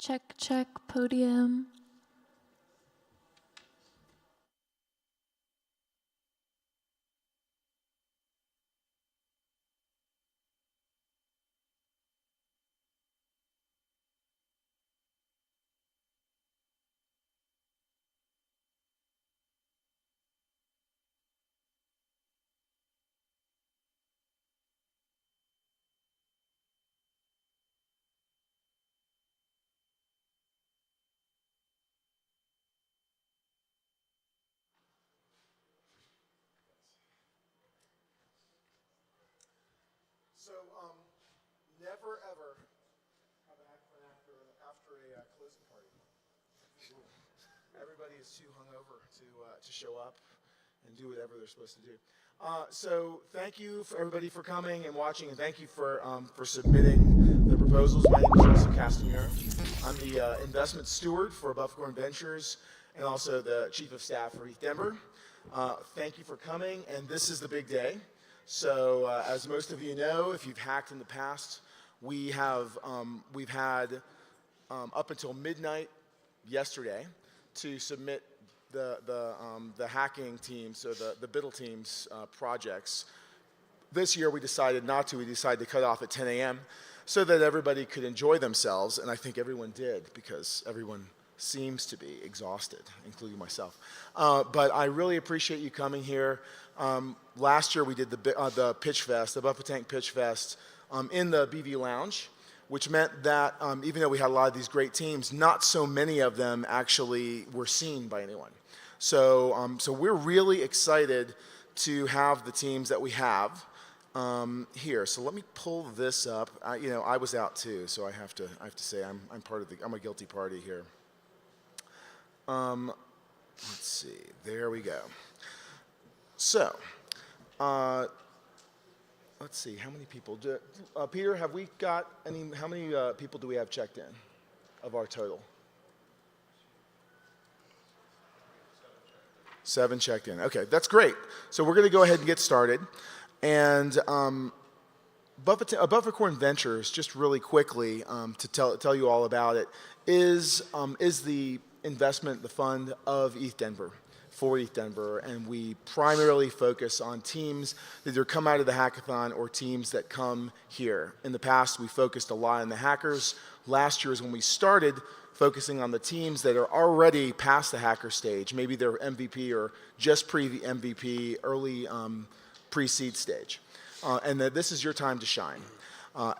Check, check, podium. So, never ever have an hack after a closing party. Everybody is too hungover to show up and do whatever they're supposed to do. So, thank you for everybody for coming and watching, and thank you for submitting the proposals. My name is Joseph Castamere. I'm the investment steward for Buffcorn Ventures and also the chief of staff for ETHDenver. Thank you for coming, and this is the big day. So as most of you know, if you've hacked in the past, we've had up until midnight yesterday to submit the hacking team, so the Biddle team's projects. This year we decided not to. We decided to cut off at 10 a.m. so that everybody could enjoy themselves, and I think everyone did because everyone seems to be exhausted, including myself. But I really appreciate you coming here. Last year we did the Pitch Fest, the Buffett Tank Pitch Fest in the BV Lounge, which meant that even though we had a lot of these great teams, not so many of them actually were seen by anyone. So, so we're really excited to have the teams that we have here. So let me pull this up. You know, I was out too, so I have to say I'm part of I'm a guilty party here. Let's see, there we go. So, let's see, how many people? Peter, have we got how many people do we have checked in of our total? 7 checked in. Okay, that's great. So we're going to go ahead and get started. And Buffcorn Ventures, just really quickly to tell you all about it, is the investment, the fund of ETHDenver, for ETHDenver, and we primarily focus on teams that either come out of the hackathon or teams that come here. In the past, we focused a lot on the hackers. Last year is when we started focusing on the teams that are already past the hacker stage. Maybe they're MVP or just pre-MVP, early pre-seed stage. And that this is your time to shine.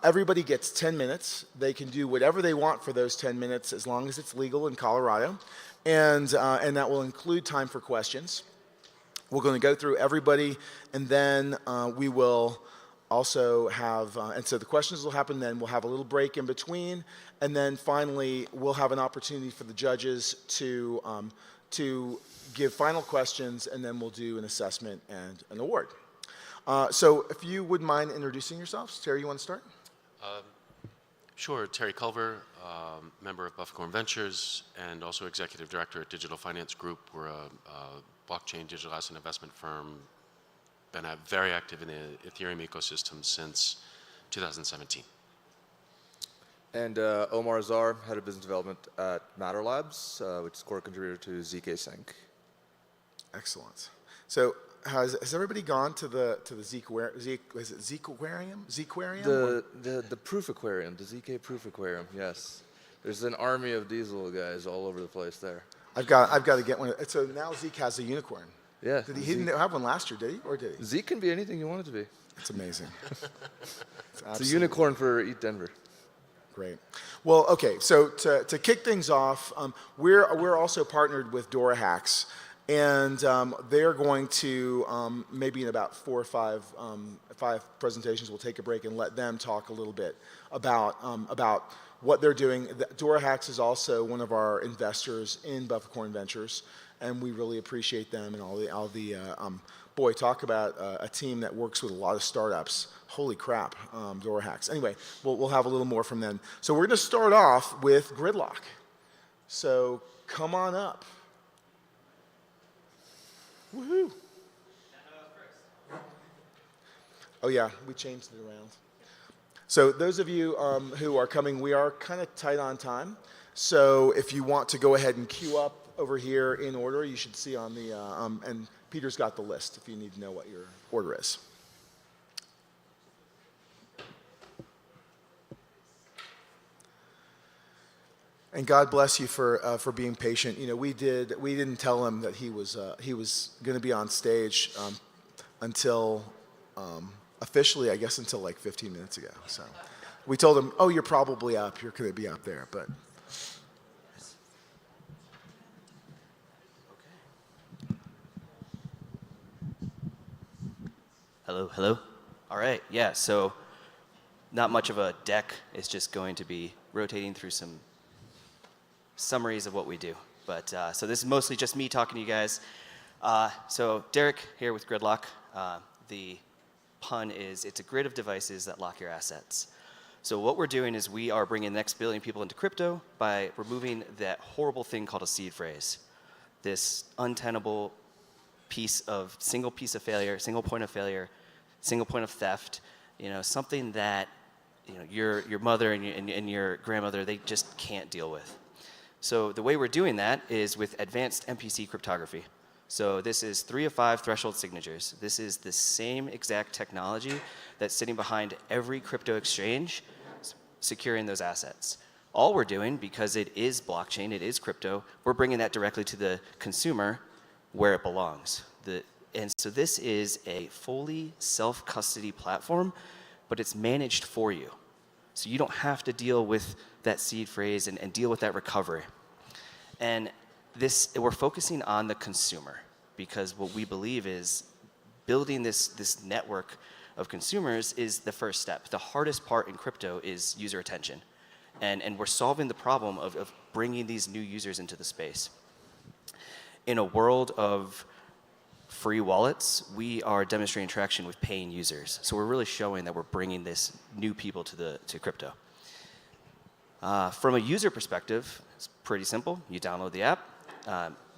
Everybody gets 10 minutes. They can do whatever they want for those 10 minutes as long as it's legal in Colorado. And that will include time for questions. We're going to go through everybody, and then we will also have, and so the questions will happen then. We'll have a little break in between, and then finally we'll have an opportunity for the judges to give final questions, and then we'll do an assessment and an award. So if you wouldn't mind introducing yourselves. Terry, you want to start? Sure. Terry Culver, member of Buffcorn Ventures and also executive director at Digital Finance Group. We're a blockchain digital asset investment firm, been very active in the Ethereum ecosystem since 2017. And Omar Azar, head of business development at Matter Labs, which is core contributor to ZK Sync. Excellent. So has everybody gone to the Zequarium? Is it Zequarium? Zequarium? The Proof Aquarium, the ZK Proof Aquarium. Yes, there's an army of these little guys all over the place there. I've got to get one. So now Zeke has a unicorn. Yeah. He didn't have one last year, did he? Or did he? Zeke can be anything you want it to be. It's amazing. It's a unicorn for ETHDenver. Great. Well, okay. So to kick things off, we're also partnered with Dora Hacks. And they're going to, maybe in about 4 or 5 presentations, we'll take a break and let them talk a little bit about what they're doing. Dora Hacks is also one of our investors in Buffcorn Ventures, and we really appreciate them and all the boy, talk about a team that works with a lot of startups. Holy crap, Dora Hacks. Anyway, we'll have a little more from them. So we're going to start off with Gridlock. So come on up. Woohoo! Oh yeah, we changed it around. So those of you who are coming, we are kind of tight on time. So if you want to go ahead and queue up over here in order, you should see on the, and Peter's got the list if you need to know what your order is. And God bless you for being patient. You know, we didn't tell him that he was going to be on stage until officially, I guess, until like 15 minutes ago. So we told him, "Oh, you're probably up. You're going to be up there." But Hello, hello. All right, yeah. So not much of a deck. It's just going to be rotating through some summaries of what we do. But so this is mostly just me talking to you guys. So Derek here with Gridlock. The pun is it's a grid of devices that lock your assets. So what we're doing is we are bringing the next billion people into crypto by removing that horrible thing called a seed phrase. This untenable single piece of failure, single point of theft, you know, something that, you know, your mother and your grandmother, they just can't deal with. So the way we're doing that is with advanced MPC cryptography. So this is 3 of 5 threshold signatures. This is the same exact technology that's sitting behind every crypto exchange securing those assets. All we're doing, because it is blockchain, it is crypto, we're bringing that directly to the consumer where it belongs. And so this is a fully self-custody platform, but it's managed for you. So you don't have to deal with that seed phrase and deal with that recovery. And we're focusing on the consumer because what we believe is building this network of consumers is the first step. The hardest part in crypto is user attention. And we're solving the problem of bringing these new users into the space. In a world of free wallets, we are demonstrating traction with paying users. So we're really showing that we're bringing this new people to crypto. From a user perspective, it's pretty simple. You download the app.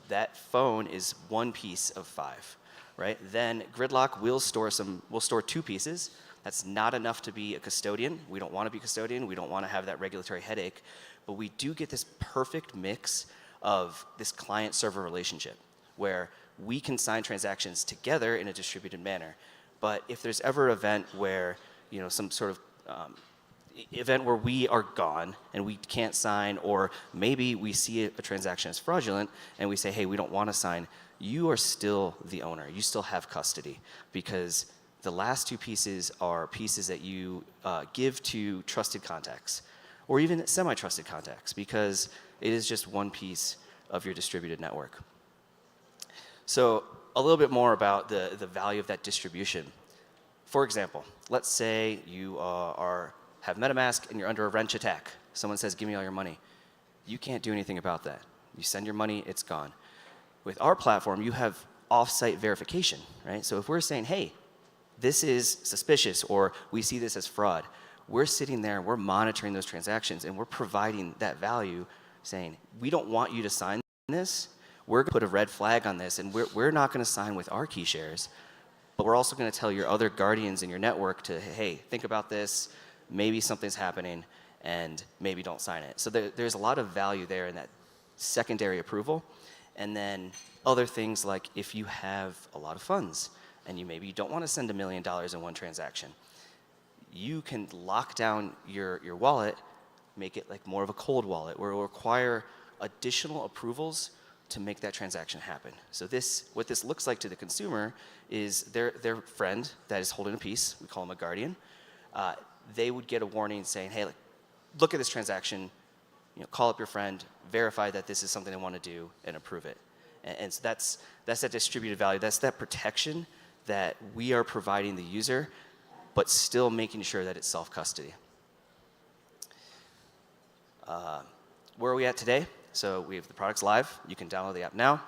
That phone is one piece of 5, right? Then Gridlock will store 2 pieces. That's not enough to be a custodian. We don't want to be custodian. We don't want to have that regulatory headache. But we do get this perfect mix of this client-server relationship where we can sign transactions together in a distributed manner. But if there's ever an event where, you know, some sort of event where we are gone and we can't sign, or maybe we see a transaction as fraudulent and we say, hey, we don't want to sign, you are still the owner. You still have custody because the last 2 pieces are pieces that you give to trusted contacts or even semi-trusted contacts because it is just one piece of your distributed network. So a little bit more about the value of that distribution. For example, let's say you have MetaMask and you're under a wrench attack. Someone says, give me all your money. You can't do anything about that. You send your money, it's gone. With our platform, you have off-site verification, right? So if we're saying, hey, this is suspicious or we see this as fraud, we're sitting there, we're monitoring those transactions and we're providing that value saying, we don't want you to sign this. We're going to put a red flag on this and we're not going to sign with our key shares, but we're also going to tell your other guardians in your network to, hey, think about this. Maybe something's happening and maybe don't sign it. So there's a lot of value there in that secondary approval. And then other things like if you have a lot of funds and you don't want to send $1 million in one transaction, you can lock down your wallet, make it like more of a cold wallet where it will require additional approvals to make that transaction happen. So what this looks like to the consumer is their friend that is holding a piece, we call them a guardian, they would get a warning saying, hey, look at this transaction, call up your friend, verify that this is something they want to do, and approve it. And so that's that distributed value. That's that protection that we are providing the user, but still making sure that it's self-custody. Where are we at today? So we have the products live. You can download the app now.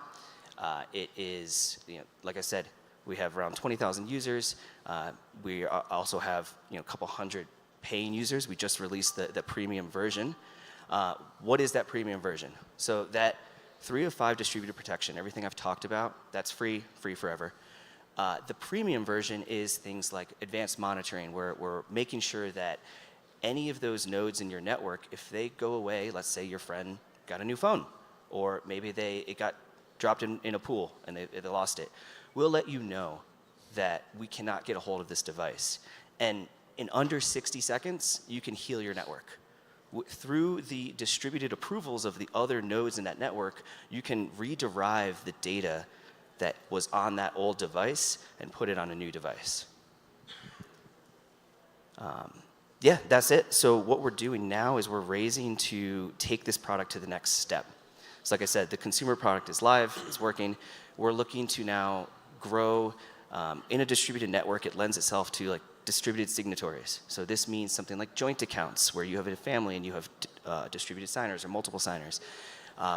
It is, like I said, we have around 20,000 users. We also have a couple hundred paying users. We just released the premium version. What is that premium version? So that 3 of 5 distributed protection, everything I've talked about, that's free forever. The premium version is things like advanced monitoring, where we're making sure that any of those nodes in your network, if they go away, let's say your friend got a new phone, or maybe it got dropped in a pool and they lost it, we'll let you know that we cannot get a hold of this device. And in under 60 seconds, you can heal your network. Through the distributed approvals of the other nodes in that network, you can rederive the data that was on that old device and put it on a new device. Yeah, that's it. So what we're doing now is we're raising to take this product to the next step. So like I said, the consumer product is live, it's working. We're looking to now grow in a distributed network. It lends itself to like distributed signatories. So this means something like joint accounts where you have a family and you have distributed signers or multiple signers.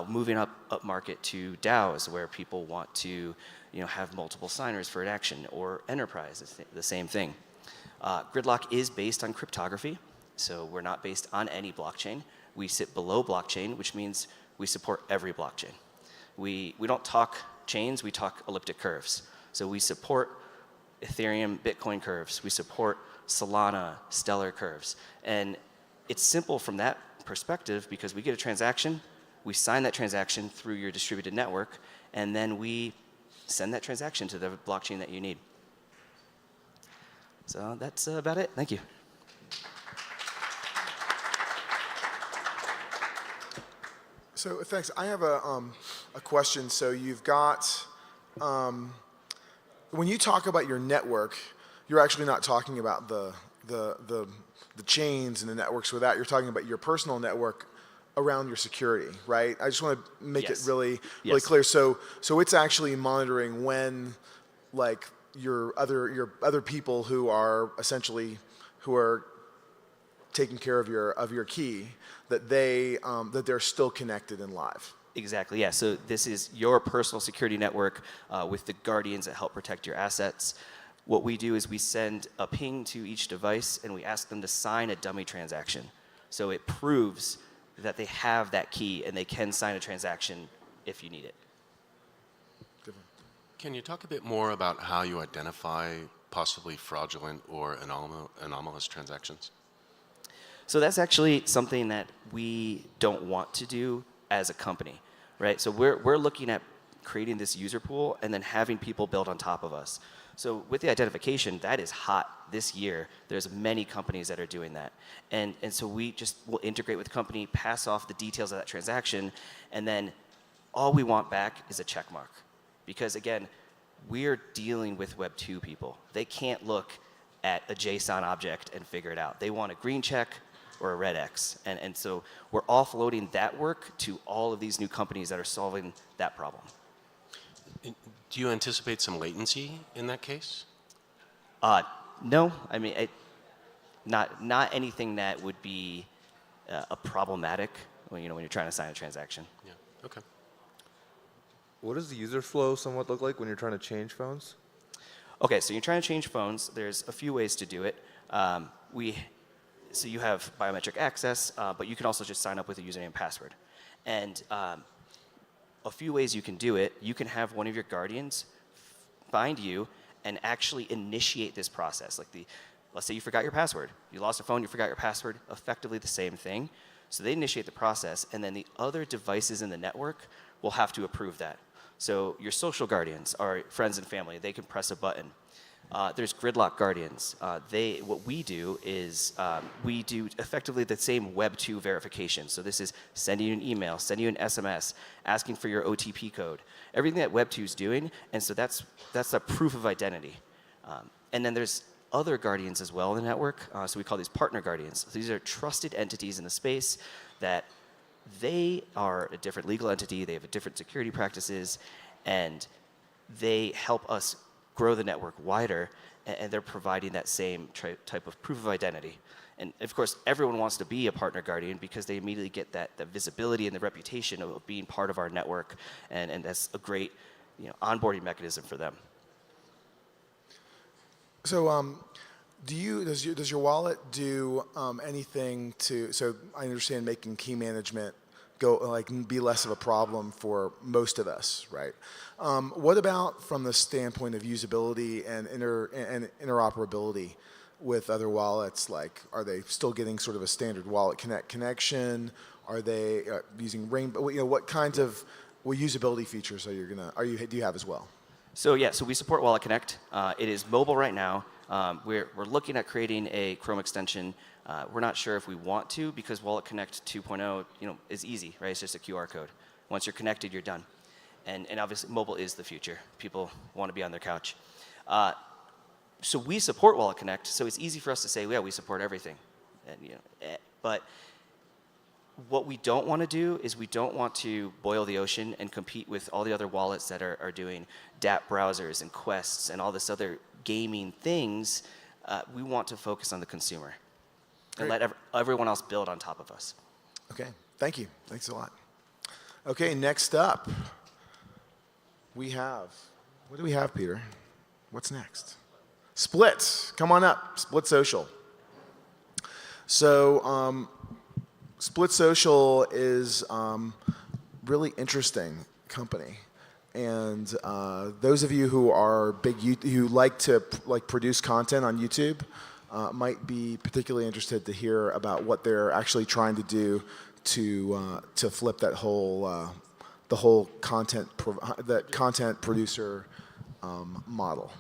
Moving up market to DAOs where people want to have multiple signers for an action, or enterprise, the same thing. Gridlock is based on cryptography, so we're not based on any blockchain. We sit below blockchain, which means we support every blockchain. We don't talk chains, we talk elliptic curves. So we support Ethereum, Bitcoin curves. We support Solana, Stellar curves. And it's simple from that perspective because we get a transaction, we sign that transaction through your distributed network, and then we send that transaction to the blockchain that you need. So that's about it. Thank you. So thanks. I have a question. So you've got, when you talk about your network, you're actually not talking about the chains and the networks with that. You're talking about your personal network around your security, right? I just want to make it really clear. So it's actually monitoring when, like, your other people who are essentially taking care of your key, that they're still connected and live. Exactly, yeah. So this is your personal security network with the guardians that help protect your assets. What we do is we send a ping to each device and we ask them to sign a dummy transaction. So it proves that they have that key and they can sign a transaction if you need it. Can you talk a bit more about how you identify possibly fraudulent or anomalous transactions? So that's actually something that we don't want to do as a company, right? So we're looking at creating this user pool and then having people build on top of us. So with the identification, that is hot this year. There's many companies that are doing that. And so we just will integrate with the company, pass off the details of that transaction, and then all we want back is a check mark. Because again, we're dealing with Web 2 people. They can't look at a JSON object and figure it out. They want a green check or a red X. And so we're offloading that work to all of these new companies that are solving that problem. Do you anticipate some latency in that case? No, I mean, not anything that would be a problematic when you're trying to sign a transaction. Yeah, okay. What does the user flow somewhat look like when you're trying to change phones? Okay, so you're trying to change phones. There's a few ways to do it. So you have biometric access, but you can also just sign up with a username and password. And a few ways you can do it. You can have one of your guardians find you and actually initiate this process. Like let's say you forgot your password. You lost a phone, you forgot your password, effectively the same thing. So they initiate the process, and then the other devices in the network will have to approve that. So your social guardians are friends and family. They can press a button. There's Gridlock guardians. What we do is we do effectively the same Web 2 verification. So this is sending you an email, sending you an SMS, asking for your OTP code, everything that Web 2 is doing. And so that's a proof of identity. And then there's other guardians as well in the network. So we call these partner guardians. So these are trusted entities in the space that they are a different legal entity. They have different security practices, and they help us grow the network wider, and they're providing that same type of proof of identity. And of course, everyone wants to be a partner guardian because they immediately get that visibility and the reputation of being part of our network, and that's a great onboarding mechanism for them. So does your wallet do anything to, so I understand making key management be less of a problem for most of us, right? What about from the standpoint of usability and interoperability? with other wallets? Like, are they still getting sort of a standard wallet connection? Are they using Rainbow? You know, what kinds of usability features do you have as well? So yeah, so we support Wallet Connect. It is mobile right now. We're looking at creating a Chrome extension. We're not sure if we want to, because Wallet Connect 2.0, is easy, right? It's just a QR code. Once you're connected, you're done. And obviously, mobile is the future. People want to be on their couch. So we support Wallet Connect, so it's easy for us to say, yeah, we support everything. But what we don't want to do is we don't want to boil the ocean and compete with all the other wallets that are doing dApp browsers and quests and all this other gaming things. We want to focus on the consumer and let everyone else build on top of us. Okay, thank you. Thanks a lot. Okay, next up, we have, what do we have, Peter? What's next? Split, come on up, Split Social. So, Split Social is really interesting company, and those of you who are who like to produce content on YouTube might be particularly interested to hear about what they're actually trying to do to flip that whole the whole content producer model.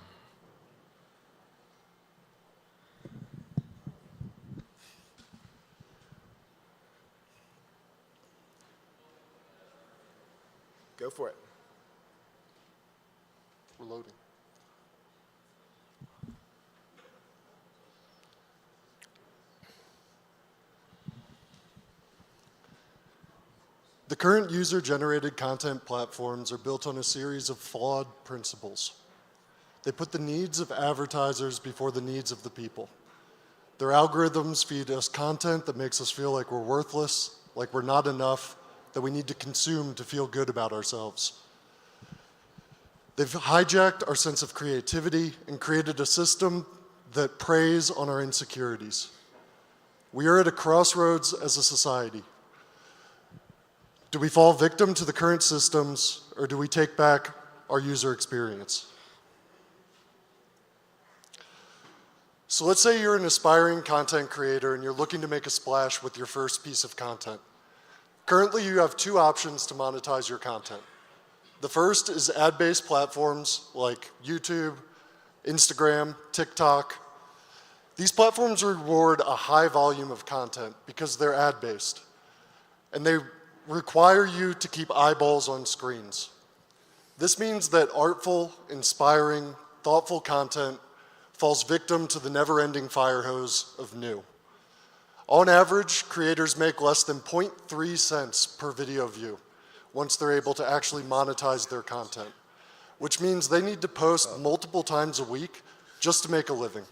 Go for it. We're loading. The current user-generated content platforms are built on a series of flawed principles. They put the needs of advertisers before the needs of the people. Their algorithms feed us content that makes us feel like we're worthless, like we're not enough, that we need to consume to feel good about ourselves. They've hijacked our sense of creativity and created a system that preys on our insecurities. We are at a crossroads as a society. Do we fall victim to the current systems, or do we take back our user experience? So let's say you're an aspiring content creator and you're looking to make a splash with your first piece of content. Currently, you have two options to monetize your content. The first is ad-based platforms like YouTube, Instagram, TikTok. These platforms reward a high volume of content because they're ad-based, and they require you to keep eyeballs on screens. This means that artful, inspiring, thoughtful content falls victim to the never-ending fire hose of new. On average, creators make less than 0.3 cents per video view once they're able to actually monetize their content, which means they need to post multiple times a week just to make a living.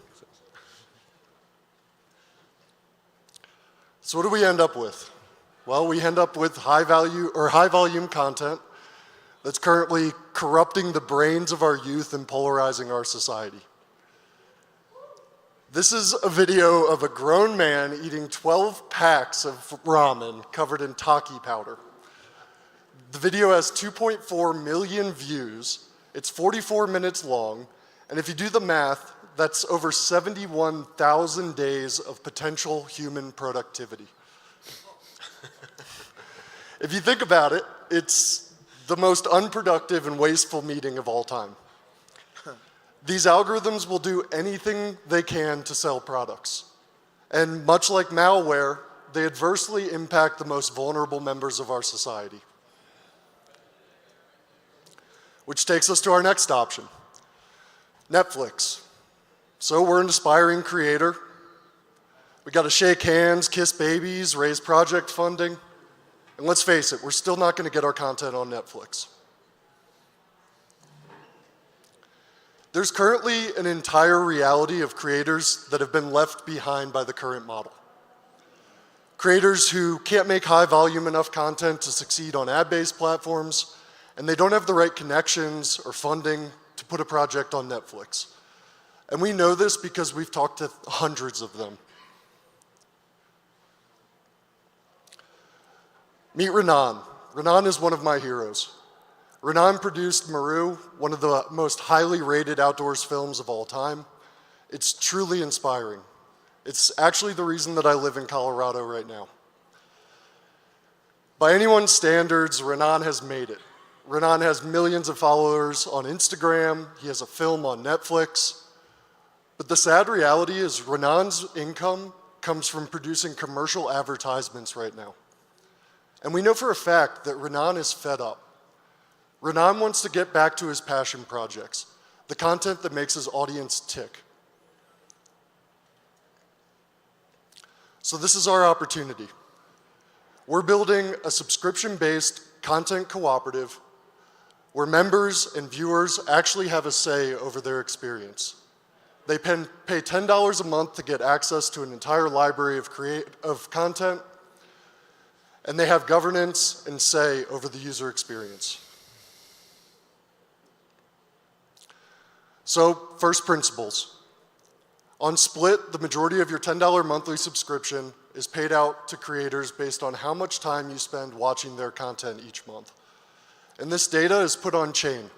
So what do we end up with? Well, we end up with high volume content that's currently corrupting the brains of our youth and polarizing our society. This is a video of a grown man eating 12 packs of ramen covered in taki powder. The video has 2.4 million views. It's 44 minutes long, and if you do the math, that's over 71,000 days of potential human productivity. If you think about it, it's the most unproductive and wasteful meeting of all time. These algorithms will do anything they can to sell products. And much like malware, they adversely impact the most vulnerable members of our society. Which takes us to our next option, Netflix. So we're an aspiring creator. We got to shake hands, kiss babies, raise project funding. And let's face it, we're still not going to get our content on Netflix. There's currently an entire reality of creators that have been left behind by the current model. Creators who can't make high volume enough content to succeed on ad-based platforms, and they don't have the right connections or funding to put a project on Netflix. And we know this because we've talked to hundreds of them. Meet Renan. Renan is one of my heroes. Renan produced Maru, one of the most highly rated outdoors films of all time. It's truly inspiring. It's actually the reason that I live in Colorado right now. By anyone's standards, Renan has made it. Renan has millions of followers on Instagram. He has a film on Netflix. But the sad reality is Renan's income comes from producing commercial advertisements right now. And we know for a fact that Renan is fed up. Renan wants to get back to his passion projects, the content that makes his audience tick. So this is our opportunity. We're building a subscription-based content cooperative where members and viewers actually have a say over their experience. They pay $10 a month to get access to an entire library of content, and they have governance and say over the user experience. So, first principles. On Split, the majority of your $10 monthly subscription is paid out to creators based on how much time you spend watching their content each month. And this data is put on chain,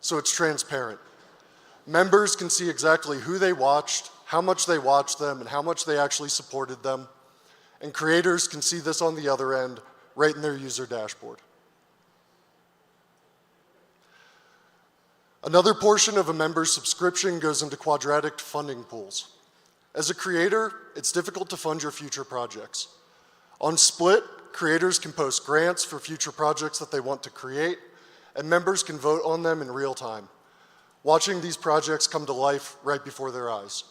so it's transparent. Members can see exactly who they watched, how much they watched them, and how much they actually supported them. And creators can see this on the other end, right in their user dashboard. Another portion of a member's subscription goes into quadratic funding pools. As a creator, it's difficult to fund your future projects. On Split, creators can post grants for future projects that they want to create, and members can vote on them in real time, watching these projects come to life right before their eyes.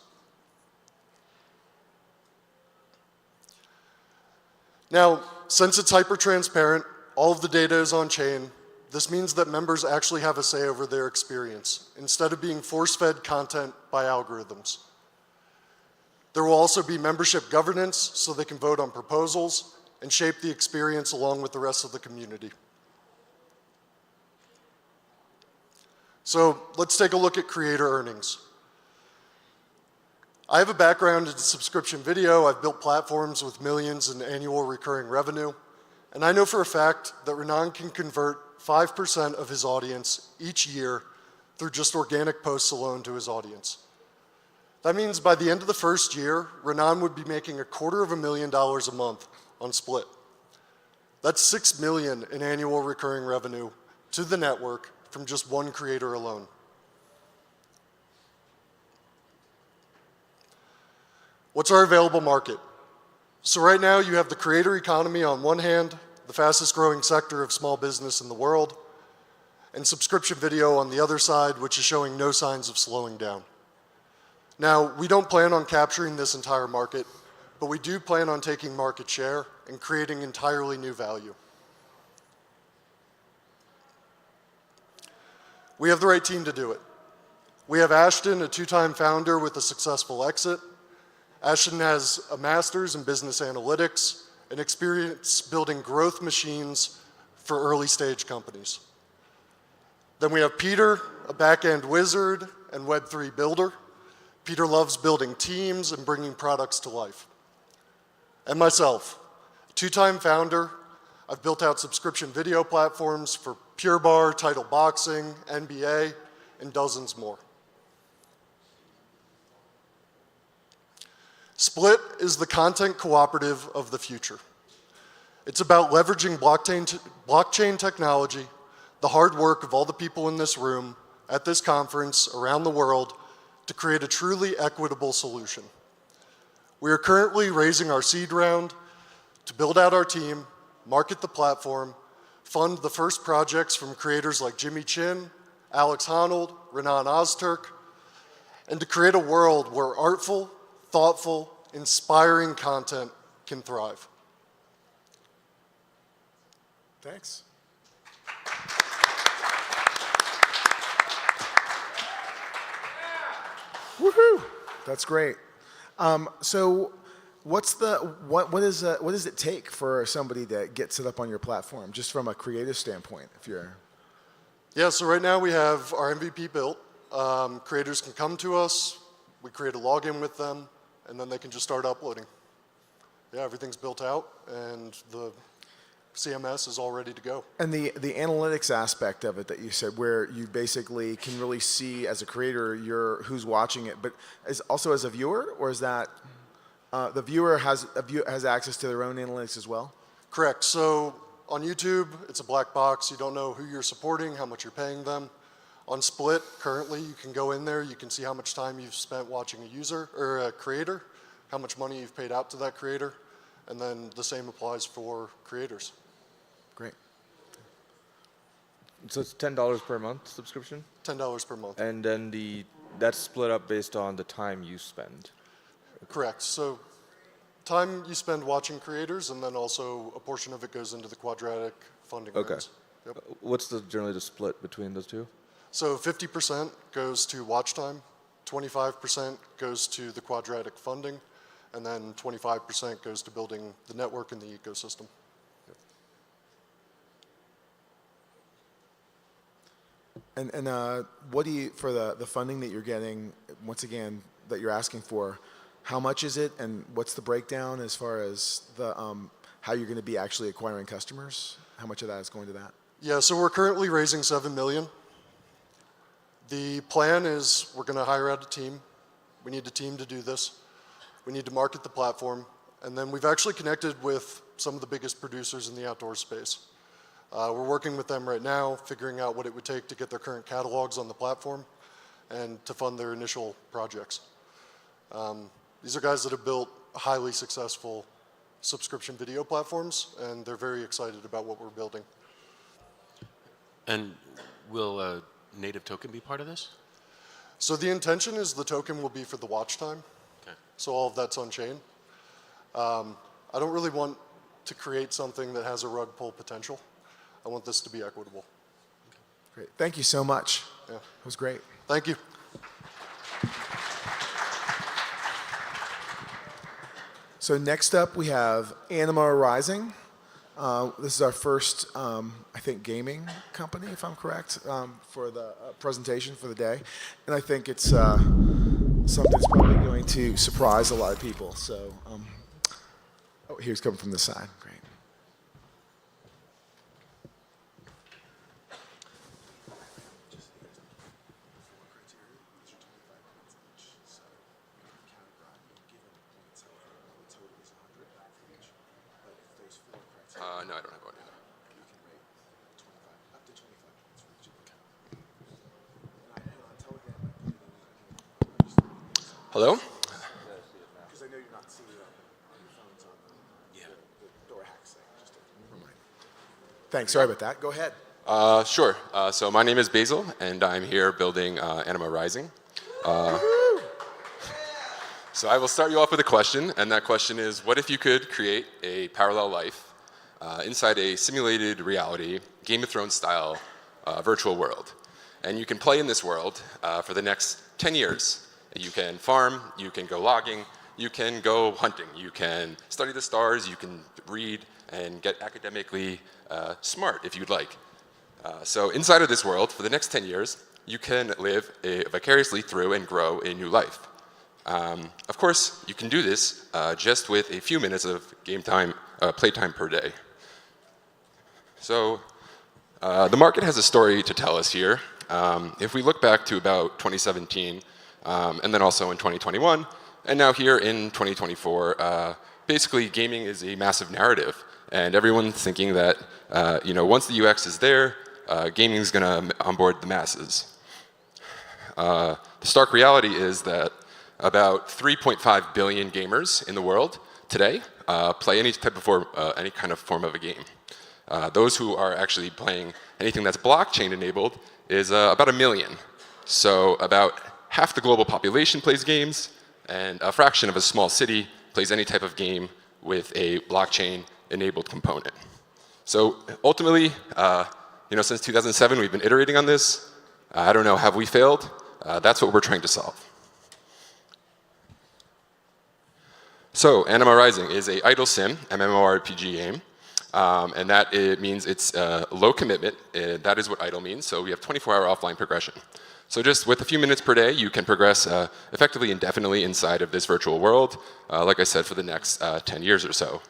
Now, since it's hyper-transparent, all of the data is on chain. This means that members actually have a say over their experience, instead of being force-fed content by algorithms. There will also be membership governance, so they can vote on proposals and shape the experience along with the rest of the community. So let's take a look at creator earnings. I have a background in subscription video. I've built platforms with millions in annual recurring revenue. And I know for a fact that Renan can convert 5% of his audience each year through just organic posts alone to his audience. That means by the end of the first year, Renan would be making $250,000 a month on Split. That's $6 million in annual recurring revenue to the network from just one creator alone. What's our available market? So right now you have the creator economy on one hand, the fastest growing sector of small business in the world, and subscription video on the other side, which is showing no signs of slowing down. Now, we don't plan on capturing this entire market, but we do plan on taking market share and creating entirely new value. We have the right team to do it. We have Ashton, a two-time founder with a successful exit. Ashton has a master's in business analytics and experience building growth machines for early stage companies. Then we have Peter, a back-end wizard and Web3 builder. Peter loves building teams and bringing products to life. And myself, two-time founder. I've built out subscription video platforms for Pure Bar, Title Boxing, NBA, and dozens more. Split is the content cooperative of the future. It's about leveraging blockchain technology, the hard work of all the people in this room, at this conference, around the world, to create a truly equitable solution. We are currently raising our seed round to build out our team, market the platform, fund the first projects from creators like Jimmy Chin, Alex Honnold, Renan Ozturk, and to create a world where artful, thoughtful, inspiring content can thrive. Thanks. Woohoo! That's great. So, what does it take for somebody to get set up on your platform, just from a creative standpoint? If you're Yeah. So right now we have our MVP built. Creators can come to us. We create a login with them, and then they can just start uploading. Yeah, everything's built out, and the CMS is all ready to go. And the analytics aspect of it that you said, where you basically can really see as a creator who's watching it, but also as a viewer, or is that the viewer has access to their own analytics as well? Correct. So on YouTube, it's a black box. You don't know who you're supporting, how much you're paying them. On Split, currently, you can go in there. You can see how much time you've spent watching a user or a creator, how much money you've paid out to that creator, and then the same applies for creators. Great. So it's $10 per month subscription? $10 per month. And then that's split up based on the time you spend. Correct. So time you spend watching creators, and then also a portion of it goes into the quadratic funding rounds. Yep. What's generally the split between those two? So 50% goes to watch time, 25% goes to the quadratic funding, and then 25% goes to building the network and the ecosystem. And what do you, for the funding that you're getting, once again, that you're asking for, how much is it, and what's the breakdown as far as the how you're going to be actually acquiring customers? How much of that is going to that? Yeah, so we're currently raising $7 million. The plan is we're going to hire out a team. We need a team to do this. We need to market the platform. And then we've actually connected with some of the biggest producers in the outdoor space. We're working with them right now, figuring out what it would take to get their current catalogs on the platform and to fund their initial projects. These are guys that have built highly successful subscription video platforms, and they're very excited about what we're building. And will a native token be part of this? So the intention is the token will be for the watch time. Okay. So all of that's on chain. I don't really want to create something that has a rug pull potential. I want this to be equitable. Great. Thank you so much. Yeah. It was great. Thank you. So next up we have Animar Rising. This is our first, I think, gaming company, if I'm correct, for the presentation for the day. And I think it's something that's probably going to surprise a lot of people. So, oh, here's coming from the side. Great. No, I don't have one. Hello? Because I know you're not seeing it on your phones on the Dora Hacks thing. Just a reminder. Thanks. Sorry about that. Go ahead. Sure. So my name is Basil, and I'm here building Animar Rising. So I will start you off with a question, and that question is, what if you could create a parallel life inside a simulated reality, Game of Thrones style virtual world? And you can play in this world for the next 10 years. You can farm, you can go logging, you can go hunting, you can study the stars, you can read and get academically smart if you'd like. So inside of this world, for the next 10 years, you can live vicariously through and grow a new life. Of course, you can do this just with a few minutes of game time, playtime per day. So the market has a story to tell us here. If we look back to about 2017, and then also in 2021, and now here in 2024, basically gaming is a massive narrative, and everyone's thinking that once the UX is there, gaming is going to onboard the masses. The stark reality is that about 3.5 billion gamers in the world today play any kind of form of a game. Those who are actually playing anything that's blockchain enabled is about 1 million. So about half the global population plays games, and a fraction of a small city plays any type of game with a blockchain enabled component. So ultimately, since 2007, we've been iterating on this. I don't know, have we failed? That's what we're trying to solve. So Animar Rising is a idle sim, MMORPG game. And that it means it's low commitment. That is what idle means. So we have 24-hour offline progression. So just with a few minutes per day, you can progress effectively indefinitely inside of this virtual world, like I said, for the next 10 years or so.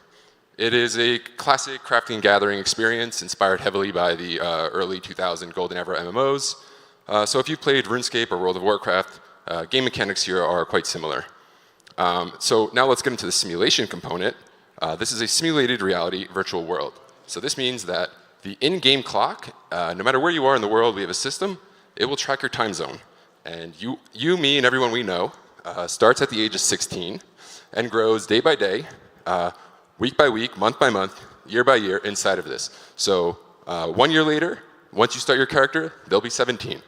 It is a classic crafting and gathering experience inspired heavily by the early 2000 golden era MMOs. So if you've played RuneScape or World of Warcraft, game mechanics here are quite similar. So now let's get into the simulation component. This is a simulated reality virtual world. So this means that the in-game clock, no matter where you are in the world, we have a system, it will track your time zone. And you, me, and everyone we know starts at the age of 16 and grows day by day, week by week, month by month, year by year inside of this. So 1 year later, once you start your character, they'll be 17.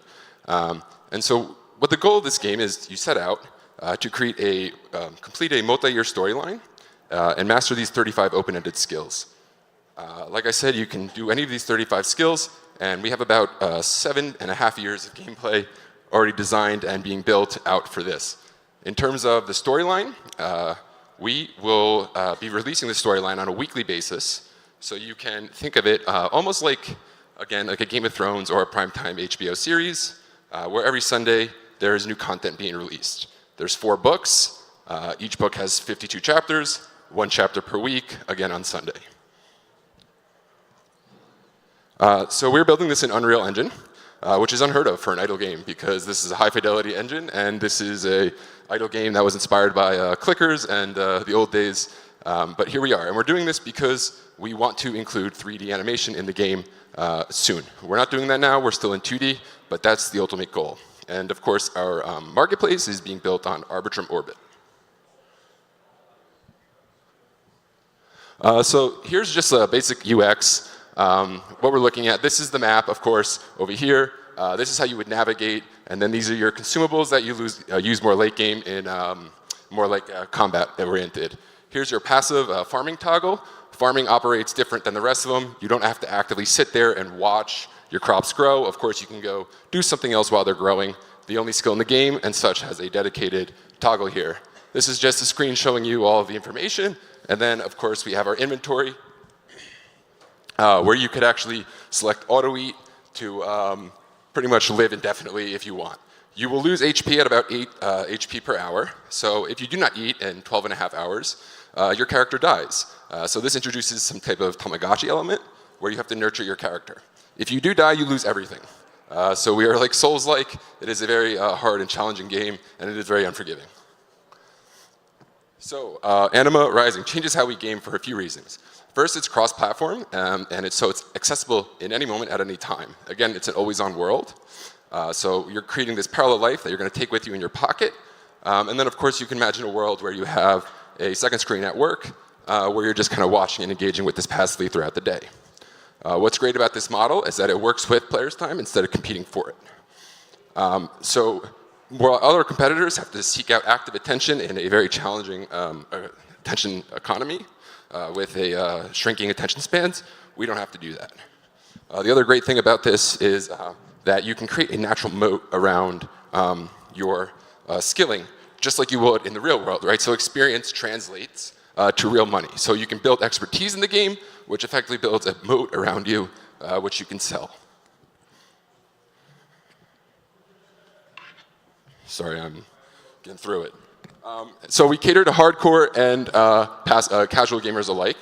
And so what the goal of this game is, you set out to complete a multi-year storyline and master these 35 open-ended skills. Like I said, you can do any of these 35 skills, and we have about 7.5 years of gameplay already designed and being built out for this. In terms of the storyline, we will be releasing the storyline on a weekly basis, so you can think of it almost like, again, like a Game of Thrones or a primetime HBO series, where every Sunday there is new content being released. There's 4 books. Each book has 52 chapters, 1 chapter per week, again on Sunday. So we're building this in Unreal Engine, which is unheard of for an idle game because this is a high-fidelity engine, and this is a idle game that was inspired by clickers and the old days. But here we are, and we're doing this because we want to include 3D animation in the game soon. We're not doing that now, we're still in 2D, but that's the ultimate goal. And of course, our marketplace is being built on Arbitrum Orbit. So here's just a basic UX. What we're looking at, this is the map, of course, over here. This is how you would navigate, and then these are your consumables that you use more late game in more like combat oriented. Here's your passive farming toggle. Farming operates different than the rest of them. You don't have to actively sit there and watch your crops grow. Of course, you can go do something else while they're growing. The only skill in the game, and such, has a dedicated toggle here. This is just a screen showing you all of the information, and then, of course, we have our inventory, where you could actually select auto eat to pretty much live indefinitely if you want. You will lose HP at about 8 HP per hour. So if you do not eat in 12.5 hours, your character dies. So this introduces some type of Tamagotchi element where you have to nurture your character. If you do die, you lose everything. So we are like Souls-like. It is a very hard and challenging game, and it is very unforgiving. So Animar Rising changes how we game for a few reasons. First, it's cross-platform, and it's accessible in any moment at any time. Again, it's an always-on world. So you're creating this parallel life that you're going to take with you in your pocket. And then, of course, you can imagine a world where you have a second screen at work, where you're just kind of watching and engaging with this passively throughout the day. What's great about this model is that it works with players' time instead of competing for it. So while other competitors have to seek out active attention in a very challenging attention economy, with a shrinking attention spans, we don't have to do that. The other great thing about this is that you can create a natural moat around your skilling, just like you would in the real world, right? So experience translates to real money. So you can build expertise in the game, which effectively builds a moat around you, which you can sell. Sorry, I'm getting through it. So we cater to hardcore and casual gamers alike.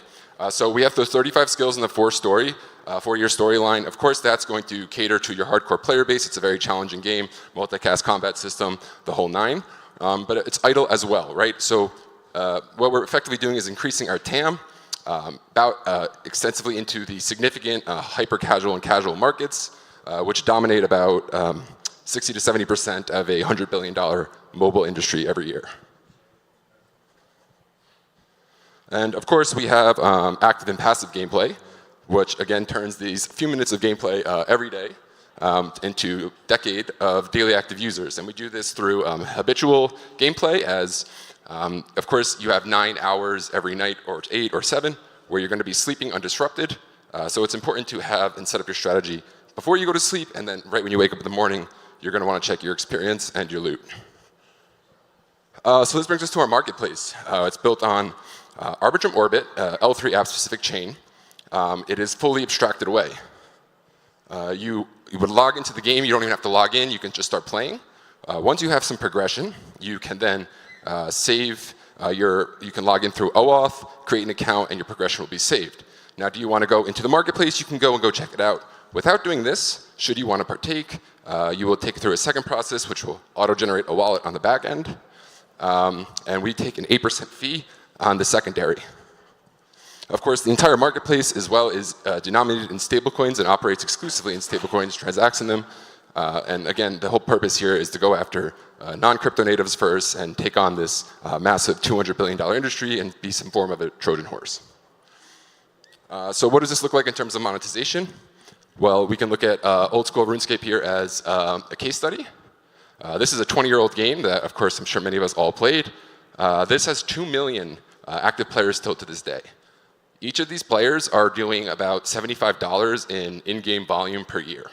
So we have those 35 skills in the 4-year storyline. Of course, that's going to cater to your hardcore player base. It's a very challenging game, multicast combat system, the whole 9. But it's idle as well, right? So what we're effectively doing is increasing our TAM extensively into the significant hyper-casual and casual markets, which dominate about 60 to 70% of a $100 billion mobile industry every year. And of course, we have active and passive gameplay, which again turns these few minutes of gameplay every day into a decade of daily active users. And we do this through habitual gameplay as, of course, you have 9 hours every night, or 8 or 7, where you're going to be sleeping undisrupted. So it's important to have and set up your strategy before you go to sleep, and then right when you wake up in the morning, you're going to want to check your experience and your loot. So this brings us to our marketplace. It's built on Arbitrum Orbit, L3 app-specific chain. It is fully abstracted away. You would log into the game. You don't even have to log in. You can just start playing. Once you have some progression, you can then save you can log in through OAuth, create an account, and your progression will be saved. Now, do you want to go into the marketplace? You can go check it out. Without doing this, should you want to partake, you will take it through a second process, which will auto-generate a wallet on the back end. And we take an 8% fee on the secondary. Of course, the entire marketplace as well is denominated in stablecoins and operates exclusively in stablecoins, transacts in them. And again, the whole purpose here is to go after non-crypto natives first and take on this massive $200 billion industry and be some form of a Trojan horse. So what does this look like in terms of monetization? Well, we can look at old school RuneScape here as a case study. This is a 20-year-old game that, of course, I'm sure many of us all played. This has 2 million active players still to this day. Each of these players are doing about $75 in in-game volume per year.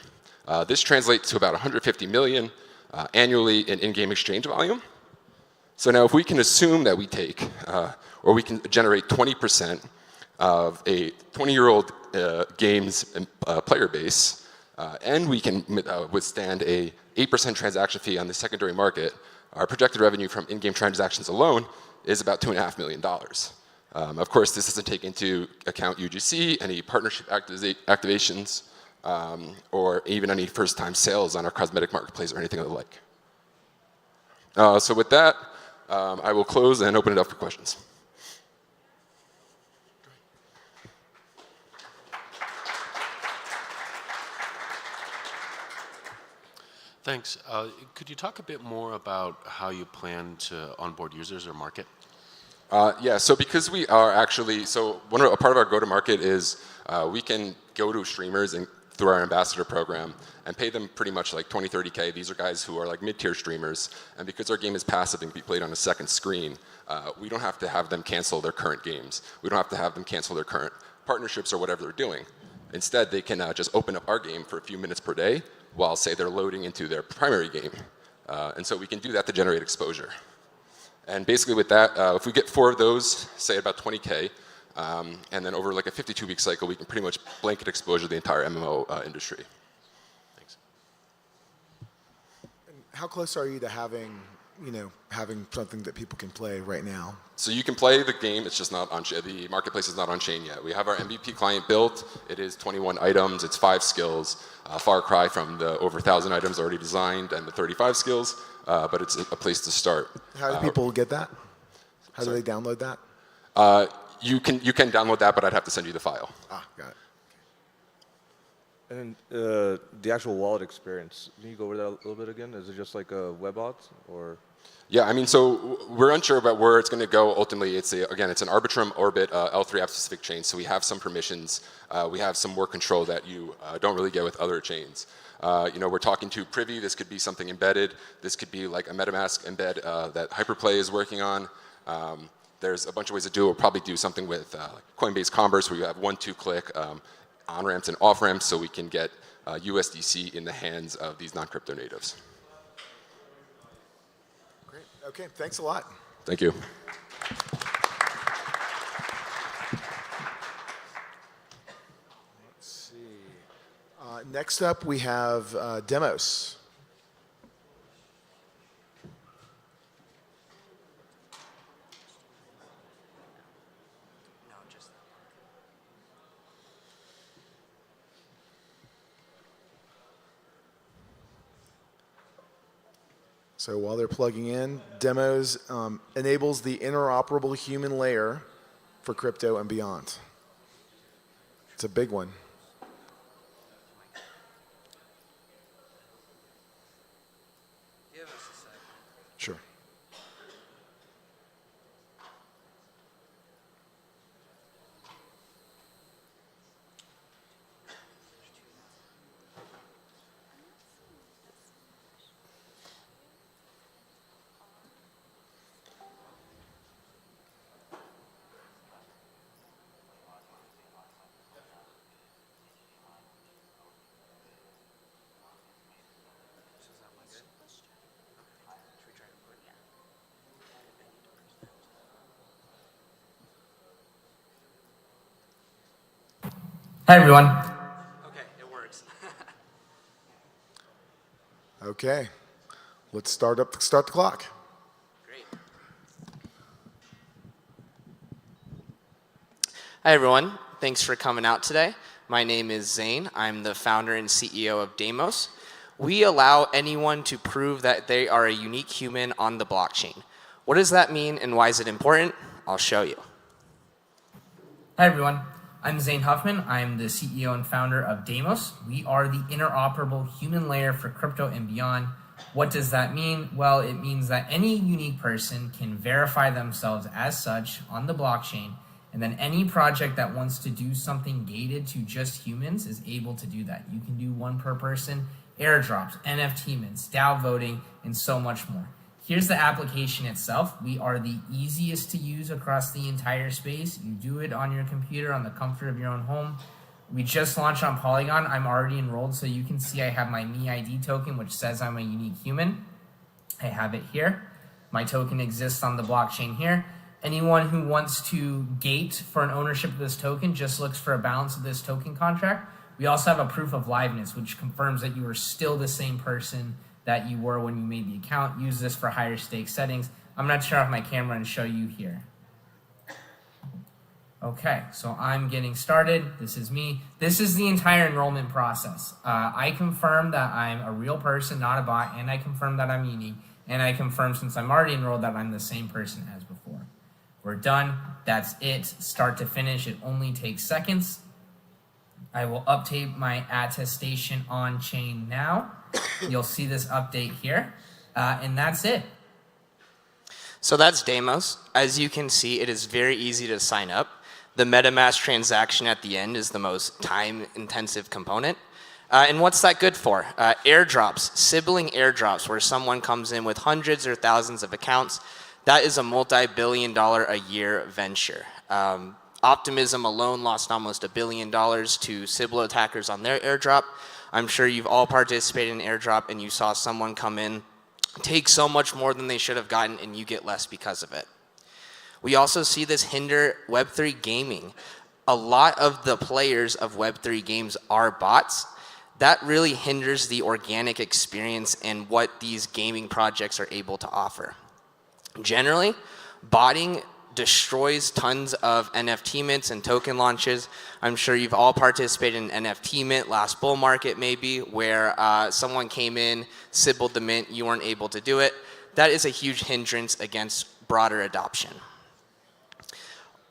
This translates to about 150 million annually in in-game exchange volume. So now if we can assume that we take, or we can generate 20% of a 20-year-old game's player base, and we can withstand a 8% transaction fee on the secondary market, our projected revenue from in-game transactions alone is about $2.5 million. Of course, this doesn't take into account UGC, any partnership activations, or even any first-time sales on our cosmetic marketplace or anything of the like. So with that, I will close and open it up for questions. Thanks. Could you talk a bit more about how you plan to onboard users or market? Yeah, so because we are actually, so a part of our go-to-market is we can go to streamers and through our ambassador program and pay them pretty much like 20, 30K. These are guys who are like mid-tier streamers. And because our game is passive and can be played on a second screen, we don't have to have them cancel their current games. We don't have to have them cancel their current partnerships or whatever they're doing. Instead, they can just open up our game for a few minutes per day while, say, they're loading into their primary game. And so we can do that to generate exposure. And basically with that, if we get 4 of those, say about 20K, and then over like a 52-week cycle, we can pretty much blanket exposure to the entire MMO industry. Thanks. And how close are you to having something that people can play right now? So you can play the game, it's just not on the marketplace is not on chain yet. We have our MVP client built. It is 21 items, it's 5 skills, far cry from the over 1,000 items already designed and the 35 skills, but it's a place to start. How do people get that? How do they download that? You can download that, but I'd have to send you the file. Ah, got it. And the actual wallet experience, can you go over that a little bit again? Is it just like a WebAuth or? Yeah, I mean, so we're unsure about where it's going to go. Ultimately, it's an Arbitrum Orbit L3 app-specific chain, so we have some permissions. We have some more control that you don't really get with other chains. We're talking to Privy. This could be something embedded. This could be like a MetaMask embed that Hyperplay is working on. There's a bunch of ways to do it. We'll probably do something with Coinbase Commerce where you have 1-2 click on-ramps and off-ramps so we can get USDC in the hands of these non-crypto natives. Great. Okay, thanks a lot. Thank you. Let's see. Next up, we have Damos. So while they're plugging in, Damos enables the interoperable human layer for crypto and beyond. It's a big one. Sure. Hi, everyone. Okay, it works. Okay. Let's start the clock. Great. Hi, everyone. Thanks for coming out today. My name is Zane. I'm the founder and CEO of Damos. We allow anyone to prove that they are a unique human on the blockchain. What does that mean and why is it important? I'll show you. Hi everyone, I'm Zane Huffman. I'm the CEO and founder of Damos. We are the interoperable human layer for crypto and beyond. What does that mean? Well, it means that any unique person can verify themselves as such on the blockchain, and then any project that wants to do something gated to just humans is able to do that. You can do one per person, airdrops, NFT mints, DAO voting, and so much more. Here's the application itself. We are the easiest to use across the entire space. You do it on your computer, on the comfort of your own home. We just launched on Polygon. I'm already enrolled, so you can see I have my Mei ID token, which says I'm a unique human. I have it here. My token exists on the blockchain here. Anyone who wants to gate for an ownership of this token just looks for a balance of this token contract. We also have a proof of liveness, which confirms that you are still the same person that you were when you made the account. Use this for higher stake settings. I'm going to turn off my camera and show you here. Okay, so I'm getting started. This is me. This is the entire enrollment process. I confirm that I'm a real person, not a bot, and I confirm that I'm unique, and I confirm since I'm already enrolled that I'm the same person as before. We're done. That's it. Start to finish. It only takes seconds. I will update my attestation on chain now. You'll see this update here, and that's it. So that's Damos. As you can see, it is very easy to sign up. The MetaMask transaction at the end is the most time-intensive component. And what's that good for? Airdrops, sibling airdrops, where someone comes in with hundreds or thousands of accounts. That is a multi-billion-dollar-a-year venture. Optimism alone lost almost $1 billion to Sybil attackers on their airdrop. I'm sure you've all participated in airdrop and you saw someone come in, take so much more than they should have gotten, and you get less because of it. We also see this hinder Web3 gaming. A lot of the players of Web3 games are bots. That really hinders the organic experience and what these gaming projects are able to offer. Generally, botting destroys tons of NFT mints and token launches. I'm sure you've all participated in NFT mint, last bull market maybe, where someone came in, sibbled the mint, you weren't able to do it. That is a huge hindrance against broader adoption.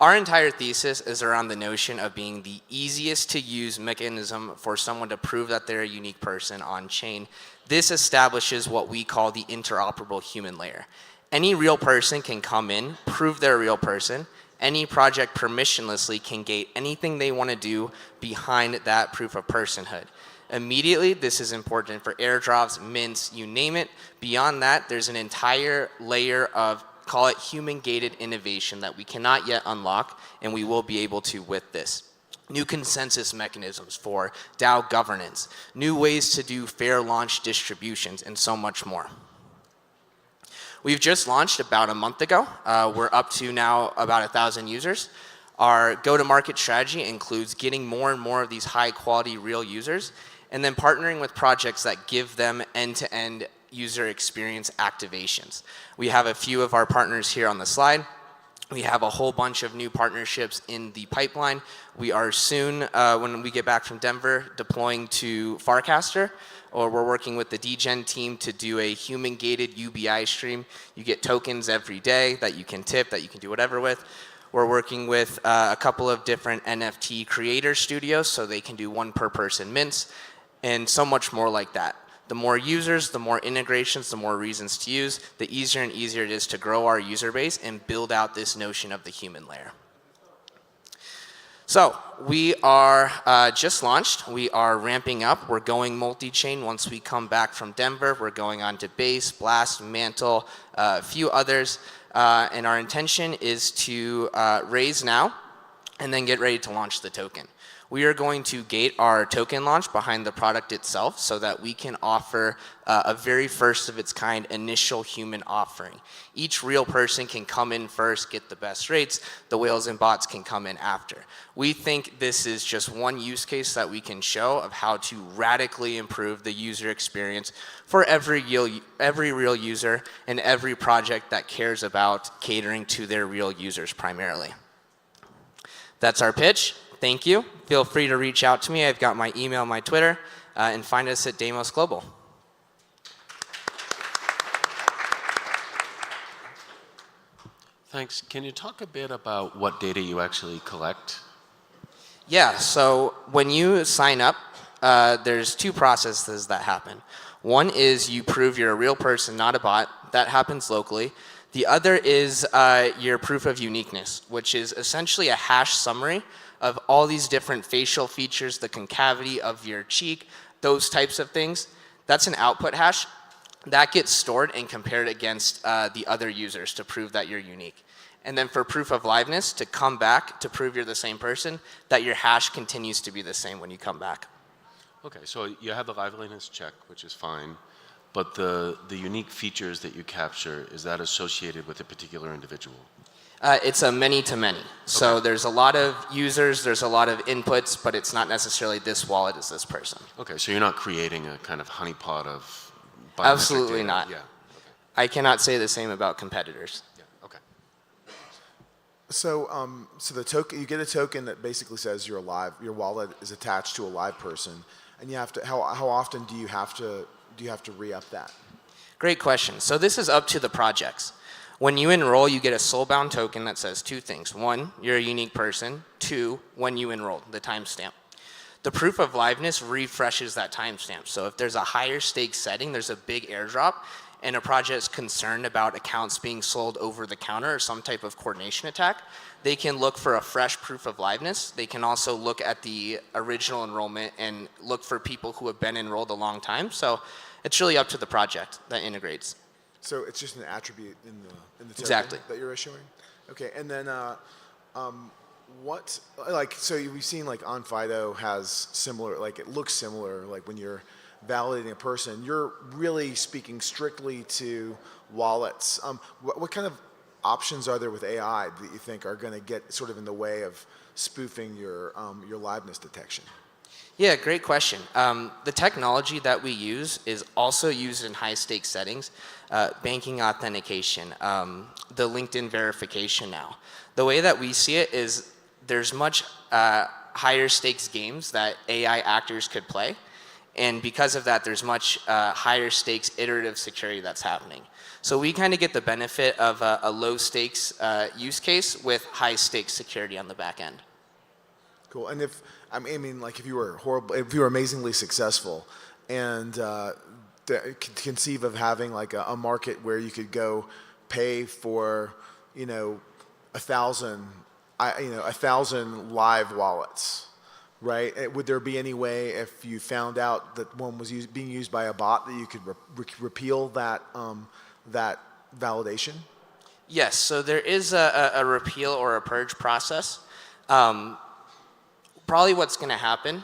Our entire thesis is around the notion of being the easiest to use mechanism for someone to prove that they're a unique person on chain. This establishes what we call the interoperable human layer. Any real person can come in, prove they're a real person. Any project permissionlessly can gate anything they want to do behind that proof of personhood. Immediately, this is important for airdrops, mints, you name it. Beyond that, there's an entire layer of, call it human-gated innovation that we cannot yet unlock, and we will be able to with this. New consensus mechanisms for DAO governance, new ways to do fair launch distributions, and so much more. We've just launched about a month ago. We're up to now about 1,000 users. Our go-to-market strategy includes getting more and more of these high-quality real users, and then partnering with projects that give them end-to-end user experience activations. We have a few of our partners here on the slide. We have a whole bunch of new partnerships in the pipeline. We are soon, when we get back from Denver, deploying to Farcaster, or we're working with the DGen team to do a human-gated UBI stream. You get tokens every day that you can tip, that you can do whatever with. We're working with a couple of different NFT creator studios so they can do one per person mints, and so much more like that. The more users, the more integrations, the more reasons to use, the easier and easier it is to grow our user base and build out this notion of the human layer. So we are just launched. We are ramping up. We're going multi-chain once we come back from Denver. We're going on to Base, Blast, Mantle, a few others. And our intention is to raise now and then get ready to launch the token. We are going to gate our token launch behind the product itself so that we can offer a very first of its kind initial human offering. Each real person can come in first, get the best rates. The whales and bots can come in after. We think this is just one use case that we can show of how to radically improve the user experience for every real user and every project that cares about catering to their real users primarily. That's our pitch. Thank you. Feel free to reach out to me. I've got my email, my Twitter, and find us at Damos Global. Thanks. Can you talk a bit about what data you actually collect? Yeah, so when you sign up, there's two processes that happen. One is you prove you're a real person, not a bot. That happens locally. The other is your proof of uniqueness, which is essentially a hash summary of all these different facial features, the concavity of your cheek, those types of things. That's an output hash. That gets stored and compared against the other users to prove that you're unique. And then for proof of liveness, to come back to prove you're the same person, that your hash continues to be the same when you come back. Okay, so you have the liveliness check, which is fine, but the unique features that you capture, is that associated with a particular individual? It's a many-to-many. So there's a lot of users, there's a lot of inputs, but it's not necessarily this wallet is this person. Okay, so you're not creating a kind of honeypot of biometric Absolutely data. not. Yeah. I cannot say the same about competitors. Yeah. Okay. So, so the token, you get a token that basically says you're alive. Your wallet is attached to a live person, and you have to. How often do you have to re-up that? Great question. So this is up to the projects. When you enroll, you get a soulbound token that says two things. One, you're a unique person. Two, when you enrolled, the timestamp. The proof of liveness refreshes that timestamp. So if there's a higher stakes setting, there's a big airdrop, and a project is concerned about accounts being sold over the counter or some type of coordination attack, they can look for a fresh proof of liveness. They can also look at the original enrollment and look for people who have been enrolled a long time. So it's really up to the project that integrates. So it's just an attribute in the token Exactly. that you're issuing? Okay, and then what, like, so we've seen like on Fido has similar, like it looks similar, like when you're validating a person, you're really speaking strictly to wallets. What kind of options are there with AI that you think are going to get sort of in the way of spoofing your liveness detection? Yeah, great question. The technology that we use is also used in high stakes settings, banking authentication, the LinkedIn verification now. The way that we see it is there's much higher stakes games that AI actors could play. And because of that, there's much higher stakes iterative security that's happening. So we kind of get the benefit of a low stakes use case with high stakes security on the back end. Cool. And if, I mean, like if you were amazingly successful and conceive of having like a market where you could go pay for, 1,000 live wallets, right? Would there be any way if you found out that one was being used by a bot that you could repeal that, that validation? Yes, so there is a repeal or a purge process. Probably what's going to happen,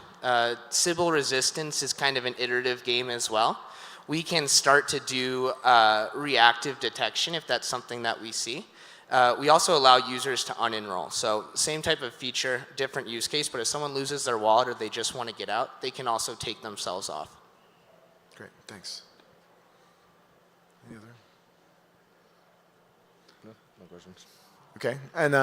Sybil resistance is kind of an iterative game as well. We can start to do reactive detection if that's something that we see. We also allow users to unenroll. So same type of feature, different use case, but if someone loses their wallet or they just want to get out, they can also take themselves off. Great, thanks. Any other? No questions. Okay, and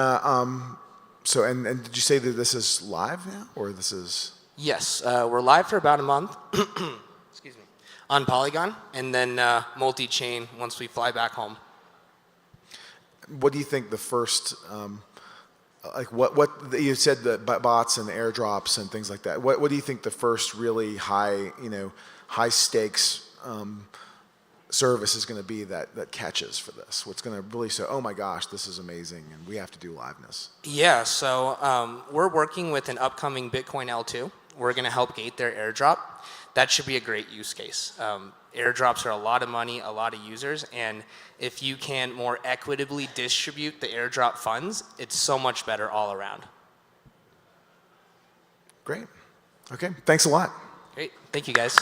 so and did you say that this is live now, or this is? Yes, we're live for about a month. Excuse me. On Polygon, and then multi-chain once we fly back home. What do you think the first, like what you said, the bots and the airdrops and things like that. What do you think the first really high, high stakes service is going to be that catches for this? What's going to really say, oh my gosh, this is amazing, and we have to do liveness? Yeah, so we're working with an upcoming Bitcoin L2. We're going to help gate their airdrop. That should be a great use case. Airdrops are a lot of money, a lot of users, and if you can more equitably distribute the airdrop funds, it's so much better all around. Great. Okay, thanks a lot. Great, thank you guys.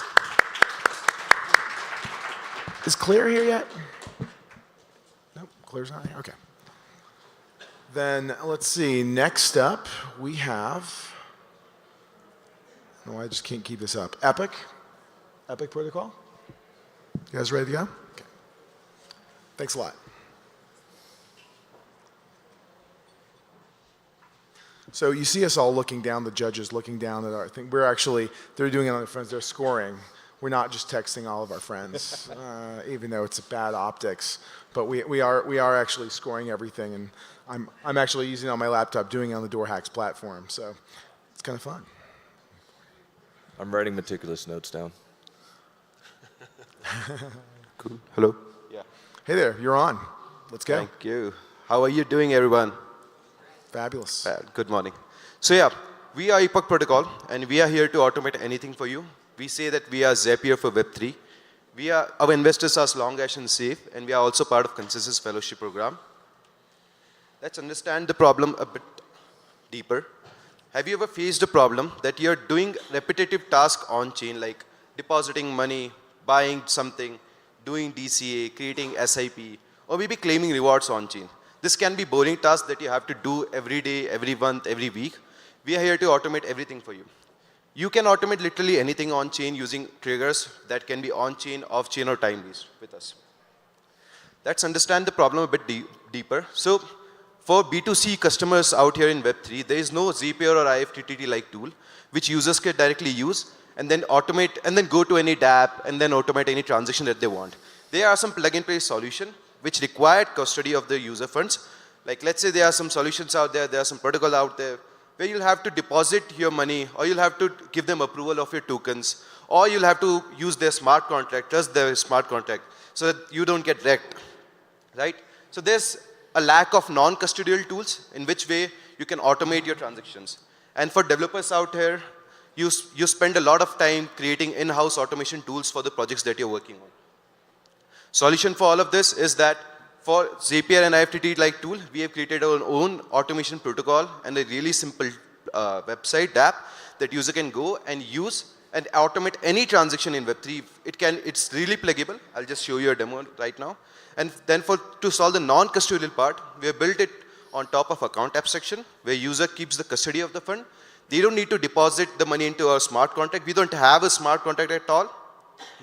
Is Claire here yet? Nope, Claire's not here. Okay. Then let's see. Next up, we have. No, I just can't keep this up. Epic Protocol. You guys ready to go? Okay. Thanks a lot. So you see us all looking down, the judges looking down at our thing. They're doing it on their phones, they're scoring. We're not just texting all of our friends, even though it's bad optics. But we are actually scoring everything, and I'm actually using it on my laptop, doing it on the Dora Hacks platform. So it's kind of fun. I'm writing meticulous notes down. Cool. Hello. Yeah. Hey there, you're on. Let's go. Thank you. How are you doing, everyone? Fabulous. Good morning. So yeah, we are Epoch Protocol, and we are here to automate anything for you. We say that we are Zapier for Web3. Our investors are Longash and Safe, and we are also part of Synxis Fellowship Program. Let's understand the problem a bit deeper. Have you ever faced a problem that you're doing repetitive tasks on-chain, like depositing money, buying something, doing DCA, creating SIP, or maybe claiming rewards on-chain? This can be boring tasks that you have to do every day, every month, every week. We are here to automate everything for you. You can automate literally anything on-chain using triggers that can be on-chain, off-chain, or time-based with us. Let's understand the problem a bit deeper. So for B2C customers out here in Web3, there is no Zapier or IFTTT-like tool which users can directly use and then automate and then go to any dApp and then automate any transaction that they want. There are some plug-and-play solutions which require custody of the user funds. Like let's say there are some solutions out there, there are some protocols out there where you'll have to deposit your money, or you'll have to give them approval of your tokens, or you'll have to use their smart contract, trust their smart contract, so that you don't get wrecked, right? So there's a lack of non-custodial tools in which way you can automate your transactions. And for developers out here, you spend a lot of time creating in-house automation tools for the projects that you're working on. Solution for all of this is that for Zapier and IFTTT-like tool, we have created our own automation protocol and a really simple website app that user can go and use and automate any transaction in Web3. It's really pluggable. I'll just show you a demo right now. And then to solve the non-custodial part, we have built it on top of account abstraction, where user keeps the custody of the fund. They don't need to deposit the money into our smart contract. We don't have a smart contract at all.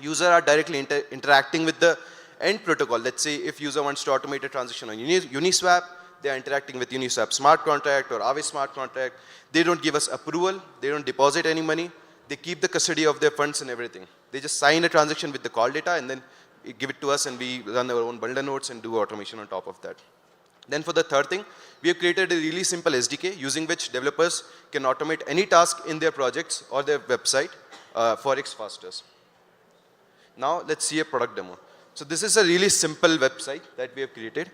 User are directly interacting with the end protocol. Let's say if user wants to automate a transaction on Uniswap, they are interacting with Uniswap smart contract or Aave smart contract. They don't give us approval. They don't deposit any money. They keep the custody of their funds and everything. They just sign a transaction with the call data and then give it to us, and we run our own bundle nodes and do automation on top of that. Then for the third thing, we have created a really simple SDK using which developers can automate any task in their projects or their website for X fastest. Now let's see a product demo. So this is a really simple website that we have created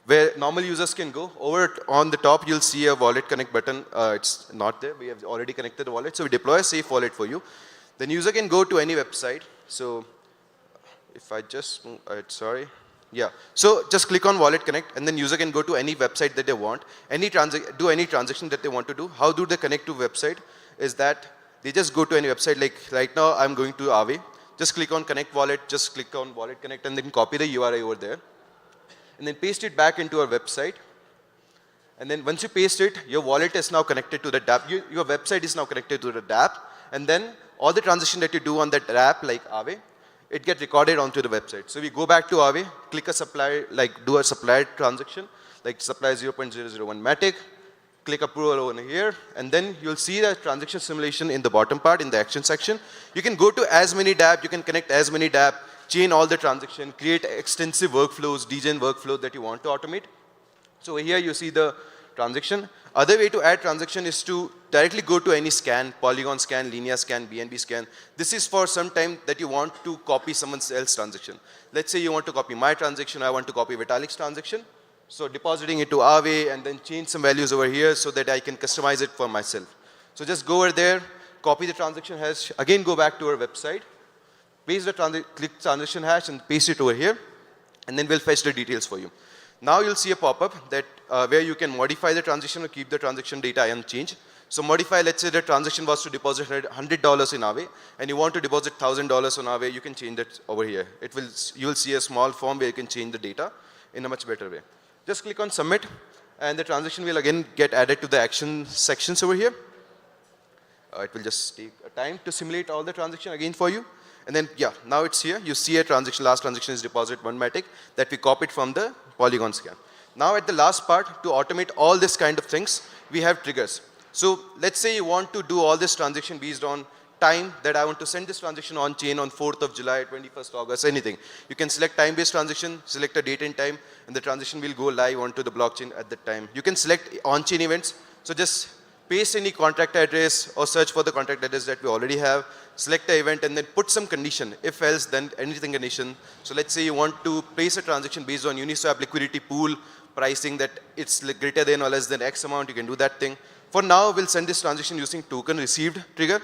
where normal users can go. Over on the top, you'll see a wallet connect button. It's not there. We have already connected the wallet. So we deploy a safe wallet for you. Then user can go to any website. So if I just, sorry. Yeah. So just click on wallet connect, and then user can go to any website that they want, do any transaction that they want to do. How do they connect to website? Is that they just go to any website. Like right now, I'm going to Aave. Just click on connect wallet, just click on wallet connect, and then copy the URI over there. And then paste it back into our website. And then once you paste it, your wallet is now connected to the dApp. Your website is now connected to the dApp. And then all the transaction that you do on that app, like Aave, it gets recorded onto the website. So we go back to Aave, click a supply, do a supply transaction, like supply 0.001 Matic, click approval over here, and then you'll see the transaction simulation in the bottom part, in the action section. You can go to as many dApp, you can connect as many dApp, chain all the transaction, create extensive workflows, degen workflow that you want to automate. So here you see the transaction. Other way to add transaction is to directly go to any scan, Polygon scan, Linear scan, BNB scan. This is for some time that you want to copy someone else's transaction. Let's say you want to copy my transaction, I want to copy Vitalik's transaction. So depositing it to Aave and then change some values over here so that I can customize it for myself. So just go over there, copy the transaction hash, again go back to our website, paste the click transaction hash and paste it over here, and then we'll fetch the details for you. Now you'll see a pop-up that where you can modify the transaction or keep the transaction data unchanged. So modify, let's say the transaction was to deposit $100 in Aave, and you want to deposit $1,000 on Aave, you can change that over here. You will see a small form where you can change the data in a much better way. Just click on submit, and the transaction will again get added to the action sections over here. It will just take a time to simulate all the transaction again for you. And then, yeah, now it's here. You see a transaction, last transaction is deposit 1 Matic that we copied from the Polygon scan. Now at the last part, to automate all this kind of things, we have triggers. So let's say you want to do all this transaction based on time that I want to send this transaction on chain on 4th of July, 21st August, anything. You can select time-based transaction, select a date and time, and the transaction will go live onto the blockchain at that time. You can select on-chain events. So just paste any contract address or search for the contract address that we already have, select the event, and then put some condition. If else, then anything condition. So let's say you want to place a transaction based on Uniswap liquidity pool pricing that it's greater than or less than X amount, you can do that thing. For now, we'll send this transaction using token received trigger.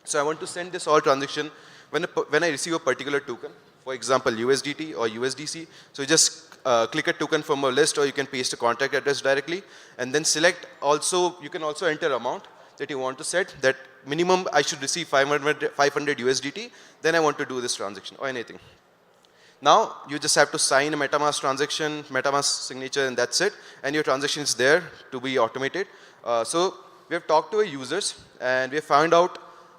So I want to send this all transaction when I receive a particular token, for example, USDT or USDC. So you just click a token from a list, or you can paste a contract address directly, and then select also, you can also enter amount that you want to set, that minimum I should receive 500 USDT, then I want to do this transaction or anything. Now, you just have to sign a MetaMask transaction, MetaMask signature, and that's it. And your transaction is there to be automated. So we have talked to our users, and we have found out,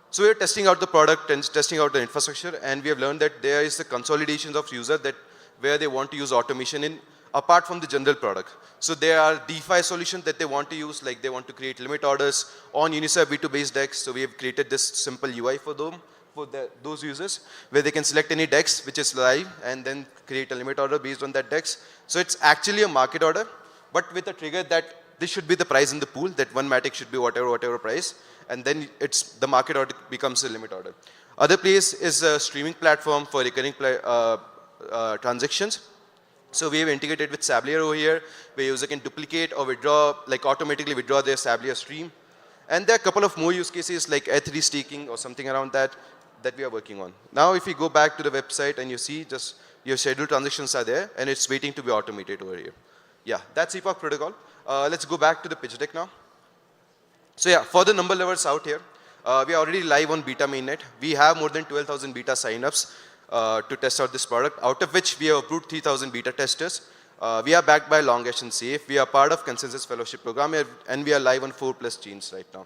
so we are testing out the product and testing out the infrastructure, and we have learned that there is the consolidations of users that where they want to use automation in, apart from the general product. So there are DeFi solutions that they want to use, like they want to create limit orders on Uniswap V2-based DEX. So we have created this simple UI for them, for those users, where they can select any DEX which is live and then create a limit order based on that DEX. So it's actually a market order, but with a trigger that this should be the price in the pool, that one matic should be whatever price, and then it's the market order becomes a limit order. Other place is a streaming platform for recurring transactions. So we have integrated with Sablier over here, where user can duplicate or withdraw, like automatically withdraw their Sablier stream. And there are a couple of more use cases like ETH staking or something around that we are working on. Now if you go back to the website and you see just your scheduled transactions are there, and it's waiting to be automated over here. Yeah, that's EBF Protocol. Let's go back to the pitch deck now. So yeah, for the number lovers out here, we are already live on beta mainnet. We have more than 12,000 beta signups to test out this product, out of which we have approved 3,000 beta testers. We are backed by Longash and Safe. We are part of Consensus Fellowship Program, and we are live on 4+ chains right now.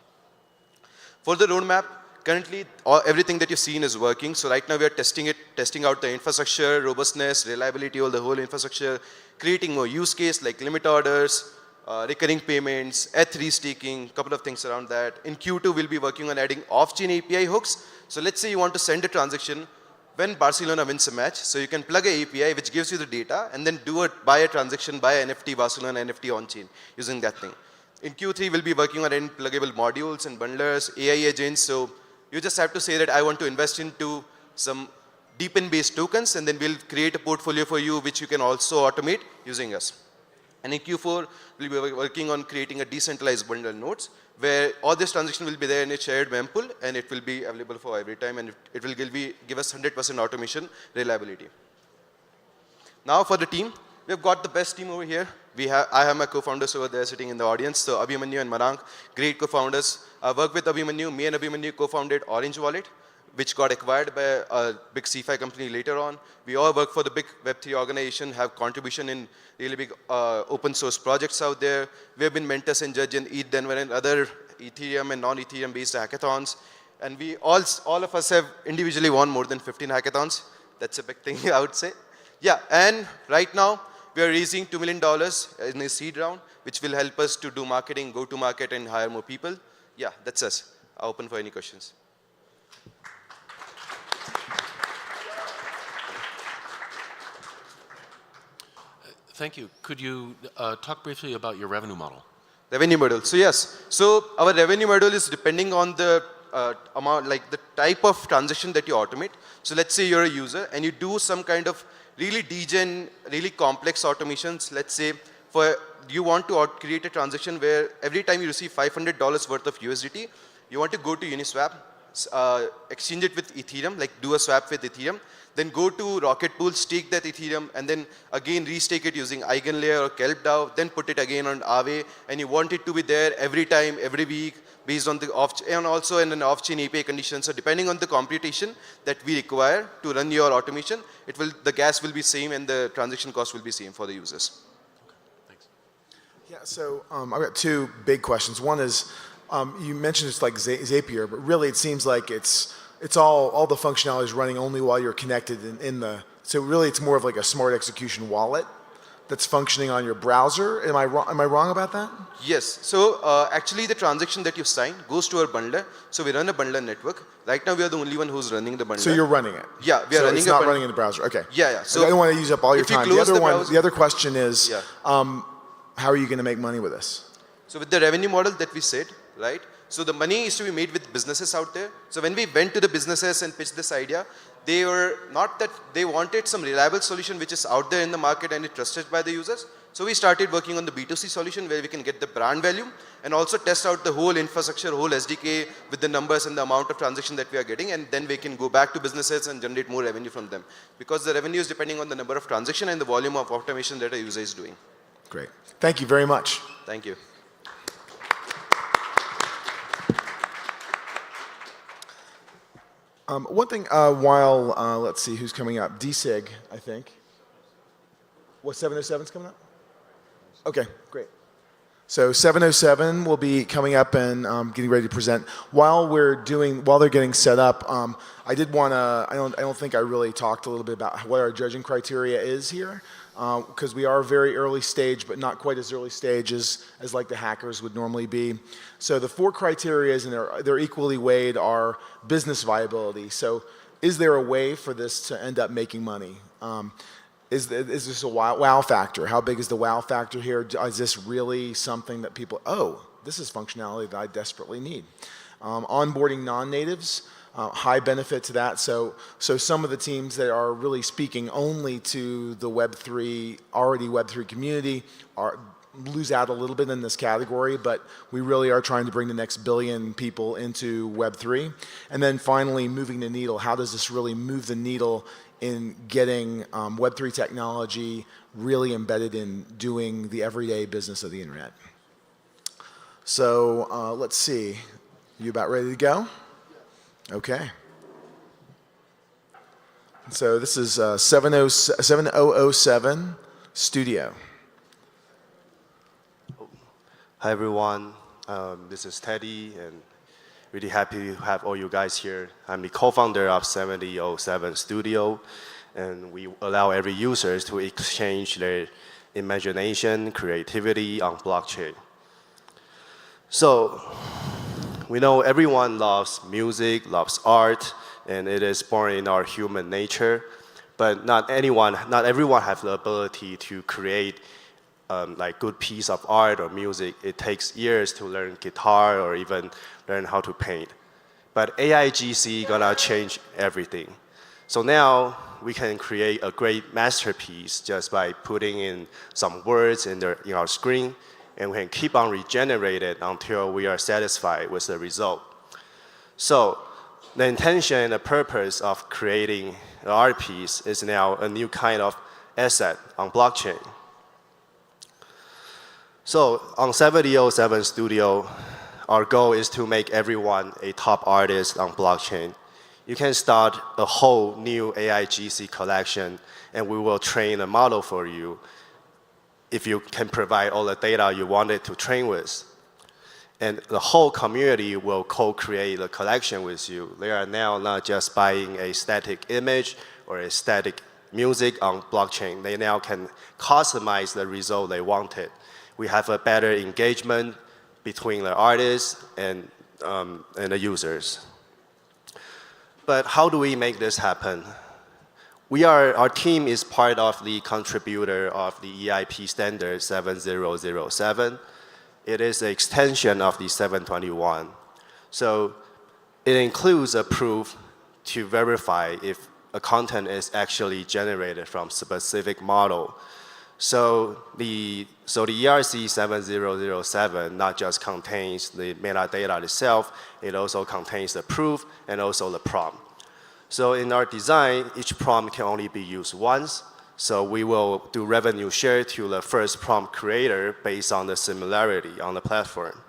For the roadmap, currently everything that you've seen is working. So right now we are testing out the infrastructure, robustness, reliability of the whole infrastructure, creating more use case like limit orders, recurring payments, ETH staking, couple of things around that. In Q2, we'll be working on adding off-chain API hooks. So let's say you want to send a transaction when Barcelona wins a match. So you can plug an API which gives you the data, and then buy a transaction, buy an NFT Barcelona NFT on-chain using that thing. In Q3, we'll be working on adding pluggable modules and bundlers, AI agents. So you just have to say that I want to invest into some deepin-based tokens, and then we'll create a portfolio for you which you can also automate using us. And in Q4, we'll be working on creating a decentralized bundle nodes, where all this transaction will be there in a shared mempool, and it will be available for every time, and it will give us 100% automation reliability. Now for the team, we've got the best team over here. I have my co-founders over there sitting in the audience, so Abhimanyu and Marank, great co-founders. I work with Abhimanyu. Me and Abhimanyu co-founded Orange Wallet, which got acquired by a big CeFi company later on. We all work for the big Web3 organization, have contribution in really big open source projects out there. We have been mentors and judges in ETHDenver and other Ethereum and non-Ethereum based hackathons. And we all of us have individually won more than 15 hackathons. That's a big thing, I would say. Yeah, and right now, we are raising $2 million in a seed round, which will help us to do marketing, go to market, and hire more people. Yeah, that's us. I'm open for any questions. Thank you. Could you talk briefly about your revenue model? Revenue model. So yes. So our revenue model is depending on the amount, like the type of transaction that you automate. So let's say you're a user and you do some kind of really degen, really complex automations. Let's say you want to create a transaction where every time you receive $500 worth of USDT, you want to go to Uniswap, exchange it with Ethereum, like do a swap with Ethereum, then go to Rocket Pool, stake that Ethereum, and then again restake it using EigenLayer or Kelp DAO, then put it again on Aave, and you want it to be there every time, every week, based on the and also in an off-chain API condition. So depending on the computation that we require to run your automation, the gas will be same and the transaction cost will be same for the users. Okay, thanks. Yeah, so I've got two big questions. One is, you mentioned it's like Zapier, but really it seems like it's all the functionality is running only while you're connected so really it's more of like a smart execution wallet. that's functioning on your browser. Am I wrong about that? Yes. So actually, the transaction that you sign goes to our bundler. So we run a bundler network. Right now, we are the only one who's running the bundler. So you're running it. Yeah, we are so running. It's not running in the browser. Okay. Yeah, yeah. So I don't want to use up all your time. The other question is, yeah. how are you going to make money with this? So with the revenue model that we said, right? So the money is to be made with businesses out there. So when we went to the businesses and pitched this idea, they were not that they wanted some reliable solution which is out there in the market and is trusted by the users. So we started working on the B2C solution where we can get the brand value and also test out the whole infrastructure, whole SDK with the numbers and the amount of transaction that we are getting, and then we can go back to businesses and generate more revenue from them. Because the revenue is depending on the number of transactions and the volume of automation that a user is doing. Great. Thank you very much. Thank you. One thing, while, let's see who's coming up. DSIG, I think. What, 707's coming up? Okay, great. So 707 will be coming up and getting ready to present. While they're getting set up, I did want to, I don't think I really talked a little bit about what our judging criteria is here, because we are very early stage, but not quite as early stage as like the hackers would normally be. So the 4 criteria, and they're equally weighed, are business viability. So is there a way for this to end up making money? Is this a wow factor? How big is the wow factor here? Is this really something that people, this is functionality that I desperately need? Onboarding non-natives, high benefit to that. So some of the teams that are really speaking only to the already Web3 community lose out a little bit in this category, but we really are trying to bring the next billion people into Web3. And then finally, moving the needle. How does this really move the needle in getting Web3 technology really embedded in doing the everyday business of the internet? So let's see. You about ready to go? Okay. So this is 7007 Studio. Hi everyone, this is Teddy, and really happy to have all you guys here. I'm the co-founder of 7007 Studio, and we allow every user to exchange their imagination, creativity on blockchain. So, we know everyone loves music, loves art, and it is born in our human nature, but not everyone has the ability to create like good piece of art or music. It takes years to learn guitar or even learn how to paint. But AIGC gonna change everything. So now we can create a great masterpiece just by putting in some words in our screen, and we can keep on regenerating until we are satisfied with the result. So the intention and the purpose of creating an art piece is now a new kind of asset on blockchain. So on 7007 Studio, our goal is to make everyone a top artist on blockchain. You can start a whole new AIGC collection, and we will train a model for you if you can provide all the data you wanted to train with. And the whole community will co-create a collection with you. They are now not just buying a static image or a static music on blockchain. They now can customize the result they wanted. We have a better engagement between the artists and the users. But how do we make this happen? Our team is part of the contributor of the EIP standard 7007. It is an extension of the 721. So it includes a proof to verify if a content is actually generated from specific model. So the ERC 7007 not just contains the metadata itself, it also contains the proof and also the prompt. So in our design, each prompt can only be used once. So we will do revenue share to the first prompt creator based on the similarity on the platform.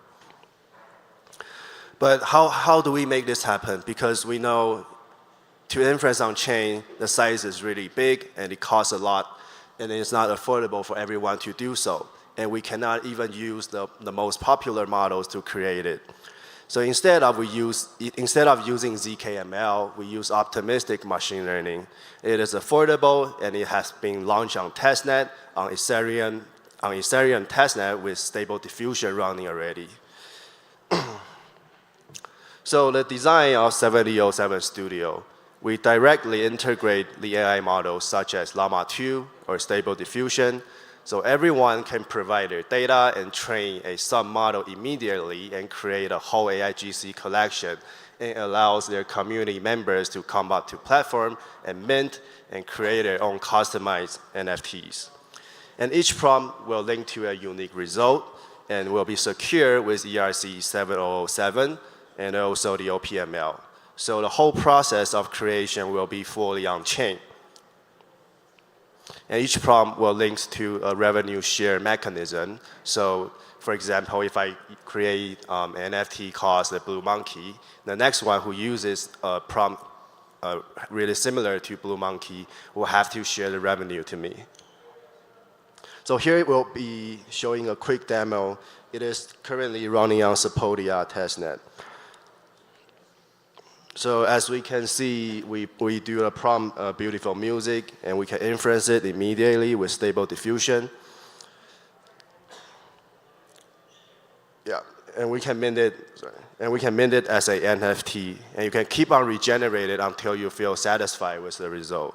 But how do we make this happen? Because we know to inference on chain, the size is really big and it costs a lot, and it's not affordable for everyone to do so. And we cannot even use the most popular models to create it. So instead of using zkML, we use optimistic machine learning. It is affordable and it has been launched on testnet, on Ethereum testnet with stable diffusion running already. So the design of 7007 Studio, we directly integrate the AI models such as Llama 2 or Stable Diffusion, so everyone can provide their data and train a sub-model immediately and create a whole AI GC collection. It allows their community members to come up to platform and mint and create their own customized NFTs. And each prompt will link to a unique result and will be secure with ERC 7007 and also the OPML. So the whole process of creation will be fully on-chain. And each prompt will link to a revenue share mechanism. So for example, if I create an NFT called the Blue Monkey, the next one who uses a prompt really similar to Blue Monkey will have to share the revenue to me. So here it will be showing a quick demo. It is currently running on Sepodia testnet. So as we can see, we do a prompt beautiful music, and we can inference it immediately with stable diffusion. Yeah, and we can mint it. And we can mint it as a NFT, and you can keep on regenerating it until you feel satisfied with the result.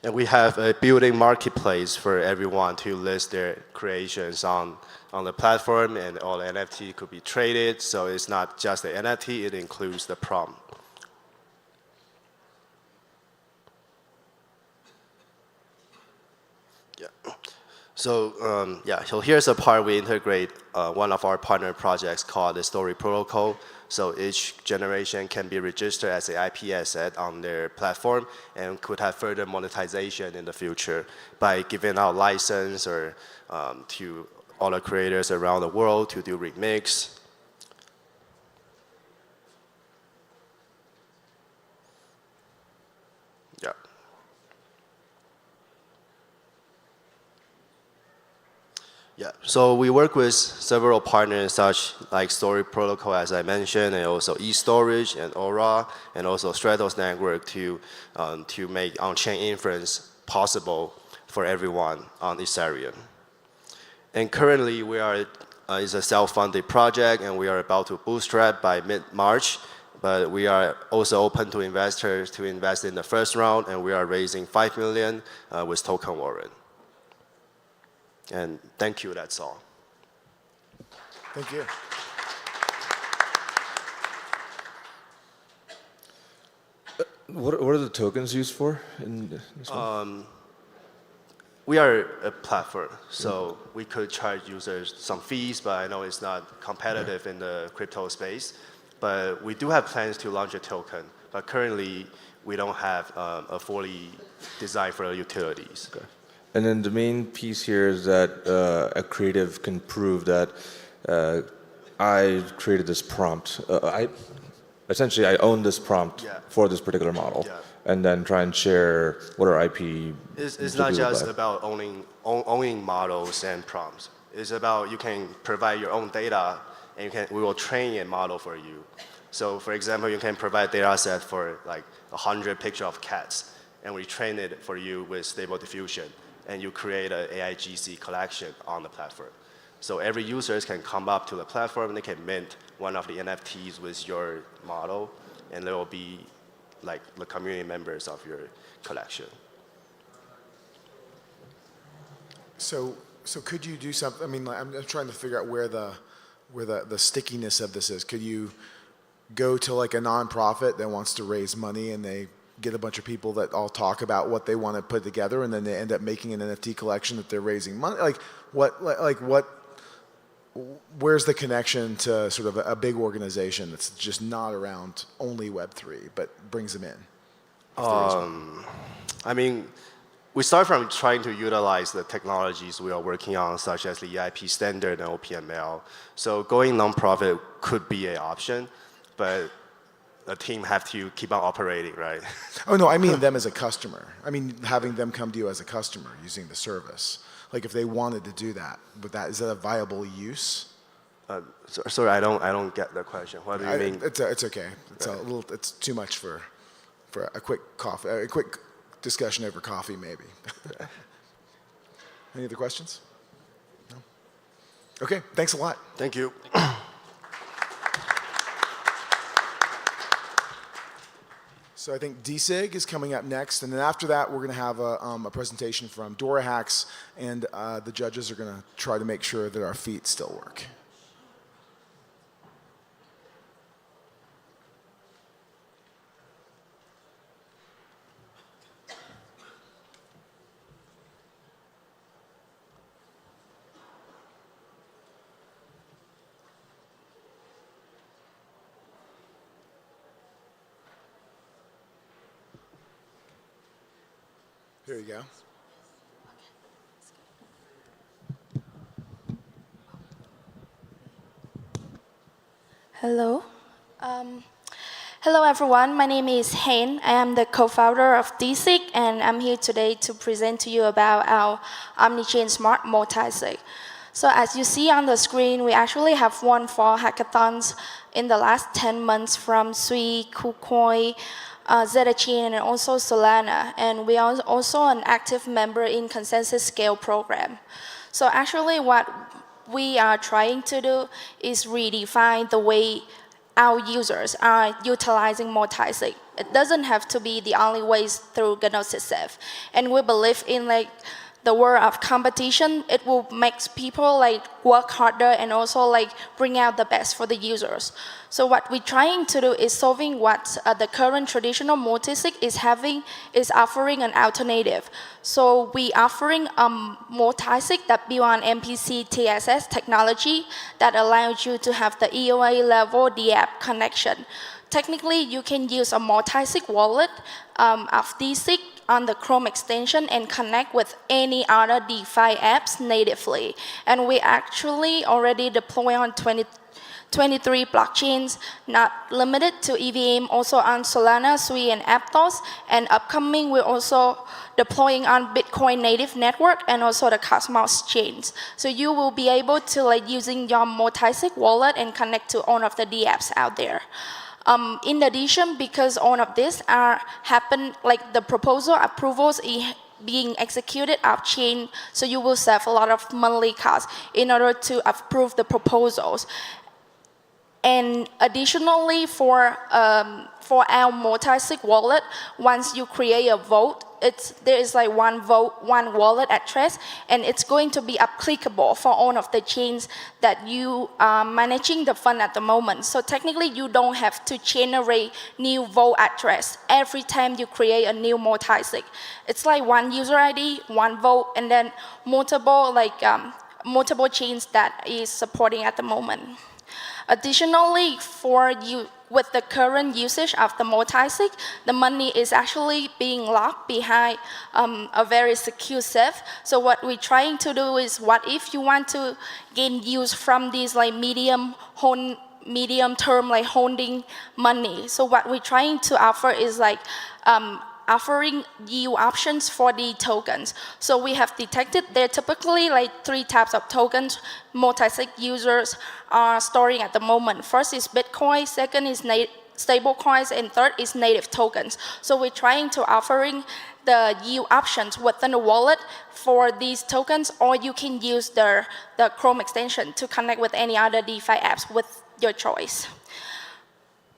And we have a building marketplace for everyone to list their creations on the platform, and all NFT could be traded. So it's not just the NFT, it includes the prompt. Yeah. So so here's a part we integrate one of our partner projects called the Story Protocol. So each generation can be registered as an IP asset on their platform and could have further monetization in the future by giving out license or to all the creators around the world to do remix. Yeah. Yeah, so we work with several partners such like Story Protocol, as I mentioned, and also eStorage and Aura, and also Stratos Network to make on-chain inference possible for everyone on Ethereum. And currently, we are it's a self-funded project, and we are about to bootstrap by mid-March. But we are also open to investors to invest in the first round, and we are raising $5 million with token warrant. And thank you, that's all. Thank you. What are the tokens used for in this one? We are a platform, so we could charge users some fees, but I know it's not competitive in the crypto space. But we do have plans to launch a token, but currently we don't have a fully designed for utilities. Okay. And then the main piece here is that a creative can prove that I created this prompt. Essentially, I own this prompt for this particular model, and then try and share what our IP. It's not just about owning models and prompts. It's about you can provide your own data, and we will train a model for you. So, for example, you can provide data set for like 100 pictures of cats, and we train it for you with Stable Diffusion. And you create an AIGC collection on the platform. So every user can come up to the platform and they can mint one of the NFTs with your model, and they will be like the community members of your collection. So could you do something? I mean, I'm trying to figure out where the stickiness of this is. Could you go to like a nonprofit that wants to raise money, and they get a bunch of people that all talk about what they want to put together, and then they end up making an NFT collection that they're raising money? Where's the connection to sort of a big organization that's just not around only Web3, but brings them in? I mean, we start from trying to utilize the technologies we are working on, such as the EIP standard and OPML. So going nonprofit could be an option, but the team have to keep on operating, right? Oh no, I mean them as a customer. I mean having them come to you as a customer using the service. Like if they wanted to do that, is that a viable use? Sorry, I don't get the question. What do you mean? It's okay. It's too much for a quick discussion over coffee, maybe. Any other questions? No? Okay, thanks a lot. Thank you. So I think DSIG is coming up next, and then after that, we're going to have a presentation from Dora Hacks, and the judges are going to try to make sure that our feet still work. Here you go. Hello. Hello everyone, my name is Hein. I am the co-founder of DSIG, and I'm here today to present to you about our Omnichain Smart Multisig. So as you see on the screen, we actually have won 4 hackathons in the last 10 months from Sui, KuCoin, Zetachain, and also Solana. And we are also an active member in Consensus Scale program. So actually what we are trying to do is redefine the way our users are utilizing multisig. It doesn't have to be the only ways through Gnosis. And we believe in the world of competition. It will make people work harder and also bring out the best for the users. So what we're trying to do is solving what the current traditional multisig is offering an alternative. So we offering a multisig that built on MPC TSS technology that allows you to have the EOA level DApp connection. Technically, you can use a multisig wallet of DSIG on the Chrome extension and connect with any other DeFi apps natively. And we actually already deploy on 23 blockchains, not limited to EVM, also on Solana, Sui, and Aptos. And upcoming, we're also deploying on Bitcoin native network and also the Cosmos chains. So you will be able to using your multisig wallet and connect to all of the DApps out there. In addition, because all of this the proposal approvals being executed off-chain, so you will save a lot of monthly costs in order to approve the proposals. And additionally, for our multisig wallet, once you create a vote, there is one vote, one wallet address, and it's going to be applicable for all of the chains that you are managing the fund at the moment. So technically, you don't have to generate new vote address every time you create a new multisig. It's one user ID, one vote, and then multiple chains that is supporting at the moment. Additionally, with the current usage of the multisig, the money is actually being locked behind a very secure safe. So what we're trying to do is, what if you want to gain use from these medium term holding money? So what we're trying to offer is offering yield options for the tokens. So we have detected there are typically 3 types of tokens multisig users are storing at the moment. First is Bitcoin, second is stable coins, and third is native tokens. So we're trying to offering the yield options within the wallet for these tokens, or you can use the Chrome extension to connect with any other DeFi apps with your choice.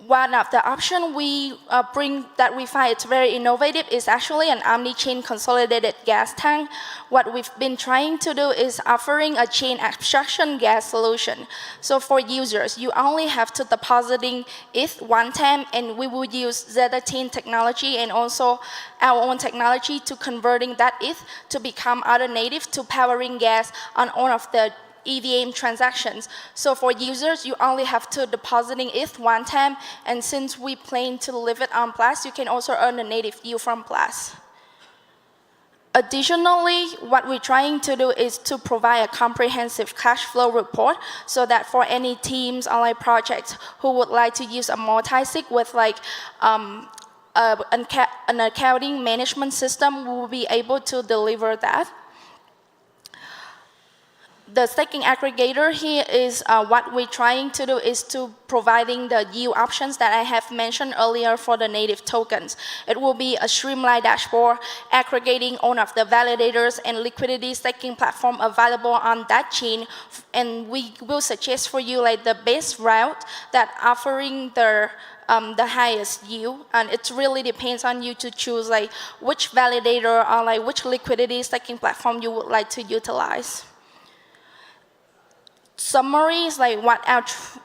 One of the options we bring that we find it's very innovative is actually an omni-chain consolidated gas tank. What we've been trying to do is offering a chain abstraction gas solution. So for users, you only have to depositing ETH one time, and we will use Zetachain technology and also our own technology to converting that ETH to become alternative to powering gas on all of the EVM transactions. So for users, you only have to depositing ETH one time, and since we plan to leave it on Plus, you can also earn a native yield from Plus. Additionally, what we're trying to do is to provide a comprehensive cash flow report so that for any teams or like projects who would like to use a multi-sig with like an accounting management system, we will be able to deliver that. The staking aggregator here is what we're trying to do is to providing the yield options that I have mentioned earlier for the native tokens. It will be a streamlined dashboard aggregating all of the validators and liquidity staking platform available on that chain, and we will suggest for you like the best route that offering the highest yield, and it really depends on you to choose like which validator or like which liquidity staking platform you would like to utilize. Summary is like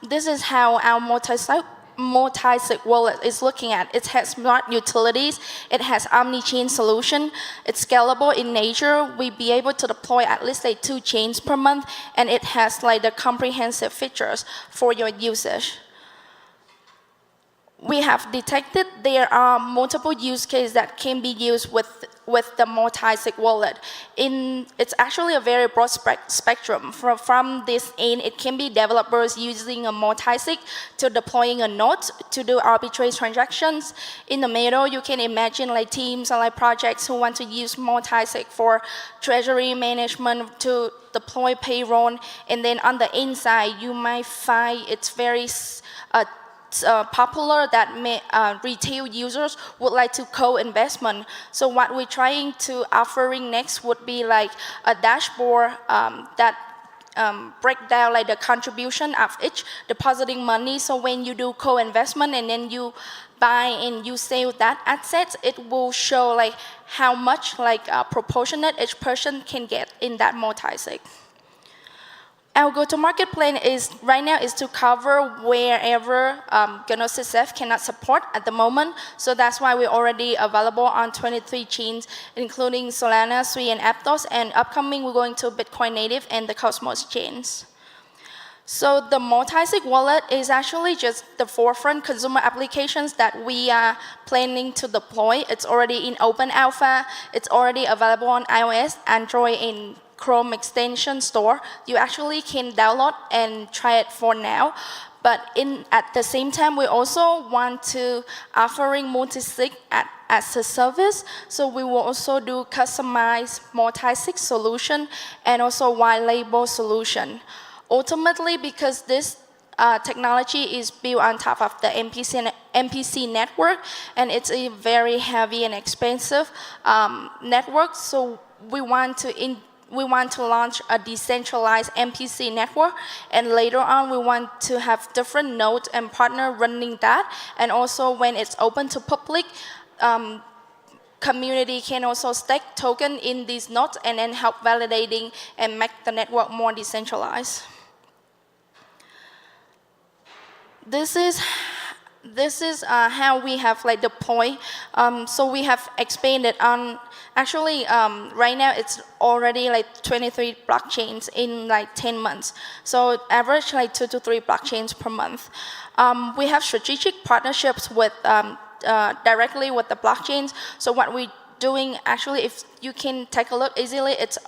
this is how our multi-sig wallet is looking at. It has smart utilities, it has omni-chain solution, it's scalable in nature, we be able to deploy at least like 2 chains per month, and it has like the comprehensive features for your usage. We have detected there are multiple use cases that can be used with the multi-sig wallet. It's actually a very broad spectrum. From this end, it can be developers using a multi-sig to deploying a node to do arbitrary transactions. In the middle, you can imagine like teams or like projects who want to use multi-sig for treasury management to deploy payroll. And then on the inside, you might find it's very popular that retail users would like to co-investment. So what we're trying to offering next would be like a dashboard that break down like the contribution of each depositing money. So when you do co-investment and then you buy and you sell that asset, it will show like how much like proportionate each person can get in that multi-sig. Our go-to-market plan is right now is to cover wherever Gnosis F cannot support at the moment. So that's why we're already available on 23 chains, including Solana, Sui, and Aptos. And upcoming, we're going to Bitcoin Native and the Cosmos chains. So the multi-sig wallet is actually just the forefront consumer applications that we are planning to deploy. It's already in open alpha. It's already available on iOS, Android, and Chrome extension store. You actually can download and try it for now. But at the same time, we also want to offering multi-sig as a service. So we will also do customized multi-sig solution and also white label solution. Ultimately, because this technology is built on top of the MPC network, and it's a very heavy and expensive network. So we want to launch a decentralized MPC network, and later on we want to have different nodes and partner running that. And also when it's open to public, community can also stake token in these nodes and then help validating and make the network more decentralized. This is how we have like deployed. So we have expanded on. Actually, right now it's already like 23 blockchains in like 10 months. So average like 2 to 3 blockchains per month. We have strategic partnerships with directly with the blockchains. So what we're doing actually, if you can take a look easily, it's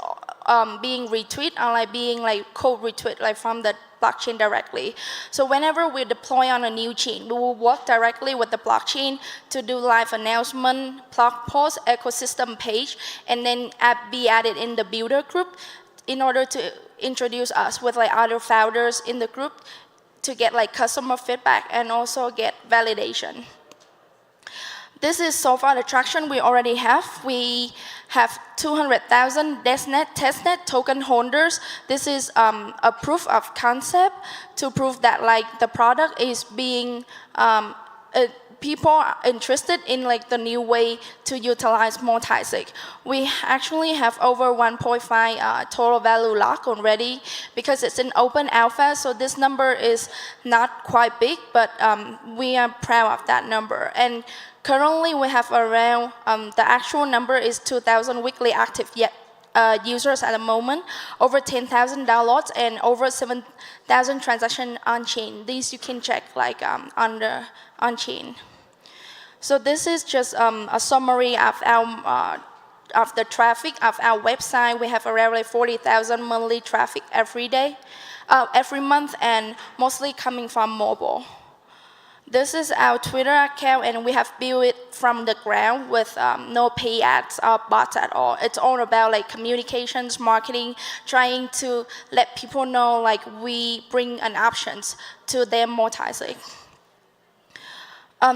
being retweet or like being like co-retweet like from the blockchain directly. So whenever we deploy on a new chain, we will work directly with the blockchain to do live announcement, blog post, ecosystem page, and then be added in the builder group in order to introduce us with like other founders in the group to get like customer feedback and also get validation. This is so far the traction we already have. We have 200,000 testnet token holders. This is a proof of concept to prove that like the product is being people are interested in like the new way to utilize multi-sig. We actually have over 1.5 total value lock already because it's an open alpha. So this number is not quite big, but we are proud of that number. And currently, we have around, the actual number is 2,000 weekly active users at the moment, over 10,000 downloads, and over 7,000 transactions on-chain. These you can check like on-chain. So this is just a summary of our of the traffic of our website. We have around like 40,000 monthly traffic every day, every month, and mostly coming from mobile. This is our Twitter account, and we have built it from the ground with no pay ads or bots at all. It's all about like communications, marketing, trying to let people know like we bring an options to their multi-sig.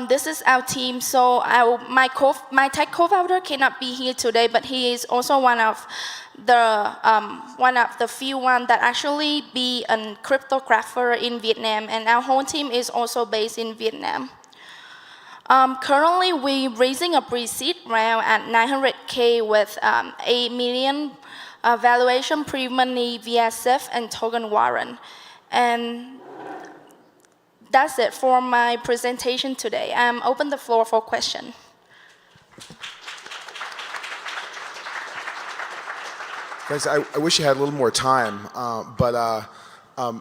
This is our team. So my tech co-founder cannot be here today, but he is also one of the few one that actually be a cryptographer in Vietnam, and our whole team is also based in Vietnam. Currently, we're raising a pre-seed round at 900K with 8 million valuation pre-money via SEF and token warrant. And that's it for my presentation today. Open the floor for questions. Thanks. I wish you had a little more time,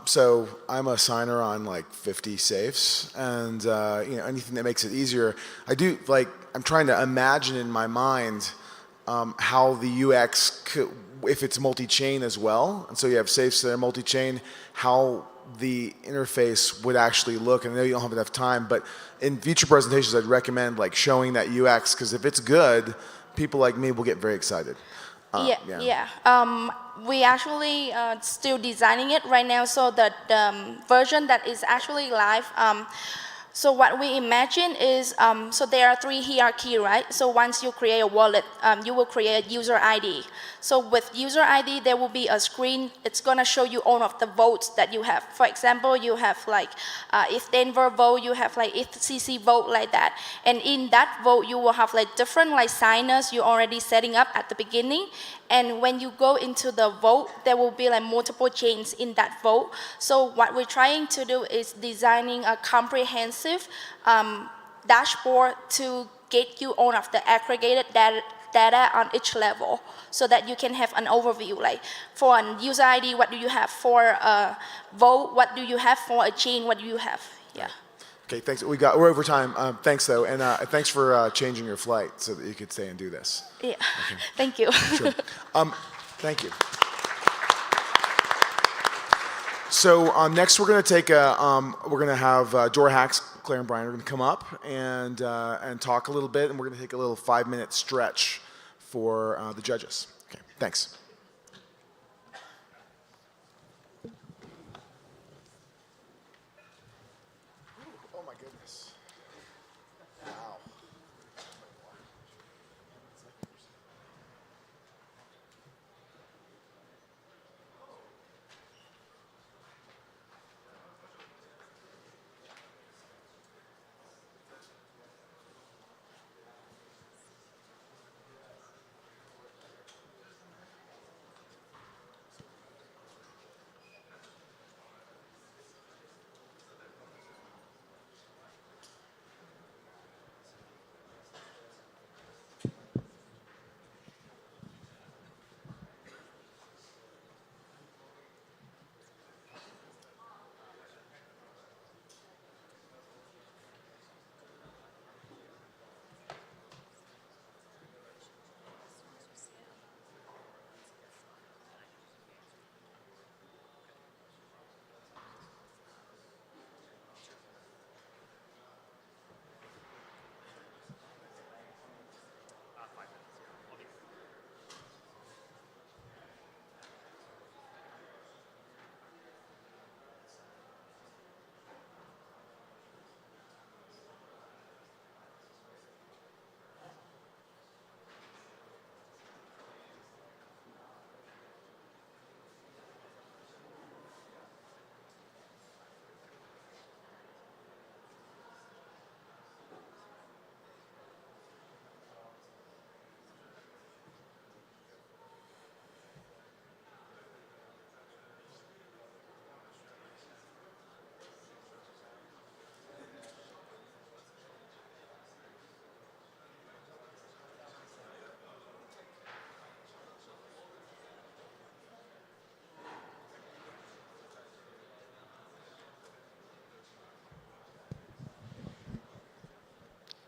so I'm a signer on like 50 safes, and anything that makes it easier. I'm trying to imagine in my mind how the UX could, if it's multi-chain as well, and so you have safes that are multi-chain, how the interface would actually look. And I know you don't have enough time, but in future presentations, I'd recommend like showing that UX, because if it's good, people like me will get very excited. We actually still designing it right now, so the version that is actually live. So what we imagine is, so there are 3 hierarchy, right? So once you create a wallet, you will create a user ID. So with user ID, there will be a screen. It's gonna show you all of the votes that you have. For example, you have like ETHDenver vote, you have like ETHCC vote, like that. And in that vote, you will have like different like signers you already setting up at the beginning. And when you go into the vote, there will be like multiple chains in that vote. So what we're trying to do is designing a comprehensive dashboard to get you all of the aggregated data on each level, so that you can have an overview. Like for a user ID, what do you have? For a vote, what do you have? For a chain, what do you have? Yeah. Okay, thanks. We're over time. Thanks though, and thanks for changing your flight so that you could stay and do this. Yeah. Okay. Thank you. Sure. Thank you. So next we're going to take we're going to have Dora Hacks, Claire and Brian are going to come up and talk a little bit, and we're going to take a little 5-minute stretch for the judges. Okay, thanks. Oh my goodness. Wow.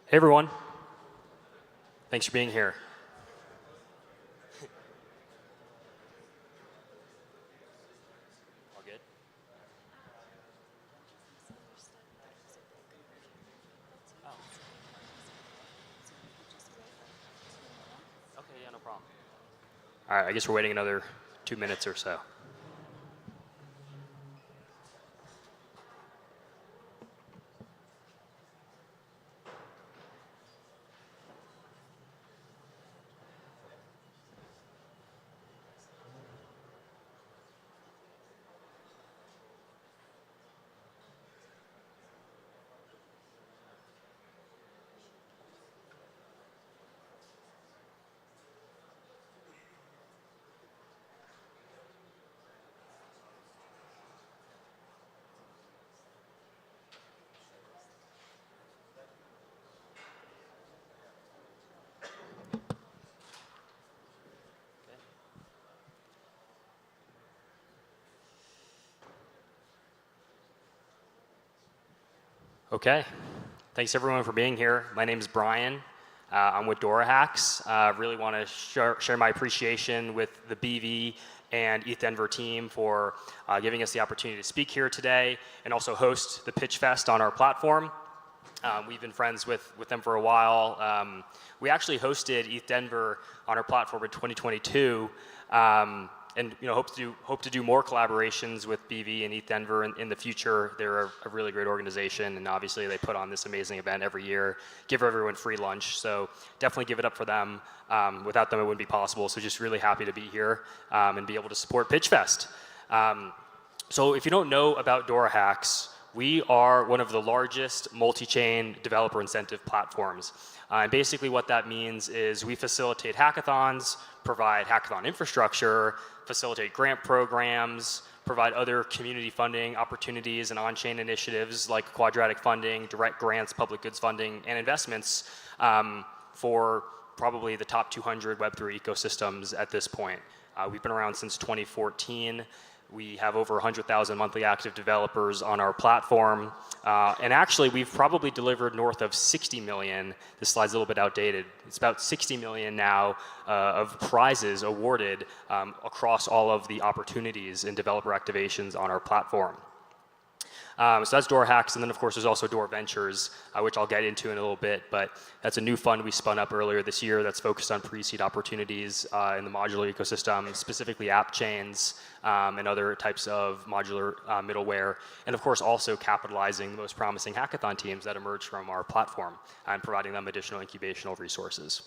Hey everyone, thanks for being here. problem. All right, I guess we're waiting another 2 minutes or so. Okay. Thanks everyone for being here. My name is Brian. I'm with Dora Hacks. Really want to share my appreciation with the BV and ETHDenver team for giving us the opportunity to speak here today and also host the Pitch Fest on our platform. We've been friends with them for a while. We actually hosted ETHDenver on our platform in 2022. And hope to do more collaborations with BV and ETHDenver in the future. They're a really great organization, and obviously they put on this amazing event every year, give everyone free lunch. So definitely give it up for them. Without them, it wouldn't be possible. So just really happy to be here and be able to support PitchFest. So if you don't know about Dora Hacks, we are one of the largest multi-chain developer incentive platforms. And basically what that means is we facilitate hackathons, provide hackathon infrastructure, facilitate grant programs, provide other community funding opportunities and on-chain initiatives like quadratic funding, direct grants, public goods funding, and investments for probably the top 200 Web3 ecosystems at this point. We've been around since 2014. We have over 100,000 monthly active developers on our platform. And actually, we've probably delivered north of 60 million. This slide's a little bit outdated. It's about 60 million now of prizes awarded across all of the opportunities and developer activations on our platform. So that's Dora Hacks, and then of course there's also Dora Ventures, which I'll get into in a little bit, but that's a new fund we spun up earlier this year that's focused on pre-seed opportunities in the modular ecosystem, specifically app chains and other types of modular middleware, and of course also capitalizing the most promising hackathon teams that emerge from our platform and providing them additional incubational resources.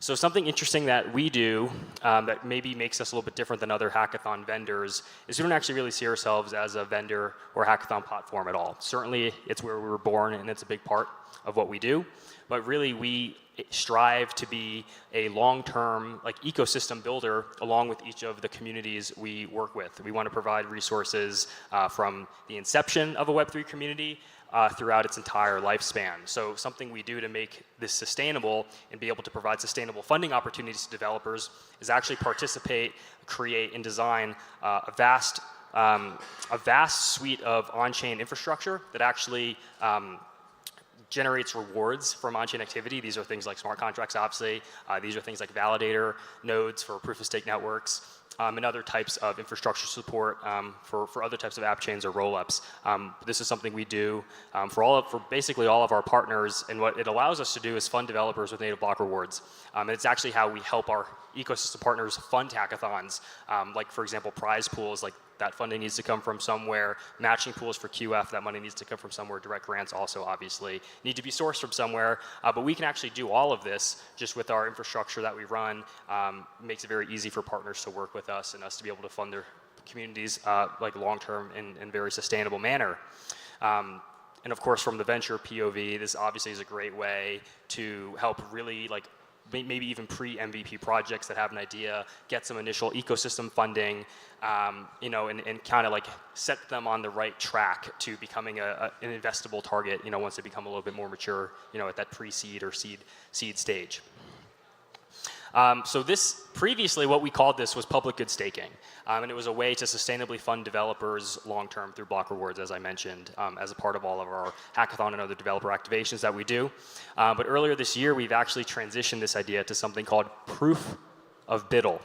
So something interesting that we do that maybe makes us a little bit different than other hackathon vendors is we don't actually really see ourselves as a vendor or hackathon platform at all. Certainly, it's where we were born, and it's a big part of what we do. But really, we strive to be a long-term ecosystem builder along with each of the communities we work with. We want to provide resources from the inception of a Web3 community throughout its entire lifespan. So something we do to make this sustainable and be able to provide sustainable funding opportunities to developers is actually participate, create, and design a vast suite of on-chain infrastructure that actually generates rewards from on-chain activity. These are things like smart contracts, obviously. These are things like validator nodes for proof-of-stake networks. And other types of infrastructure support for other types of app chains or rollups. This is something we do for basically all of our partners, and what it allows us to do is fund developers with native block rewards. And it's actually how we help our ecosystem partners fund hackathons, like for example prize pools, like that funding needs to come from somewhere, matching pools for QF, that money needs to come from somewhere, direct grants also obviously need to be sourced from somewhere, but we can actually do all of this just with our infrastructure that we run. Makes it very easy for partners to work with us and us to be able to fund their communities long-term in very sustainable manner. And of course from the venture POV, this obviously is a great way to help really maybe even pre-MVP projects that have an idea, get some initial ecosystem funding, and kind of set them on the right track to becoming an investable target, once they become a little bit more mature, at that pre-seed or seed stage. So this, previously what we called this was public good staking. And it was a way to sustainably fund developers long-term through block rewards, as I mentioned, as a part of all of our hackathon and other developer activations that we do. But earlier this year, we've actually transitioned this idea to something called proof of BIDL.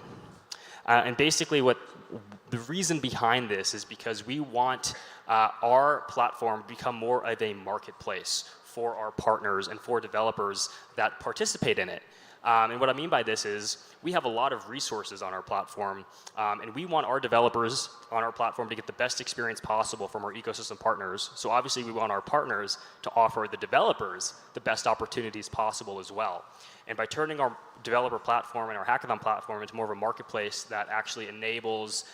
And basically the reason behind this is because we want our platform to become more of a marketplace for our partners and for developers that participate in it. And what I mean by this is we have a lot of resources on our platform, and we want our developers on our platform to get the best experience possible from our ecosystem partners. So obviously we want our partners to offer the developers the best opportunities possible as well. And by turning our developer platform and our hackathon platform into more of a marketplace that actually enables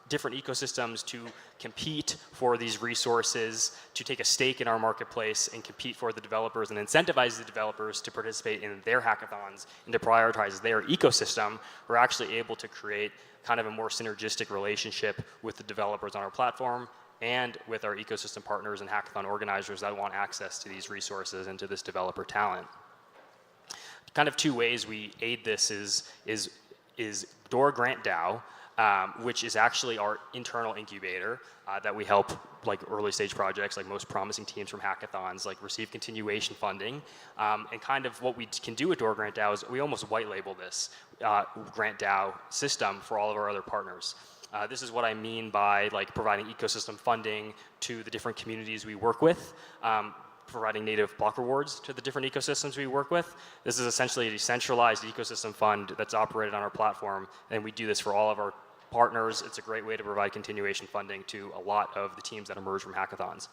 different ecosystems to compete for these resources, to take a stake in our marketplace and compete for the developers and incentivize the developers to participate in their hackathons and to prioritize their ecosystem, we're actually able to create kind of a more synergistic relationship with the developers on our platform and with our ecosystem partners and hackathon organizers that want access to these resources and to this developer talent. Kind of two ways we aid this is Dora Grant DAO, which is actually our internal incubator that we help like early stage projects, like most promising teams from hackathons, like receive continuation funding. And kind of what we can do with Dora Grant DAO is we almost white label this Grant DAO system for all of our other partners. This is what I mean by like providing ecosystem funding to the different communities we work with, providing native block rewards to the different ecosystems we work with. This is essentially a decentralized ecosystem fund that's operated on our platform, and we do this for all of our partners. It's a great way to provide continuation funding to a lot of the teams that emerge from hackathons.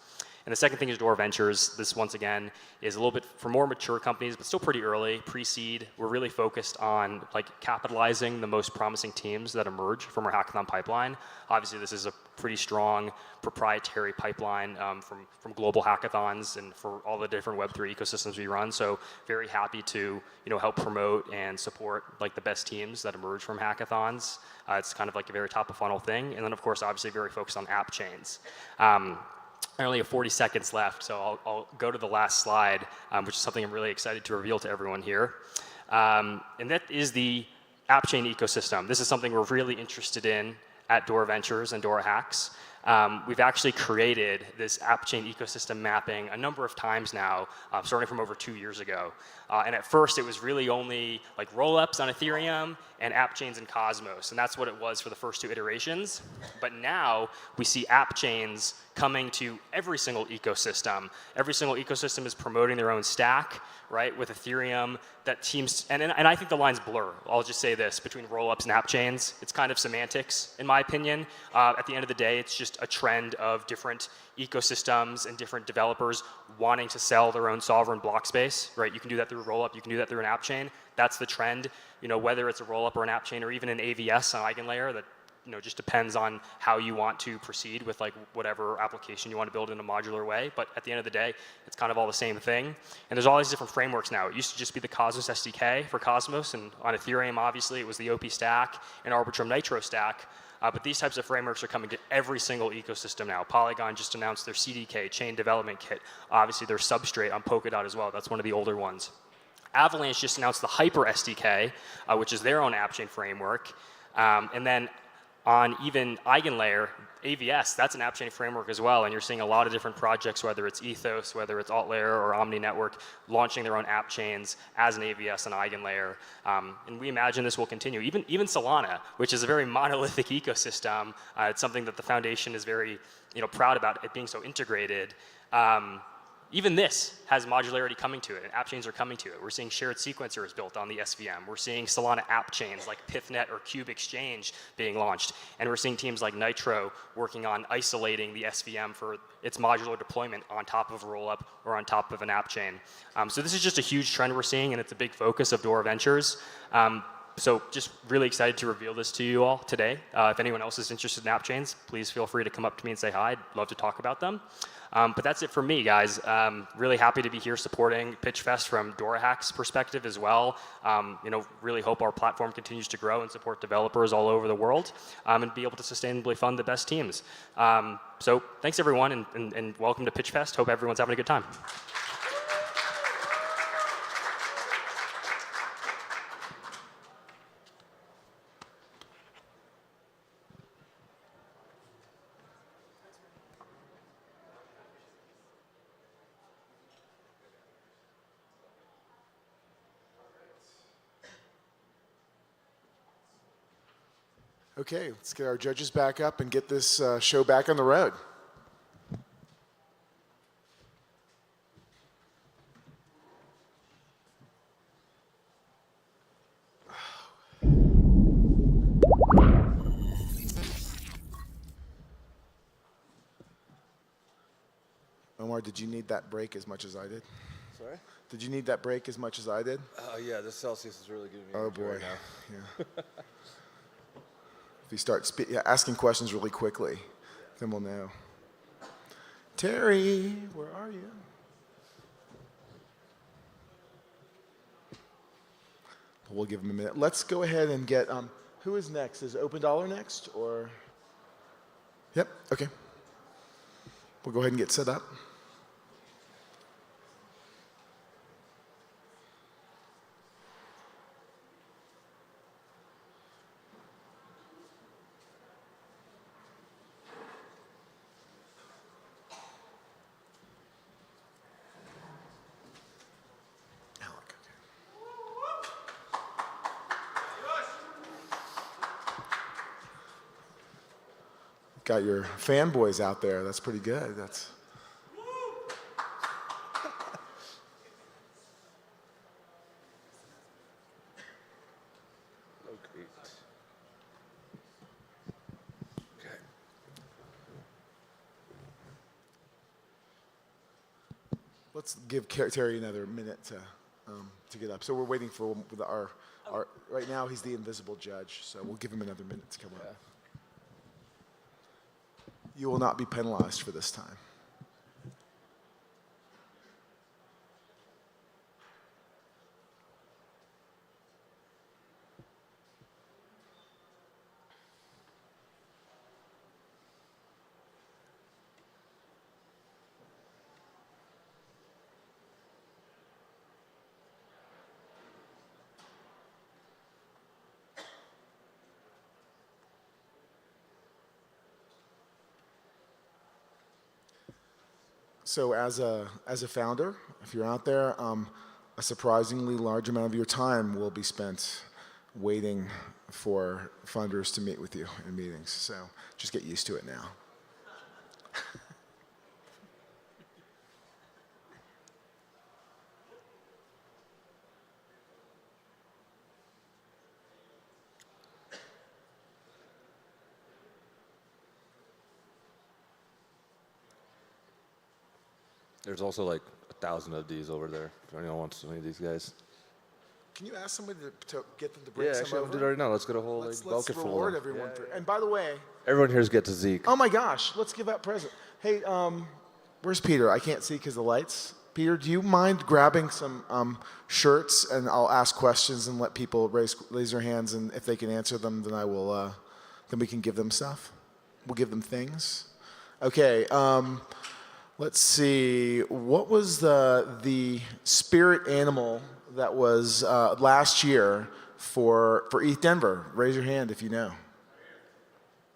And the second thing is Dora Ventures. This, once again, is a little bit for more mature companies, but still pretty early, pre-seed. We're really focused on like capitalizing the most promising teams that emerge from our hackathon pipeline. Obviously, this is a pretty strong proprietary pipeline from global hackathons and for all the different Web3 ecosystems we run. So very happy to help promote and support like the best teams that emerge from hackathons. It's kind of like a very top of funnel thing. And then of course, obviously very focused on app chains. I only have 40 seconds left, so I'll go to the last slide, which is something I'm really excited to reveal to everyone here. And that is the app chain ecosystem. This is something we're really interested in at Dora Ventures and Dora Hacks. We've actually created this app chain ecosystem mapping a number of times now, starting from over 2 years ago. And at first, it was really only like rollups on Ethereum and app chains in Cosmos. And that's what it was for the first 2 iterations. But now we see app chains coming to every single ecosystem. Every single ecosystem is promoting their own stack, right, with Ethereum. That teams, and I think the lines blur. I'll just say this, between rollups and app chains. It's kind of semantics, in my opinion. At the end of the day, it's just a trend of different ecosystems and different developers wanting to sell their own sovereign block space, right? You can do that through a rollup, you can do that through an app chain. That's the trend, whether it's a rollup or an app chain or even an AVS on Eigenlayer, that just depends on how you want to proceed with like whatever application you want to build in a modular way. But at the end of the day, it's kind of all the same thing. And there's all these different frameworks now. It used to just be the Cosmos SDK for Cosmos, and on Ethereum, obviously, it was the OP stack and Arbitrum Nitro stack. But these types of frameworks are coming to every single ecosystem now. Polygon just announced their CDK, Chain Development Kit. Obviously, their Substrate on Polkadot as well. That's one of the older ones. Avalanche just announced the Hyper SDK, which is their own app chain framework. And then on even Eigenlayer, AVS, that's an app chain framework as well, and you're seeing a lot of different projects, whether it's Ethos, whether it's Altlayer or Omni Network, launching their own app chains as an AVS and Eigenlayer. And we imagine this will continue. Even Solana, which is a very monolithic ecosystem, it's something that the foundation is very proud about it being so integrated. Even this has modularity coming to it, and app chains are coming to it. We're seeing shared sequencers built on the SVM. We're seeing Solana app chains like PithNet or Cube Exchange being launched. And we're seeing teams like Nitro working on isolating the SVM for its modular deployment on top of a rollup or on top of an app chain. So this is just a huge trend we're seeing, and it's a big focus of Dora Ventures. So just really excited to reveal this to you all today. If anyone else is interested in app chains, please feel free to come up to me and say hi. I'd love to talk about them. But that's it for me, guys. Really happy to be here supporting PitchFest from Dora Hacks' perspective as well. Really hope our platform continues to grow and support developers all over the world and be able to sustainably fund the best teams. So thanks, everyone, and welcome to PitchFest. Hope everyone's having a good time. Okay, let's get our judges back up and get this show back on the road. Animar, did you need that break as much as I did? Sorry? Did you need that break as much as I did? Yeah, this Celsius is really giving me Oh energy boy, right now. yeah. If you start asking questions really quickly, then we'll know. Terry, where are you? We'll give him a minute. Let's go ahead and get, who is next? Is Open Dollar next, or? Yep, okay. We'll go ahead and get set up. Got your fanboys out there. That's pretty good. That's. Okay. Let's give Terry another minute to get up. So we're waiting for our right now he's the invisible judge. So we'll give him another minute to come up. You will not be penalized for this time. So as a founder, if you're out there, a surprisingly large amount of your time will be spent waiting for funders to meet with you in meetings. So just get used to it now. There's also like 1,000 of these over there. If anyone wants any of these guys. Can you ask somebody to get them to bring Yeah, some actually, over? I'll do it right now. Let's get a whole Let's bucket full. reward everyone. And by the way, Everyone here's get to Zeke. oh my gosh, let's give out present. Hey, where's Peter? I can't see because of the lights. Peter, do you mind grabbing some shirts, and I'll ask questions and let people raise their hands, and if they can answer them, then I will. Then we can give them stuff. We'll give them things. Okay. Let's see. What was the spirit animal that was last year for ETHDenver? Raise your hand if you know.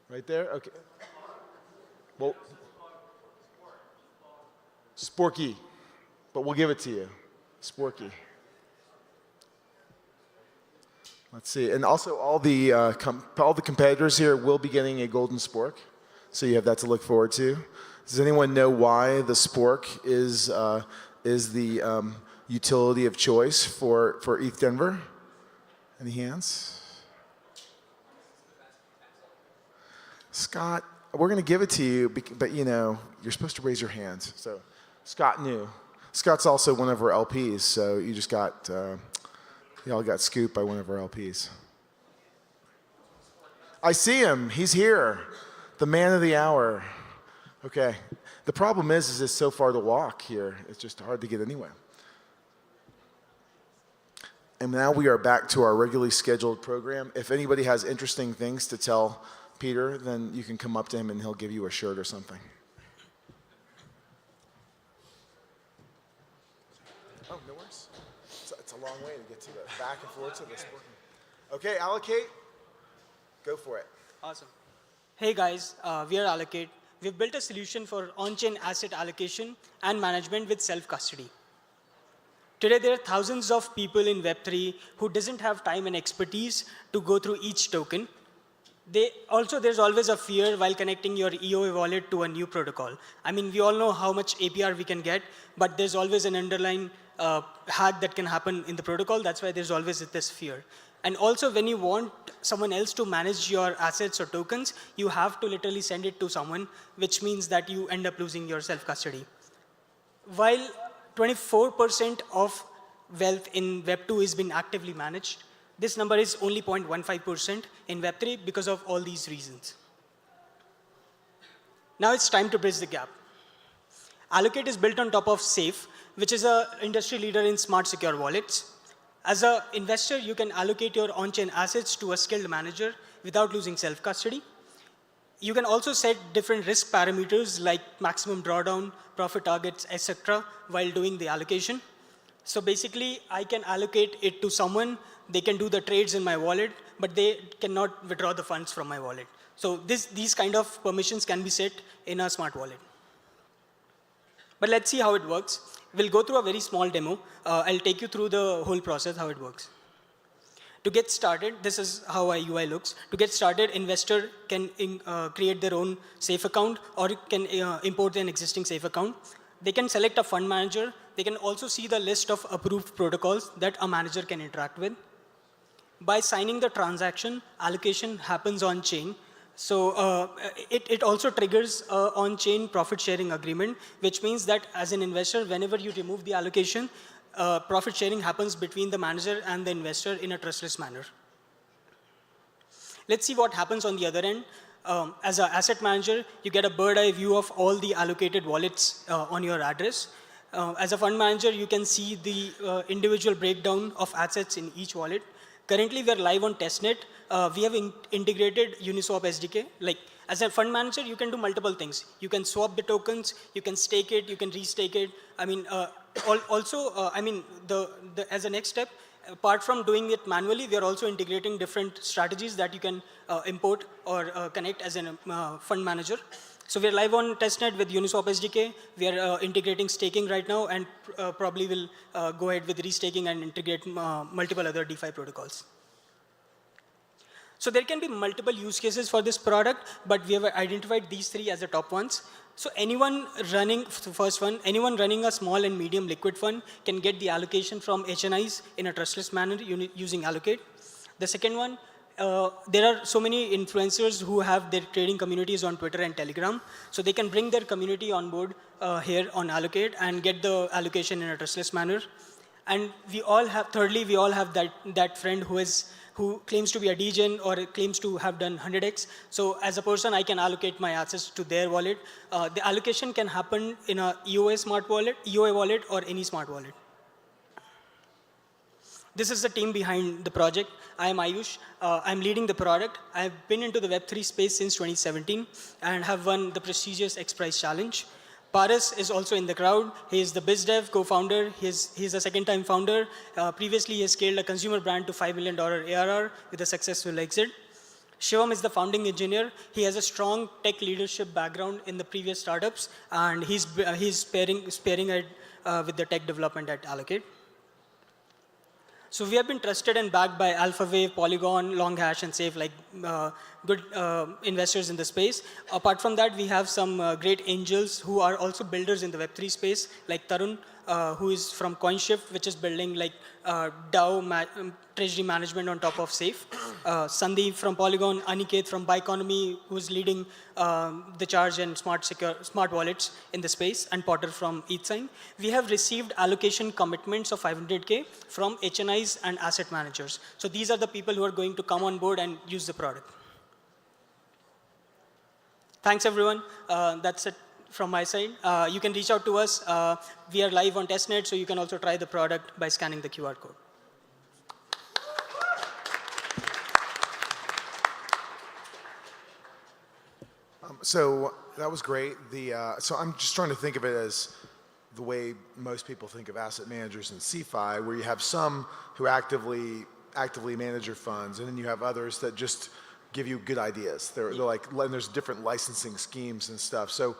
Right there? Okay. Well, Sporky. But we'll give it to you. Sporky. Let's see. And also all the competitors here will be getting a golden spork. So you have that to look forward to. Does anyone know why the spork is the utility of choice for ETHDenver? Any hands? Scott, we're going to give it to you, but you know, you're supposed to raise your hands. So Scott knew. Scott's also one of our LPs, so you just got, y'all got scooped by one of our LPs. I see him. He's here. The man of the hour. Okay. The problem is it's so far to walk here. It's just hard to get anywhere. And now we are back to our regularly scheduled program. If anybody has interesting things to tell Peter, then you can come up to him and he'll give you a shirt or something. Oh, no worries. It's a long way to get to the back and forth to this. Okay, Allocate. Go for it. Awesome. Hey guys, we are Allocate. We've built a solution for on-chain asset allocation and management with self-custody. Today, there are thousands of people in Web3 who doesn't have time and expertise to go through each token. There's always a fear while connecting your EOA wallet to a new protocol. I mean, we all know how much APR we can get, but there's always an underlying hack that can happen in the protocol. That's why there's always this fear. And also, when you want someone else to manage your assets or tokens, you have to literally send it to someone, which means that you end up losing your self-custody. while 24% of wealth in Web 2 is being actively managed, this number is only 0.15% in Web 3 because of all these reasons. Now it's time to bridge the gap. Allocate is built on top of Safe, which is an industry leader in smart secure wallets. As an investor, you can allocate your on-chain assets to a skilled manager without losing self-custody. You can also set different risk parameters like maximum drawdown, profit targets, etc. while doing the allocation. So basically, I can allocate it to someone, they can do the trades in my wallet, but they cannot withdraw the funds from my wallet. So these kind of permissions can be set in a smart wallet. But let's see how it works. We'll go through a very small demo. I'll take you through the whole process, how it works. To get started, this is how our UI looks. To get started, investor can create their own Safe account or can import an existing Safe account. They can select a fund manager. They can also see the list of approved protocols that a manager can interact with. By signing the transaction, allocation happens on chain. So it also triggers an on-chain profit sharing agreement, which means that as an investor, whenever you remove the allocation, profit sharing happens between the manager and the investor in a trustless manner. Let's see what happens on the other end. As an asset manager, you get a bird-eye view of all the allocated wallets on your address. As a fund manager, you can see the individual breakdown of assets in each wallet. Currently, we are live on testnet. We have integrated Uniswap SDK. Like, as a fund manager, you can do multiple things. You can swap the tokens, you can stake it, you can restake it. I mean, as a next step, apart from doing it manually, we are also integrating different strategies that you can import or connect as a fund manager. So we are live on testnet with Uniswap SDK. We are integrating staking right now, and probably will go ahead with restaking and integrate multiple other DeFi protocols. So there can be multiple use cases for this product, but we have identified these three as the top ones. So anyone running, the first one, anyone running a small and medium liquid fund can get the allocation from HNIs in a trustless manner using Allocate. The second one, there are so many influencers who have their trading communities on Twitter and Telegram. So they can bring their community on board here on Allocate and get the allocation in a trustless manner. And we all have, thirdly, we all have that friend who claims to be a degen or claims to have done 100x. So as a person, I can allocate my assets to their wallet. The allocation can happen in a EOA wallet, or any smart wallet. This is the team behind the project. I am Ayush. I'm leading the product. I've been into the Web3 space since 2017 and have won the prestigious X Prize Challenge. Paras is also in the crowd. He is the BizDev co-founder. He's a second-time founder. Previously, he has scaled a consumer brand to $5 million ARR with a successful exit. Shivam is the founding engineer. He has a strong tech leadership background in the previous startups, and he's spearing it with the tech development at Allocate. So we have been trusted and backed by AlphaWave, Polygon, Longhash, and Safe, like good investors in the space. Apart from that, we have some great angels who are also builders in the Web3 space, like Tarun, who is from CoinShift, which is building like DAO treasury management on top of Safe. Sandeep from Polygon, Aniket from Bioeconomy, who's leading the charge and smart wallets in the space, and Potter from ETHSign. We have received allocation commitments of 500K from HNIs and asset managers. So these are the people who are going to come on board and use the product. Thanks, everyone. That's it from my side. You can reach out to us. We are live on testnet, so you can also try the product by scanning the QR code. So that was great. So I'm just trying to think of it as the way most people think of asset managers in CeFi, where you have some who actively manage your funds, and then you have others that just give you good ideas. They're like, and there's different licensing schemes and stuff. So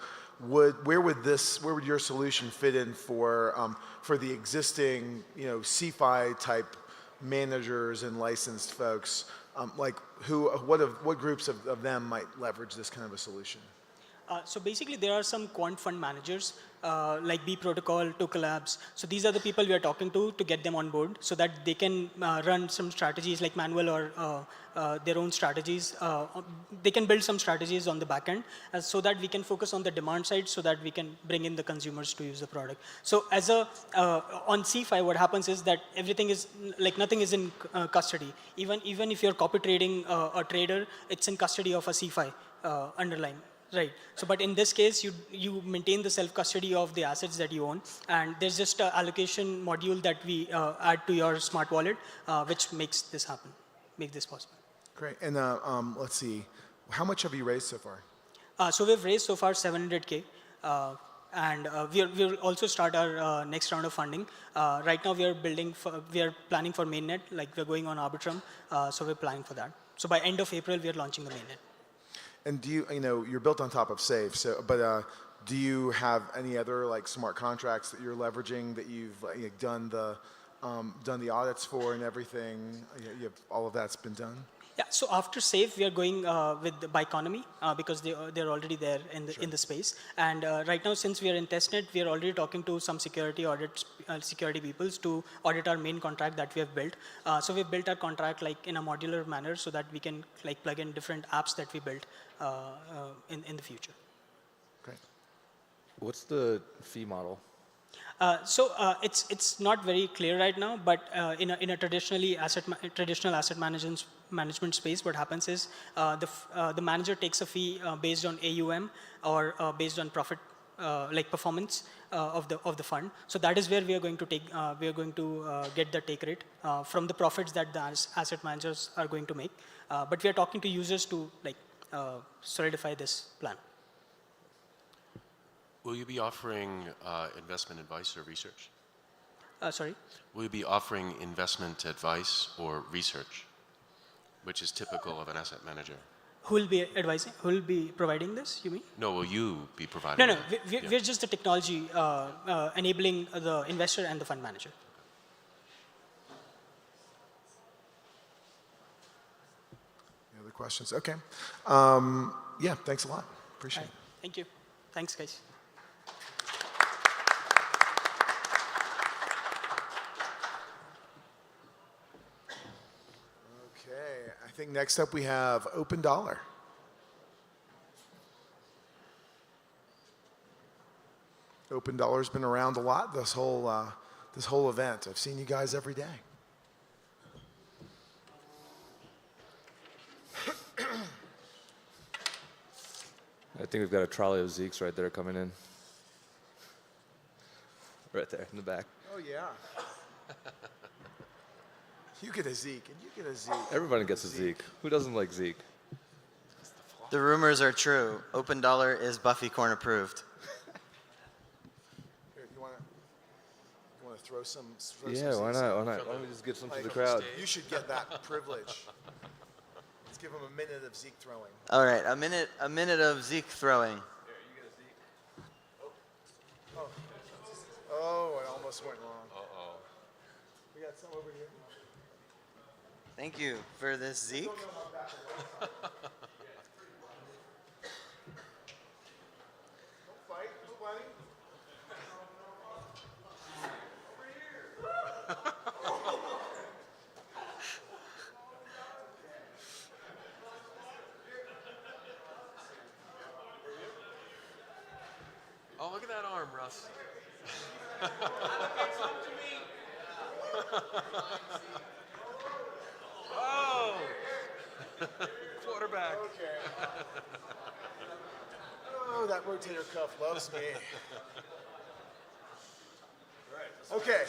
where would your solution fit in for the existing, CeFi type managers and licensed folks? What groups of them might leverage this kind of a solution? So basically, there are some quant fund managers like Mei Protocol, Labs. So these are the people we are talking to get them on board so that they can run some strategies like manual or their own strategies. They can build some strategies on the back end so that we can focus on the demand side so that we can bring in the consumers to use the product. So as a on C5, what happens is that everything is like nothing is in custody. Even if you're copy trading a trader, it's in custody of a C5 underlying. Right. So, but in this case, you maintain the self-custody of the assets that you own, and there's just an allocation module that we add to your smart wallet, which makes this happen, make this possible. Great. And let's see, how much have you raised so far? So we've raised so far 700K, and we'll also start our next round of funding. Right now, we are planning for mainnet, like we're going on Arbitrum, so we're planning for that. So by end of April, we are launching the mainnet. And do you're built on top of Safe, so, but do you have any other like smart contracts that you're leveraging that you've done the audits for and everything? All of that's been done? Yeah, so after Safe, we are going with the Biconomy because they're already there in the space. And right now, since we are in testnet, we are already talking to some security peoples to audit our main contract that we have built. So we've built our contract like in a modular manner so that we can like plug in different apps that we built in the future. Great. What's the fee model? So it's not very clear right now, but in a traditional asset management space, what happens is the manager takes a fee based on AUM or based on profit like performance of the fund. So that is where we are going to get the take rate from the profits that the asset managers are going to make. But we are talking to users to like solidify this plan. Will you be offering investment advice or research? Sorry? Will you be offering investment advice or research, which is typical of an asset manager? Who will be advising? Who will be providing this, you mean? No, will you be providing No, it? we're just the technology enabling the investor and the fund manager. Any other questions? Okay. Yeah, thanks a lot. Appreciate it. Thank you. Thanks, guys. Okay, I think next up we have Open Dollar. Open Dollar's been around a lot this whole event. I've seen you guys every day. I think we've got a trolley of Zeeks right there coming in. Right there in the back. Oh yeah. You get a Zeke, and you get a Zeke. Everybody gets a Zeke. Who doesn't like Zeke? The rumors are true. Open Dollar is Buffycorn approved. Here, you want to throw some? Yeah, why not? Why not? Why don't we just get some to the crowd? You should get that privilege. Let's give him a minute of Zeke throwing. All right, a minute of Zeke throwing. Here, you get a Zeke. Oh, it almost went wrong. Uh-oh. We got some over here. Thank you for this Zeke. Oh, look at that arm, Russ. Oh! Quarterback. Okay. Oh, that rotator cuff loves me. Okay.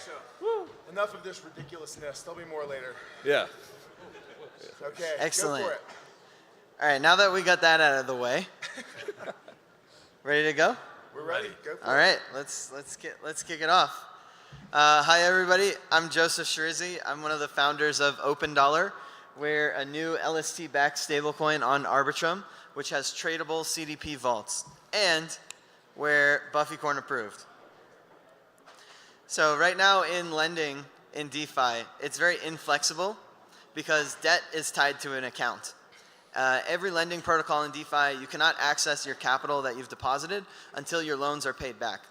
Enough of this ridiculousness. There'll be more later. Yeah. Okay. Excellent. Go for it. All right, now that we got that out of the way, ready to go? We're ready. Go for it. All right, let's kick it off. Hi everybody, I'm Joseph Shrizzi. I'm one of the founders of Open Dollar. We're a new LST-backed stablecoin on Arbitrum, which has tradable CDP vaults, and we're Buffycorn approved. So right now in lending in DeFi, it's very inflexible because debt is tied to an account. Every lending protocol in DeFi, you cannot access your capital that you've deposited until your loans are paid back.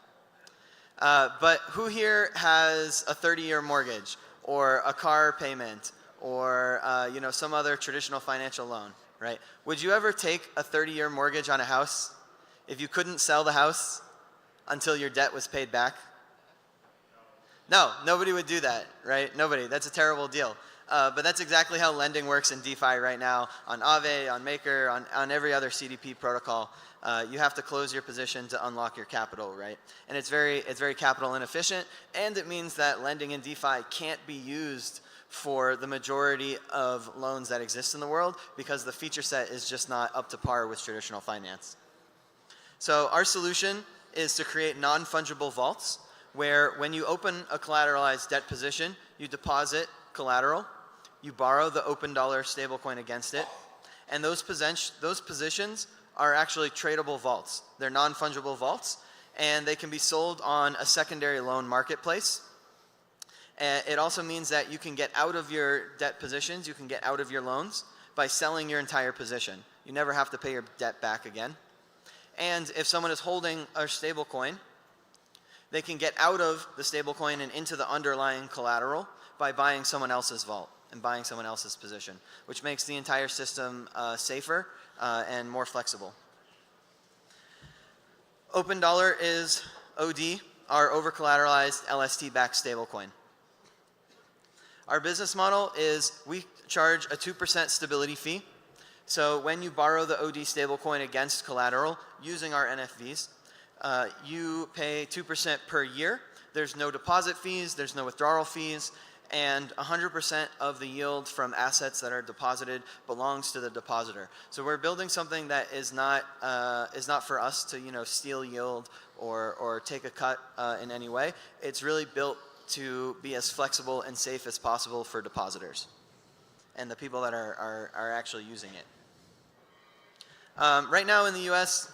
But who here has a 30-year mortgage or a car payment or some other traditional financial loan, right? Would you ever take a 30-year mortgage on a house if you couldn't sell the house until your debt was paid back? No, nobody would do that, right? Nobody. That's a terrible deal. But that's exactly how lending works in DeFi right now on Aave, on Maker, on every other CDP protocol. You have to close your position to unlock your capital, right? And it's very capital inefficient, and it means that lending in DeFi can't be used for the majority of loans that exist in the world because the feature set is just not up to par with traditional finance. So our solution is to create non-fungible vaults where when you open a collateralized debt position, you deposit collateral, you borrow the open dollar stablecoin against it, and those positions are actually tradable vaults. They're non-fungible vaults, and they can be sold on a secondary loan marketplace. And it also means that you can get out of your debt positions, you can get out of your loans by selling your entire position. You never have to pay your debt back again. And if someone is holding a stablecoin, they can get out of the stablecoin and into the underlying collateral by buying someone else's vault and buying someone else's position, which makes the entire system safer and more flexible. Open Dollar is OD, our over-collateralized LST-backed stablecoin. Our business model is we charge a 2% stability fee. So when you borrow the OD stablecoin against collateral using our NFVs, you pay 2% per year. There's no deposit fees, there's no withdrawal fees, and 100% of the yield from assets that are deposited belongs to the depositor. So we're building something that is not for us to steal yield or take a cut in any way. It's really built to be as flexible and safe as possible for depositors and the people that are actually using it. Right now in the US,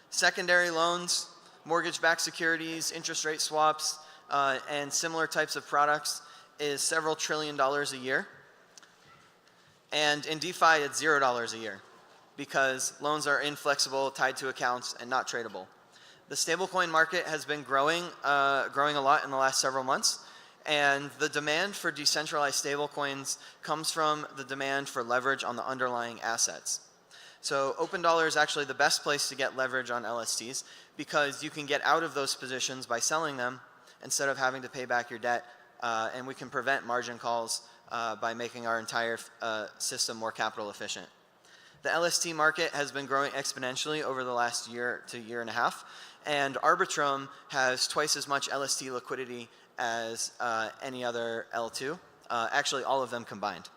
secondary loans, mortgage-backed securities, interest rate swaps, and similar types of products is several $1 trillion a year. And in DeFi, it's $0 a year because loans are inflexible, tied to accounts, and not tradable. The stablecoin market has been growing a lot in the last several months. And the demand for decentralized stablecoins comes from the demand for leverage on the underlying assets. So Open Dollar is actually the best place to get leverage on LSTs because you can get out of those positions by selling them instead of having to pay back your debt. And we can prevent margin calls by making our entire system more capital efficient. The LST market has been growing exponentially over the last year to year and a half. And Arbitrum has twice as much LST liquidity as any other L2, actually all of them combined.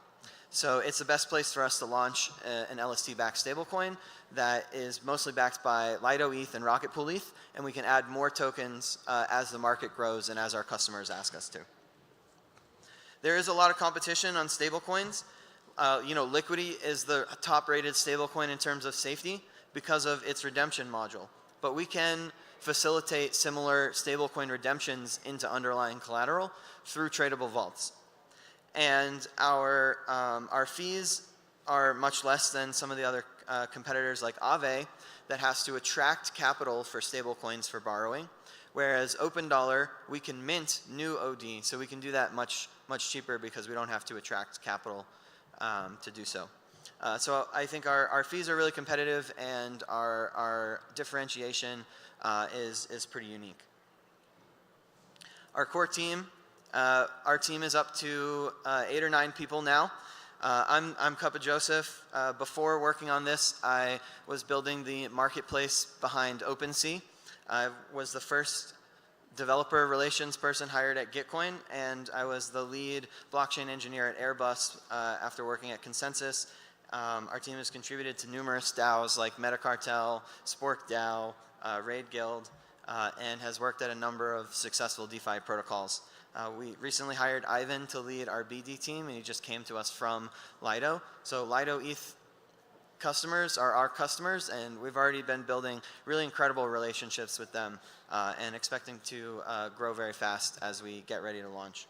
So it's the best place for us to launch an LST-backed stablecoin that is mostly backed by Lido ETH and Rocket Pool ETH, and we can add more tokens as the market grows and as our customers ask us to. There is a lot of competition on stablecoins. Liquidity is the top-rated stablecoin in terms of safety because of its redemption module. But we can facilitate similar stablecoin redemptions into underlying collateral through tradable vaults. And our fees are much less than some of the other competitors like Aave that has to attract capital for stablecoins for borrowing. Whereas Open Dollar, we can mint new OD, so we can do that much cheaper because we don't have to attract capital to do so. So I think our fees are really competitive, and our differentiation is pretty unique. Our core team, our team is up to 8 or 9 people now. I'm Cuppa Joseph. Before working on this, I was building the marketplace behind OpenSea. I was the first developer relations person hired at Gitcoin, and I was the lead blockchain engineer at Airbus after working at Synxis. Our team has contributed to numerous DAOs like Metacartel, Spork DAO, Raid Guild, and has worked at a number of successful DeFi protocols. We recently hired Ivan to lead our BD team, and he just came to us from Lido. So Lido ETH customers are our customers, and we've already been building really incredible relationships with them and expecting to grow very fast as we get ready to launch.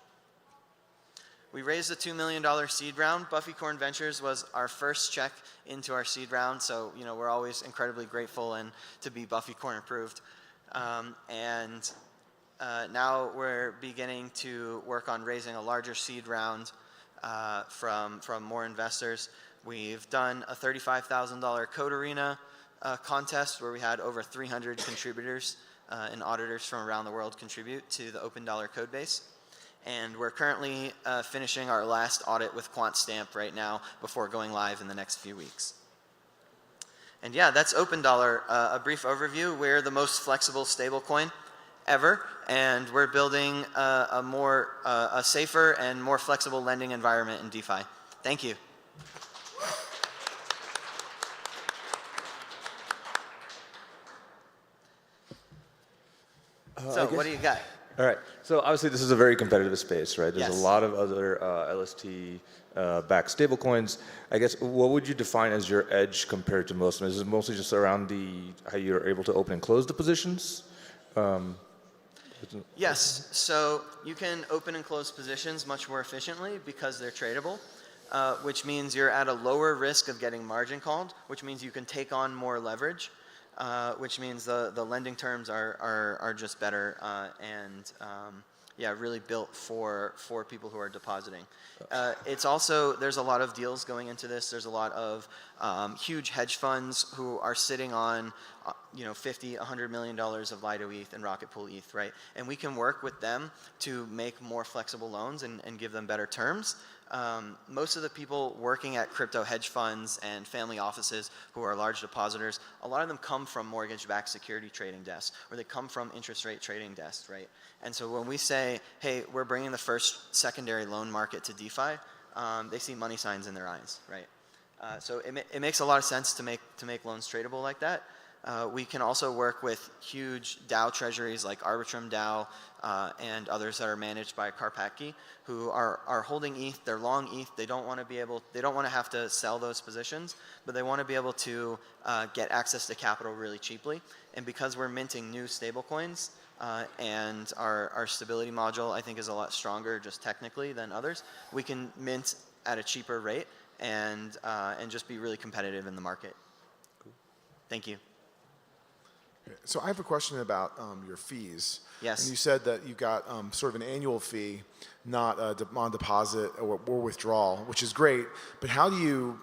We raised a $2 million seed round. Buffycorn Ventures was our first check into our seed round, so we're always incredibly grateful and to be Buffycorn approved. Now we're beginning to work on raising a larger seed round from more investors. We've done a $35,000 Code Arena contest where we had over 300 contributors and auditors from around the world contribute to the $Open code base. And we're currently finishing our last audit with QuantStamp right now before going live in the next few weeks. And yeah, that's OpenDollar, a brief overview. We're the most flexible stablecoin ever, and we're building a safer and more flexible lending environment in DeFi. Thank you. So what do you got? All right. So obviously this is a very competitive space, right? There's Yes. a lot of other LST-backed stablecoins. I guess what would you define as your edge compared to most of them? Is it mostly just around how you're able to open and close the positions? Yes. So you can open and close positions much more efficiently because they're tradable, which means you're at a lower risk of getting margin called, which means you can take on more leverage. Which means the lending terms are just better and yeah, really built for people who are depositing. It's also, there's a lot of deals going into this. There's a lot of huge hedge funds who are sitting on $50, $100 million of Lido ETH and Rocket Pool ETH, right? And we can work with them to make more flexible loans and give them better terms. Most of the people working at crypto hedge funds and family offices who are large depositors, a lot of them come from mortgage-backed security trading desks, or they come from interest rate trading desks, right? And so when we say, hey, we're bringing the first secondary loan market to DeFi, they see money signs in their eyes, right? So it makes a lot of sense to make loans tradable like that. We can also work with huge DAO treasuries like Arbitrum DAO and others that are managed by Karpathy, who are holding ETH. They're long ETH. They don't want to have to sell those positions, but they want to be able to get access to capital really cheaply. And because we're minting new stablecoins and our stability module, I think, is a lot stronger just technically than others, we can mint at a cheaper rate and just be really competitive in the market. Thank you. So I have a question about your fees. Yes. And you said that you got sort of an annual fee, not on deposit or withdrawal, which is great. But how do you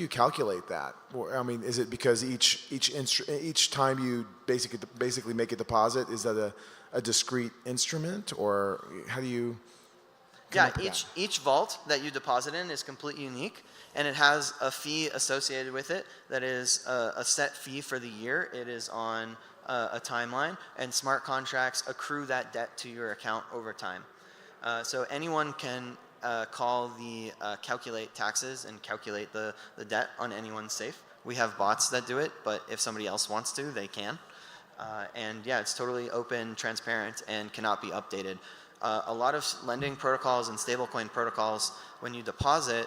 calculate that? Or, I mean, is it because each time you basically make a deposit, is that a discrete instrument, or how do you? Yeah, each vault that you deposit in is completely unique, and it has a fee associated with it that is a set fee for the year. It is on a timeline, and smart contracts accrue that debt to your account over time. So anyone can call the calculate taxes and calculate the debt on anyone's safe. We have bots that do it, but if somebody else wants to, they can. And yeah, it's totally open, transparent, and cannot be updated. A lot of lending protocols and stablecoin protocols, when you deposit,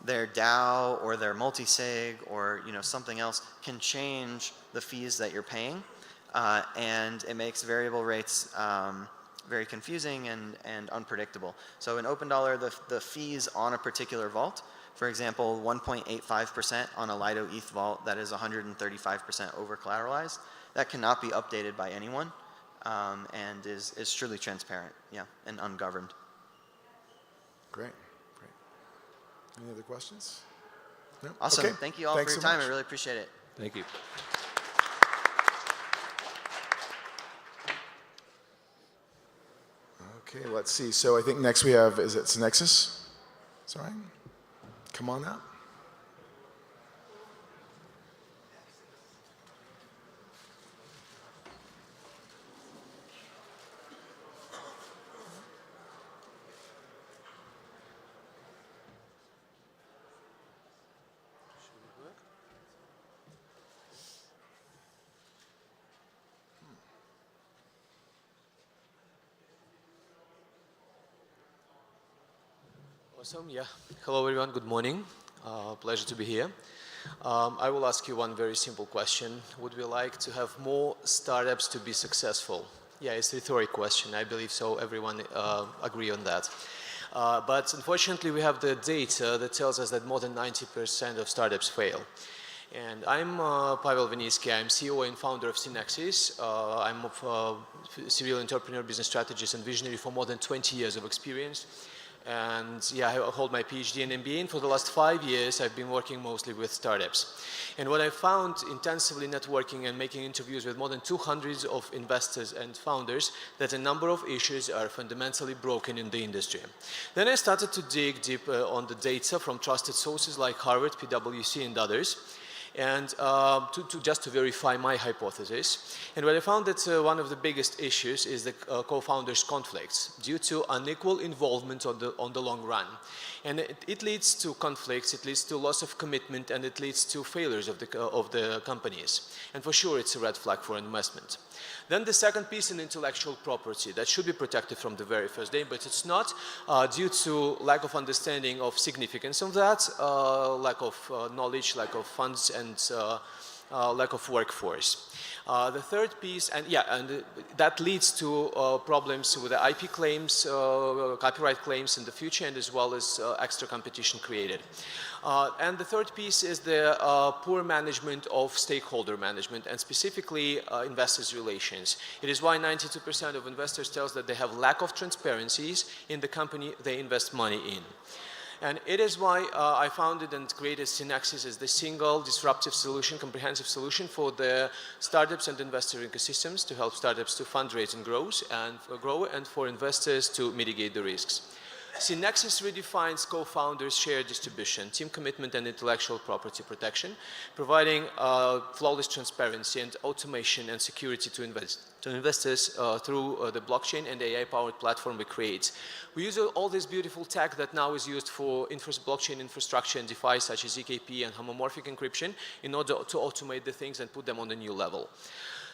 their DAO or their multi-sig or something else can change the fees that you're paying, and it makes variable rates very confusing and unpredictable. So in OpenDollar, the fees on a particular vault, for example, 1.85% on a Lido ETH vault that is 135% over collateralized, that cannot be updated by anyone. And is truly transparent, yeah, and ungoverned. Great. Any other questions? No? Awesome. Okay. Thank you all Thanks for your so time. much. I really appreciate it. Thank you. Okay, let's see. So I think next we have, is it Synxis? Sorry. Come on up. Awesome, yeah. Hello everyone, good morning. Pleasure to be here. I will ask you one very simple question. Would we like to have more startups to be successful? Yeah, it's a rhetoric question. I believe so. Everyone agree on that. But unfortunately, we have the data that tells us that more than 90% of startups fail. And I'm Pavel Vinitsky. I'm CEO and founder of Synxis. I'm a serial entrepreneur, business strategist, and visionary for more than 20 years of experience. And yeah, I hold my PhD and MBA, and for the last 5 years, I've been working mostly with startups. And what I found intensively networking and making interviews with more than 200 of investors and founders, that a number of issues are fundamentally broken in the industry. Then I started to dig deep on the data from trusted sources like Harvard, PwC, and others, and just to verify my hypothesis. And what I found that one of the biggest issues is the co-founders' conflicts due to unequal involvement on the long run. And it leads to conflicts, it leads to loss of commitment, and it leads to failures of the companies. And for sure, it's a red flag for investment. Then the second piece in intellectual property that should be protected from the very first day, but it's not due to lack of understanding of significance of that, lack of knowledge, lack of funds, and lack of workforce. The third piece, and that leads to problems with the IP claims, copyright claims in the future, and as well as extra competition created. And the third piece is the poor management of stakeholder management, and specifically investors' relations. It is why 92% of investors tell us that they have lack of transparencies in the company they invest money in. And it is why I founded and created Synxis as the single disruptive solution, comprehensive solution for the startups and investor ecosystems to help startups to fundraise and grow, and for investors to mitigate the risks. Synxis redefines co-founders' shared distribution, team commitment, and intellectual property protection, providing flawless transparency and automation and security to investors through the blockchain and AI-powered platform we create. We use all this beautiful tech that now is used for blockchain infrastructure and DeFi, such as EKP and homomorphic encryption, in order to automate the things and put them on a new level.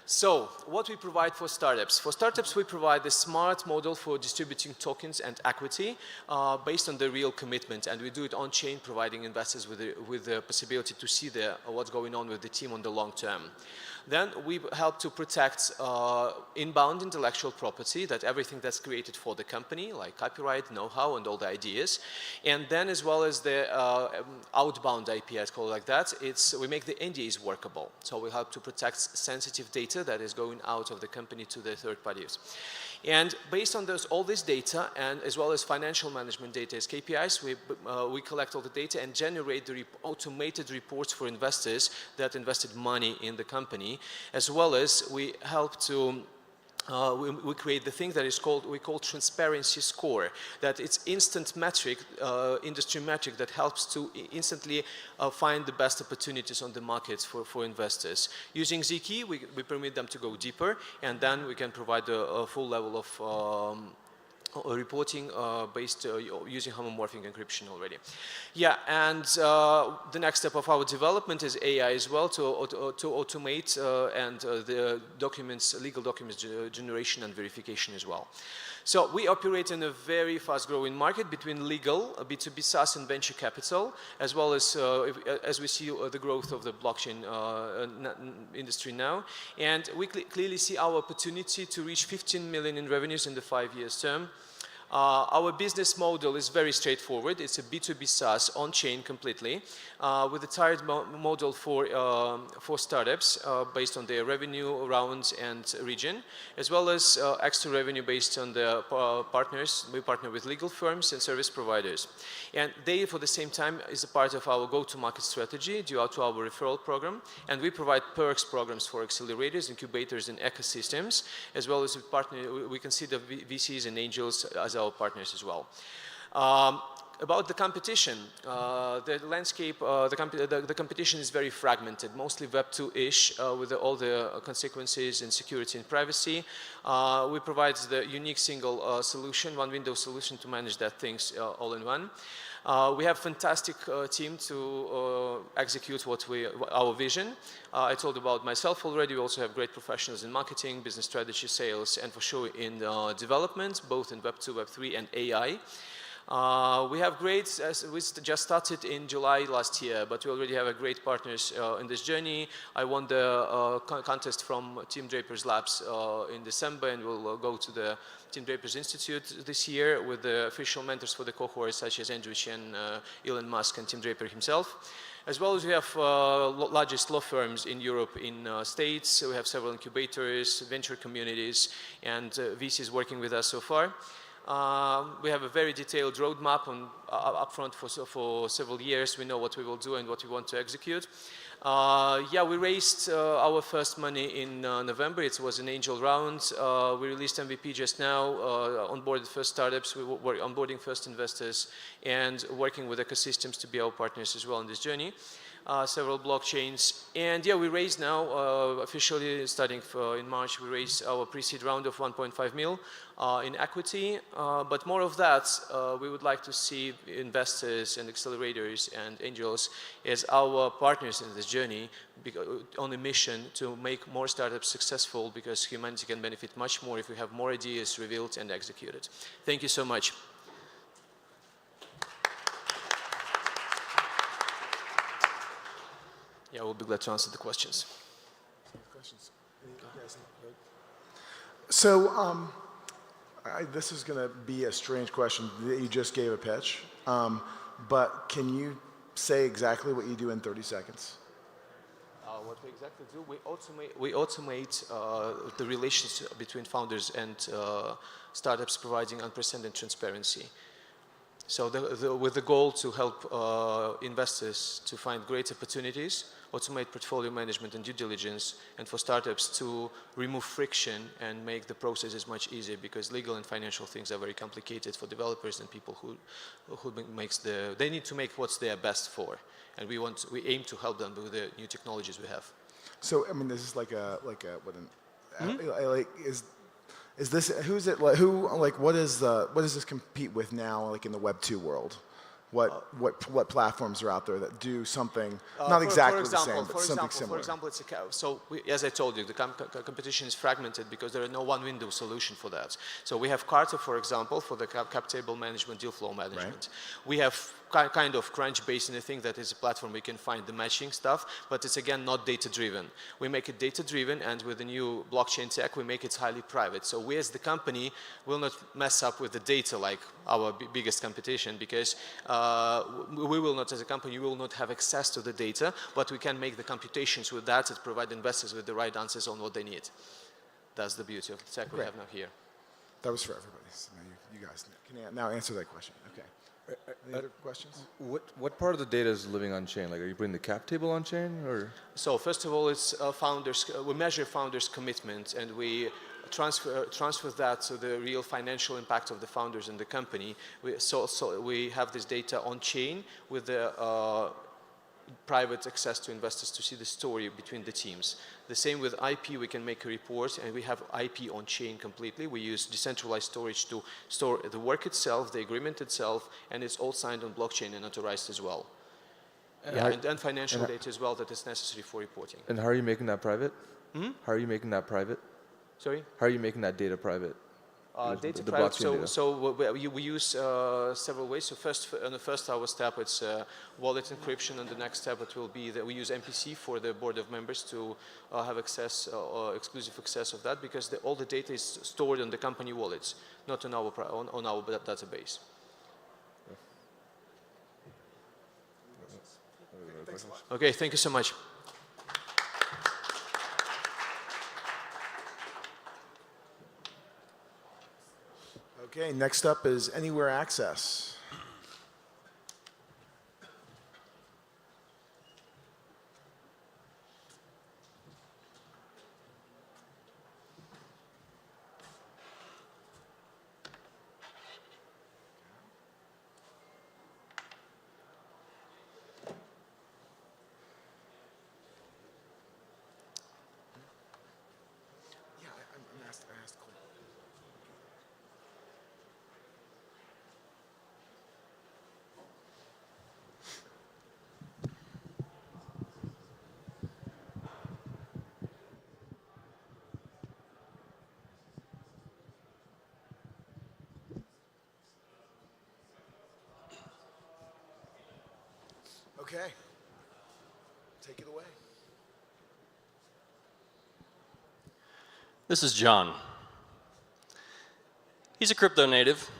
So, what we provide for startups? For startups, we provide a smart model for distributing tokens and equity based on the real commitment, and we do it on-chain, providing investors with the possibility to see what's going on with the team on the long term. Then we help to protect inbound intellectual property, that everything that's created for the company, like copyright, know-how, and all the ideas. And then as well as the outbound IP, I call it like that, we make the NDAs workable. So we help to protect sensitive data that is going out of the company to the third parties. And based on all this data, and as well as financial management data as KPIs, we collect all the data and generate the automated reports for investors that invested money in the company, as well as we help to we create the thing that we call transparency score, that it's instant metric, industry metric that helps to instantly find the best opportunities on the markets for investors. Using Zkey, we permit them to go deeper, and then we can provide a full level of reporting based using homomorphic encryption already. Yeah, and the next step of our development is AI as well, to automate and the legal documents generation and verification as well. So we operate in a very fast-growing market between legal, B2B SaaS, and venture capital, as well as we see the growth of the blockchain industry now. And we clearly see our opportunity to reach 15 million in revenues in the 5 years term. Our business model is very straightforward. It's a B2B SaaS on-chain completely, with a tiered model for startups based on their revenue, rounds, and region, as well as extra revenue based on the partners. We partner with legal firms and service providers. And they, for the same time, is a part of our go-to-market strategy due to our referral program. And we provide perks programs for accelerators, incubators, and ecosystems, as well as we consider VCs and angels as our partners as well. About the competition, the landscape, the competition is very fragmented, mostly Web 2-ish with all the consequences in security and privacy. We provide the unique single solution, one window solution to manage that things all in one. We have fantastic team to execute our vision. I told about myself already. We also have great professionals in marketing, business strategy, sales, and for sure in development, both in Web 2, Web 3, and AI. We have great, we just started in July last year, but we already have a great partners in this journey. I won the contest from Tim Draper's Labs in December, and we'll go to the Tim Draper's Institute this year with the official mentors for the cohort, such as Andrew Chen, Elon Musk, and Tim Draper himself. As well as we have largest law firms in Europe, in States. We have several incubators, venture communities, and VCs working with us so far. We have a very detailed roadmap upfront for several years. We know what we will do and what we want to execute. Yeah, we raised our first money in November. It was an angel round. We released MVP just now, onboarded first startups, we were onboarding first investors, and working with ecosystems to be our partners as well in this journey. Several blockchains, and yeah, we raised now officially starting in March. We raised our pre-seed round of 1.5 mil in equity, but more of that. We would like to see investors and accelerators and angels as our partners in this journey, on a mission to make more startups successful, because humanity can benefit much more if we have more ideas revealed and executed. Thank you so much. Yeah, we'll be glad to answer the questions. So this is going to be a strange question that you just gave a pitch, but can you say exactly what you do in 30 seconds? What we exactly do, we automate the relations between founders and startups, providing unprecedented transparency. So with the goal to help investors to find great opportunities, automate portfolio management and due diligence, and for startups to remove friction and make the processes much easier, because legal and financial things are very complicated for developers and people who they need to make what's their best for, and we aim to help them with the new technologies we have. So I mean, this is like is this what does this compete with now, like in the Web 2 world? What platforms are out there that do something not exactly the same, but something similar? For example, as I told you, the competition is fragmented because there is no one window solution for that. So we have Carter, for example, for the cap table management, deal flow management. Right. We have kind of Crunchbase in the thing that is a platform we can find the matching stuff, but it's again not data driven. We make it data driven, and with the new blockchain tech, we make it highly private. So we as the company will not mess up with the data like our biggest competition, because we will not, as a company, we will not have access to the data, but we can make the computations with that to provide investors with the right answers on what they need. That's the beauty of the tech we have now here. That was for everybody. So you guys can now answer that question. Okay. Any other questions? What part of the data is living on chain? Like, are you putting the cap table on chain, or? So first of all, it's founders. We measure founders' commitment, and we transfer that to the real financial impact of the founders and the company. So we have this data on chain with the private access to investors to see the story between the teams. The same with IP, we can make a report, and we have IP on chain completely. We use decentralized storage to store the work itself, the agreement itself, and it's all signed on blockchain and authorized as well. And financial data as well that is necessary for reporting. And how are you making that private? How are you making that private? Sorry? How are you making that data private? Data private. So we use several ways. So on the first our step, it's wallet encryption. On the next step, it will be that we use MPC for the board of members to have access, exclusive access of that, because all the data is stored on the company wallets, not on our database. Okay, thank you so much. Okay, next up is Anywhere Access. Okay. Take it away. This is John. He's a crypto native.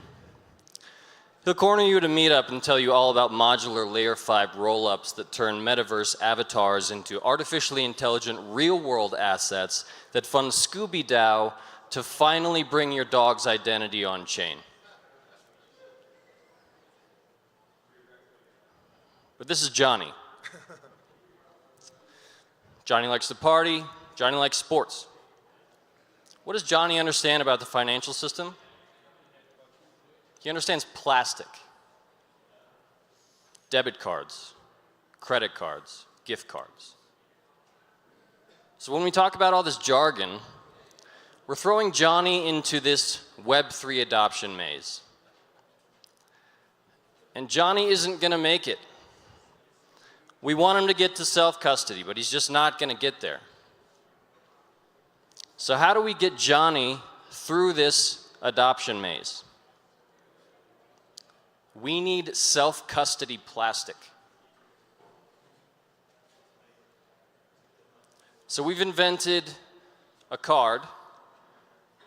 He'll corner you at a meetup and tell you all about modular layer 5 rollups that turn metaverse avatars into artificially intelligent real-world assets that fund Scooby-Doo to finally bring your dog's identity on chain. But this is Johnny. Johnny likes to party. Johnny likes sports. What does Johnny understand about the financial system? He understands plastic, debit cards, credit cards, gift cards. So when we talk about all this jargon, we're throwing Johnny into this Web3 adoption maze. And Johnny isn't going to make it. We want him to get to self-custody, but he's just not going to get there. So how do we get Johnny through this adoption maze? We need self-custody plastic. So we've invented a card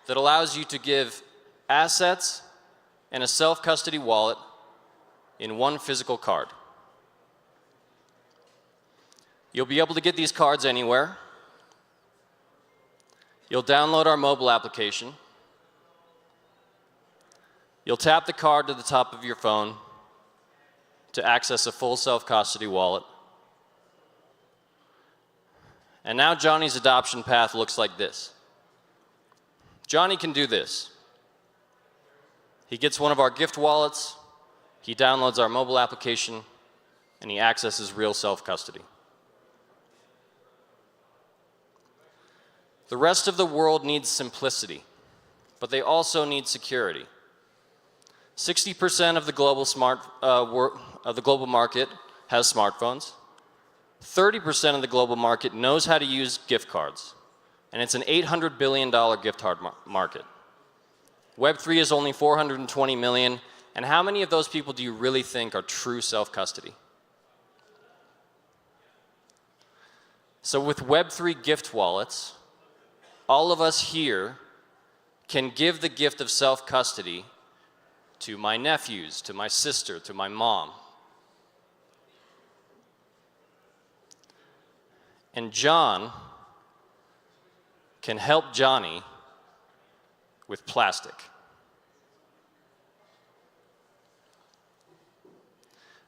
that allows you to give assets and a self-custody wallet in one physical card. You'll be able to get these cards anywhere. You'll download our mobile application. You'll tap the card to the top of your phone to access a full self-custody wallet. And now Johnny's adoption path looks like this. Johnny can do this. He gets one of our gift wallets, he downloads our mobile application, and he accesses real self-custody. The rest of the world needs simplicity, but they also need security. 60% of the global market has smartphones. 30% of the global market knows how to use gift cards, and it's an $800 billion gift card market. Web3 is only 420 million, and how many of those people do you really think are true self-custody? So with Web3 gift wallets, all of us here can give the gift of self-custody to my nephews, to my sister, to my mom. And John can help Johnny with plastic.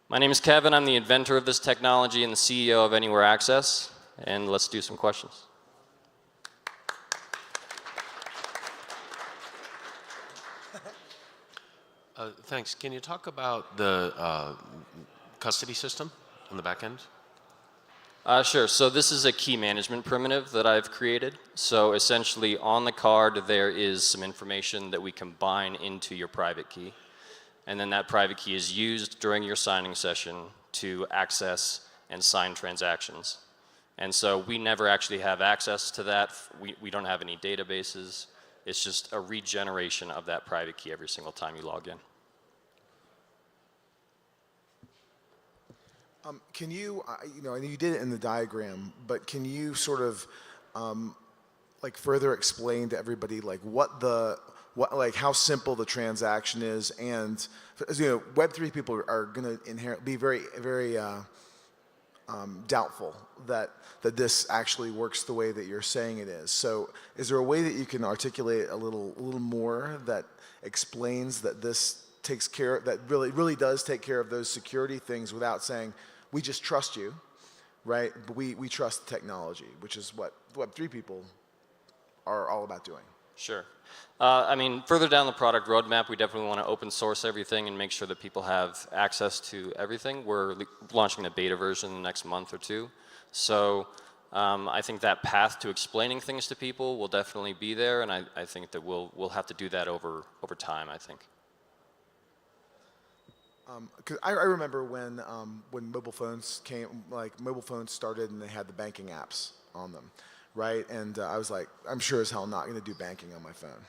My name is Kevin. I'm the inventor of this technology and the CEO of Anywhere Access. And let's do some questions. Thanks. Can you talk about the custody system on the back end? Sure. So this is a key management primitive that I've created. So essentially on the card there is some information that we combine into your private key. And then that private key is used during your signing session to access and sign transactions. And so we never actually have access to that. We don't have any databases. It's just a regeneration of that private key every single time you log in. Can you, I know you did it in the diagram, but can you sort of like further explain to everybody like like how simple the transaction is, and Web3 people are going to be very, very doubtful that this actually works the way that you're saying it is. So is there a way that you can articulate a little more that explains that this takes care, that really does take care of those security things without saying, we just trust you, right? But we trust the technology, which is what Web3 people are all about doing. Sure. I mean, further down the product roadmap, we definitely want to open source everything and make sure that people have access to everything. We're launching a beta version in the next month or two. So I think that path to explaining things to people will definitely be there, and I think that we'll have to do that over time, I think. 'Cause I remember when mobile phones came, like mobile phones started and they had the banking apps on them, right? And I was like, I'm sure as hell not going to do banking on my phone,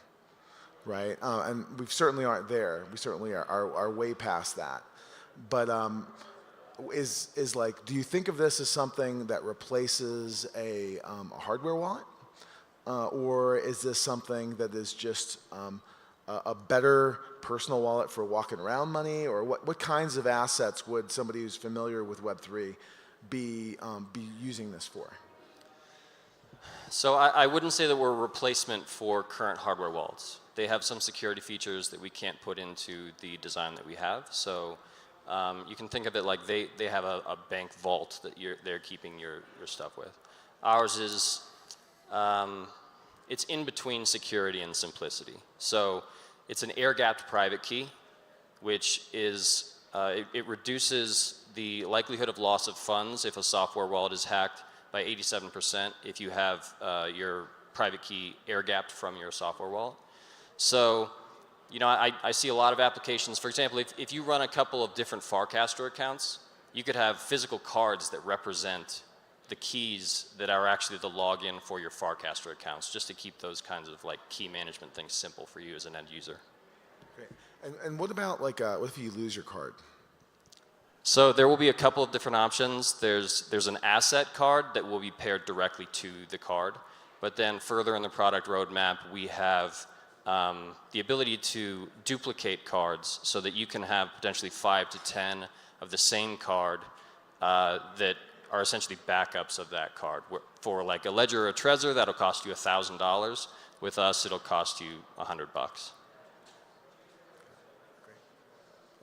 right? And we certainly aren't there. We certainly are way past that. But is like, do you think of this as something that replaces a hardware wallet? Or is this something that is just a better personal wallet for walking around money? Or what kinds of assets would somebody who's familiar with Web3 be using this for? So I wouldn't say that we're a replacement for current hardware wallets. They have some security features that we can't put into the design that we have. So you can think of it like they have a bank vault that they're keeping your stuff with. Ours is, it's in between security and simplicity. So it's an air-gapped private key, which is, it reduces the likelihood of loss of funds if a software wallet is hacked by 87% if you have your private key air-gapped from your software wallet. So, you know, I see a lot of applications. For example, if you run a couple of different Farcaster accounts, you could have physical cards that represent the keys that are actually the login for your Farcaster accounts, just to keep those kinds of like key management things simple for you as an end user. Great. And what about like, what if you lose your card? So there will be a couple of different options. There's an asset card that will be paired directly to the card. But then further in the product roadmap, we have the ability to duplicate cards so that you can have potentially 5 to 10 of the same card that are essentially backups of that card. For like a Ledger or a Trezor, that'll cost you $1,000. With us, it'll cost you $100. Great.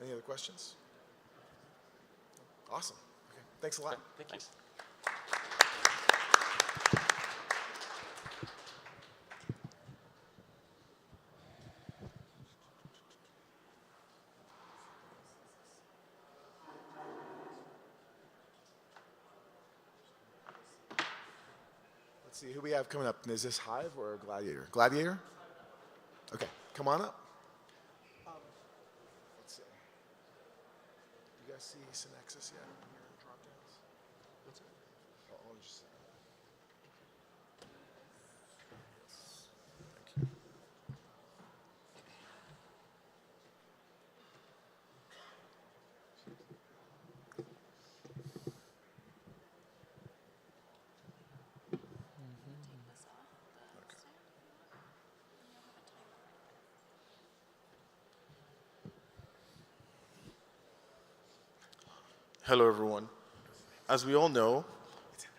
Any other questions? Awesome. Okay. Thanks a lot. Thank you. Let's see who we have coming up. Is this Hive or Gladiator? Gladiator? Okay, come on up. Let's see. You guys see Synxis yet? Your drop downs? What's it? Oh, I'll just. Thank you. Hello, everyone. As we all know,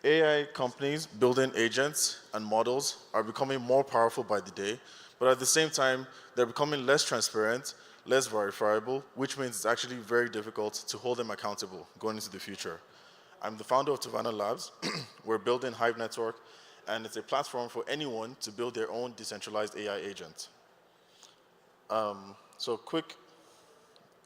AI companies building agents and models are becoming more powerful by the day, but at the same time, they're becoming less transparent, less verifiable, which means it's actually very difficult to hold them accountable going into the future. I'm the founder of Savannah Labs. We're building Hive Network, and it's a platform for anyone to build their own decentralized AI agent. So quick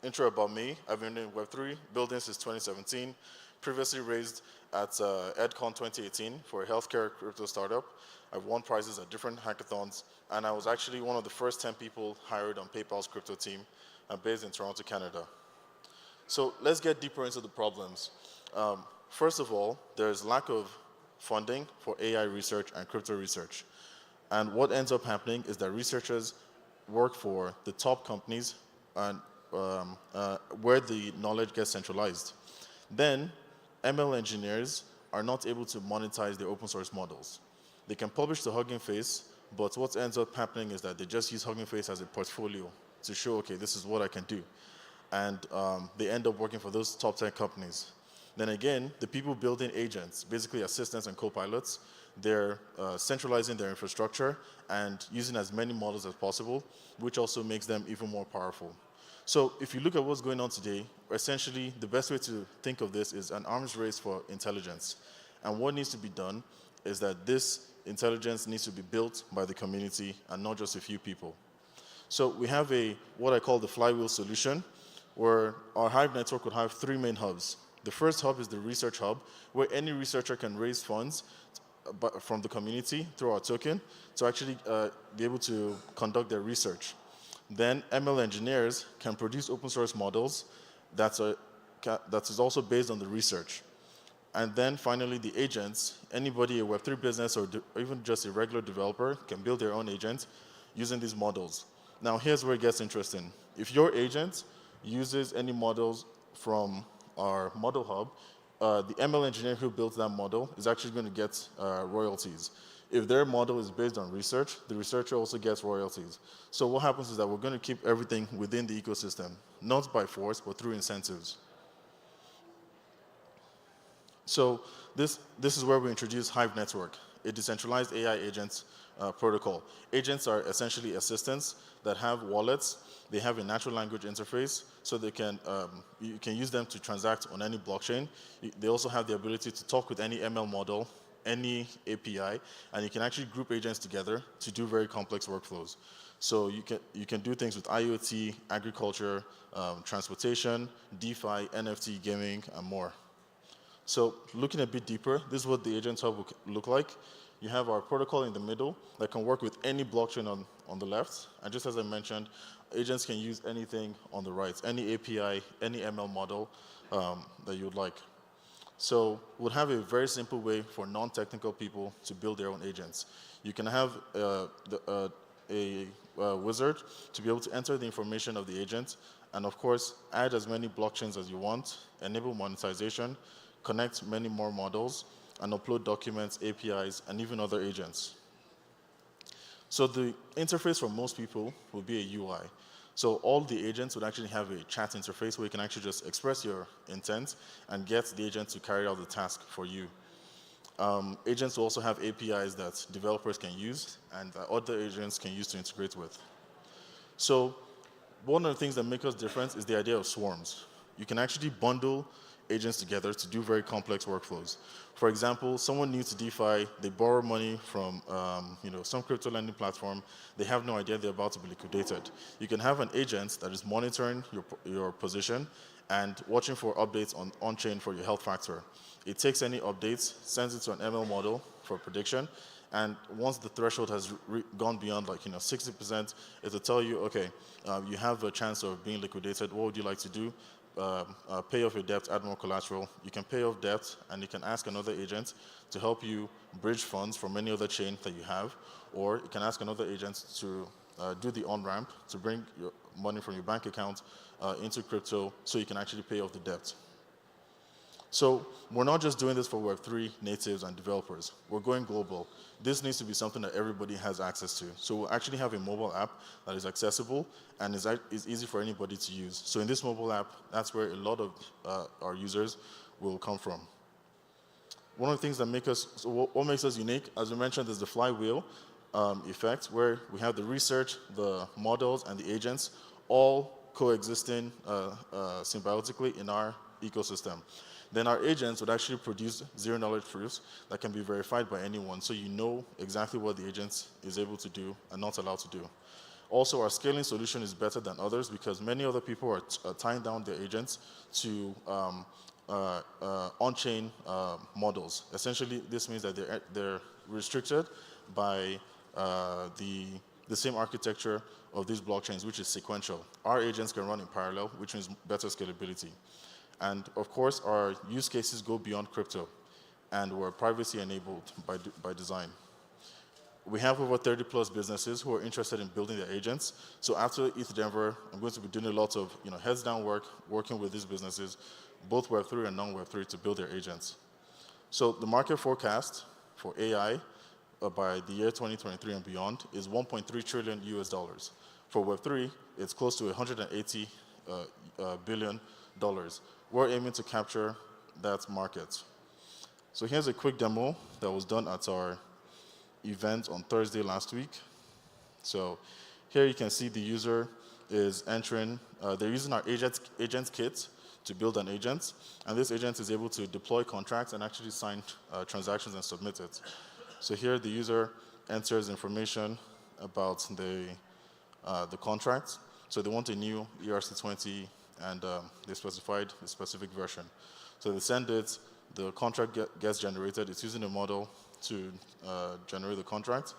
intro about me. I've been in Web3 building since 2017, previously raised at EdCon 2018 for a healthcare crypto startup. I've won prizes at different hackathons, and I was actually one of the first 10 people hired on PayPal's crypto team. I'm based in Toronto, Canada. So let's get deeper into the problems. First of all, there's lack of funding for AI research and crypto research. And what ends up happening is that researchers work for the top companies and where the knowledge gets centralized. Then ML engineers are not able to monetize their open source models. They can publish to Hugging Face, but what ends up happening is that they just use Hugging Face as a portfolio to show, okay, this is what I can do. And they end up working for those top 10 companies. Then again, the people building agents, basically assistants and co-pilots, they're centralizing their infrastructure and using as many models as possible, which also makes them even more powerful. So if you look at what's going on today, essentially the best way to think of this is an arms race for intelligence. And what needs to be done is that this intelligence needs to be built by the community and not just a few people. So we have what I call the flywheel solution, where our Hive network would have 3 main hubs. The first hub is the research hub, where any researcher can raise funds from the community through our token to actually be able to conduct their research. Then ML engineers can produce open source models that is also based on the research. And then finally, the agents, anybody, a Web3 business or even just a regular developer can build their own agent using these models. Now, here's where it gets interesting. If your agent uses any models from our model hub, the ML engineer who built that model is actually going to get royalties. If their model is based on research, the researcher also gets royalties. So what happens is that we're going to keep everything within the ecosystem, not by force, but through incentives. So this is where we introduce Hive Network, a decentralized AI agents protocol. Agents are essentially assistants that have wallets. They have a natural language interface, so they can you can use them to transact on any blockchain. They also have the ability to talk with any ML model, any API, and you can actually group agents together to do very complex workflows. So you can do things with IoT, agriculture, transportation, DeFi, NFT, gaming, and more. So looking a bit deeper, this is what the Agent Hub will look like. You have our protocol in the middle that can work with any blockchain on the left. And just as I mentioned, agents can use anything on the right, any API, any ML model that you would like. So we'll have a very simple way for non-technical people to build their own agents. You can have a wizard to be able to enter the information of the agent, and of course, add as many blockchains as you want, enable monetization, connect many more models, and upload documents, APIs, and even other agents. So the interface for most people will be a UI. So all the agents would actually have a chat interface where you can actually just express your intent and get the agent to carry out the task for you. Agents will also have APIs that developers can use and that other agents can use to integrate with. So one of the things that make us different is the idea of swarms. You can actually bundle agents together to do very complex workflows. For example, someone new to DeFi, they borrow money from some crypto lending platform, they have no idea they're about to be liquidated. You can have an agent that is monitoring your position and watching for updates on-chain for your health factor. It takes any updates, sends it to an ML model for prediction, and once the threshold has gone beyond 60%, it will tell you, okay, you have a chance of being liquidated, what would you like to do? Pay off your debt, add more collateral. You can pay off debt, and you can ask another agent to help you bridge funds from any other chain that you have, or you can ask another agent to do the on-ramp to bring your money from your bank account into crypto so you can actually pay off the debt. So we're not just doing this for Web3 natives and developers. We're going global. This needs to be something that everybody has access to. So we'll actually have a mobile app that is accessible and is easy for anybody to use. So in this mobile app, that's where a lot of our users will come from. One of the things that what makes us unique, as we mentioned, is the flywheel effect, where we have the research, the models, and the agents all coexisting symbiotically in our ecosystem. Then our agents would actually produce zero-knowledge proofs that can be verified by anyone, so you know exactly what the agent is able to do and not allowed to do. Also, our scaling solution is better than others because many other people are tying down their agents to on-chain models. Essentially, this means that they're restricted by the same architecture of these blockchains, which is sequential. Our agents can run in parallel, which means better scalability. And of course, our use cases go beyond crypto, and we're privacy enabled by design. We have over 30 plus businesses who are interested in building their agents. So after ETHDenver, I'm going to be doing a lot of heads down work, working with these businesses, both Web3 and non-Web3, to build their agents. So the market forecast for AI by the year 2023 and beyond is $1.3 trillion US. For Web3, it's close to $180 billion. We're aiming to capture that market. So here's a quick demo that was done at our event on Thursday last week. So here you can see the user is entering, they're using our agent kit to build an agent, and this agent is able to deploy contracts and actually sign transactions and submit it. So here the user enters information about the contract. So they want a new ERC20, and they specified a specific version. So they send it, the contract gets generated. It's using a model to generate the contract.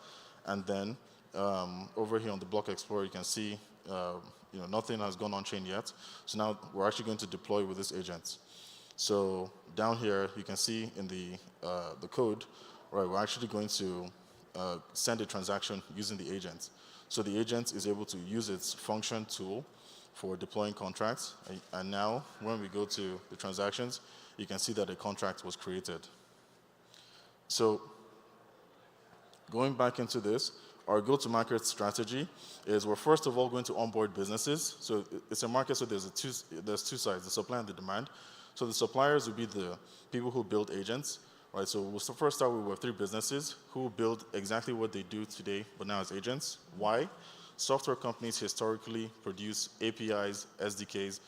And then over here on the Block Explorer, you can see nothing has gone on chain yet. So now we're actually going to deploy with this agent. So down here, you can see in the code, right, we're actually going to send a transaction using the agent. So the agent is able to use its function tool for deploying contracts. And now, when we go to the transactions, you can see that a contract was created. So going back into this, our go-to-market strategy is we're first of all going to onboard businesses. So it's a market, so there's two sides, the supply and the demand. So the suppliers will be the people who build agents, right? So we'll first start with Web3 businesses who build exactly what they do today, but now as agents. Why? Software companies historically produce APIs, SDKs.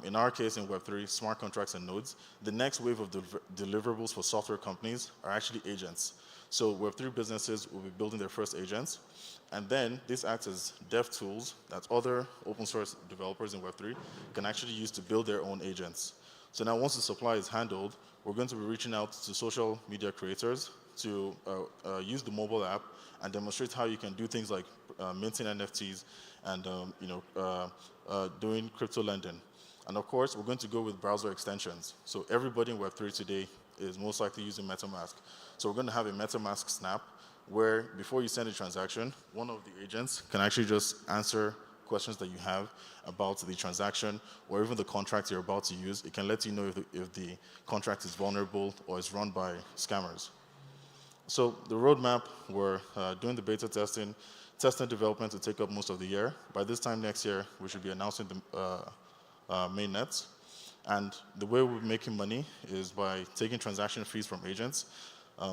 In our case, in Web3, smart contracts and nodes. The next wave of deliverables for software companies are actually agents. So Web3 businesses will be building their first agents. And then this acts as dev tools that other open source developers in Web3 can actually use to build their own agents. So now once the supply is handled, we're going to be reaching out to social media creators to use the mobile app and demonstrate how you can do things like minting NFTs and doing crypto lending. And of course, we're going to go with browser extensions. So everybody in Web3 today is most likely using MetaMask. So we're going to have a MetaMask snap where before you send a transaction, one of the agents can actually just answer questions that you have about the transaction or even the contract you're about to use. It can let you know if the contract is vulnerable or is run by scammers. So the roadmap, we're doing the beta testing development to take up most of the year. By this time next year, we should be announcing the main nets. And the way we're making money is by taking transaction fees from agents.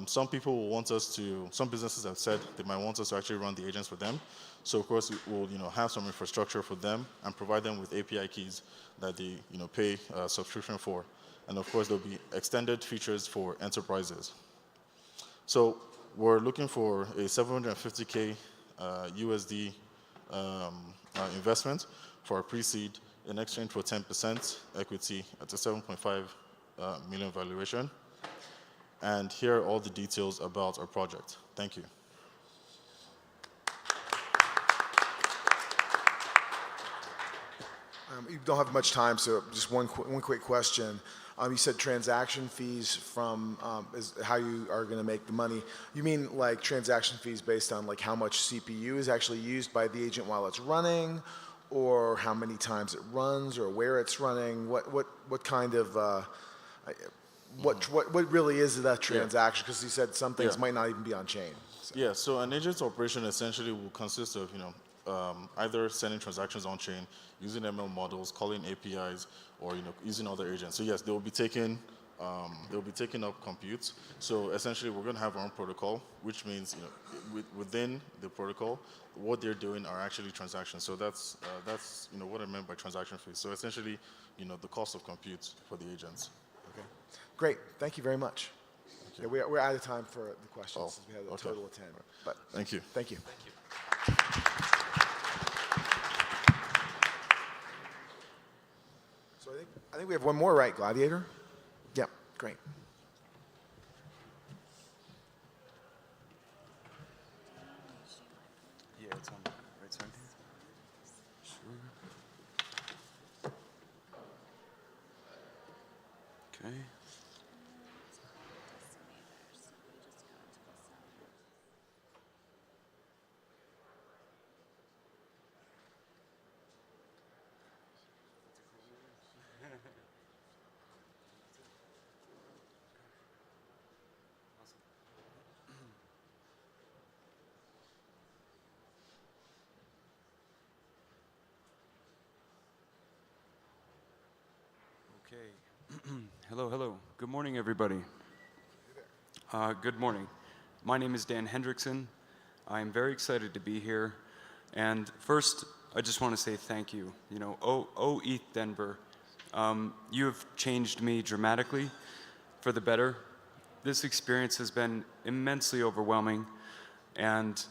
Some people will want us to, some businesses have said they might want us to actually run the agents for them. So of course we'll have some infrastructure for them and provide them with API keys that they pay a subscription for. And of course there'll be extended features for enterprises. So we're looking for a $750K USD investment for our pre-seed in exchange for 10% equity at a 7.5 million valuation. And here are all the details about our project. Thank you. You don't have much time, so just one quick question. You said transaction fees from is how you are going to make the money. You mean like transaction fees based on like how much CPU is actually used by the agent while it's running, or how many times it runs, or where it's running? What kind of what really is that transaction? Because you said some things might not even be on chain. So. Yeah. So an agent's operation essentially will consist of either sending transactions on chain, using ML models, calling APIs, or using other agents. So yes, they'll be taking up compute. So essentially, we're going to have our own protocol, which means within the protocol, what they're doing are actually transactions. So that's what I meant by transaction fees. So essentially, the cost of compute for the agents. Okay, great. Thank you very much. Yeah, we're out of time for the questions. Since we had a total of 10. But thank you. Thank you. Thank you. So I think we have one more, right, Gladiator? Yeah, great. Yeah, it's on the right side here. Sure. Okay. Okay. Hello. Good morning, everybody. Good morning. My name is Dan Hendrickson. I'm very excited to be here. And first, I just want to say thank you. ETHDenver, you have changed me dramatically for the better. This experience has been immensely overwhelming, and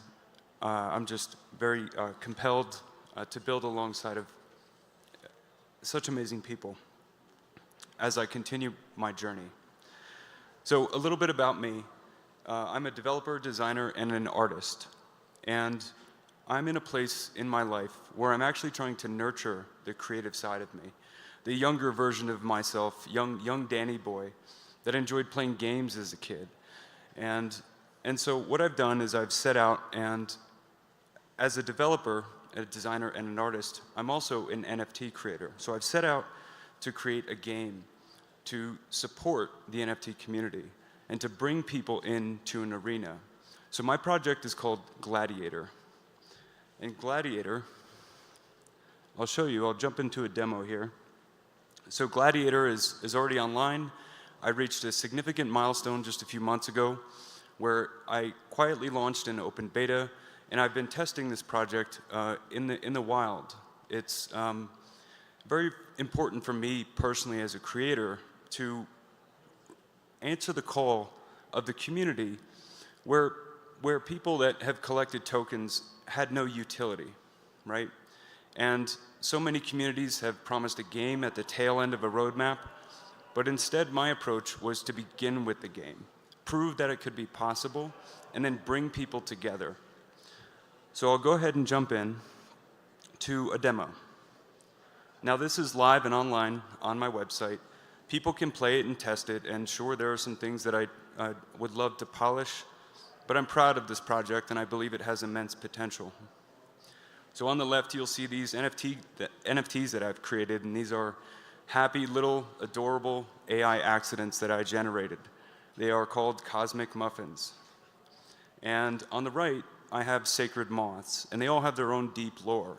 I'm just very compelled to build alongside of such amazing people as I continue my journey. So a little bit about me. I'm a developer, designer, and an artist. And I'm in a place in my life where I'm actually trying to nurture the creative side of me, the younger version of myself, young Danny boy that enjoyed playing games as a kid. And so what I've done is I've set out, and as a developer a designer and an artist, I'm also an NFT creator. So I've set out to create a game to support the NFT community and to bring people into an arena. So my project is called Gladiator. And Gladiator, I'll show you, I'll jump into a demo here. So Gladiator is already online. I reached a significant milestone just a few months ago where I quietly launched an open beta, and I've been testing this project in the wild. It's very important for me personally as a creator to answer the call of the community where people that have collected tokens had no utility, right? And so many communities have promised a game at the tail end of a roadmap, but instead my approach was to begin with the game, prove that it could be possible, and then bring people together. So I'll go ahead and jump in to a demo. Now this is live and online on my website. People can play it and test it, and sure, there are some things that I would love to polish, but I'm proud of this project and I believe it has immense potential. So on the left, you'll see these NFTs that I've created, and these are happy little adorable AI accidents that I generated. They are called cosmic muffins. And on the right, I have sacred moths, and they all have their own deep lore.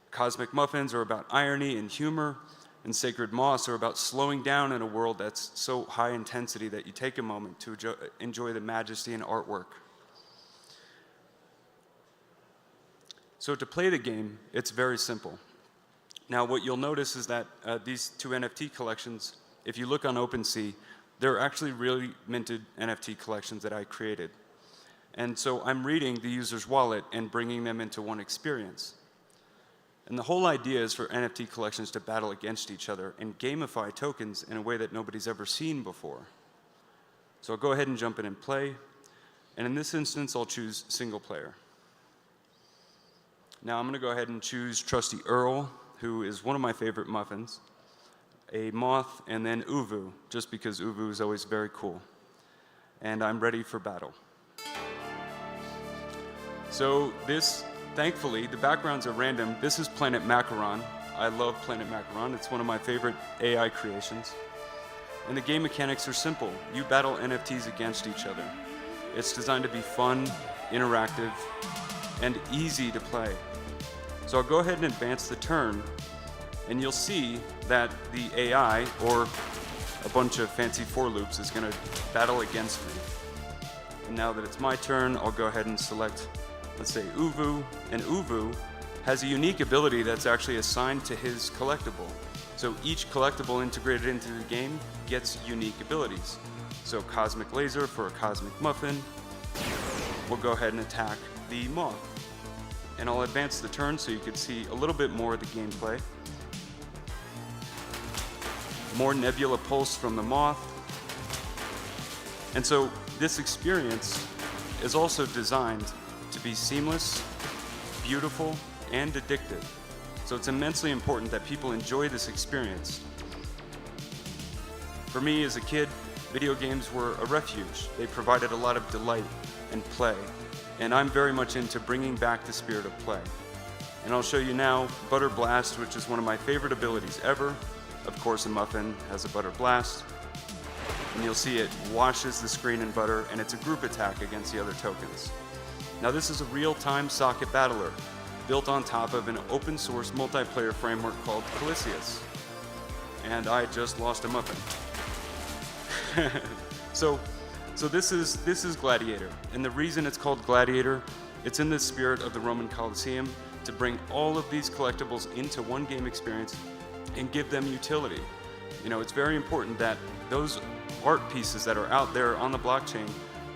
Cosmic muffins are about irony and humor, and sacred moths are about slowing down in a world that's so high intensity that you take a moment to enjoy the majesty and artwork. So to play the game, it's very simple. Now what you'll notice is that these two NFT collections, if you look on OpenSea, they're actually really minted NFT collections that I created. And so I'm reading the user's wallet and bringing them into one experience. And the whole idea is for NFT collections to battle against each other and gamify tokens in a way that nobody's ever seen before. So I'll go ahead and jump in and play. And in this instance, I'll choose single player. Now I'm going to go ahead and choose Trusty Earl, who is one of my favorite muffins, a moth, and then Uvu, just because Uvu is always very cool. And I'm ready for battle. So this, thankfully, the backgrounds are random. This is Planet Macaron. I love Planet Macaron. It's one of my favorite AI creations. And the game mechanics are simple. You battle NFTs against each other. It's designed to be fun, interactive, and easy to play. So I'll go ahead and advance the turn, and you'll see that the AI, or a bunch of fancy for loops, is going to battle against me. And now that it's my turn, I'll go ahead and select, let's say, Uvu, and Uvu has a unique ability that's actually assigned to his collectible. So each collectible integrated into the game gets unique abilities. So Cosmic Laser for a Cosmic Muffin. We'll go ahead and attack the moth. And I'll advance the turn so you can see a little bit more of the gameplay. More Nebula Pulse from the moth. And so this experience is also designed to be seamless, beautiful, and addictive. So it's immensely important that people enjoy this experience. For me as a kid, video games were a refuge. They provided a lot of delight and play. And I'm very much into bringing back the spirit of play. And I'll show you now Butter Blast, which is one of my favorite abilities ever. Of course, a muffin has a Butter Blast. And you'll see it washes the screen in butter, and it's a group attack against the other tokens. Now this is a real-time socket battler, built on top of an open-source multiplayer framework called Calisius. And I just lost a muffin. So this is Gladiator, and the reason it's called Gladiator, it's in the spirit of the Roman Colosseum to bring all of these collectibles into one game experience and give them utility. You know, it's very important that those art pieces that are out there on the blockchain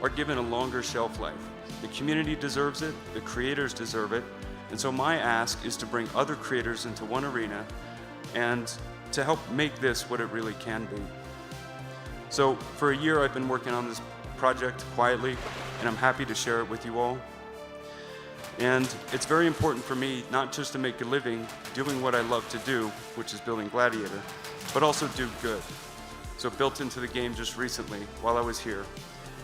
are given a longer shelf life. The community deserves it, the creators deserve it, and so my ask is to bring other creators into one arena and to help make this what it really can be. So for a year I've been working on this project quietly, and I'm happy to share it with you all. And it's very important for me not just to make a living doing what I love to do, which is building Gladiator, but also do good. So built into the game just recently, while I was here,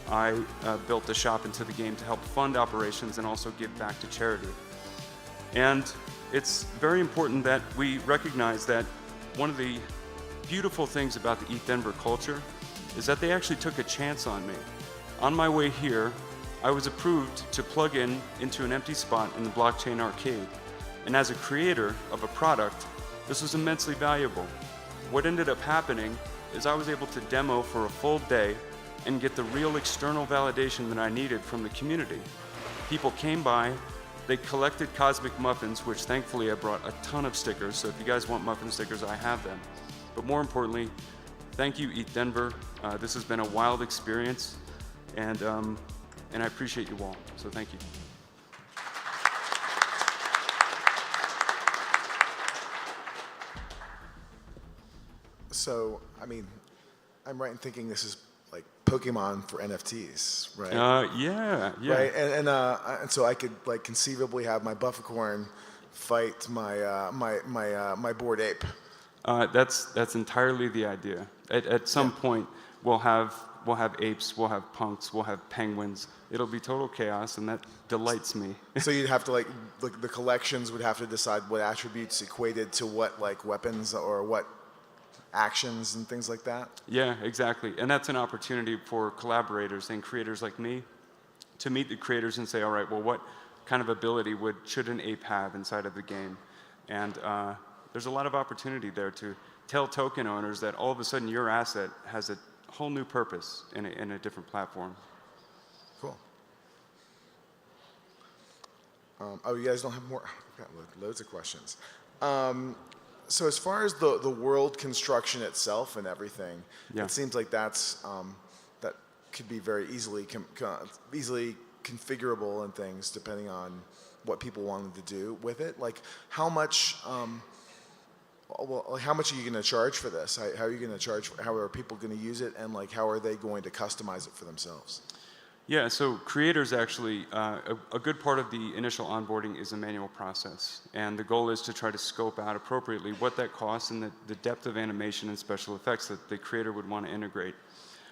I built a shop into the game to help fund operations and also give back to charity. And it's very important that we recognize that one of the beautiful things about the ETHDenver culture is that they actually took a chance on me. On my way here, I was approved to plug in into an empty spot in the blockchain arcade. And as a creator of a product, this was immensely valuable. What ended up happening is I was able to demo for a full day and get the real external validation that I needed from the community. People came by, they collected cosmic muffins, which thankfully I brought a ton of stickers, so if you guys want muffin stickers, I have them. But more importantly, thank you, ETHDenver. This has been a wild experience, and I appreciate you all, so thank you. So, I mean, I'm right in thinking this is like Pokemon for NFTs, right? Yeah. Right, and so I could like conceivably have my Bufficorn fight my Bored Ape. That's entirely the idea. At some point, we'll have apes, we'll have punks, we'll have penguins. It'll be total chaos, and that delights me. So you'd have to like the collections would have to decide what attributes equated to what like weapons or what actions and things like that? Yeah, exactly. And that's an opportunity for collaborators and creators like me to meet the creators and say, all right, well, what kind of ability should an ape have inside of the game? And there's a lot of opportunity there to tell token owners that all of a sudden your asset has a whole new purpose in a different platform. Cool. Oh, you guys don't have more? I've got loads of questions. So as far as the world construction itself and everything, it seems like that could be very easily configurable and things depending on what people wanted to do with it. Like how much are you going to charge for this? How are you going to charge? How are people going to use it? And like how are they going to customize it for themselves? Yeah, so creators actually, a good part of the initial onboarding is a manual process. And the goal is to try to scope out appropriately what that costs and the depth of animation and special effects that the creator would want to integrate.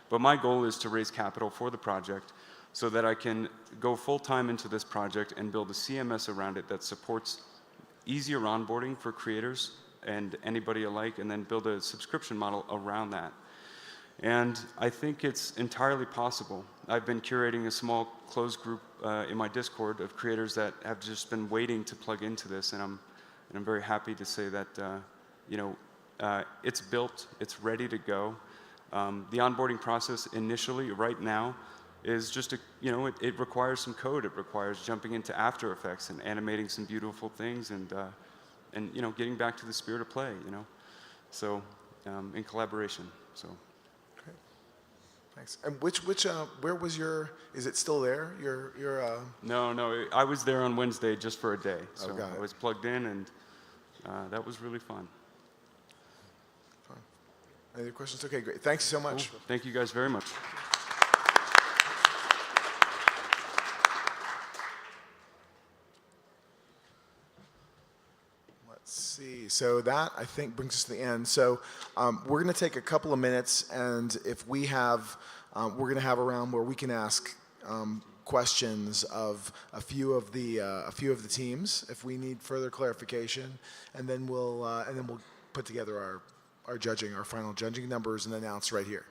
But my goal is to raise capital for the project so that I can go full-time into this project and build a CMS around it that supports easier onboarding for creators and anybody alike, and then build a subscription model around that. And I think it's entirely possible. I've been curating a small closed group in my Discord of creators that have just been waiting to plug into this, and I'm very happy to say that it's built, it's ready to go. The onboarding process initially, right now, is just it requires some code. It requires jumping into After Effects and animating some beautiful things, and getting back to the spirit of play. So in collaboration. So. Thanks. And where was is it still there? No, I was there on Wednesday just for a day. So got it. I was plugged in, and that was really fun. Fine. Any other questions? Okay, great. Thanks so much. Cool. Thank you guys very much. Let's see. So that, I think, brings us to the end. So we're going to take a couple of minutes, and if we have, we're going to have a round where we can ask questions of a few of the teams if we need further clarification, and then we'll put together our final judging numbers and announce right here.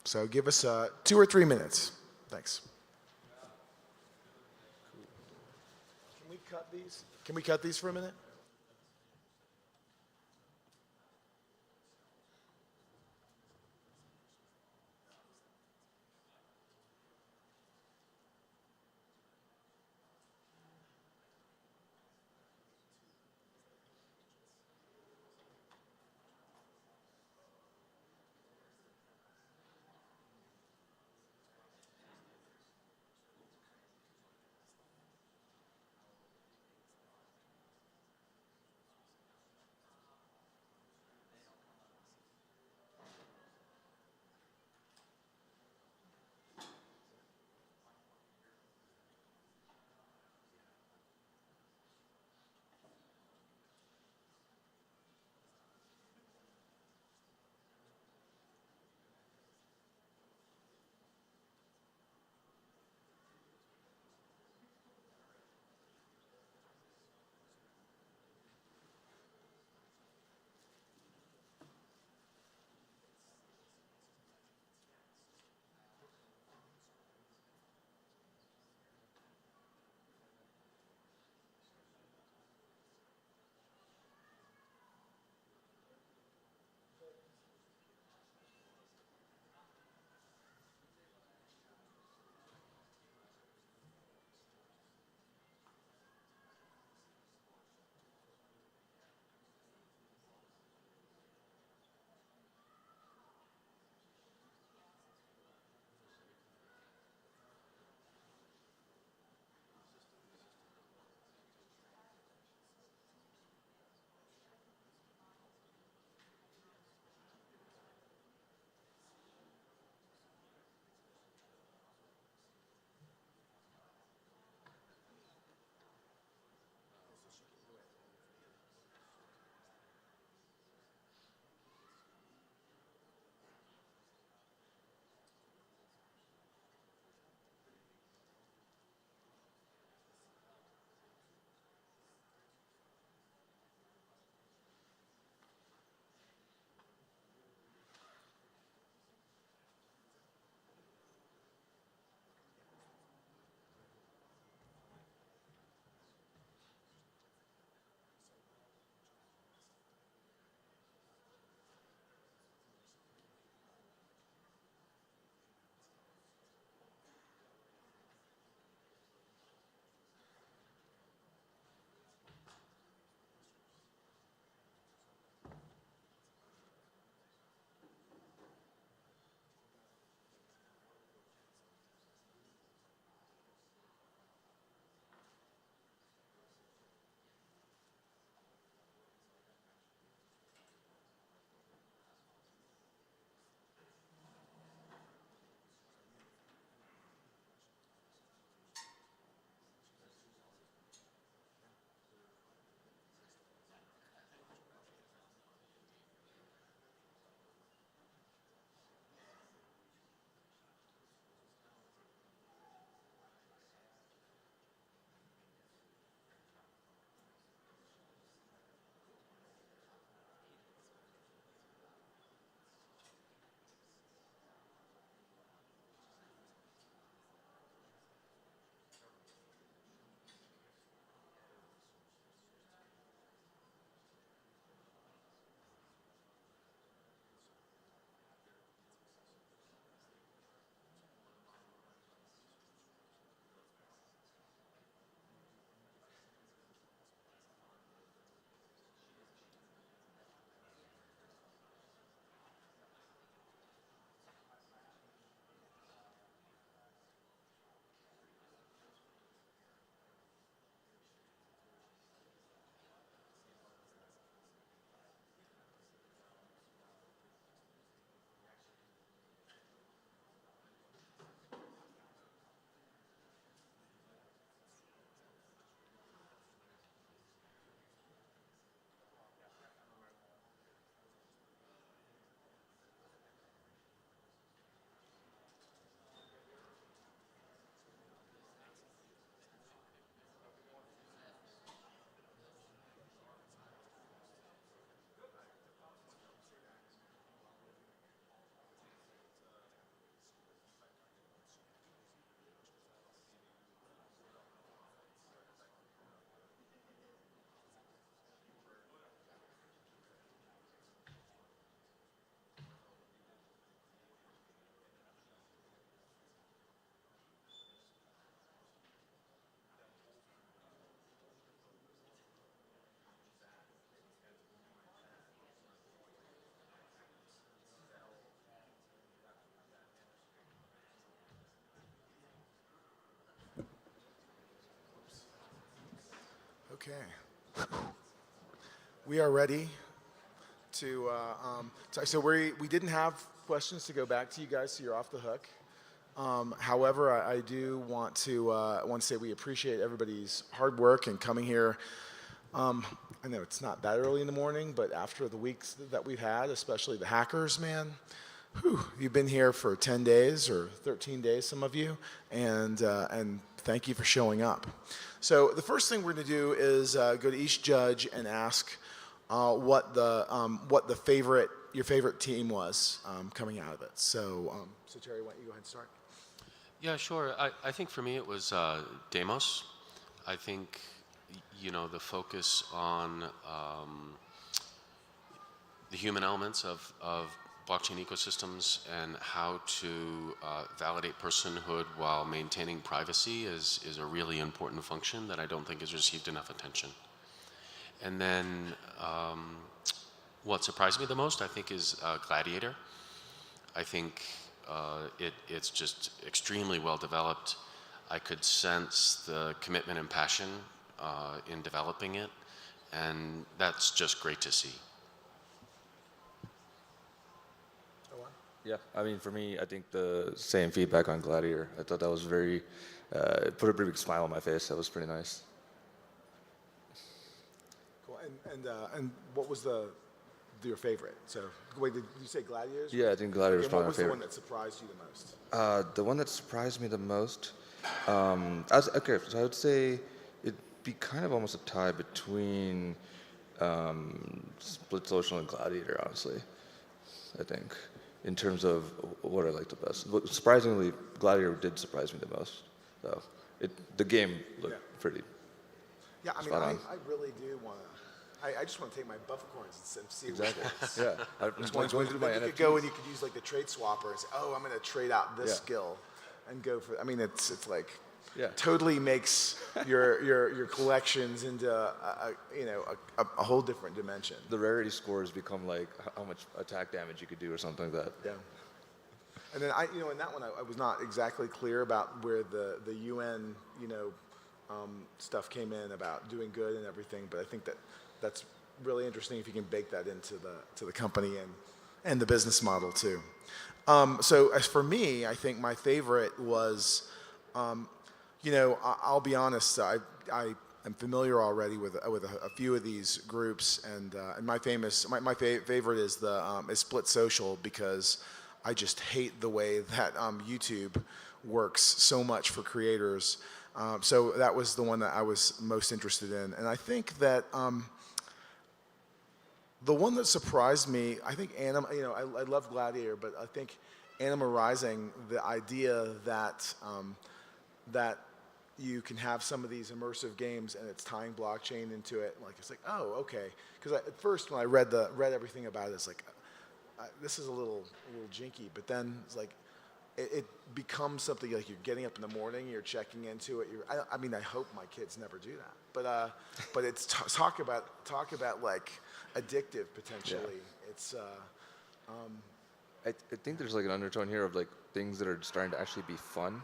So give us 2 or 3 minutes. Thanks. Can we cut these? Can we cut these for a minute? Okay. We are ready to, so we didn't have questions to go back to you guys, so you're off the hook. However, I do want to say we appreciate everybody's hard work and coming here. I know it's not that early in the morning, but after the weeks that we've had, especially the hackers, man, you've been here for 10 days or 13 days, some of you, and thank you for showing up. So the first thing we're going to do is go to each judge and ask what your favorite team was coming out of it. So Terry, why don't you go ahead and start? Yeah, sure. I think for me it was Damos. I think, you know, the focus on the human elements of blockchain ecosystems and how to validate personhood while maintaining privacy is a really important function that I don't think has received enough attention. And then what surprised me the most, I think, is Gladiator. I think it's just extremely well developed. I could sense the commitment and passion in developing it, and that's just great to see. Yeah, I mean, for me, I think the same feedback on Gladiator. I thought that was very, it put a pretty big smile on my face. That was pretty nice. Cool. And what was your favorite? So, wait, did you say Gladiators? Yeah, I think Gladiator was probably my favorite. What was the one that surprised you the most? The one that surprised me the most, okay, so I would say it'd be kind of almost a tie between Split Social and Gladiator, honestly, I think, in terms of what I liked the best. Surprisingly, Gladiator did surprise me the most. So the game looked pretty Yeah, I mean, spot on. I really do want to. I just want to take my buffer coins and see Exactly. which ones. Yeah. Which I'm ones going through my you could NFTs. go and you could use like the trade swapper and say, oh, I'm going to trade out this skill and go for. I mean, it's like totally makes your collections into a whole different dimension. The rarity scores become like how much attack damage you could do or something like that. Yeah. And then in that one, I was not exactly clear about where the UN, stuff came in about doing good and everything. But I think that's really interesting if you can bake that into the company and the business model too. So as for me, I think my favorite was, I'll be honest, I am familiar already with a few of these groups, and my favorite is is Split Social, because I just hate the way that YouTube works so much for creators. So that was the one that I was most interested in, and I think that the one that surprised me, I think I love Gladiator, but I think Animar Rising, the idea that that you can have some of these immersive games and it's tying blockchain into it, it's like, oh, okay. Because at first when I read everything about it, it's like, this is a little jinky, but then it's like, it becomes something like you're getting up in the morning, you're checking into it. I mean, I hope my kids never do that, but it's talk about like addictive potentially. Yeah. It's I think there's like an undertone here of like things that are starting to actually be fun,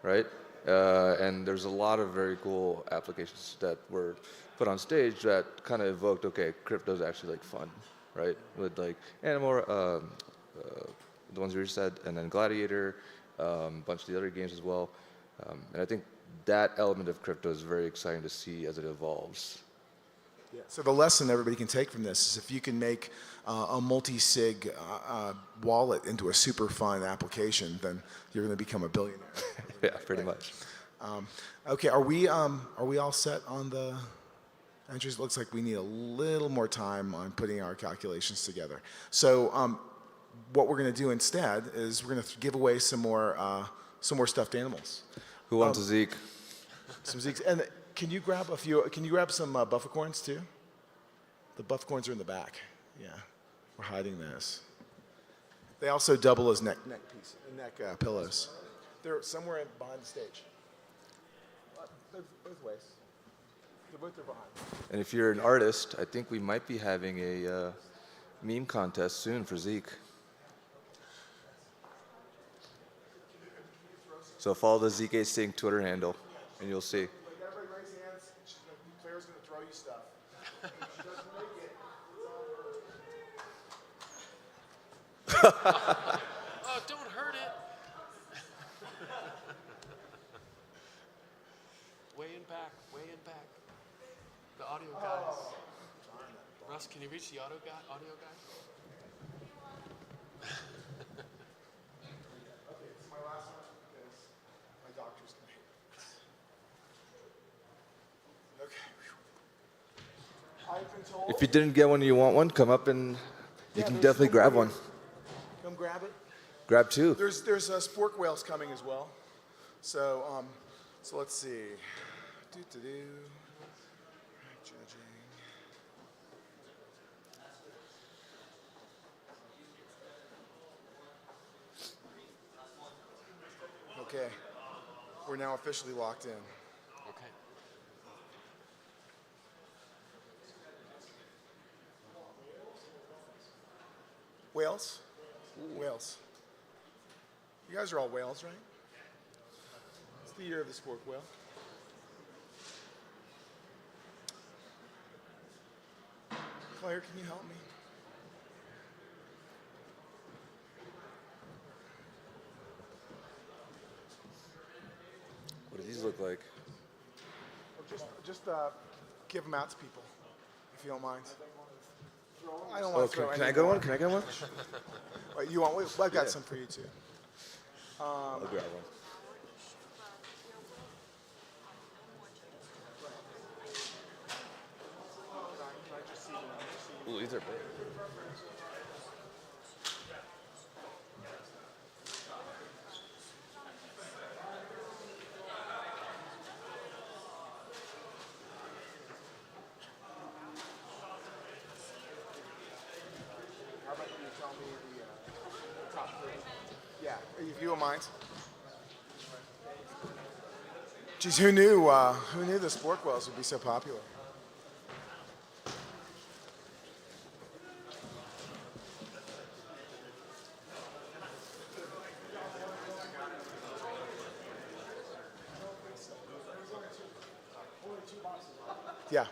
right? And there's a lot of very cool applications that were put on stage that kind of evoked, okay, crypto's actually like fun, right? With like Animar, the ones we just said, and then Gladiator, a bunch of the other games as well. And I think that element of crypto is very exciting to see as it evolves. Yeah. So the lesson everybody can take from this is if you can make a multi-sig wallet into a super fun application, then you're going to become a billionaire. Yeah, pretty much. Okay, are we all set on the entries? Looks like we need a little more time on putting our calculations together. So what we're going to do instead is we're going to give away some more stuffed animals. Who wants a Zeke? Some Zekes. And can you grab a few? Can you grab some buffer coins too? The buffer coins are in the back. Yeah, we're hiding those. They also double as neck pillows. They're somewhere behind the stage. Both ways. They're both behind. And if you're an artist, I think we might be having a meme contest soon for Zeke. So follow the ZK Sync Twitter handle, and you'll see. Everybody raise hands. Claire's going to Oh, don't hurt it. Way in back, way in back. The audio guys. Russ, can you reach the audio guy? Okay, it's my last one because my doctor's coming. Okay. I've been told. If you didn't get one and you want one, come up and you can definitely grab one. Come grab it. Grab two. There's spork whales coming as well. So so let's see. Judging. Okay. We're now officially locked in. Okay. Whales? Whales. You guys are all whales, right? It's the year of the spork whale. Claire, can you help me? What do these look like? Just give them out to people, if you don't mind. I don't want to throw Can I any get more. one? Can I get one? Wait, you want? I've got some for you too. I'll grab one. Ooh, these are big. How about you tell me the top three? Yeah, if you don't mind. Geez, who knew the spork whales would be so popular? Yeah.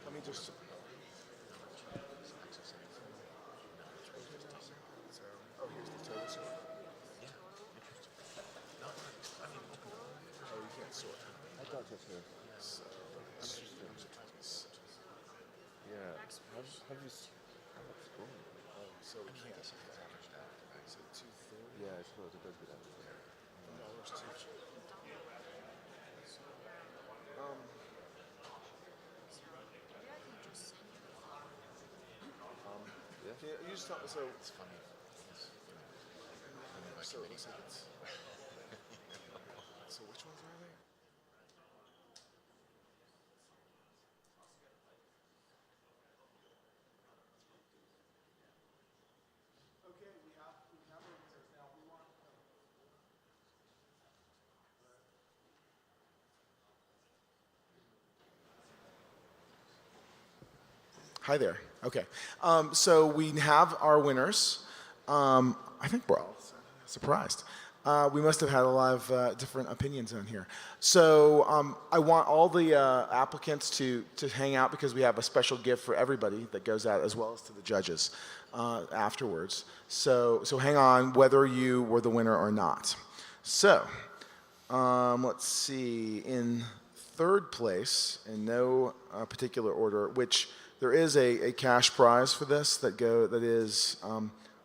Let me just. Oh, here's the total sort. Oh, you can't sort. I thought that's her. So, Yeah. How do you? oh, so we can't. So 230. Yeah, I suppose it does get out of there. Yeah. Can you just tell me? So it's funny. So it looks like it's. So which ones are they? Okay, we have our answers now. We want. Hi there. Okay. So we have our winners. I think we're all surprised. We must have had a lot of different opinions on here. So I want all the applicants to hang out because we have a special gift for everybody that goes out as well as to the judges afterwards. So hang on whether you were the winner or not. So let's see. In third place, in no particular order, which there is a cash prize for this that is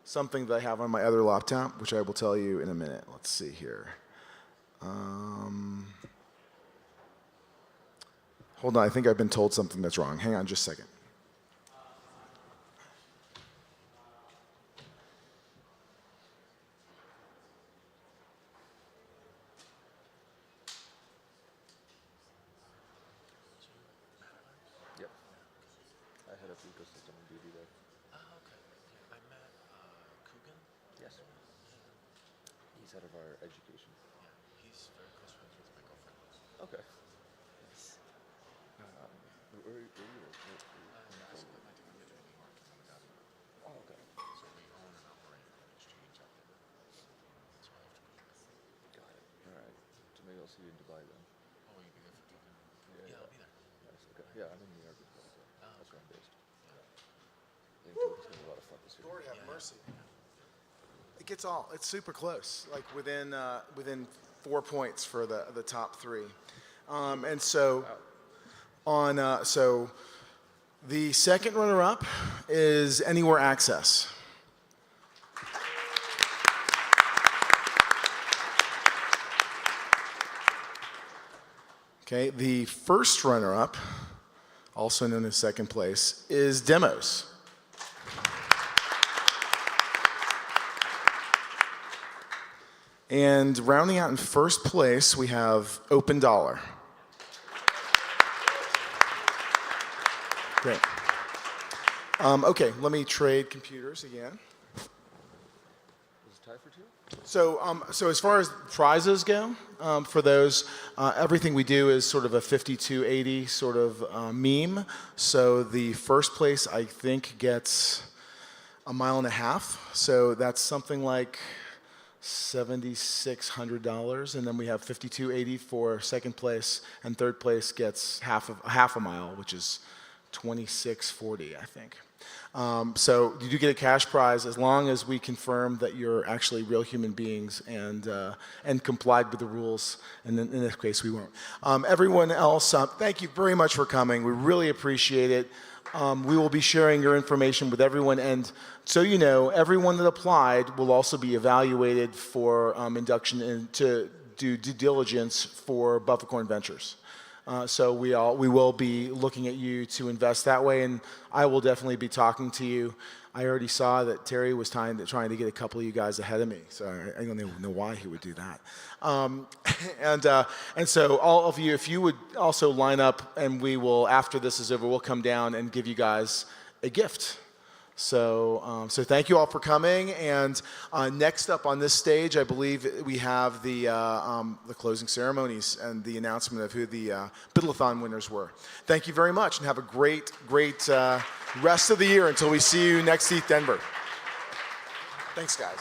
something that I have on my other laptop, which I will tell you in a minute. Let's see here. Hold on, I think I've been told something that's wrong. Hang on just a second. Yep. I had a ecosystem in BD there. Oh, okay. Yeah, I met Coogan. Yes. He's head of our education. Yeah, he's very close friends with my girlfriend. Okay. Maybe I'll see you in Dubai then. Oh, you'll be there for Dubai? Yeah, I'll be there. Nice, okay. Yeah, I'm in New York as well, so that's where I'm based. Yeah. It's gonna be a lot of fun this year. Lord have mercy. It's super close, like within 4 points for the top three. And so so the second runner-up is Anywhere Access. Okay, the first runner-up, also known as second place, is Damos. And rounding out in first place, we have Open Dollar. Great. Okay, let me trade computers again. Is it tied for two? So as far as prizes go, for those, everything we do is sort of a 5280 sort of meme. So the first place, I think, gets a mile and a half. So that's something like $7,600, and then we have 5280 for second place, and third place gets half a mile, which is 2640, I think. So you do get a cash prize as long as we confirm that you're actually real human beings and complied with the rules. And in this case, we won't. Everyone else, thank you very much for coming. We really appreciate it. We will be sharing your information with everyone, and so you know, everyone that applied will also be evaluated for induction into due diligence for Buffecorn Ventures. So we will be looking at you to invest that way, and I will definitely be talking to you. I already saw that Terry was trying to get a couple of you guys ahead of me, so I don't even know why he would do that. And so all of you, if you would also line up, and we will, after this is over, we'll come down and give you guys a gift. So, so thank you all for coming. And next up on this stage, I believe we have the closing ceremonies and the announcement of who the Bidathon winners were. Thank you very much, and have a great rest of the year until we see you next ETHDenver. Thanks, guys.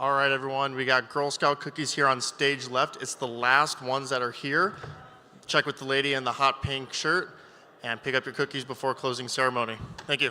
All right, everyone, we got Girl Scout cookies here on stage left. It's the last ones that are here. Check with the lady in the hot pink shirt and pick up your cookies before closing ceremony. Thank you.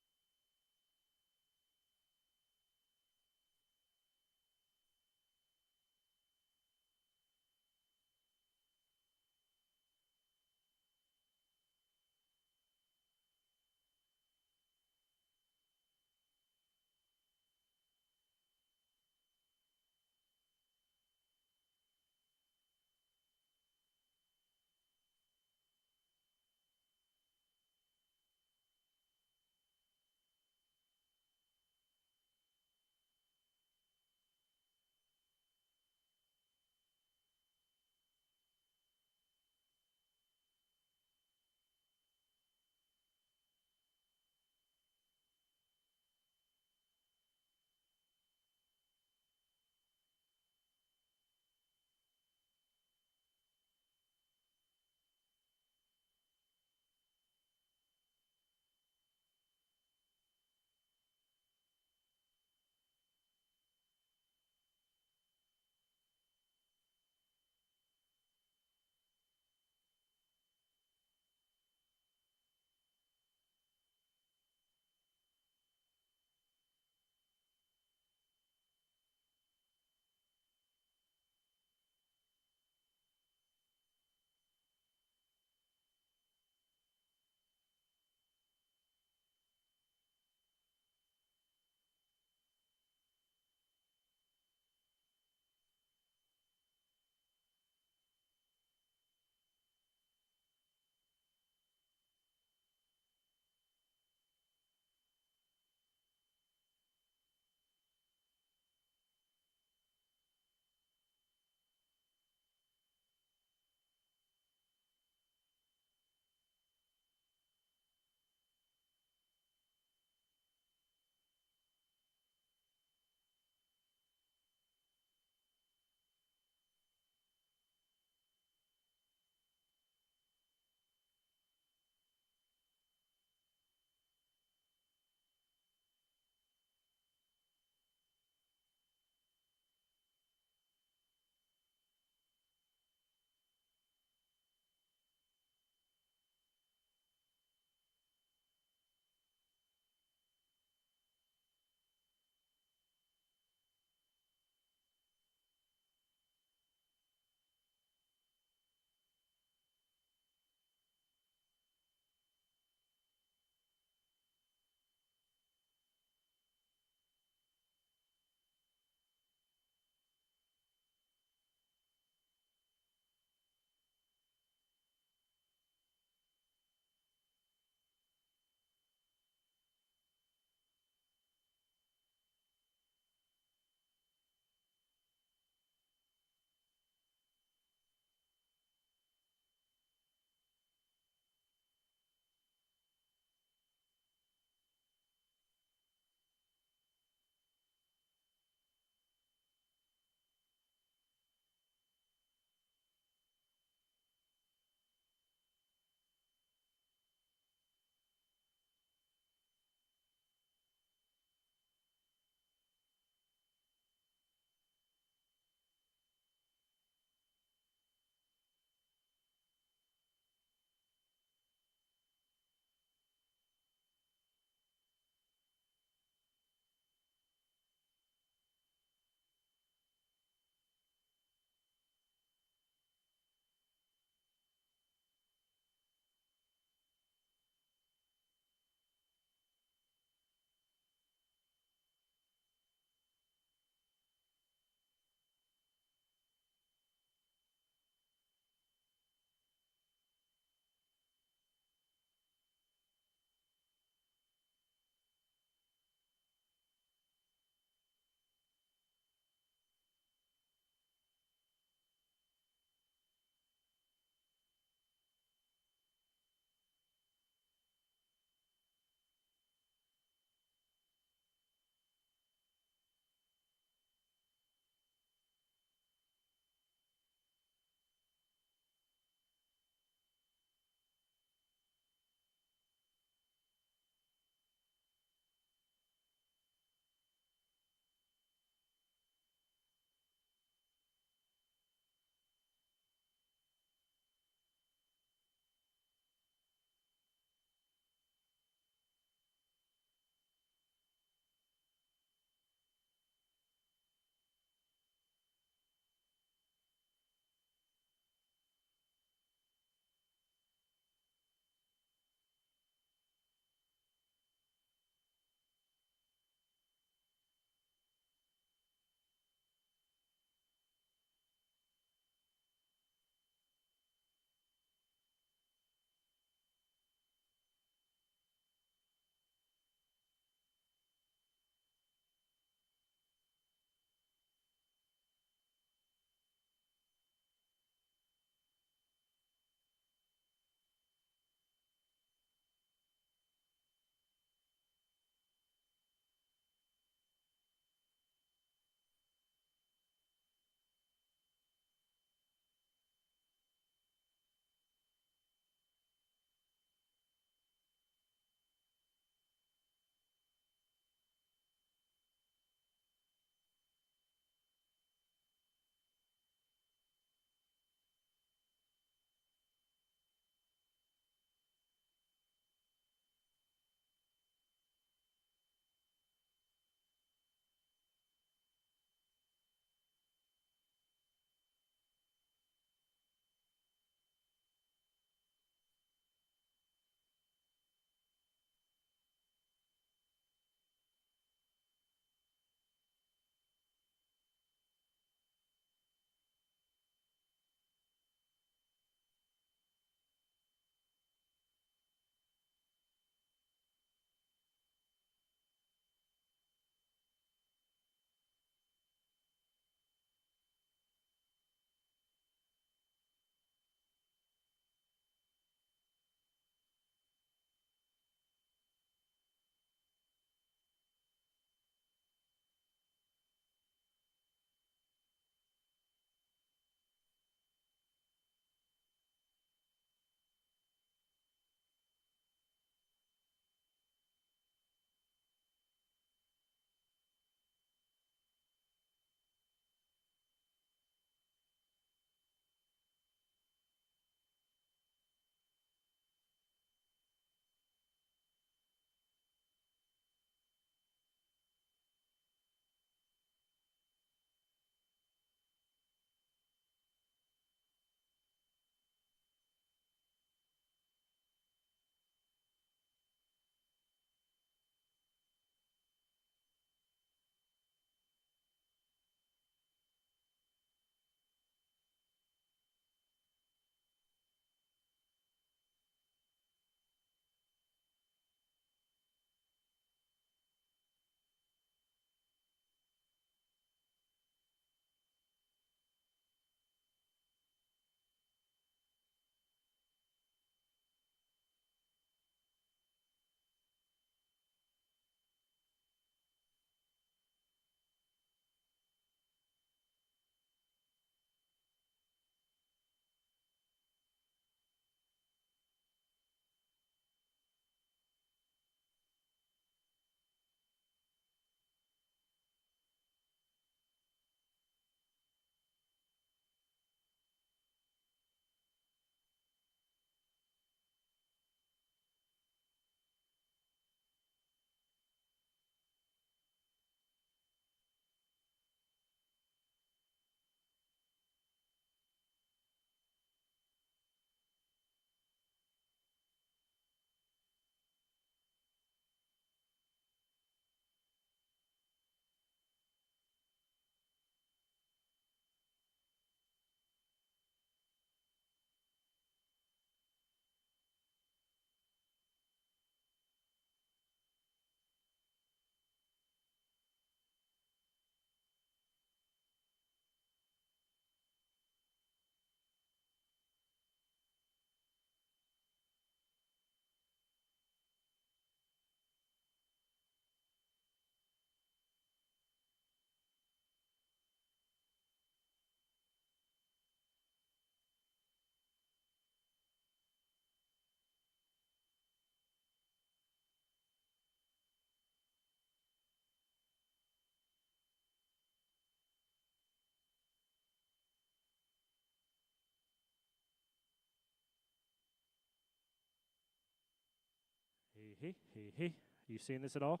hey, hey, hey. You seeing this at all?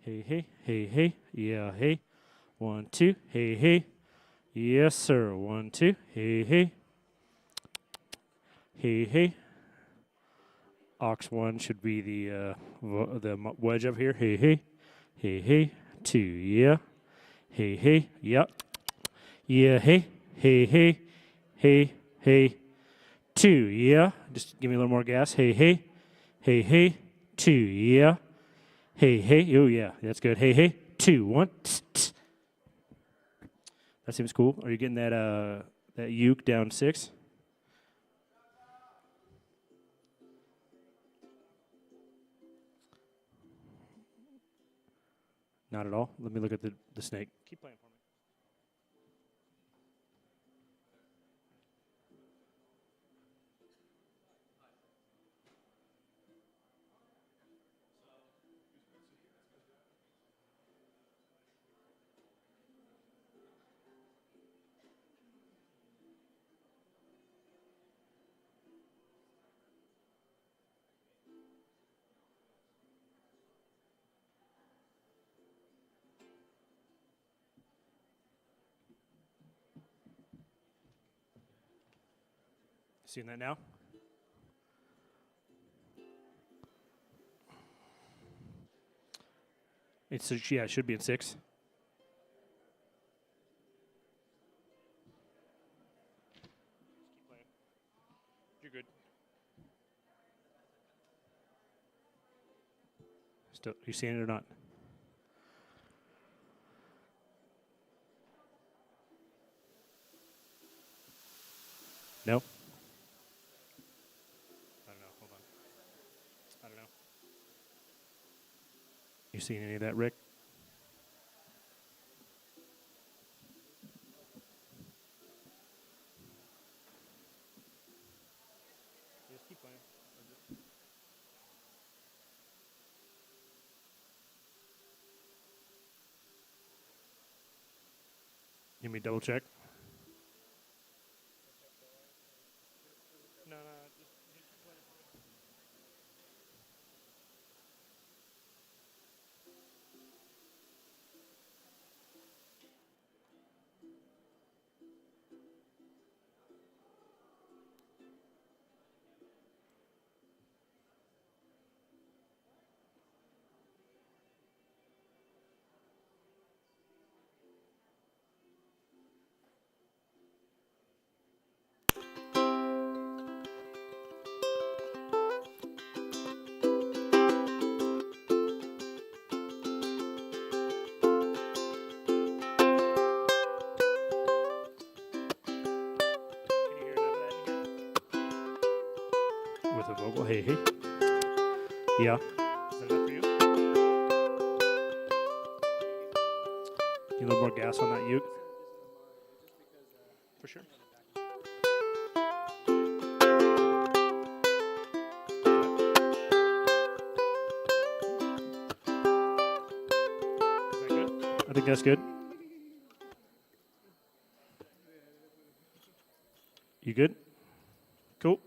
Hey, hey, hey, hey. Yeah, hey. 1, 2, hey, hey. Yes, sir. 1, 2, hey, hey. Hey, hey. Aux 1 should be the wedge up here. Hey, hey. Hey, hey. 2, yeah. Hey, hey. Yep. Yeah, hey. Hey, hey. Hey, hey. 2, yeah. Just give me a little more gas. Hey, hey. Hey, hey. 2, yeah. Hey, hey. Oh, yeah. That's good. Hey, hey. 2, 1. Tss, tss. That seems cool. Are you getting that that uke down 6? Not at all. Let me look at the snake. Keep playing for me. Seeing that now? It's yeah, it should be in 6. You're good. Still, you seeing it or not? No? I don't know. Hold on. I don't know. You seen any of that, Rick? Just keep playing. Give me a double check. No, just keep playing. With a vocal, hey, hey. Yeah. Is that enough for you? Need a little more gas on that uke. For sure. Is that good? I think that's good. You good? Cool.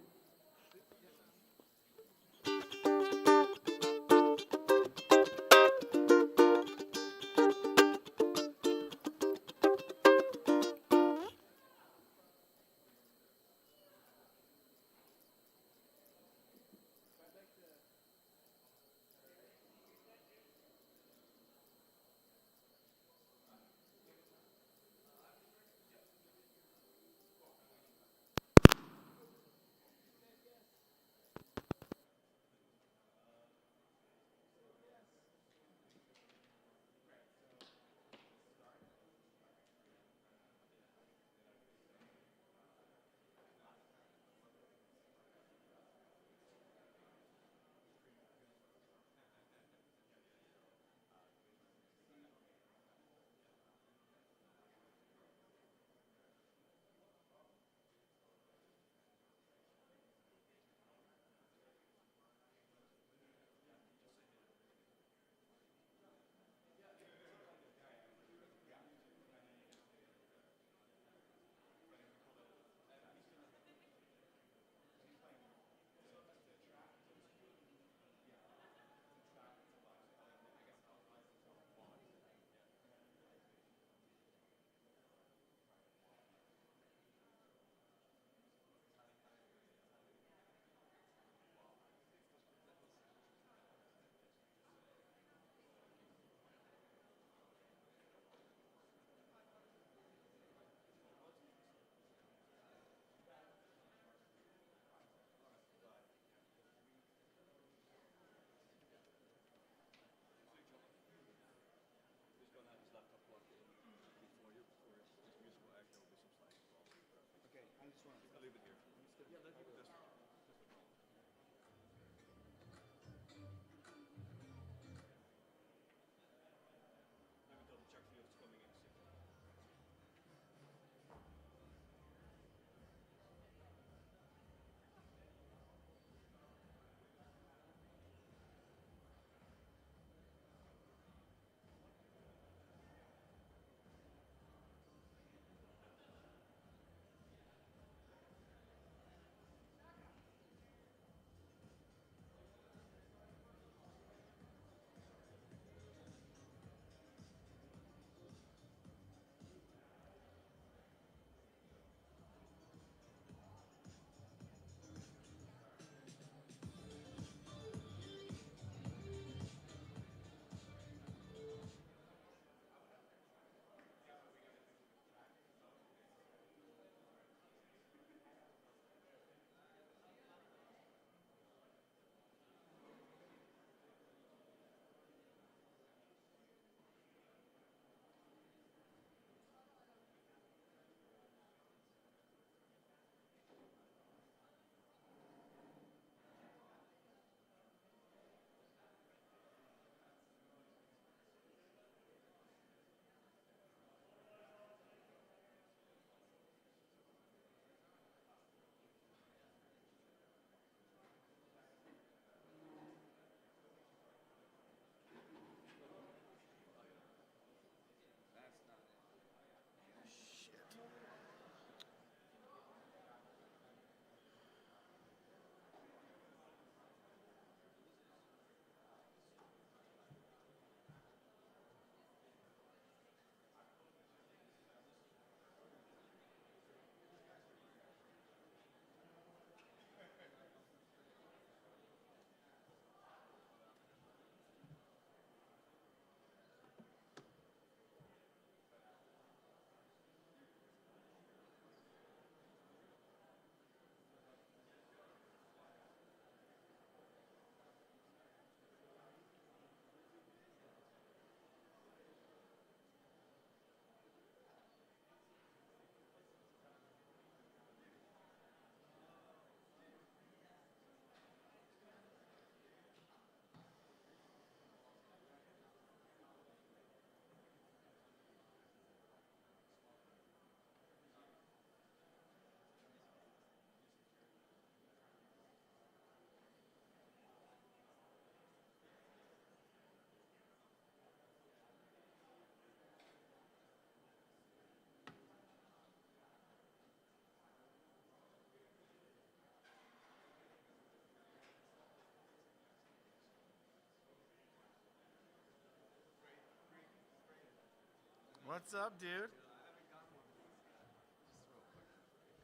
What's up, dude?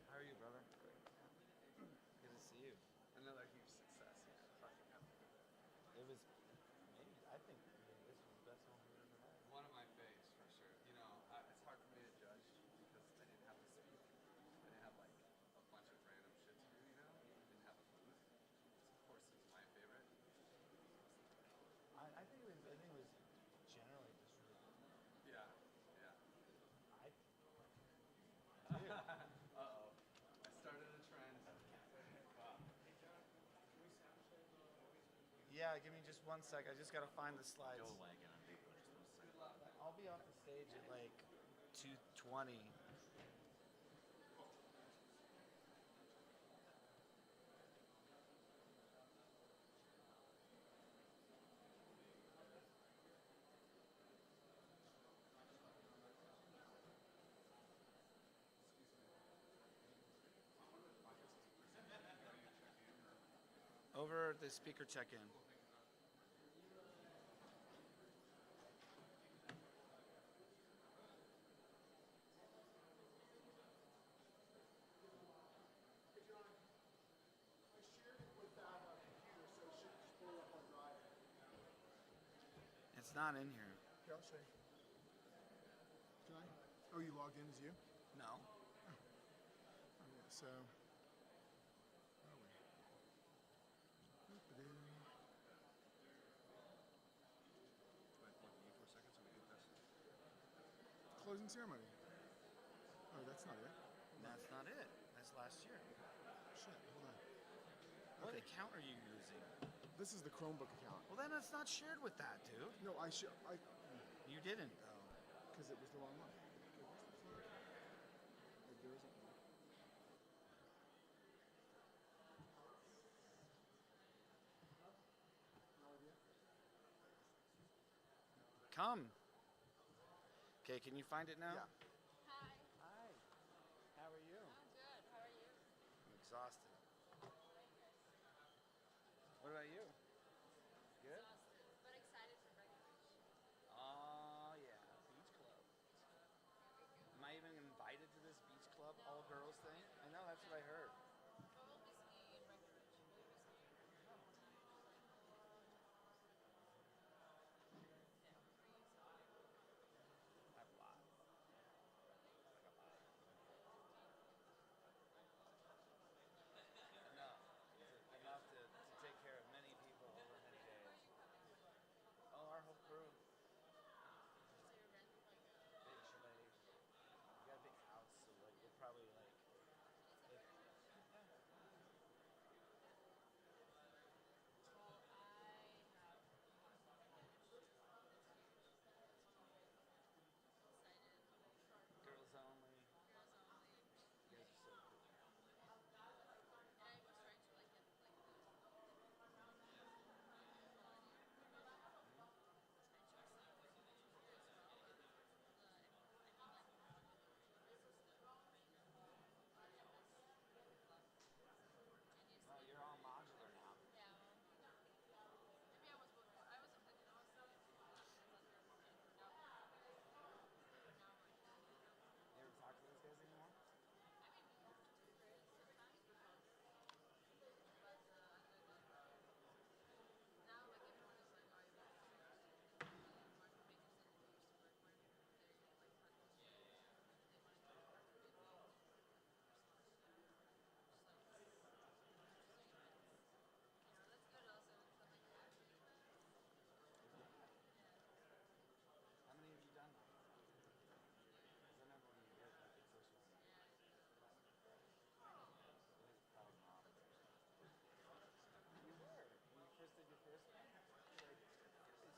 How are you, brother? Good to see you. Another huge success. Yeah, fucking happy. It was, maybe, I think this was the best one we've ever had. One of my faves, for sure. You know, it's hard for me to judge because I didn't have to speak. I didn't have, like, a bunch of random shit to do, you know? I didn't have a booth. So, of course, it's my favorite. I think it was generally just really good. Yeah, yeah. Uh-oh. I started a trend. Wow. Yeah, give me just 1 sec. I just gotta find the slides. Joe lagging on people. Just 1 second. I'll be off the stage at like 2:20. Over the speaker check-in. It's not in here. Here, I'll show you. Can I? Oh, you logged in as you? No. Oh, yeah, so. Where are we? For a second so we get this. Closing ceremony. Oh, that's not it. That's not it. That's last year. Shit, hold on. What Okay. account are you using? This is the Chromebook account. Well, then it's not shared with that, dude. No, You didn't, though. Because it was the wrong one. Okay, where's the flag? Oh, there isn't one. No idea. Come. Okay, can you find it now? Yeah. Hi. Hi. How are you? I'm good. How are you? I'm exhausted. What about you? Good? Exhausted, but excited for breakfast. Oh, yeah. Beach club. Am I even invited to this beach club all-girls thing? I know, that's what I heard. But we'll be skiing in Breckenridge. We'll be skiing. I have a lot. Like a lot. Enough to take care of many people over many days. Oh, our whole crew. Big chalet. We got a big house, so like we'll probably like. Girls only. Girls only. You guys are so cool. And I was trying to like get like the Oh, you're all modular now. Yeah. Maybe I was before. I was thinking also. You ever talk to those guys anymore? I mean, sometimes. But now like everyone is like, oh, you're market makers and we used to work more. There's like partners. They want to go work with me. Just like, that's good also. Stuff like that. How many have you done now? Because I remember when you did like the first one. You were. When you first did your first one? You're like, it's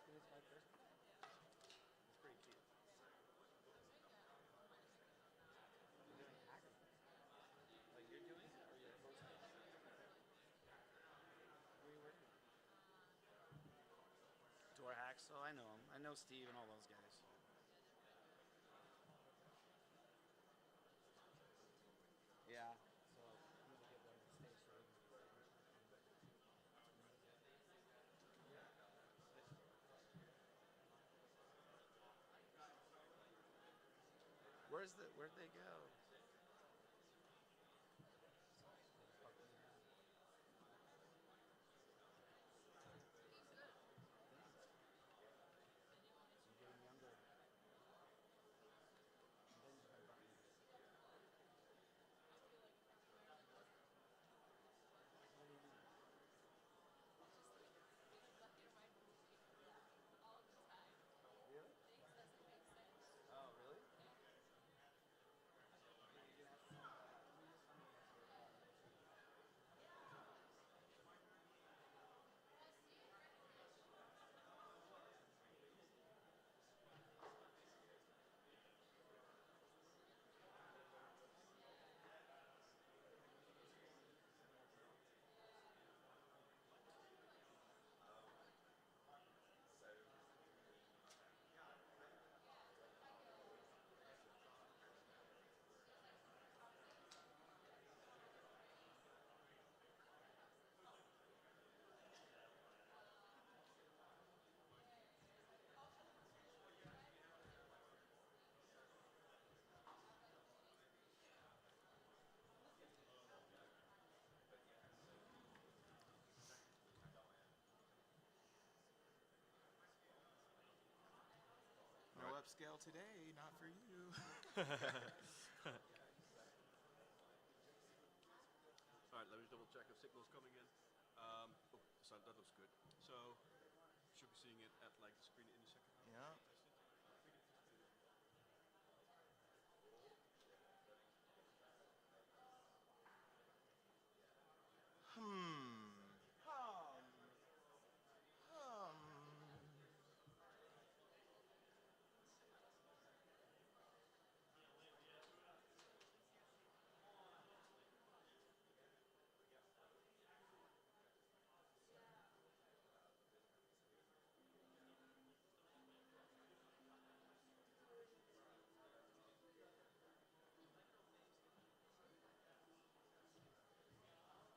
good as my first one. It's pretty cute. You're doing hackathons. Like you're doing it or you're hosting it? Who are you working with? Dora Hacks, so I know him. I know Steve and all those guys. Yeah. So I'm gonna get one of the stage for him. Where'd they go? No upscale today, not for you. All right, let me double check if signal's coming in. So that looks good. So should be seeing it at like the screen in a second. Yeah.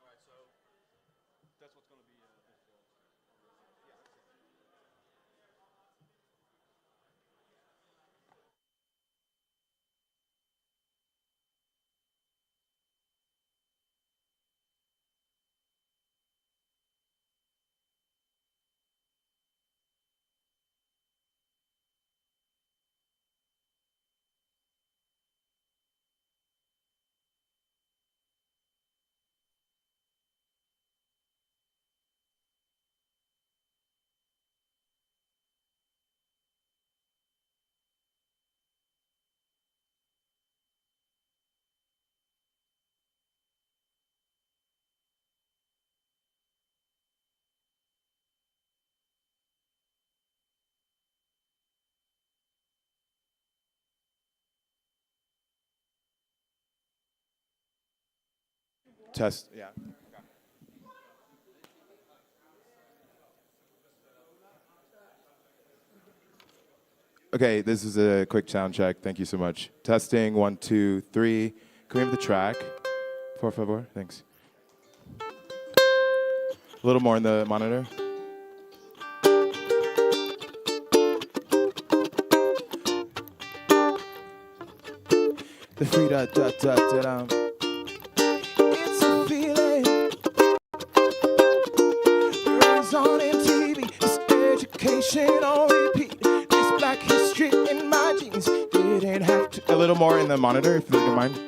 All right, so that's what's going to be. Test, yeah. Okay, this is a quick sound check. Thank you so much. Testing, 1, 2, 3. Can we have the track? Por favor, thanks. A little more in the monitor. The free da da da da da. It's a feeling. Rays on MTV. It's education on repeat. This Black history in my jeans. Didn't have to. A little more in the monitor, if you don't mind.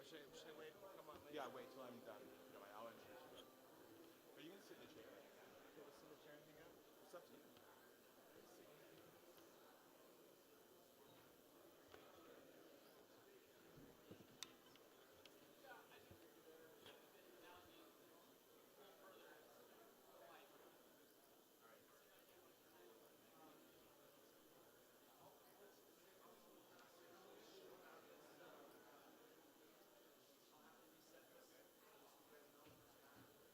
Yeah, wait till I'm done. I'll introduce you. Are you going to sit in the chair? Sit in the chair and hang out? It's up to you.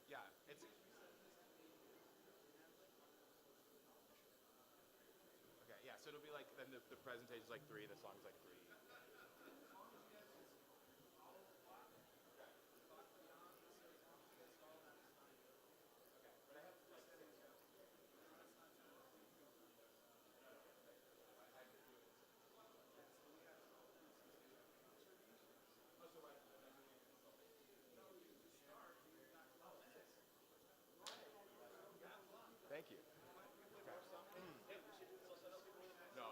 Yeah, it's... Okay, yeah, so it'll be like, then the presentation's like 3, the song's like 3. Thank you. No,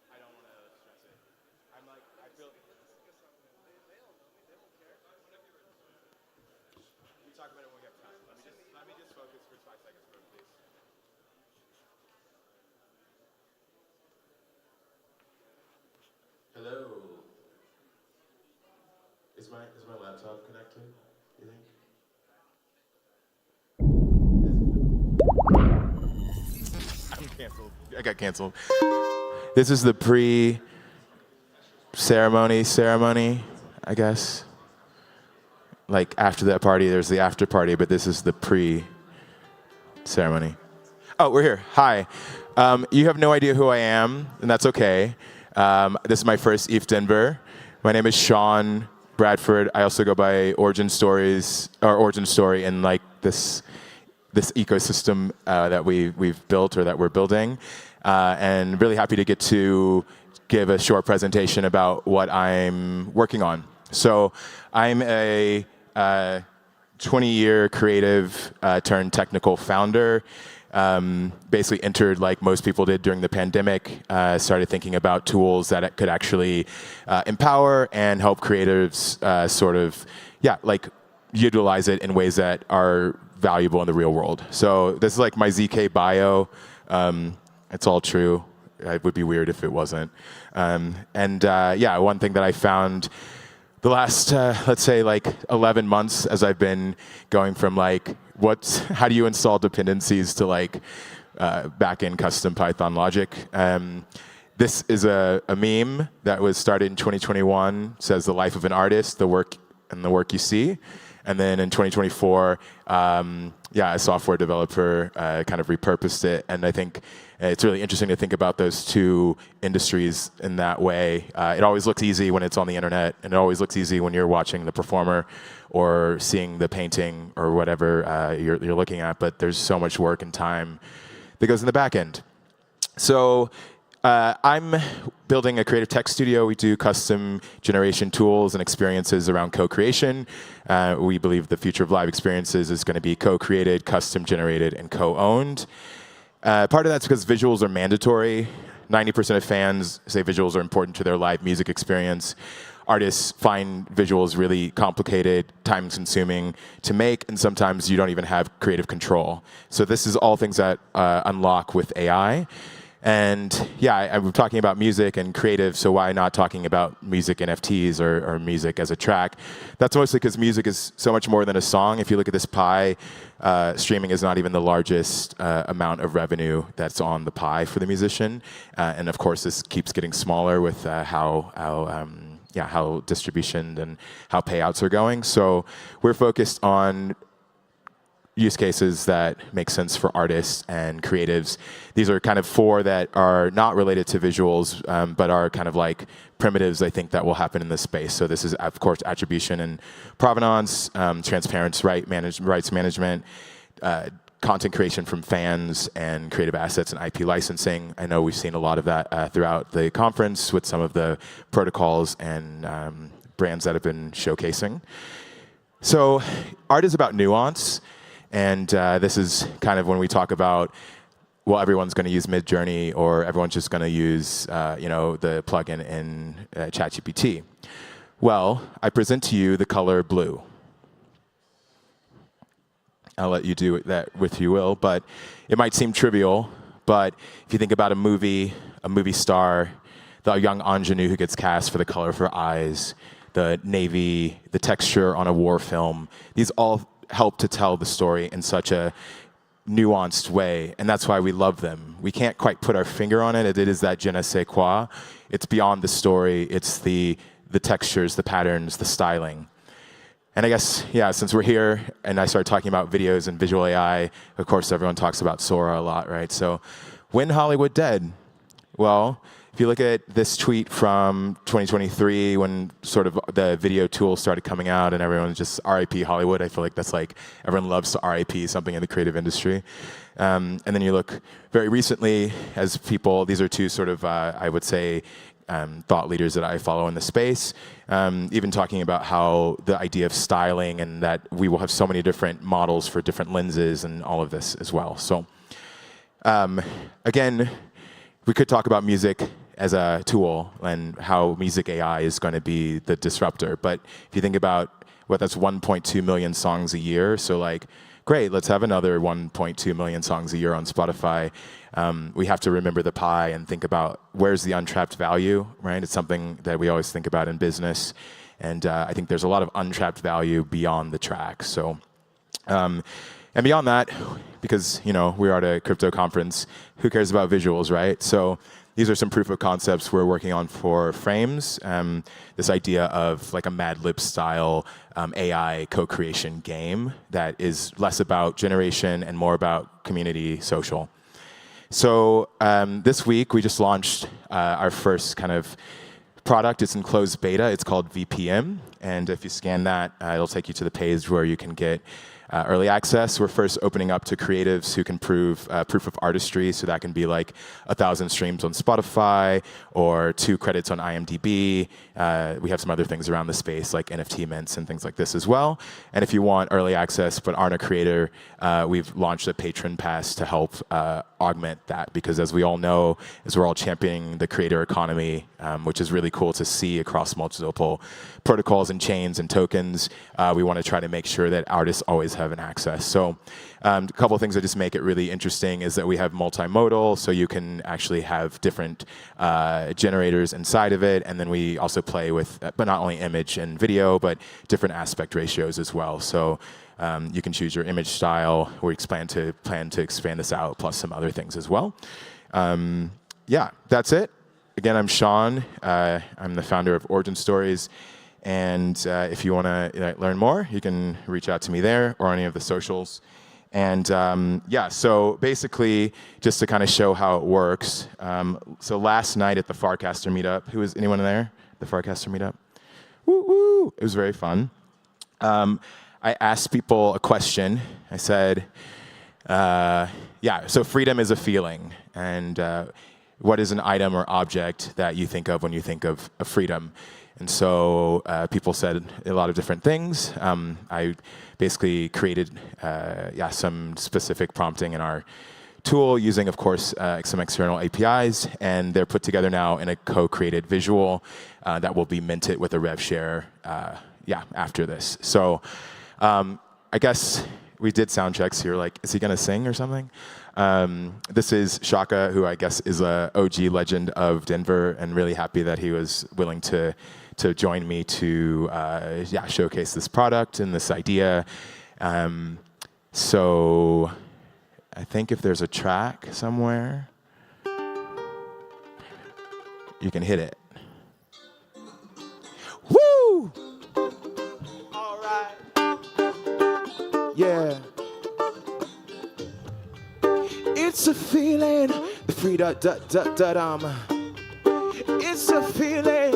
I don't want to stress it. I'm like, I feel... We talk about it when we have time. Let me just focus for 5 seconds, please. Hello. Is my laptop connected, you think? I'm canceled. I got canceled. This is the pre-ceremony, I guess. Like after that party, there's the after party, but this is the pre-ceremony. Oh, we're here. Hi. You have no idea who I am, and that's okay. This is my first ETHDenver. My name is Sean Bradford. I also go by Origin Story, and like this ecosystem that we've built or that we're building, and really happy to get to give a short presentation about what I'm working on. So I'm a 20-year creative turned technical founder. Basically entered like most people did during the pandemic, started thinking about tools that could actually empower and help creatives utilize it in ways that are valuable in the real world. So this is like my ZK bio. It's all true. It would be weird if it wasn't. One thing that I found the last, let's say, like 11 months as I've been going from like, how do you install dependencies to like back-end custom Python logic. This is a meme that was started in 2021, says the life of an artist, the work you see. And then in 2024, a software developer kind of repurposed it. And I think it's really interesting to think about those two industries in that way. It always looks easy when it's on the internet, and it always looks easy when you're watching the performer or seeing the painting or whatever you're looking at. But there's so much work and time that goes in the back end. So I'm building a creative tech studio. We do custom generation tools and experiences around co-creation. We believe the future of live experiences is going to be co-created, custom generated, and co-owned. Part of that's because visuals are mandatory. 90% of fans say visuals are important to their live music experience. Artists find visuals really complicated, time-consuming to make, and sometimes you don't even have creative control. So this is all things that unlock with AI. And I'm talking about music and creative, so why not talking about music NFTs or music as a track? That's mostly because music is so much more than a song. If you look at this pie, streaming is not even the largest amount of revenue that's on the pie for the musician. And of course, this keeps getting smaller with how distribution and how payouts are going. So we're focused on use cases that make sense for artists and creatives. These are kind of 4 that are not related to visuals, but are kind of like primitives, I think, that will happen in this space. So this is, of course, attribution and provenance, transparency, rights management, content creation from fans, and creative assets and IP licensing. I know we've seen a lot of that throughout the conference with some of the protocols and brands that have been showcasing. So art is about nuance. And this is kind of when we talk about, well, everyone's going to use Midjourney or everyone's just going to use, the plugin in ChatGPT. Well, I present to you the color blue. I'll let you do that with you will, but it might seem trivial, but if you think about a movie star, the young ingenue who gets cast for the color of her eyes, the navy, the texture on a war film, these all help to tell the story in such a nuanced way, and that's why we love them. We can't quite put our finger on it. It is that je ne sais quoi. It's beyond the story. It's the textures, the patterns, the styling. And I guess, yeah, since we're here and I started talking about videos and visual AI, of course, everyone talks about Sora a lot, right? So when Hollywood dead? Well, if you look at this tweet from 2023 when sort of the video tools started coming out and everyone just RIP Hollywood, I feel like that's like everyone loves to RIP something in the creative industry. And then you look very recently as people, these are two sort of, I would say, thought leaders that I follow in the space, even talking about how the idea of styling and that we will have so many different models for different lenses and all of this as well. So again, we could talk about music as a tool and how music AI is going to be the disruptor. But if you think about what that's 1.2 million songs a year, so like, great, let's have another 1.2 million songs a year on Spotify. We have to remember the pie and think about where's the untrapped value, right? It's something that we always think about in business. And I think there's a lot of untrapped value beyond the track. So, and beyond that, because, you know, we're at a crypto conference, who cares about visuals, right? So these are some proof of concepts we're working on for frames. This idea of like a Mad Lib style AI co-creation game that is less about generation and more about community social. So this week we just launched our first kind of product. It's in closed beta. It's called VPM. And if you scan that, it'll take you to the page where you can get early access. We're first opening up to creatives who can prove proof of artistry. So that can be like 1,000 streams on Spotify or 2 credits on IMDb. We have some other things around the space like NFT mints and things like this as well. And if you want early access but aren't a creator, we've launched a patron pass to help augment that, because as we all know, as we're all championing the creator economy, which is really cool to see across multiple protocols and chains and tokens, we want to try to make sure that artists always have an access. So a couple of things that just make it really interesting is that we have multimodal, so you can actually have different generators inside of it, and then we also play with, but not only image and video, but different aspect ratios as well. So you can choose your image style. We plan to expand this out, plus some other things as well. Yeah, that's it. Again, I'm Sean. I'm the founder of Origin Stories. And if you want to learn more, you can reach out to me there or any of the socials. And yeah, so basically, just to kind of show how it works. So last night at the Farcaster meetup, anyone there? The Farcaster meetup? Woo woo! It was very fun. I asked people a question. I said, yeah, so freedom is a feeling. And what is an item or object that you think of when you think of freedom? And so people said a lot of different things. I basically created some specific prompting in our tool using, of course, some external APIs. And they're put together now in a co-created visual that will be minted with a rev share after this. So I guess we did sound checks here. Like, is he going to sing or something? This is Shaka, who I guess is a OG legend of Denver, and really happy that he was willing to join me to showcase this product and this idea. So I think if there's a track somewhere, you can hit it. Woo! All right. Yeah. It's a feeling, the freedom, it's a feeling.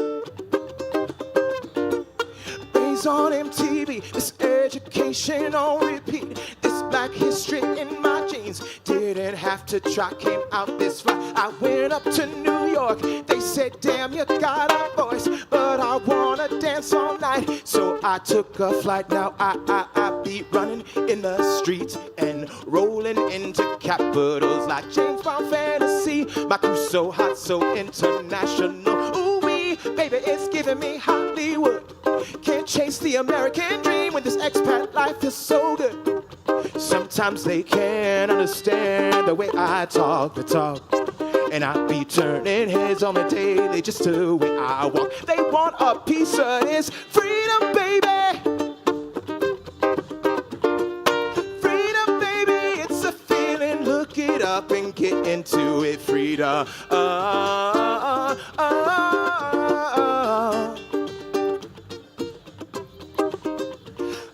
Raised on MTV, this education on repeat. This black history in my jeans. Didn't have to try, came out this fly. I went up to New York. They said, damn, you got a voice, but I wanna dance all night. So I took a flight. Now I be running in the streets and rolling into capitals like James Bond fantasy. My crew's so hot, so international. Ooh, we baby, it's giving me Hollywood. Can't chase the American dream when this expat life is so good. Sometimes they can't understand the way I talk the talk. And I be turning heads on the daily just the way I walk. They want a piece of this freedom, baby. Freedom, baby, it's a feeling. Look it up and get into it. Freedom.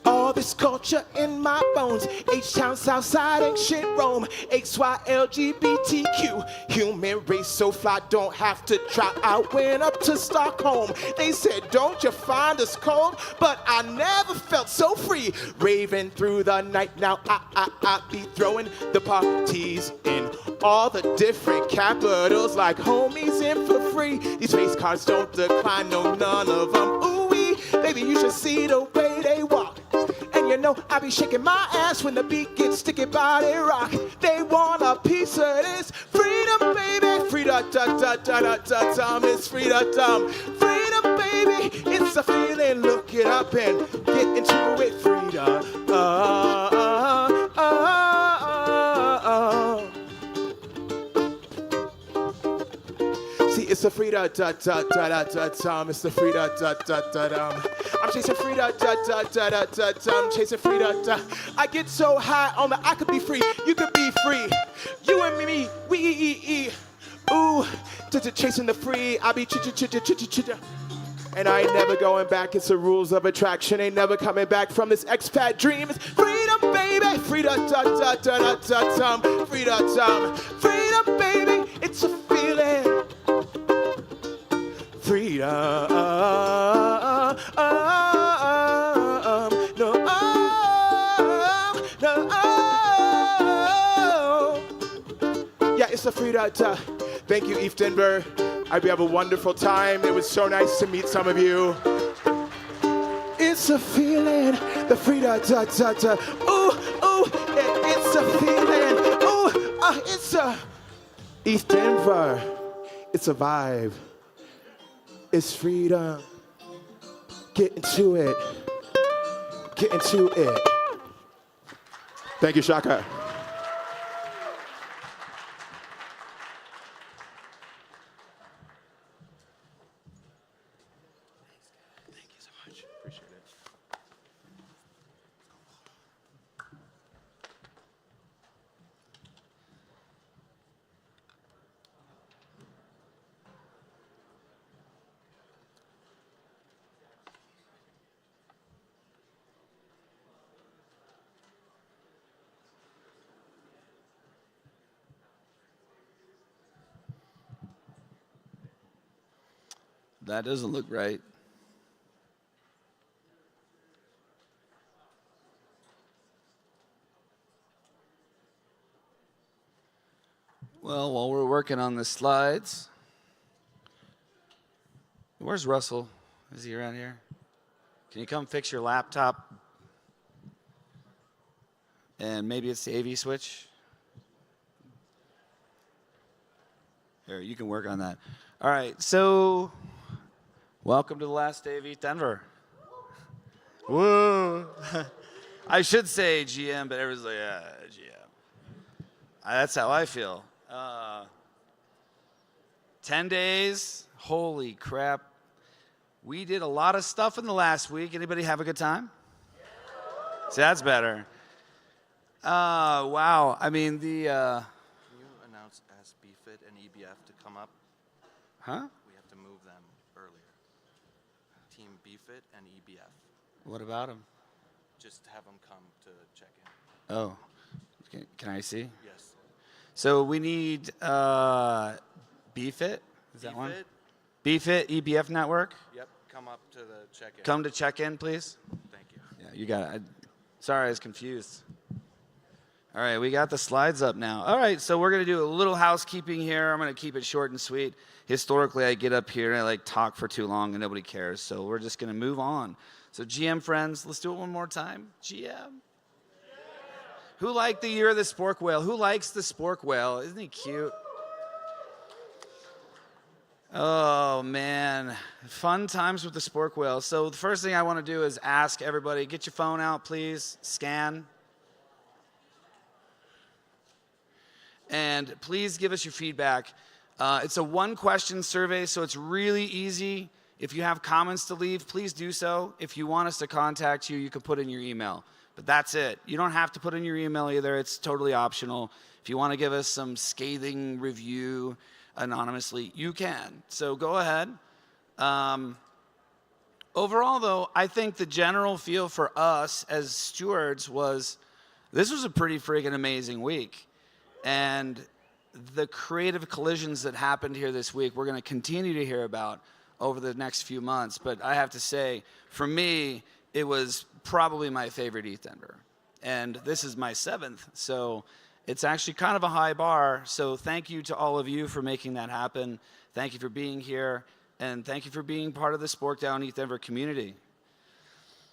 All this culture in my bones. H-Town, Southside, ancient Rome. XY, LGBTQ. Human race so fly, don't have to try. I went up to Stockholm. They said, don't you find us cold? But I never felt so free. Raving through the night. Now I be throwing the parties in all the different capitals like homies in for free. These race cars don't decline, no, none of them. Ooh-wee, baby, you should see the way they walk. And you know I be shaking my ass when the beat gets sticky, body rock. They want a piece of this freedom, baby. Freedom, it's freedom. Freedom, baby, it's a feeling. Look it up and get into it. Freedom. See, it's the freedom, it's the freedom, I'm chasing freedom, chasing freedom. I get so high on the I could be free, you could be free. You and me, we ooh, chasing the free. I be and I ain't never going back. It's the rules of attraction. Ain't never coming back from this expat dream. It's freedom, baby. Freedom, freedom, freedom, baby. It's a feeling. Freedom. Yeah, it's a freedom. Thank you, ETHDenver. I hope you have a wonderful time. It was so nice to meet some of you. It's a feeling, the freedom. Ooh, ooh, it's a feeling. Ooh, it's a ETHDenver. It's a vibe. It's freedom. Get into it. Get into it. Thank you, Shaka. That doesn't look right. Well, while we're working on the slides, where's Russell? Is he around here? Can you come fix your laptop? And maybe it's the AV switch? Here, you can work on that. All right, so welcome to the last day of ETHDenver. Woo! I should say GM, but everyone's like, yeah, GM. That's how I feel. 10 days, holy crap. We did a lot of stuff in the last week. Anybody have a good time? See, that's better. Wow, I mean, the... Can you announce ask Beefit and EBF to come up? Huh? We have to move them earlier. Team Beefit and EBF. What about him? Just have them come to check in. Oh, can I see? Yes. So we need Beefit. Is that one? Beefit, EBF Network. Yep, come up to the check-in. Come to check in, please. Thank you. Yeah, you got it. Sorry, I was confused. All right, we got the slides up now. All right, so we're going to do a little housekeeping here. I'm going to keep it short and sweet. Historically, I get up here and I talk for too long and nobody cares. So we're just going to move on. So GM friends, let's do it one more time. GM. Who liked the year of the spork whale? Who likes the spork whale? Isn't he cute? Oh, man. Fun times with the spork whale. So the first thing I want to do is ask everybody, get your phone out, please. Scan. And please give us your feedback. It's a one-question survey, so it's really easy. If you have comments to leave, please do so. If you want us to contact you, you can put in your email. But that's it. You don't have to put in your email either. It's totally optional. If you want to give us some scathing review anonymously, you can. So go ahead. Overall, though, I think the general feel for us as stewards was this was a pretty freaking amazing week. And the creative collisions that happened here this week, we're going to continue to hear about over the next few months. But I have to say, for me, it was probably my favorite ETHDenver. And this is my 7th, so it's actually kind of a high bar. So thank you to all of you for making that happen. Thank you for being here, and thank you for being part of the Spork Down ETHDenver community.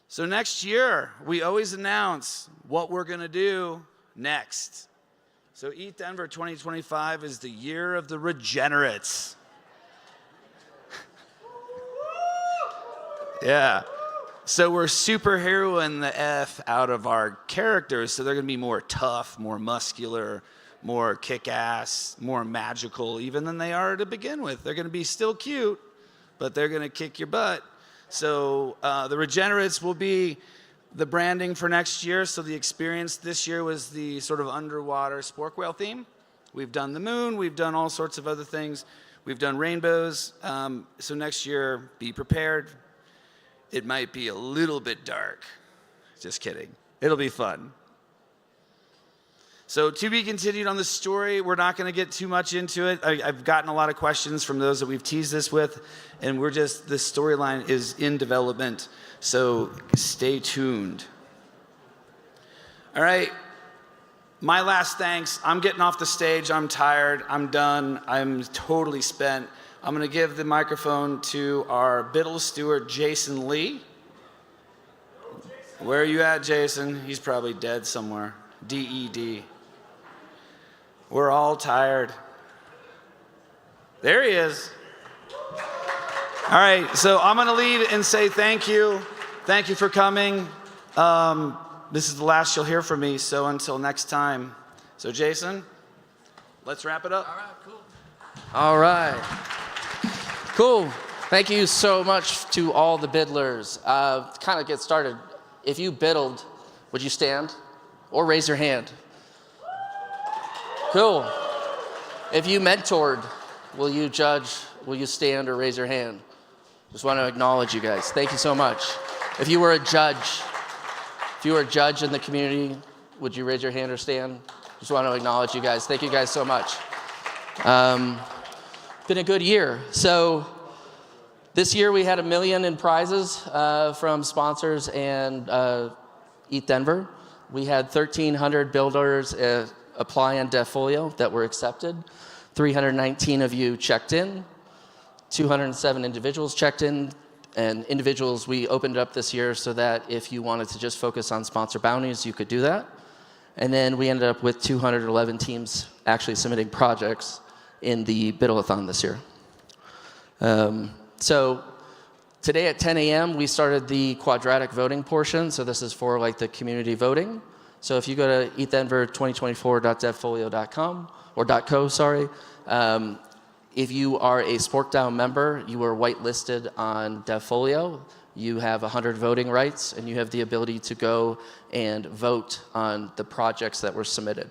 So next year, we always announce what we're going to do next. So ETHDenver 2025 is the year of the regenerates. Yeah. So we're superheroing the F out of our characters, so they're going to be more tough, more muscular, more kick-ass, more magical even than they are to begin with. They're going to be still cute, but they're going to kick your butt. So the regenerates will be the branding for next year. So the experience this year was the sort of underwater spork whale theme. We've done the moon. We've done all sorts of other things. We've done rainbows. So next year, be prepared. It might be a little bit dark. Just kidding. It'll be fun. So to be continued on the story. We're not going to get too much into it. I've gotten a lot of questions from those that we've teased this with, and the storyline is in development. So stay tuned. All right. My last thanks. I'm getting off the stage. I'm tired. I'm done. I'm totally spent. I'm going to give the microphone to our Biddle steward, Jason Lee. Where are you at, Jason? He's probably dead somewhere. DED. We're all tired. There he is. All right, so I'm going to leave and say thank you. Thank you for coming. This is the last you'll hear from me, so until next time. So, Jason, let's wrap it up. All right, cool. All right. Cool. Thank you so much to all the biddlers. To kind of get started, if you biddled, would you stand or raise your hand? Cool. If you mentored, will you judge, will you stand or raise your hand? Just want to acknowledge you guys. Thank you so much. If you were a judge, in the community, would you raise your hand or stand? Just want to acknowledge you guys. Thank you guys so much. Been a good year. So this year we had $1 million in prizes from sponsors and ETHDenver. We had 1,300 builders apply on DevFolio that were accepted. 319 of you checked in. 207 individuals checked in. And individuals, we opened it up this year so that if you wanted to just focus on sponsor bounties, you could do that. And then we ended up with 211 teams actually submitting projects in the Biddle-a-thon this year. So today at 10 a.m., we started the quadratic voting portion. So this is for like the community voting. So if you go to ETHDenver2024.devfolio.com or .co, sorry, if you are a Sporkdown member, you are whitelisted on DevFolio. You have 100 voting rights, and you have the ability to go and vote on the projects that were submitted.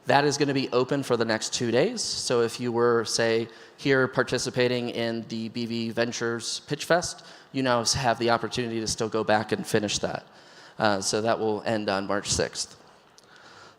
That is going to be open for the next 2 days. So if you were, say, here participating in the BV Ventures Pitch Fest, you now have the opportunity to still go back and finish that. So that will end on March 6th.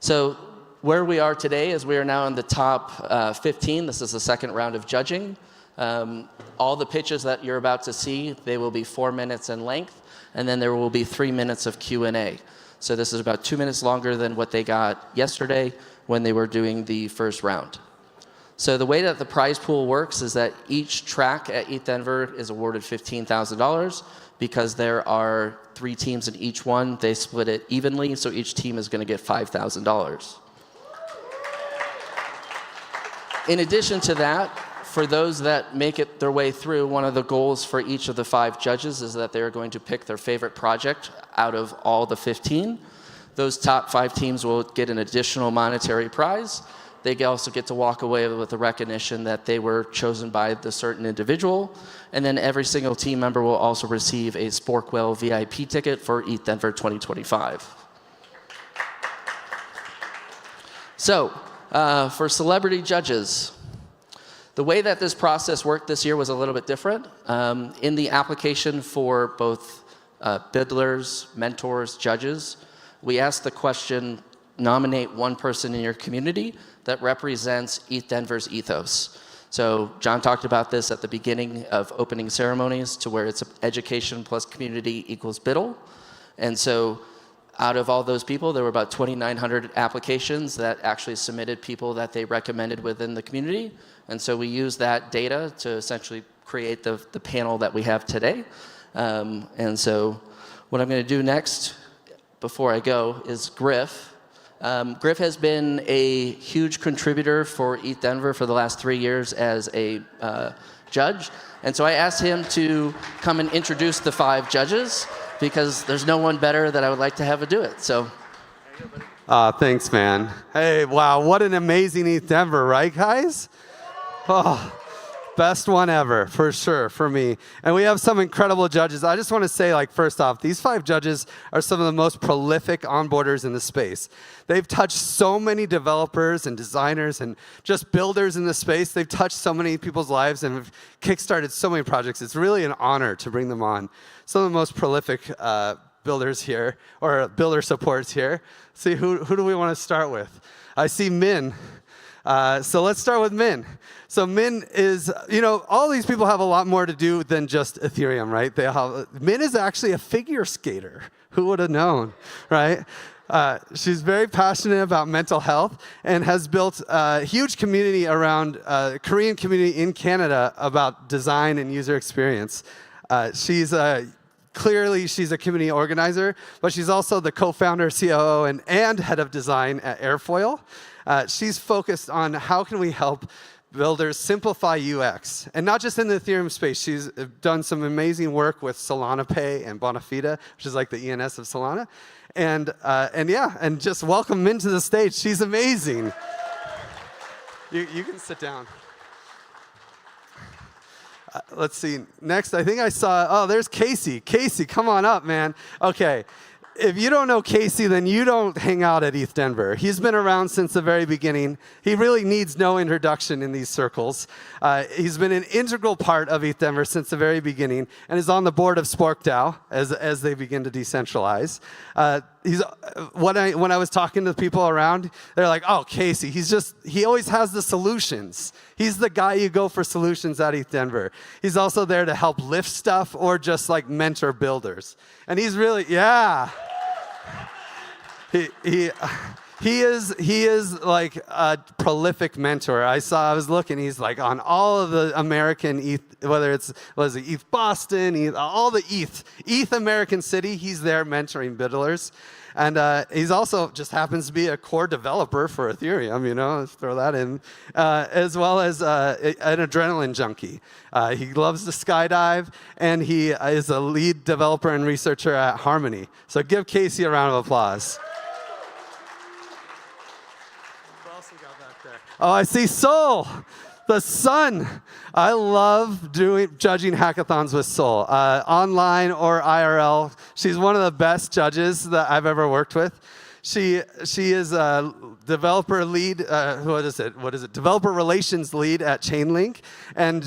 So where we are today is we are now in the top 15. This is the second round of judging. All the pitches that you're about to see, they will be 4 minutes in length, and then there will be 3 minutes of Q&A. So this is about 2 minutes longer than what they got yesterday when they were doing the first round. So the way that the prize pool works is that each track at ETHDenver is awarded $15,000 because there are 3 teams in each one. They split it evenly, so each team is going to get $5,000. In addition to that, For those that make it their way through, one of the goals for each of the 5 judges is that they're going to pick their favorite project out of all the 15. Those top 5 teams will get an additional monetary prize. They also get to walk away with the recognition that they were chosen by the certain individual. And then every single team member will also receive a Sporkwell VIP ticket for ETHDenver 2025. So, for celebrity judges, the way that this process worked this year was a little bit different. In the application for both builders, mentors, judges, we asked the question, nominate one person in your community that represents ETHDenver's ethos. So John talked about this at the beginning of opening ceremonies, to where it's education plus community equals BIDL. And so out of all those people, there were about 2,900 applications that actually submitted people that they recommended within the community. And so we used that data to essentially create the panel that we have today. And so what I'm going to do next, before I go, is Griff. Griff has been a huge contributor for ETHDenver for the last 3 years as a judge. And so I asked him to come and introduce the 5 judges, because there's no one better that I would like to have do it. So. Thanks, man. Hey, wow, what an amazing ETHDenver, right, guys? Oh, best one ever, for sure, for me. And we have some incredible judges. I just want to say, like, first off, these 5 judges are some of the most prolific onboarders in the space. They've touched so many developers and designers and just builders in the space. They've touched so many people's lives and have kickstarted so many projects. It's really an honor to bring them on. Some of the most prolific builders here, or builder supports here. See, who do we want to start with? I see Min. So let's start with Min. So Min is, all these people have a lot more to do than just Ethereum, right? Min is actually a figure skater. Who would have known, right? She's very passionate about mental health and has built a huge community around Korean community in Canada about design and user experience. Clearly, she's a community organizer, but she's also the co-founder, COO, and head of design at Airfoil. She's focused on how can we help builders simplify UX, and not just in the Ethereum space. She's done some amazing work with Solana Pay and Bonafide, which is like the ENS of Solana. And just welcome Min to the stage. She's amazing. You can sit down. Let's see. Next, I think I saw, there's Casey. Casey, come on up, man. Okay. If you don't know Casey, then you don't hang out at ETHDenver. He's been around since the very beginning. He really needs no introduction in these circles. He's been an integral part of ETHDenver since the very beginning, and is on the board of SporkDAO as they begin to decentralize. When I was talking to people around, they're like, oh, Casey, he always has the solutions. He's the guy you go for solutions at ETHDenver. He's also there to help lift stuff or just like mentor builders. And he's really, yeah. He is like a prolific mentor. I was looking, he's like on all of the American ETH, whether it's, ETH Boston, all the ETH American City, he's there mentoring builders. And he's also just happens to be a core developer for Ethereum, let's throw that in, as well as an adrenaline junkie. He loves to skydive, and he is a lead developer and researcher at Harmony. So give Casey a round of applause. Oh, I see Sol, the sun. I love judging hackathons with Sol, online or IRL. She's one of the best judges that I've ever worked with. She is a developer lead, developer relations lead at Chainlink. And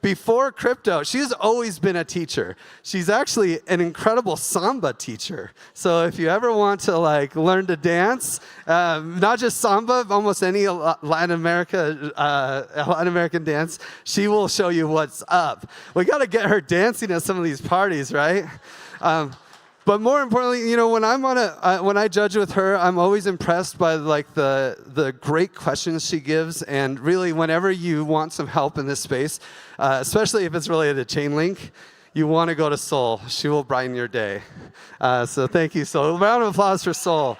before crypto, she's always been a teacher. She's actually an incredible Samba teacher. So if you ever want to learn to dance, not just Samba, almost any Latin American dance, she will show you what's up. We got to get her dancing at some of these parties, right? But more importantly, when when I judge with her, I'm always impressed by the great questions she gives. And really, whenever you want some help in this space, especially if it's related to Chainlink, you want to go to Sol. She will brighten your day. So thank you, Sol. A round of applause for Sol.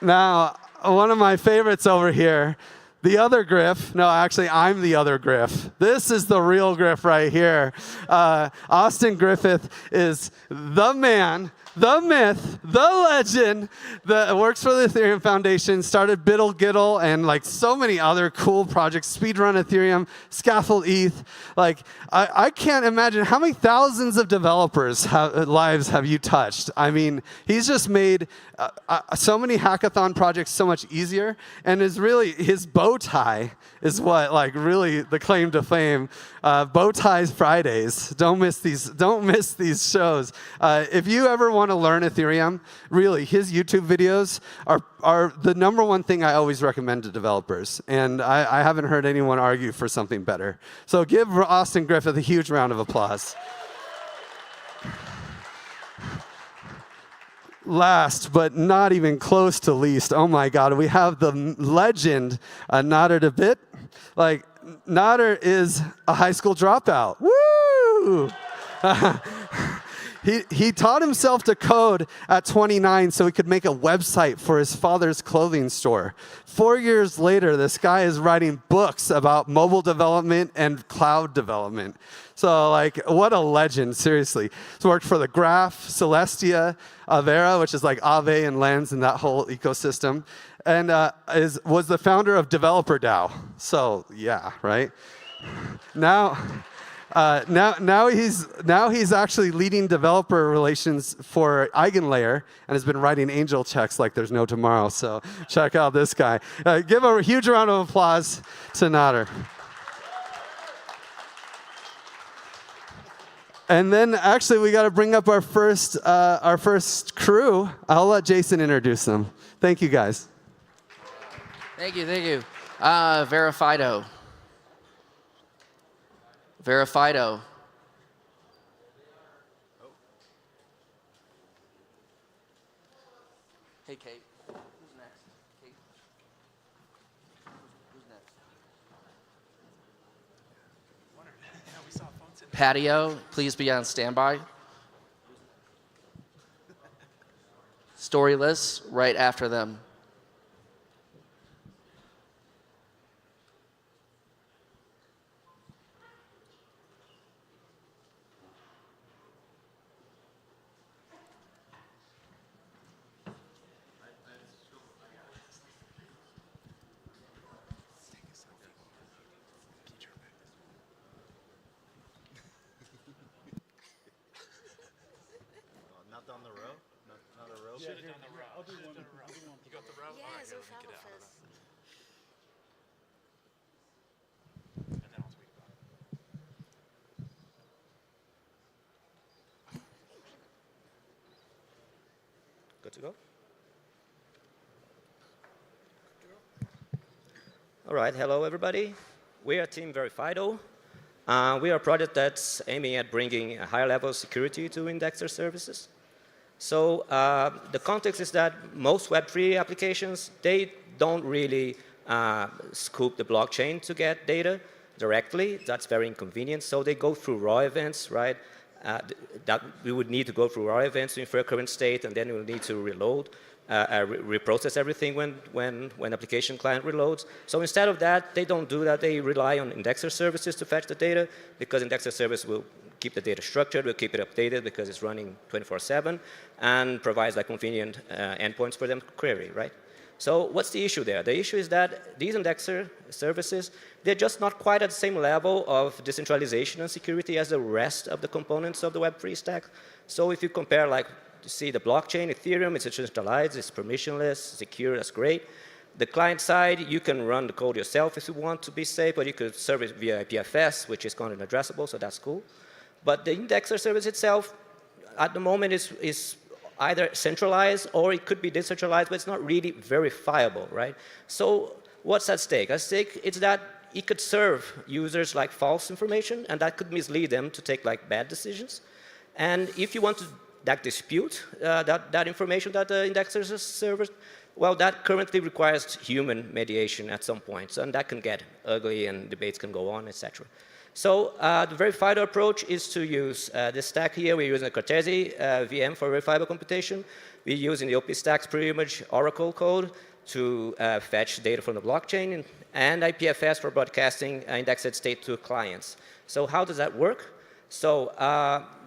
Now, one of my favorites over here. The other Griff, no, actually, I'm the other Griff. This is the real Griff right here. Austin Griffith is the man, the myth, the legend that works for the Ethereum Foundation, started Biddle Giddle and like so many other cool projects, Speedrun Ethereum, Scaffold ETH. Like, I can't imagine how many thousands of developers' lives have you touched. I mean, he's just made so many hackathon projects so much easier, and is really, his bow tie is what, like, really the claim to fame. Bow ties Fridays. Don't miss these shows. If you ever want to learn Ethereum, really, his YouTube videos are the #1 thing I always recommend to developers. And I haven't heard anyone argue for something better. So give Austin Griffith a huge round of applause. Last, but not even close to least, oh my God, we have the legend, Nader Debit. Like, Nader is a high school dropout. Woo! He taught himself to code at 29 so he could make a website for his father's clothing store. 4 years later, this guy is writing books about mobile development and cloud development. So, like, what a legend, seriously. He's worked for the Graph, Celestia, Avera, which is like Aave and Lens and that whole ecosystem, and was the founder of Developer DAO. So, yeah, right? Now he's actually leading developer relations for Eigenlayer and has been writing angel checks like there's no tomorrow. So check out this guy. Give a huge round of applause to Nader. And then actually we got to bring up our first crew. I'll let Jason introduce them. Thank you guys. Thank you. Verifido. Hey, Kate. Who's next? Kate. Who's next? Patio, please be on standby. Storyless, right after them. Good to go? All right, hello everybody. We are Team Verifido. We are a project that's aiming at bringing a higher level of security to indexer services. So the context is that most Web3 applications, they don't really scoop the blockchain to get data directly. That's very inconvenient. So they go through raw events, right? That we would need to go through raw events to infer current state, and then we'll need to reload, reprocess everything when application client reloads. So instead of that, they don't do that. They rely on indexer services to fetch the data, because indexer service will keep the data structured, will keep it updated because it's running 24/7, and provides like convenient endpoints for them to query, right? So what's the issue there? The issue is that these indexer services, they're just not quite at the same level of decentralization and security as the rest of the components of the Web3 stack. So if you compare, like, you see the blockchain, Ethereum, it's decentralized, it's permissionless, secure, that's great. The client side, you can run the code yourself if you want to be safe, but you could serve it via IPFS, which is content addressable, so that's cool. But the indexer service itself, at the moment, is either centralized or it could be decentralized, but it's not really verifiable, right? So what's at stake? At stake, it's that it could serve users like false information, and that could mislead them to take like bad decisions. And if you want to dispute that information that the indexers serve, well, that currently requires human mediation at some point, and that can get ugly and debates can go on, etc. So the verifiable approach is to use this stack here. We're using a Cortese VM for verifiable computation. We're using the OP Stacks pre-image Oracle code to fetch data from the blockchain, and IPFS for broadcasting indexed state to clients. So how does that work? So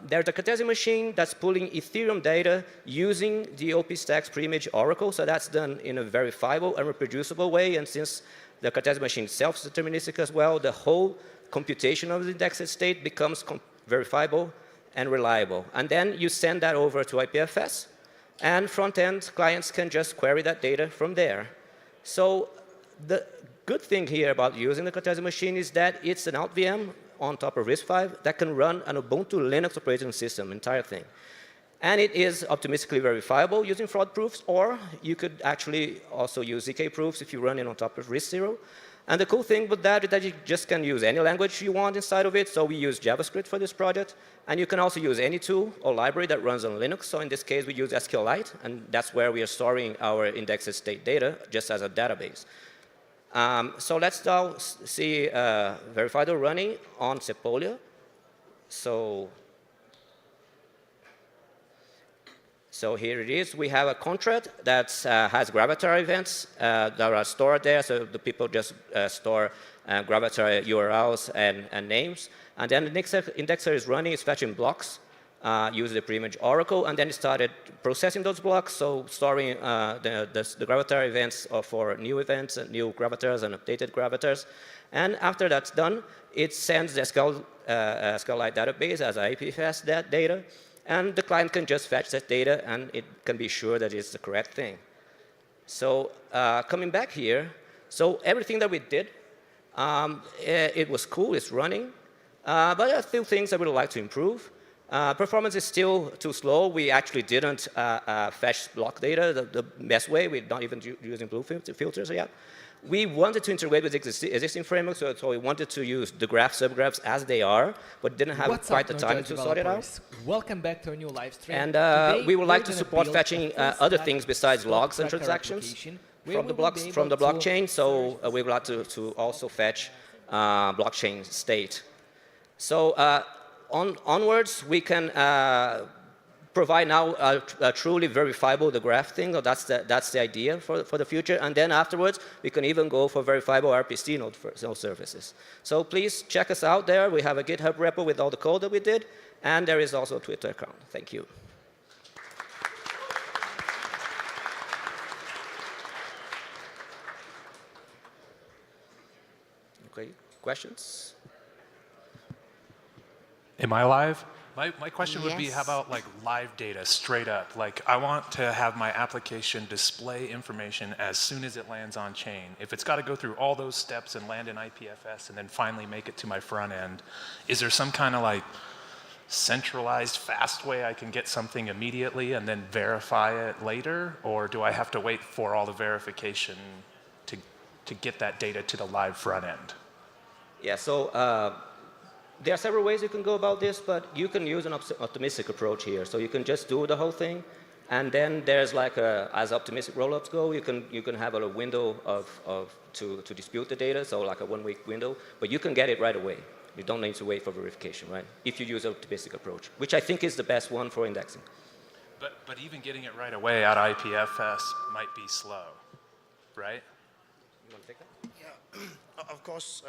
there's a Cartesian machine that's pulling Ethereum data using the OP-Stacks pre-image oracle. So that's done in a verifiable and reproducible way. And since the Cartesian machine itself is deterministic as well, the whole computation of the indexed state becomes verifiable and reliable. And then you send that over to IPFS, and front-end clients can just query that data from there. So the good thing here about using the Cartesian machine is that it's an out VM on top of RISC-V that can run an Ubuntu Linux operating system, entire thing. And it is optimistically verifiable using fraud proofs, or you could actually also use ZK proofs if you run it on top of RISC-0. And the cool thing with that is that you just can use any language you want inside of it. So we use JavaScript for this project. And you can also use any tool or library that runs on Linux. So in this case, we use SQLite, and that's where we are storing our indexed state data just as a database. So let's now see Verifido running on Sepolia. So here it is. We have a contract that has Gravatar events that are stored there. So the people just store Gravatar URLs and names. And then the next indexer is running, it's fetching blocks, using the pre-image oracle, and then it started processing those blocks, so storing the Gravatar events for new events, and new Gravatars and updated Gravatars. And after that's done, it sends the SQLite database as IPFS data, and the client can just fetch that data, and it can be sure that it's the correct thing. So coming back here, so everything that we did, it was cool, it's running. But there are still things that we would like to improve. Performance is still too slow. We actually didn't fetch block data the best way. We're not even using blue filters yet. We wanted to integrate with existing frameworks, so we wanted to use the graph subgraphs as they are, but didn't have quite the time to sort it out. Welcome back to a new live stream. And we would like to support fetching other things besides logs and transactions from the blockchain. So we would like to also fetch blockchain state. So onwards, we can provide now a truly verifiable the graph thing. So that's the idea for the future. And then afterwards, we can even go for verifiable RPC node services. So please check us out there. We have a GitHub repo with all the code that we did. And there is also a Twitter account. Thank you. Okay, questions? Am I live? My question would be, how about like live data straight up? Like I want to have my application display information as soon as it lands on chain. If it's got to go through all those steps and land in IPFS and then finally make it to my front end, is there some kind of like centralized fast way I can get something immediately and then verify it later? Or do I have to wait for all the verification to get that data to the live front end? Yeah, so there are several ways you can go about this, but you can use an optimistic approach here. So you can just do the whole thing, and then there's like as optimistic rollups go, you can have a window to dispute the data, so like a 1-week window, but you can get it right away. You don't need to wait for verification, right? If you use an optimistic approach, which I think is the best one for indexing. But even getting it right away out of IPFS might be slow, right? You want to take that? Yeah. Of course,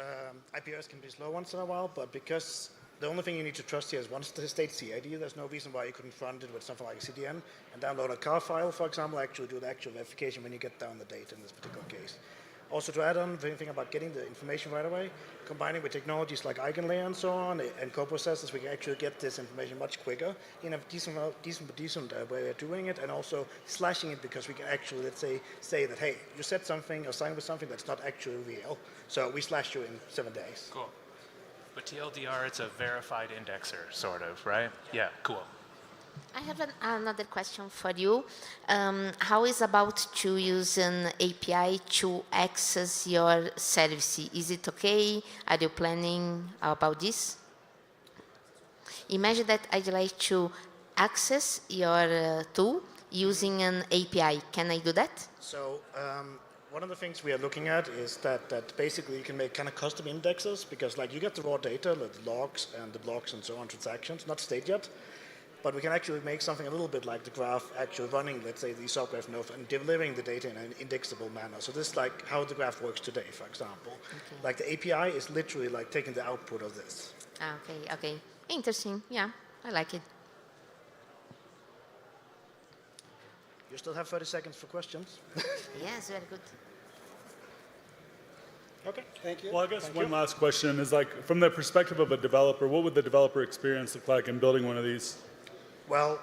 IPFS can be slow once in a while, but because the only thing you need to trust here is once the state CID, there's no reason why you couldn't front it with something like a CDN and download a car file, for example, actually do the actual verification when you get down the data in this particular case. Also to add on, the thing about getting the information right away, combining with technologies like EigenLayer and so on, and co-processors, we can actually get this information much quicker in a decent way of doing it, and also slashing it because we can actually, let's say that, hey, you said something or signed with something that's not actually real, so we slashed you in 7 days. Cool. But TLDR, it's a verified indexer, sort of, right? Yeah, cool. I have another question for you. How is about to use an API to access your service? Is it okay? Are you planning about this? Imagine that I'd like to access your tool using an API. Can I do that? So one of the things we are looking at is that basically you can make kind of custom indexes because like you get the raw data, like the logs and the blocks and so on, transactions, not state yet. but we can actually make something a little bit like the graph actually running, let's say, the subgraph node and delivering the data in an indexable manner. So this is like how the graph works today, for example. Okay. Like the API is literally like taking the output of this. Okay, okay. Interesting. Yeah, I like it. You still have 30 seconds for questions. Yes, very good. Okay, thank you. Well, I guess Thank one you. last question is like, from the perspective of a developer, what would the developer experience look like in building one of these? Well,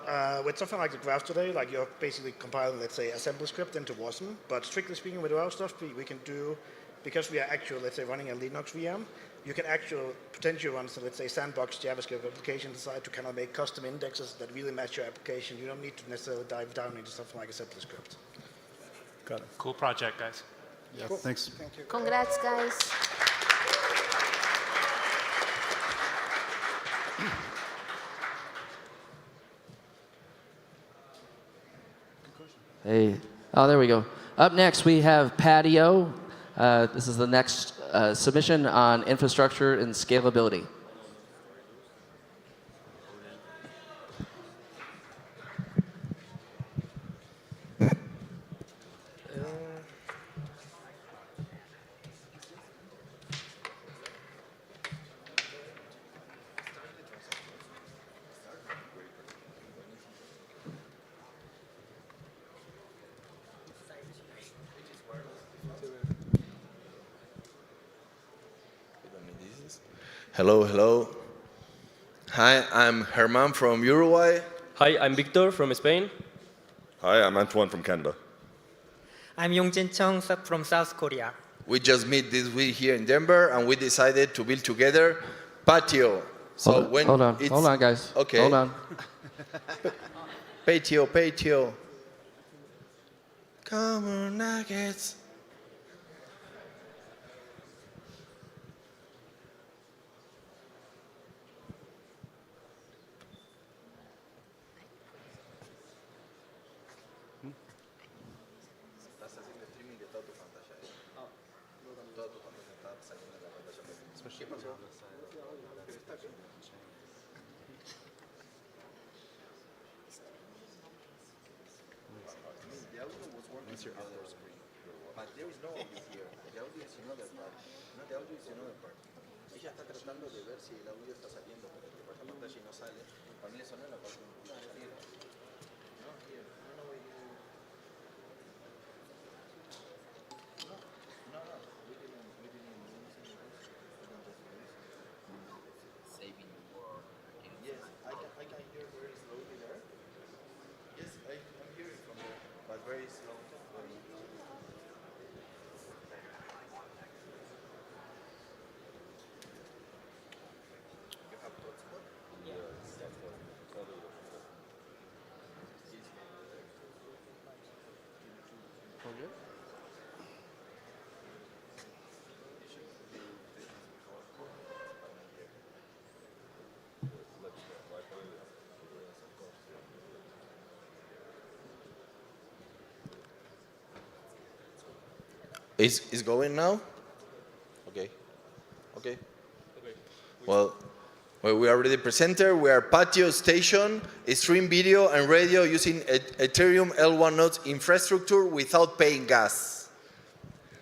with something like the graph today, like you're basically compiling, let's say, assembly script into Wasm. But strictly speaking, with our stuff, we can do, because we are actually, let's say, running a Linux VM, you can actually potentially run some, let's say, sandbox JavaScript application inside to kind of make custom indexes that really match your application. You don't need to necessarily dive down into something like assembly script. Got it. Cool project, guys. Yeah, Cool. thanks. Thank you. Congrats, guys. Hey, oh, there we go. Up next, we have Patio. This is the next submission on infrastructure and scalability. Hello, hello. Hi, I'm Herman from Uruguay. Hi, I'm Victor from Spain. Hi, I'm Antoine from Canada. I'm Yongjen Chung from South Korea. We just met this week here in Denver, and we decided to build together Patio. So hold on, guys. Okay. Hold on. Patio. Come on, nuggets. Ella está tratando de ver si el audio está saliendo, porque te pasa pantalla y no sale. Para mí eso no es la parte negativa. No, here. No, we didn't. No. We didn't. Saving more. Yes, I can hear very slowly there. Yes, I'm hearing from there, but very slow. Is going now? Okay. Well, we are already presenter. We are Patio Station, stream video and radio using Ethereum L1 nodes infrastructure without paying gas.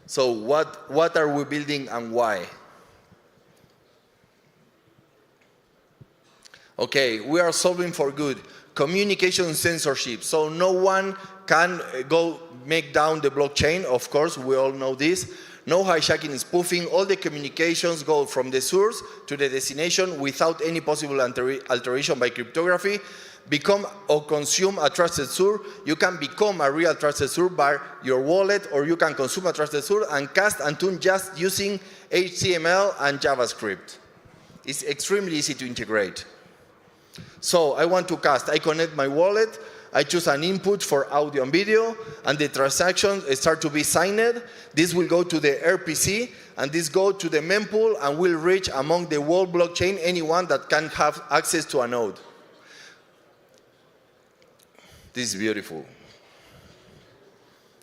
So what are we building and why? Okay, we are solving for good. Communication censorship. So no one can go make down the blockchain. Of course, we all know this. No hijacking and spoofing. All the communications go from the source to the destination without any possible alteration by cryptography. Become or consume a trusted source. You can become a real trusted source by your wallet, or you can consume a trusted source and cast and tune just using HTML and JavaScript. It's extremely easy to integrate. So I want to cast. I connect my wallet. I choose an input for audio and video, and the transactions start to be signed. This will go to the RPC, and this go to the mempool and will reach among the whole blockchain anyone that can have access to a node. This is beautiful.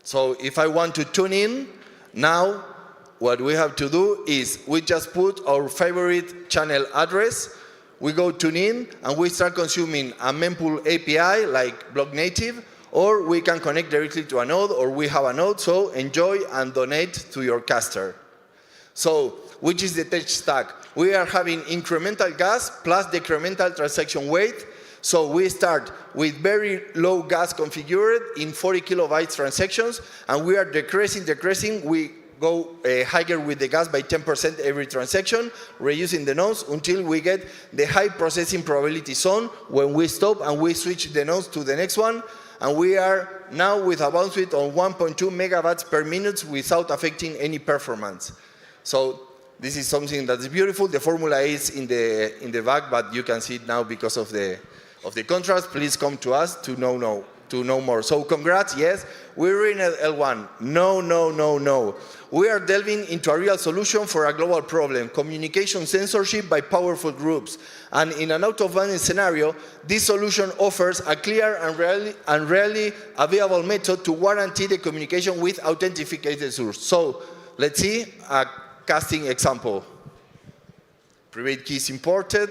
So if I want to tune in, now what we have to do is we just put our favorite channel address. we go tune in, and we start consuming a mempool API like Block Native, or we can connect directly to a node, or we have a node, so enjoy and donate to your caster. So, which is the tech stack? We are having incremental gas plus decremental transaction weight. So we start with very low gas configured in 40 kilobytes transactions, and we are decreasing. We go higher with the gas by 10% every transaction, reducing the nodes until we get the high processing probability zone when we stop and we switch the nodes to the next one. And we are now with a bounce rate on 1.2 megawatts per minute without affecting any performance. So this is something that's beautiful. The formula is in the back, but you can see it now because of the contrast. Please come to us to know more. So congrats, yes. We're in L1. No. We are delving into a real solution for a global problem, communication censorship by powerful groups. And in an out-of-band scenario, this solution offers a clear and rarely available method to guarantee the communication with authenticated source. So let's see a casting example. Private keys imported.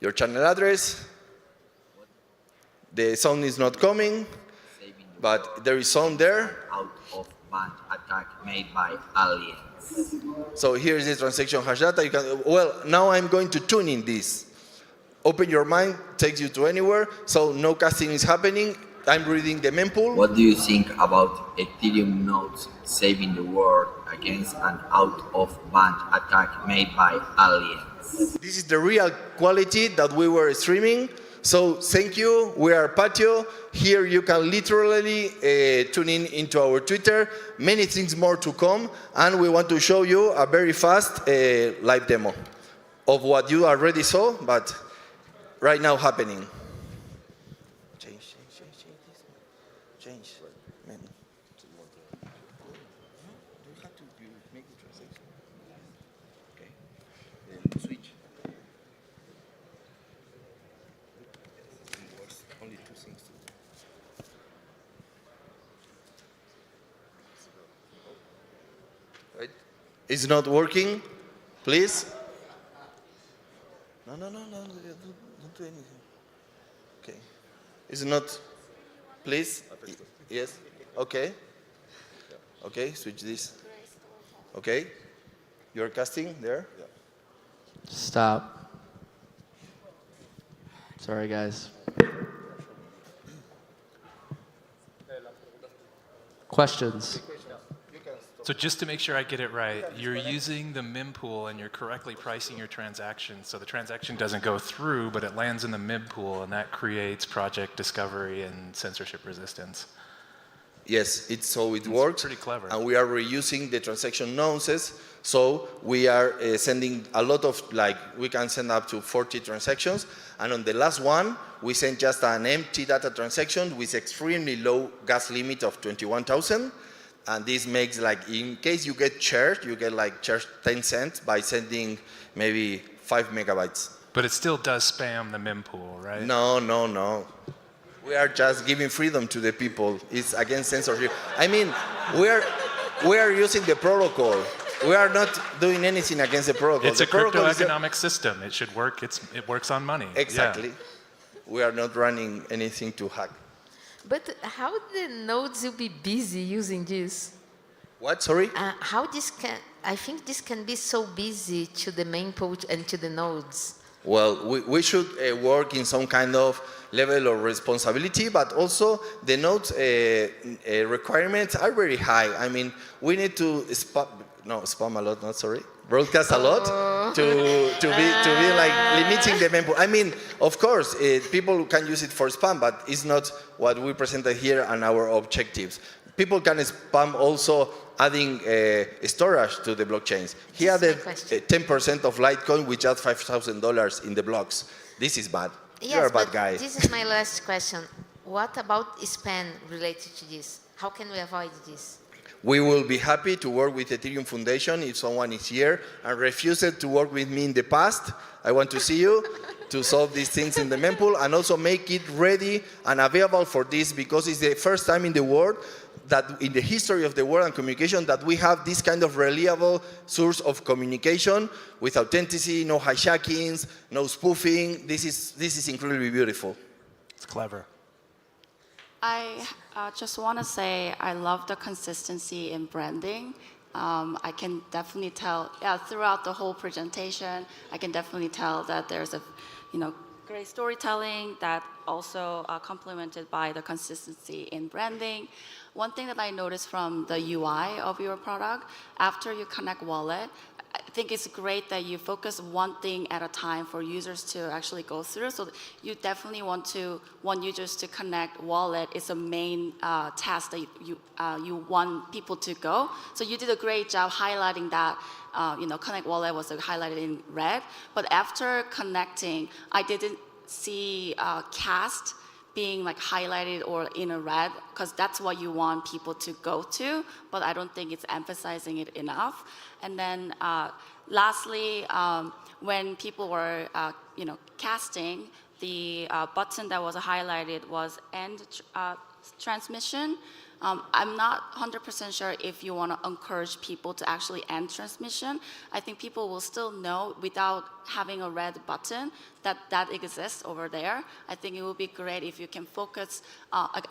Your channel address. The sound is not coming, but there is sound there. Out of band attack made by aliens. So here is the transaction hash data. You can, well, now I'm going to tune in this. Open your mind, takes you to anywhere. So no casting is happening. I'm reading the mempool. What do you think about Ethereum nodes saving the world against an out-of-band attack made by aliens? This is the real quality that we were streaming. So thank you. We are Patio. Here you can literally tune in into our Twitter. Many things more to come. And we want to show you a very fast live demo of what you already saw, but right now happening. Change. Man. Do you have to make the transaction? Okay. Then switch. Only two things to do. Right? It's not working. Please. No. Don't do anything. Okay. It's not. Please. Yes. Okay. Okay. Switch this. Okay. You're casting there. Stop. Sorry, guys. Questions? So just to make sure I get it right, you're using the mempool and you're correctly pricing your transaction, so the transaction doesn't go through, but it lands in the mempool, and that creates project discovery and censorship resistance. Yes, so it works. Pretty clever. And we are reusing the transaction nonces, so we are sending a lot of, we can send up to 40 transactions, and on the last one, we send just an empty data transaction with extremely low gas limit of 21,000. And this makes, in case you get charged, you get charged 10 cents by sending maybe 5 megabytes. But it still does spam the mempool, right? No. We are just giving freedom to the people. It's against censorship. I mean, we are using the protocol. We are not doing anything against the protocol. It's a crypto economic system. It should work. It works on money. Exactly. Yeah. We are not running anything to hack. But how the nodes will be busy using this? What? Sorry? How this can? I think this can be so busy to the main pool and to the nodes. Well, we should work in some kind of level of responsibility, but also the nodes requirements are very high. I mean, we need to spam a lot. Not sorry. Broadcast a lot to be limiting the mempool. I mean, of course, people can use it for spam, but it's not what we presented here and our objectives. People can spam also adding storage to the blockchains. He added 10% of Litecoin with just $5,000 in the blocks. This is bad. Yes, You're a bad guy. This is my last question. What about spam related to this? How can we avoid this? We will be happy to work with Ethereum Foundation if someone is here and refused to work with me in the past. I want to see you to solve these things in the mempool and also make it ready and available for this, because it's the first time in the world that in the history of the world and communication that we have this kind of reliable source of communication with authenticity, no hijackings, no spoofing. This is incredibly beautiful. It's clever. I just want to say I love the consistency in branding. I can definitely tell, throughout the whole presentation, I can definitely tell that there's a, great storytelling that also complemented by the consistency in branding. One thing that I noticed from the UI of your product, after you connect wallet, I think it's great that you focus one thing at a time for users to actually go through. So you definitely want users to connect wallet. It's a main task that you want people to go. So you did a great job highlighting that. Connect wallet was highlighted in red. But after connecting, I didn't see cast being highlighted or in a red, because that's what you want people to go to, but I don't think it's emphasizing it enough. And then lastly, when people were casting, the button that was highlighted was end transmission. I'm not 100% sure if you want to encourage people to actually end transmission. I think people will still know without having a red button that exists over there. I think it would be great if you can focus,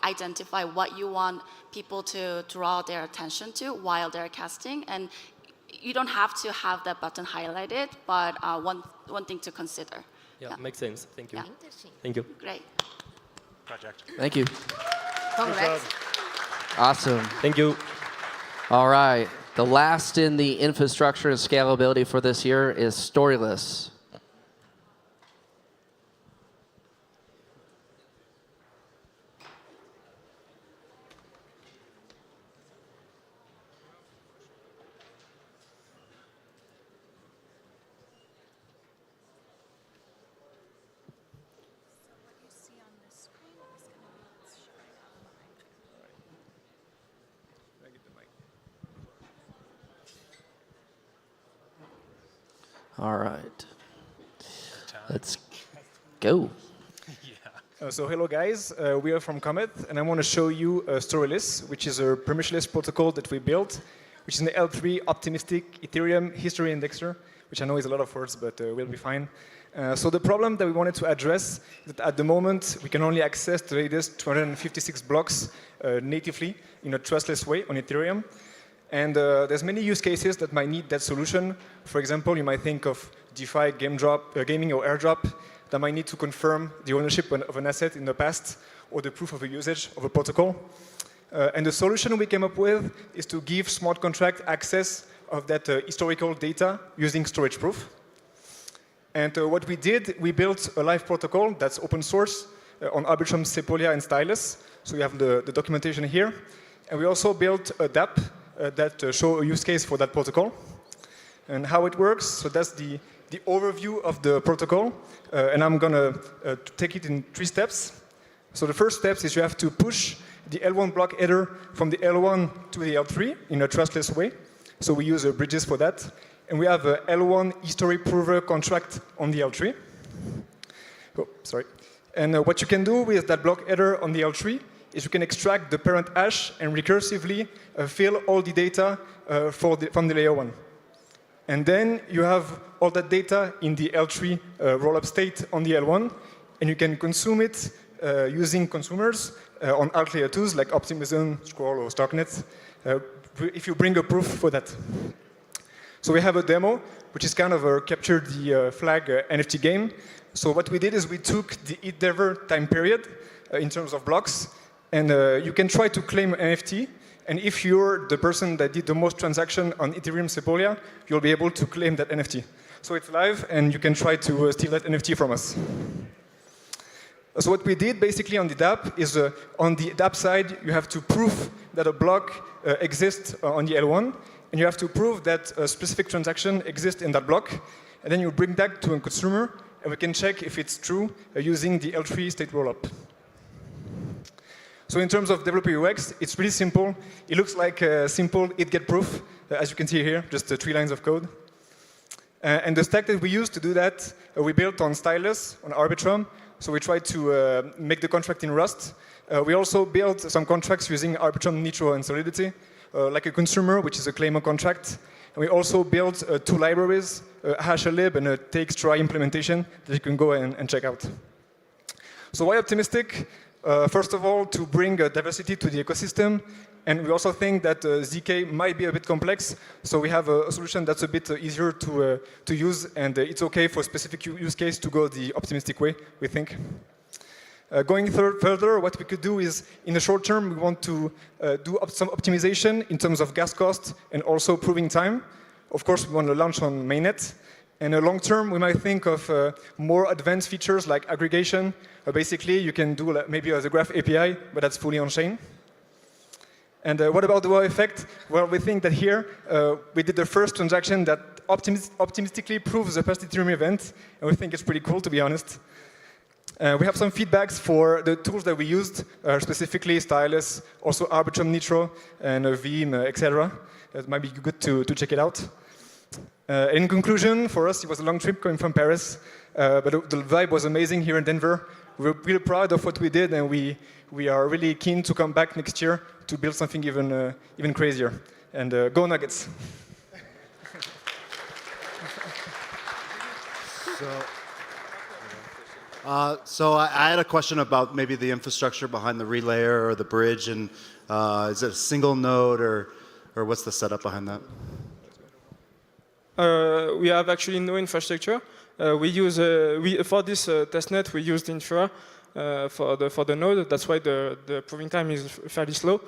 identify what you want people to draw their attention to while they're casting. And you don't have to have that button highlighted, but one thing to consider. Yeah, makes sense. Thank you. Yeah. Thank you. Great. Project. Thank you. Congrats. Awesome. Thank you. All right. The last in the infrastructure and scalability for this year is storyless. All right. Let's go. So hello guys, we are from Comet, and I want to show you Storyless, which is a permissionless protocol that we built, which is an L3 optimistic Ethereum history indexer, which I know is a lot of words, but we'll be fine. So the problem that we wanted to address is that at the moment we can only access the latest 256 blocks natively in a trustless way on Ethereum. And there's many use cases that might need that solution. For example, you might think of DeFi gaming or airdrop that might need to confirm the ownership of an asset in the past or the proof of a usage of a protocol. And the solution we came up with is to give smart contract access of that historical data using storage proof. And what we did, we built a live protocol that's open source on Arbitrum, Sepolia, and Stylus. So we have the documentation here. And we also built a dApp that show a use case for that protocol. And how it works, so that's the overview of the protocol. And I'm going to take it in 3 steps. So the first step is you have to push the L1 block header from the L1 to the L3 in a trustless way. So we use bridges for that. And we have a L1 history prover contract on the L3. Oh, sorry. And what you can do with that block header on the L3 is you can extract the parent hash and recursively fill all the data from the layer 1. And then you have all that data in the L3 rollup state on the L1, and you can consume it using consumers on alt layer 2s like Optimism, Scroll, or Starknet, if you bring a proof for that. So we have a demo, which is kind of a capture the flag NFT game. So what we did is we took the ETHDenver time period in terms of blocks, and you can try to claim an NFT. And if you're the person that did the most transaction on Ethereum Sepolia, you'll be able to claim that NFT. So it's live, and you can try to steal that NFT from us. So what we did basically on the dApp is on the dApp side, you have to prove that a block exists on the L1, and you have to prove that a specific transaction exists in that block. And then you bring that to a consumer, and we can check if it's true using the L3 state rollup. So in terms of developer UX, it's pretty simple. It looks like a simple it-get proof, as you can see here, just 3 lines of code. And the stack that we use to do that, we built on Stylus, on Arbitrum. So we tried to make the contract in Rust. We also built some contracts using Arbitrum, Nitro, and Solidity, like a consumer, which is a claimer contract. And we also built 2 libraries, HasherLib and a TXTry implementation that you can go and check out. So why optimistic? First of all, to bring diversity to the ecosystem. And we also think that ZK might be a bit complex. So we have a solution that's a bit easier to use. And it's OK for specific use case to go the optimistic way, we think. Going further, what we could do is, in the short term, we want to do some optimization in terms of gas cost and also proving time. Of course, we want to launch on mainnet. And long term, we might think of more advanced features like aggregation. Basically, you can do maybe as a graph API, but that's fully on-chain. And what about the wow effect? Well, we think that here, we did the first transaction that optimistically proves the past Ethereum event. And we think it's pretty cool, to be honest. We have some feedbacks for the tools that we used, specifically Stylus, also Arbitrum Nitro, and Veeam, etc. It might be good to check it out. In conclusion, for us, it was a long trip coming from Paris, but the vibe was amazing here in Denver. We're really proud of what we did, and we are really keen to come back next year to build something even crazier. And go Nuggets! So I had a question about maybe the infrastructure behind the relayer or the bridge, and is it a single node, or what's the setup behind that? We have actually no infrastructure. We use for this testnet we used Infra for the node. That's why the proving time is fairly slow.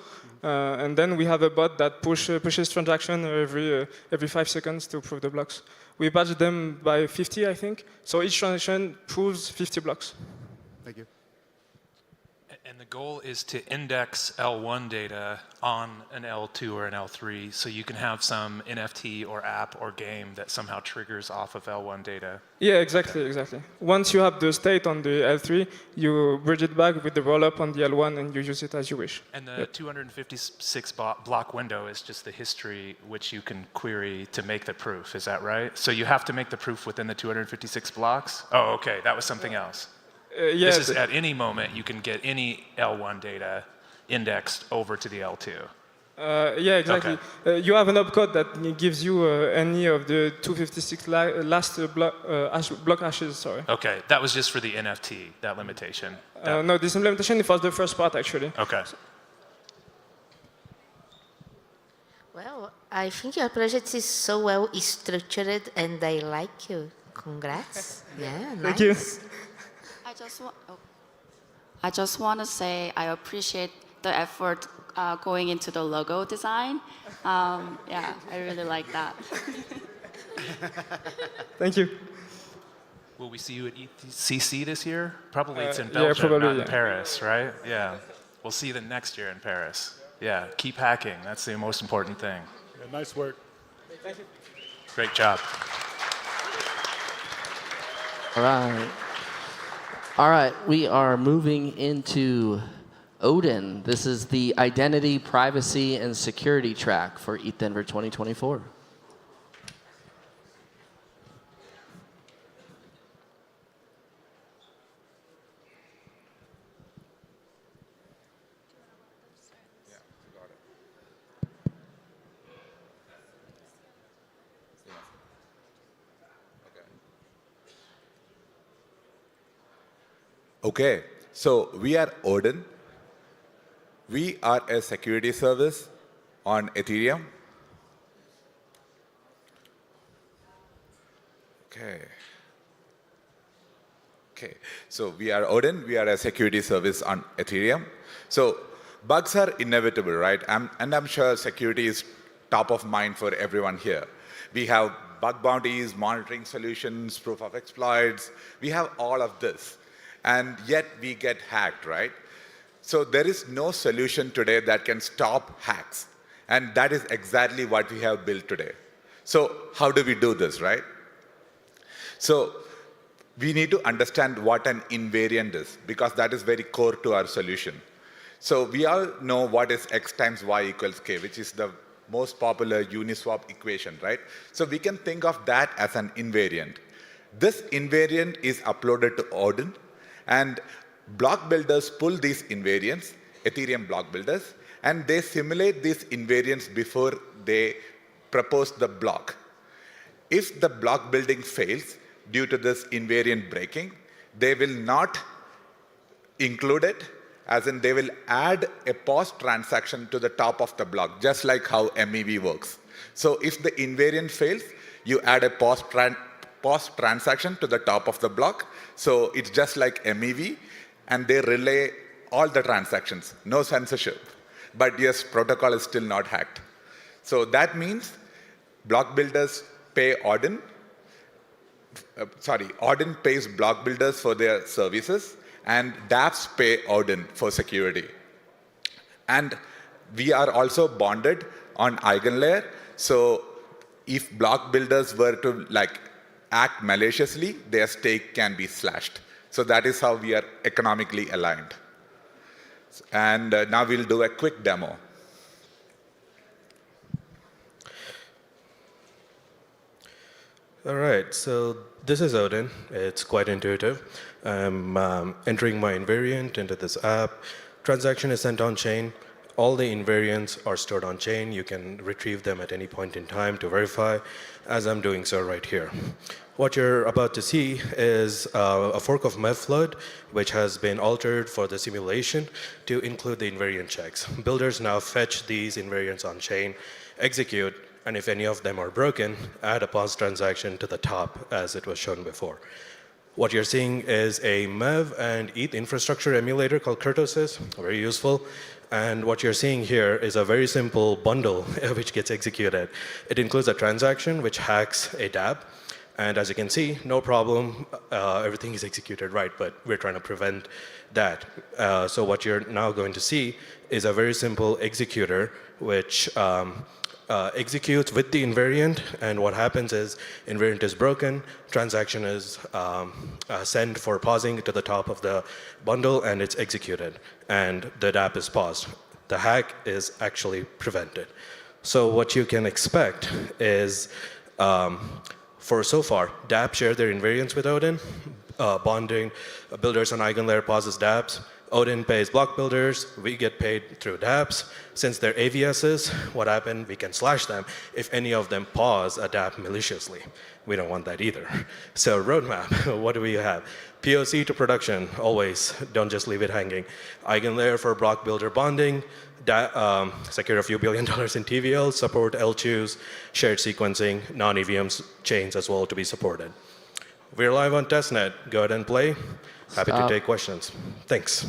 And then we have a bot that pushes transaction every 5 seconds to prove the blocks. We batch them by 50, I think. So each transaction proves 50 blocks. Thank you. And the goal is to index L1 data on an L2 or an L3, so you can have some NFT or app or game that somehow triggers off of L1 data. Yeah, exactly. Once you have the state on the L3, you bridge it back with the rollup on the L1, and you use it as you wish. And the 256 block window is just the history which you can query to make the proof. Is that right? So you have to make the proof within the 256 blocks? Oh, OK. That was something else. Yeah, this is at any moment you can get any L1 data indexed over to the L2. Yeah, exactly. Okay. You have an opcode that gives you any of the 256 last block hashes. Sorry. Okay, that was just for the NFT, that limitation. No, this implementation was the first part actually. Okay. Well, I think your project is so well structured, and I like you. Congrats. Yeah, nice. Thank you. I just want to say I appreciate the effort going into the logo design. Yeah, I really like that. Thank you. Will we see you at ETHCC this year? Probably it's in Belgium, probably, not in Paris, right? Yeah. We'll see you the next year in Paris. Yeah, keep hacking. That's the most important thing. Yeah, nice work. Thank you. Great job. All right. All right, we are moving into Odin. This is the identity, privacy, and security track for ETHDenver 2024. Okay, so we are Odin. We are a security service on Ethereum. Okay, so we are Odin. We are a security service on Ethereum. So bugs are inevitable, right? And I'm sure security is top of mind for everyone here. We have bug bounties, monitoring solutions, proof of exploits. We have all of this. And yet we get hacked, right? So there is no solution today that can stop hacks. And that is exactly what we have built today. So how do we do this, right? So we need to understand what an invariant is, because that is very core to our solution. So we all know what is x times y equals k, which is the most popular Uniswap equation, right? So we can think of that as an invariant. This invariant is uploaded to Odin. And block builders pull these invariants, Ethereum block builders, and they simulate these invariants before they propose the block. If the block building fails due to this invariant breaking, they will not include it, as in they will add a pause transaction to the top of the block, just like how MEV works. So if the invariant fails, you add a pause transaction to the top of the block. So it's just like MEV, and they relay all the transactions, no censorship. But yes, protocol is still not hacked. So that means block builders pay Odin. Odin pays block builders for their services, and dApps pay Odin for security. And we are also bonded on EigenLayer. So if block builders were to act maliciously, their stake can be slashed. So that is how we are economically aligned. And now we'll do a quick demo. All right, so this is Odin. It's quite intuitive. I'm entering my invariant into this app. Transaction is sent on chain. All the invariants are stored on chain. You can retrieve them at any point in time to verify, as I'm doing so right here. What you're about to see is a fork of Mevflood, which has been altered for the simulation to include the invariant checks. Builders now fetch these invariants on chain, execute, and if any of them are broken, add a pause transaction to the top, as it was shown before. What you're seeing is a Mev and ETH infrastructure emulator called Kurtosis, very useful. And what you're seeing here is a very simple bundle which gets executed. It includes a transaction which hacks a dApp. And as you can see, no problem, everything is executed right, but we're trying to prevent that. So what you're now going to see is a very simple executor which executes with the invariant, and what happens is invariant is broken, transaction is sent for pausing to the top of the bundle, and it's executed, and the dApp is paused. The hack is actually prevented. So what you can expect is, for so far, dApps share their invariants with Odin, bonding, builders on EigenLayer pauses dApps, Odin pays block builders, we get paid through dApps. Since they're AVSs, what happened, we can slash them if any of them pause a dApp maliciously. We don't want that either. So roadmap, what do we have? POC to production, always, don't just leave it hanging. EigenLayer for block builder bonding, secure a few $1 billion in TVL, support L2s, shared sequencing, non-EVM chains as well to be supported. We're live on testnet, go ahead and play. Happy to take questions. Thanks.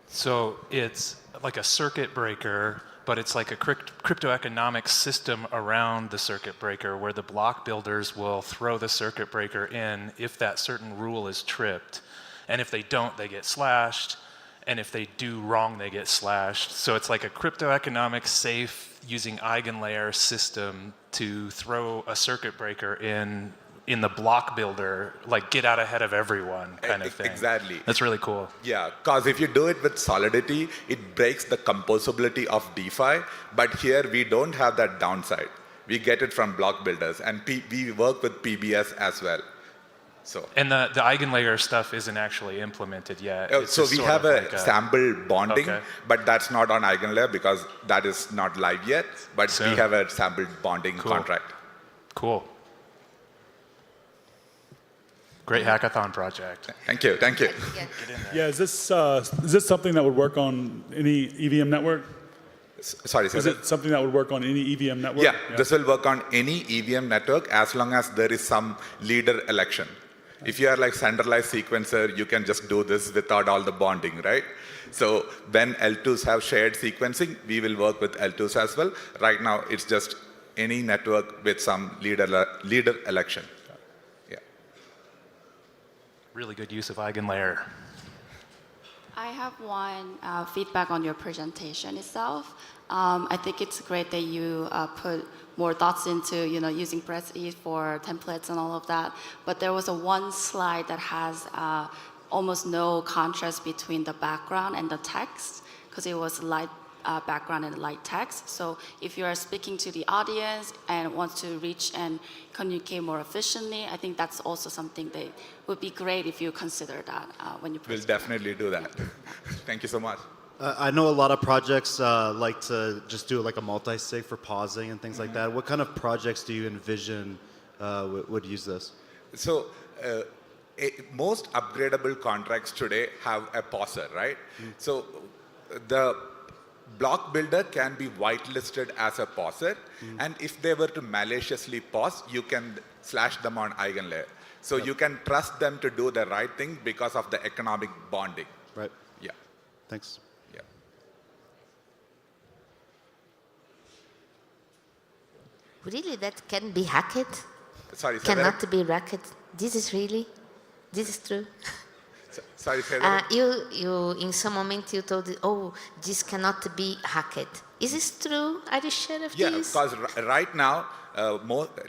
So it's like a circuit breaker, but it's like a cryptoeconomic system around the circuit breaker where the block builders will throw the circuit breaker in if that certain rule is tripped. And if they don't, they get slashed. And if they do wrong, they get slashed. So it's like a cryptoeconomic safe using EigenLayer system to throw a circuit breaker in the block builder, like get out ahead of everyone kind of thing. Exactly. That's really cool. Yeah, because if you do it with Solidity, it breaks the composability of DeFi, but here we don't have that downside. We get it from block builders, and we work with PBS as well. So. And the EigenLayer stuff isn't actually implemented yet. It's so we have a sample bonding, okay. But that's not on EigenLayer because that is not live yet, but we have a sample bonding contract. Cool. Great hackathon project. Thank you, thank you. Yeah, is this something that would work on any EVM network? Sorry, is it something that would work on any EVM network? Yeah, this will work on any EVM network as long as there is some leader election. If you are like centralized sequencer, you can just do this without all the bonding, right? So when L2s have shared sequencing, we will work with L2s as well. Right now, it's just any network with some leader election. Really good use of EigenLayer. I have one feedback on your presentation itself. I think it's great that you put more thoughts into using PresETH for templates and all of that. But there was one slide that has almost no contrast between the background and the text because it was light background in light text. So if you are speaking to the audience and want to reach and communicate more efficiently, I think that's also something that would be great if you consider that when you. We'll definitely do that. Thank you so much. I know a lot of projects like to just do like a multi-sig for pausing and things like that. What kind of projects do you envision would use this? So most upgradable contracts today have a pauser, right? So the block builder can be whitelisted as a pauser, and if they were to maliciously pause, you can slash them on eigenlayer. So you can trust them to do the right thing because of the economic bonding. Right. Yeah. Thanks. Yeah. Really, that can be hacked? Sorry, cannot be hacked. This is true. Sorry, say that. You in some moment you told, oh, this cannot be hacked. Is this true? Are you sure of Yeah, this? because right now,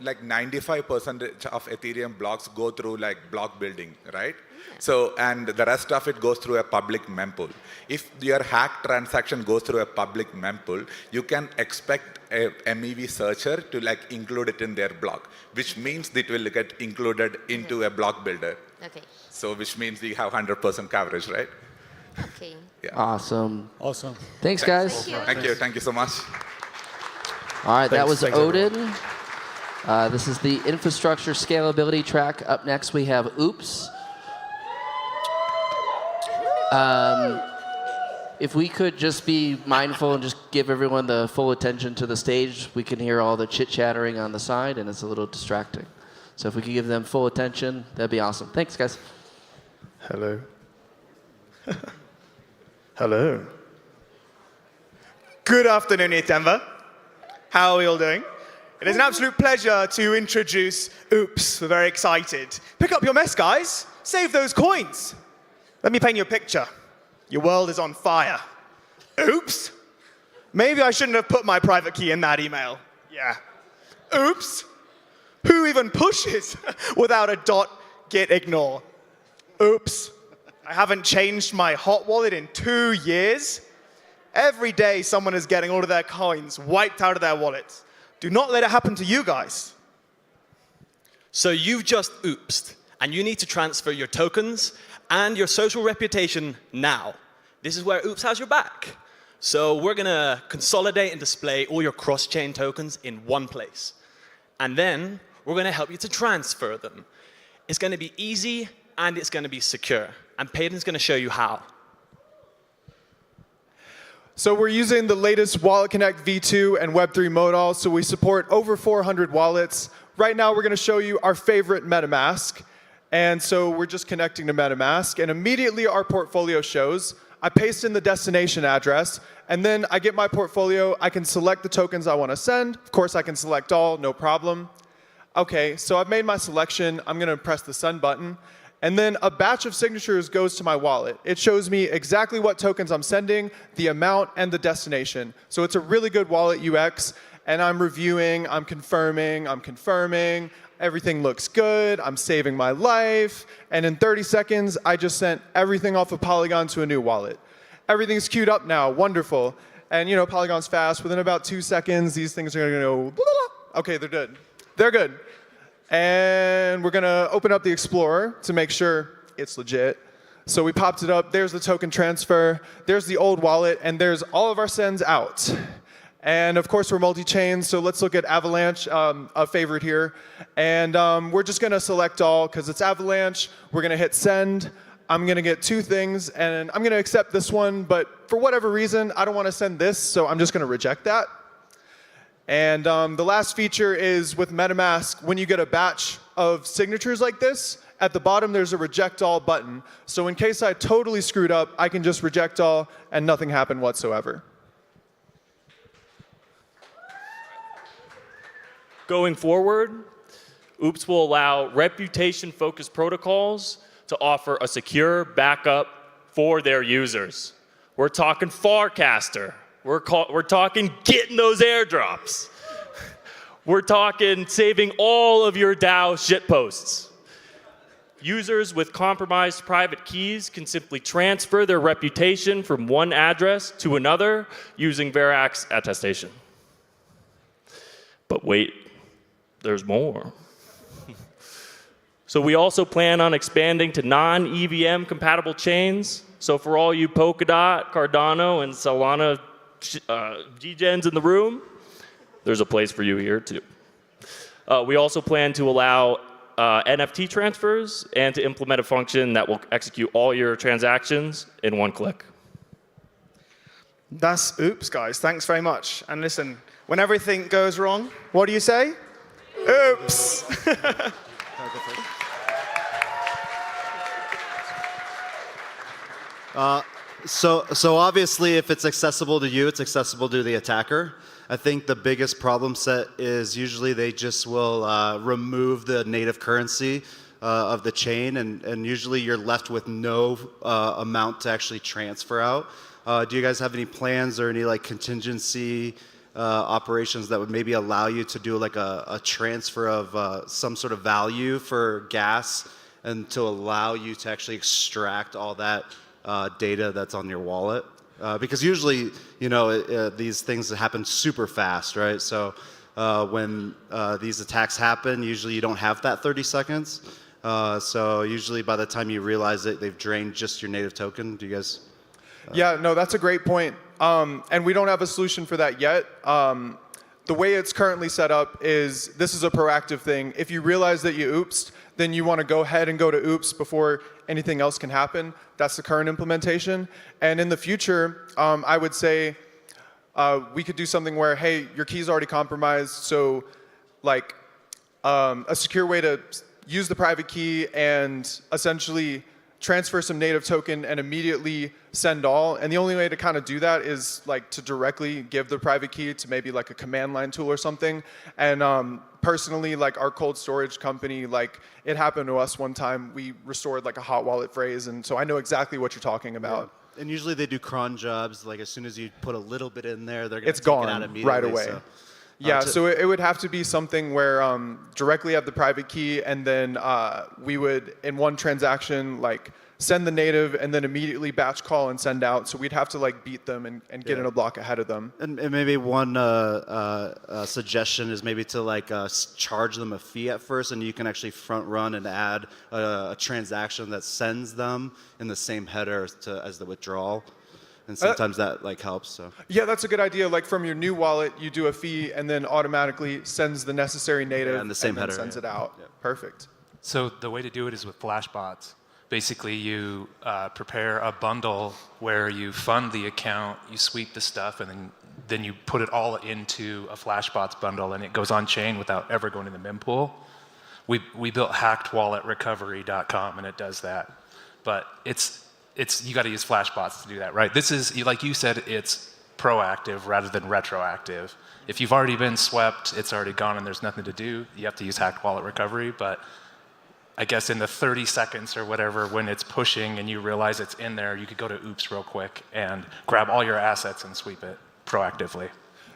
like 95% of Ethereum blocks go through like block building, right? So, and the rest of it goes through a public mempool. If your hack transaction goes through a public mempool, you can expect a MEV searcher to like include it in their block, which means it will get included into a block builder. Okay. So, which means you have 100% coverage, right? Okay. Yeah. Awesome. Awesome. Thanks, guys. Thank you. Thank you so much. All right, that was Thanks, Odin. This is the infrastructure scalability track. Up next, we have Ooops. If we could just be mindful and just give everyone the full attention to the stage, we can hear all the chit-chattering on the side, and it's a little distracting. So if we could give them full attention, that'd be awesome. Thanks, guys. Hello. Hello. Good afternoon, ETHDenver. How are we all doing? It is an absolute pleasure to introduce Ooops. We're very excited. Pick up your mess, guys. Save those coins. Let me paint you a picture. Your world is on fire. Oops. Maybe I shouldn't have put my private key in that email. Yeah. Oops. Who even pushes without a .git ignore? Oops. I haven't changed my hot wallet in 2 years. Every day someone is getting all of their coins wiped out of their wallets. Do not let it happen to you guys. So you've just oopsed, and you need to transfer your tokens and your social reputation now. This is where Ooops has your back. So we're going to consolidate and display all your cross-chain tokens in one place. And then we're going to help you to transfer them. It's going to be easy, and it's going to be secure. And Peyton's going to show you how. So we're using the latest Wallet Connect v2 and Web3 modal, so we support over 400 wallets. Right now we're going to show you our favorite MetaMask. And so we're just connecting to MetaMask, and immediately our portfolio shows. I paste in the destination address, and then I get my portfolio. I can select the tokens I want to send. Of course, I can select all, no problem. OK, so I've made my selection. I'm going to press the send button. And then a batch of signatures goes to my wallet. It shows me exactly what tokens I'm sending, the amount, and the destination. So it's a really good wallet UX. And I'm reviewing, I'm confirming. Everything looks good. I'm saving my life. And in 30 seconds, I just sent everything off of Polygon to a new wallet. Everything's queued up now. Wonderful. And you know, Polygon's fast. Within about 2 seconds, these things are going to go, blah, blah, blah. OK, they're good. They're good. And we're going to open up the Explorer to make sure it's legit. So we popped it up. There's the token transfer. There's the old wallet. And there's all of our sends out. And of course, we're multi-chain, so let's look at Avalanche, a favorite here. And we're just going to select all, because it's Avalanche. We're going to hit send. I'm going to get 2 things, and I'm going to accept this one. But for whatever reason, I don't want to send this, so I'm just going to reject that. And the last feature is with MetaMask, when you get a batch of signatures like this, at the bottom there's a reject all button. So in case I totally screwed up, I can just reject all, and nothing happened whatsoever. Going forward, Ooops will allow reputation-focused protocols to offer a secure backup for their users. We're talking Farcaster. We're talking getting those airdrops. We're talking saving all of your DAO shitposts. Users with compromised private keys can simply transfer their reputation from one address to another using Verifi's attestation. But wait, there's more. So we also plan on expanding to non-EVM compatible chains. So for all you Polkadot, Cardano, and Solana G-Gens in the room, there's a place for you here too. We also plan to allow NFT transfers and to implement a function that will execute all your transactions in one click. That's Oops, guys. Thanks very much. And listen, when everything goes wrong, what do you say? Oops. So obviously, if it's accessible to you, it's accessible to the attacker. I think the biggest problem set is usually they just will remove the native currency of the chain, and usually you're left with no amount to actually transfer out. Do you guys have any plans or any like contingency operations that would maybe allow you to do like a transfer of some sort of value for gas and to allow you to actually extract all that data that's on your wallet? Because usually, you know, these things happen super fast, right? So when these attacks happen, usually you don't have that 30 seconds. So usually by the time you realize it, they've drained just your native token. Do you guys? Yeah, no, that's a great point. And we don't have a solution for that yet. The way it's currently set up is this is a proactive thing. If you realize that you oopsed, then you want to go ahead and go to oops before anything else can happen. That's the current implementation. And in the future, I would say we could do something where, hey, your key's already compromised, so like a secure way to use the private key and essentially transfer some native token and immediately send all. And the only way to kind of do that is like to directly give the private key to maybe like a command line tool or something. And personally, like our cold storage company, like it happened to us one time. We restored like a hot wallet phrase, and so I know exactly what you're talking about. Yeah. And usually they do cron jobs. Like as soon as you put a little bit in there, they're going It's to take gone it out immediately. right away. So, yeah, so it would have to be something where directly have the private key, and then we would, in one transaction, like send the native and then immediately batch call and send out. So we'd have to like beat them and get in a block ahead of them. And maybe one suggestion is maybe to like charge them a fee at first, and you can actually front run and add a transaction that sends them in the same header as the withdrawal. And sometimes that like helps. So yeah, that's a good idea. Like from your new wallet, you do a fee and then automatically sends the necessary native and the same header, sends it out. Yeah. Perfect. So the way to do it is with flashbots. Basically, you prepare a bundle where you fund the account, you sweep the stuff, and then you put it all into a flashbots bundle, and it goes on chain without ever going to the mempool. We built hackedwalletrecovery.com, and it does that. But it's you got to use flashbots to do that, right? This is, like you said, it's proactive rather than retroactive. If you've already been swept, it's already gone, and there's nothing to do. You have to use hacked wallet recovery, but I guess in the 30 seconds or whatever, when it's pushing and you realize it's in there, you could go to Oops real quick and grab all your assets and sweep it proactively.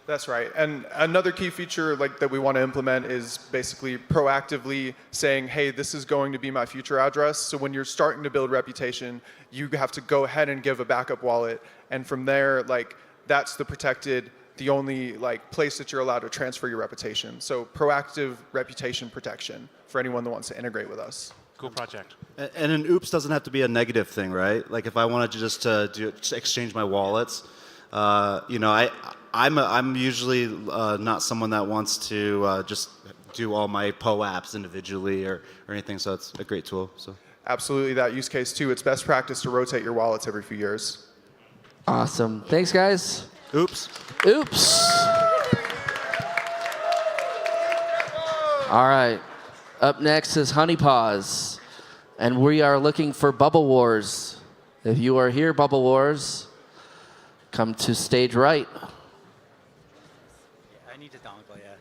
That's right. And another key feature like that we want to implement is basically proactively saying, hey, this is going to be my future address. So when you're starting to build reputation, you have to go ahead and give a backup wallet. And from there, like that's the protected, the only like place that you're allowed to transfer your reputation. So proactive reputation protection for anyone that wants to integrate with us. Cool project. And an oops doesn't have to be a negative thing, right? Like if I wanted to just exchange my wallets, you know, I'm usually not someone that wants to just do all my PO apps individually or anything. So it's a great tool. So absolutely, that use case too. It's best practice to rotate your wallets every few years. Awesome. Thanks, guys. Oops. Oops. All right. Up next is Honeypaws, and we are looking for Bubble Wars. If you are here, Bubble Wars, come to stage right. I need to dongle, yeah.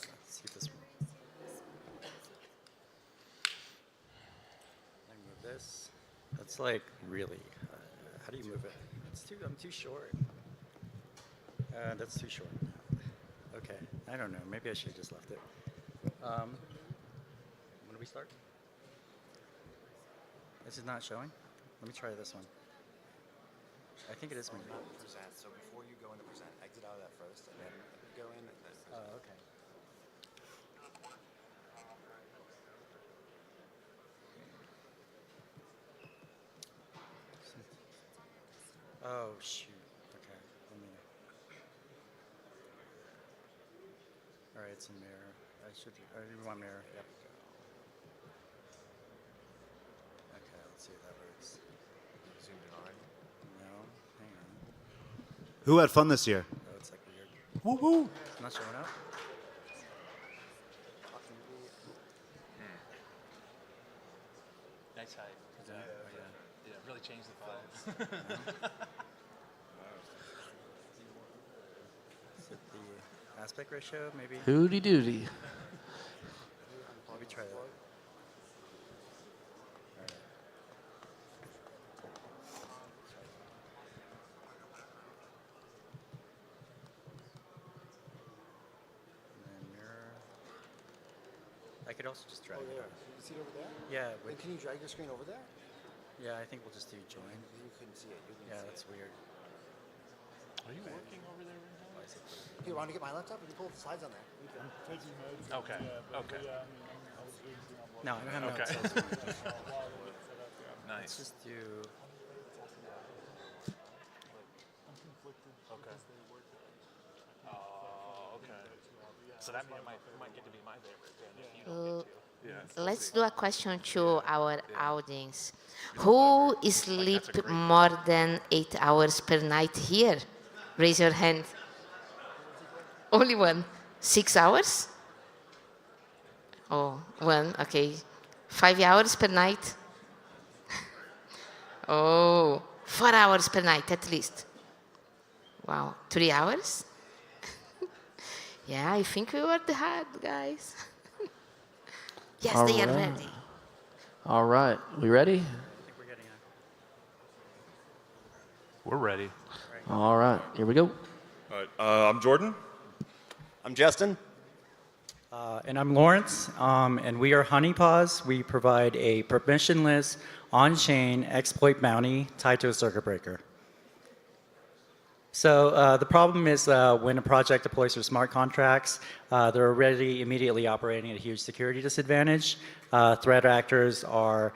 Let's see if this works. I move this. That's like really. How do you move it? I'm too short. That's too short. Okay. I don't know. Maybe I should have just left it. do we start? This is not showing? Let me try this one. I think it is maybe. Present. So before you go into present, exit out of that first, and then go in. And then Oh, okay. Oh shoot. Okay. Let me. All right, it's in mirror. I should. I want mirror. Yep. Okay. Let's see if that works. zoomed in already. No. Hang on. Who had fun this year? Oh, it's like weird. Woo-hoo. It's not showing up. Nice hype. Yeah. Yeah, really changed the vibe. Is it the aspect ratio, maybe? Hooty doody. Maybe try that. And then mirror. I could also just drag it there. out. You see it over there? Yeah. Then can you drag your screen over there? Yeah, I think we'll just do join. You couldn't see it. You couldn't Yeah, see that's weird. Are you working over there right now? Why is it it. You want to get my laptop? You can pull the slides on there. Okay. Okay. No, I don't have Okay. notes. So it's fine. Nice. Let's just do. Okay. Oh, okay. So that might get to be my favorite then if you don't get to. Yeah. Let's do a question to our audience. Who sleep more than 8 hours per night here? Raise your hand. Only one. 6 hours? Oh, one. Okay. 5 hours per night? Oh, 4 hours per night at least. Wow. 3 hours? Yeah, I think we worked hard, guys. Yes, All they are right. ready. All right. We ready? We're ready. All right. Here we go. All right, I'm Jordan. I'm Justin. And I'm Lawrence, and we are Honeypaws. We provide a permissionless on-chain exploit bounty tied to a circuit breaker. So the problem is when a project deploys their smart contracts, they're already immediately operating at a huge security disadvantage. Threat actors are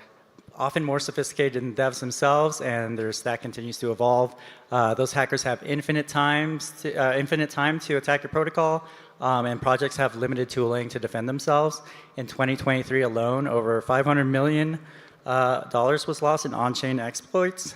often more sophisticated than devs themselves, and their stack continues to evolve. Those hackers have infinite time to attack your protocol, and projects have limited tooling to defend themselves. In 2023 alone, over $500 million was lost in on-chain exploits.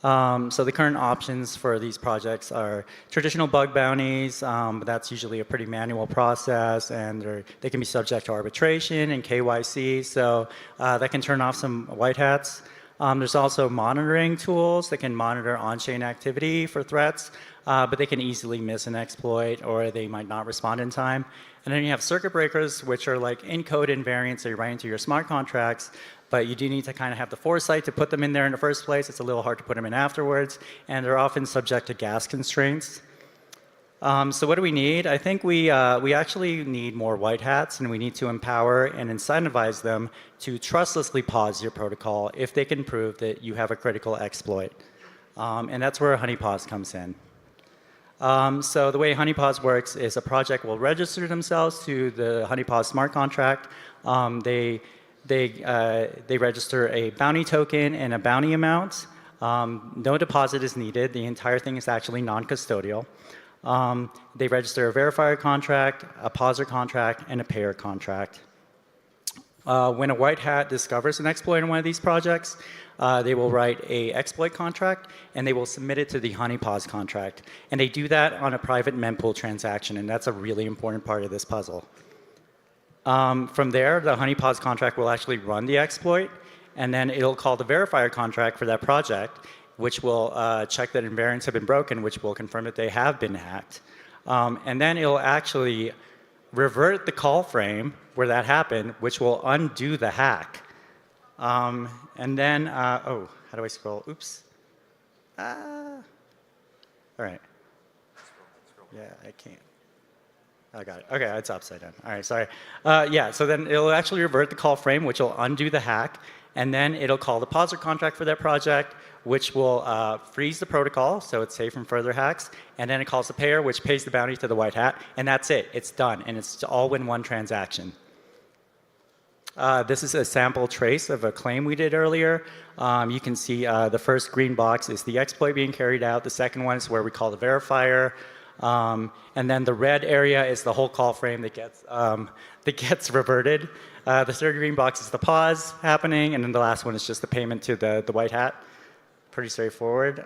So the current options for these projects are traditional bug bounties, but that's usually a pretty manual process, and they can be subject to arbitration and KYC, so that can turn off some white hats. There's also monitoring tools that can monitor on-chain activity for threats, but they can easily miss an exploit, or they might not respond in time. And then you have circuit breakers, which are like encoded invariants that you write into your smart contracts, but you do need to kind of have the foresight to put them in there in the first place. It's a little hard to put them in afterwards, and they're often subject to gas constraints. So what do we need? I think we actually need more white hats, and we need to empower and incentivize them to trustlessly pause your protocol if they can prove that you have a critical exploit. And that's where Honeypaws comes in. So the way Honeypaws works is a project will register themselves to the Honeypaws smart contract. They register a bounty token and a bounty amount. No deposit is needed. The entire thing is actually non-custodial. They register a verifier contract, a pauser contract, and a payer contract. When a white hat discovers an exploit in one of these projects, they will write a exploit contract, and they will submit it to the Honeypaws contract. And they do that on a private mempool transaction, and that's a really important part of this puzzle. From there, the Honeypaws contract will actually run the exploit, and then it'll call the verifier contract for that project, which will check that invariants have been broken, which will confirm that they have been hacked. And then it'll actually revert the call frame where that happened, which will undo the hack. And then, oh, how do I scroll? Oops. All right. Yeah, I can't. I got it. Okay, it's upside down. All right, sorry. Yeah, so then it'll actually revert the call frame, which will undo the hack, and then it'll call the pauser contract for that project, which will freeze the protocol, so it's safe from further hacks, and then it calls the payer, which pays the bounty to the white hat, and that's it. It's done, and it's all in one transaction. This is a sample trace of a claim we did earlier. You can see the first green box is the exploit being carried out. The second one is where we call the verifier. And then the red area is the whole call frame that gets reverted. The third green box is the pause happening, and then the last one is just the payment to the white hat. Pretty straightforward.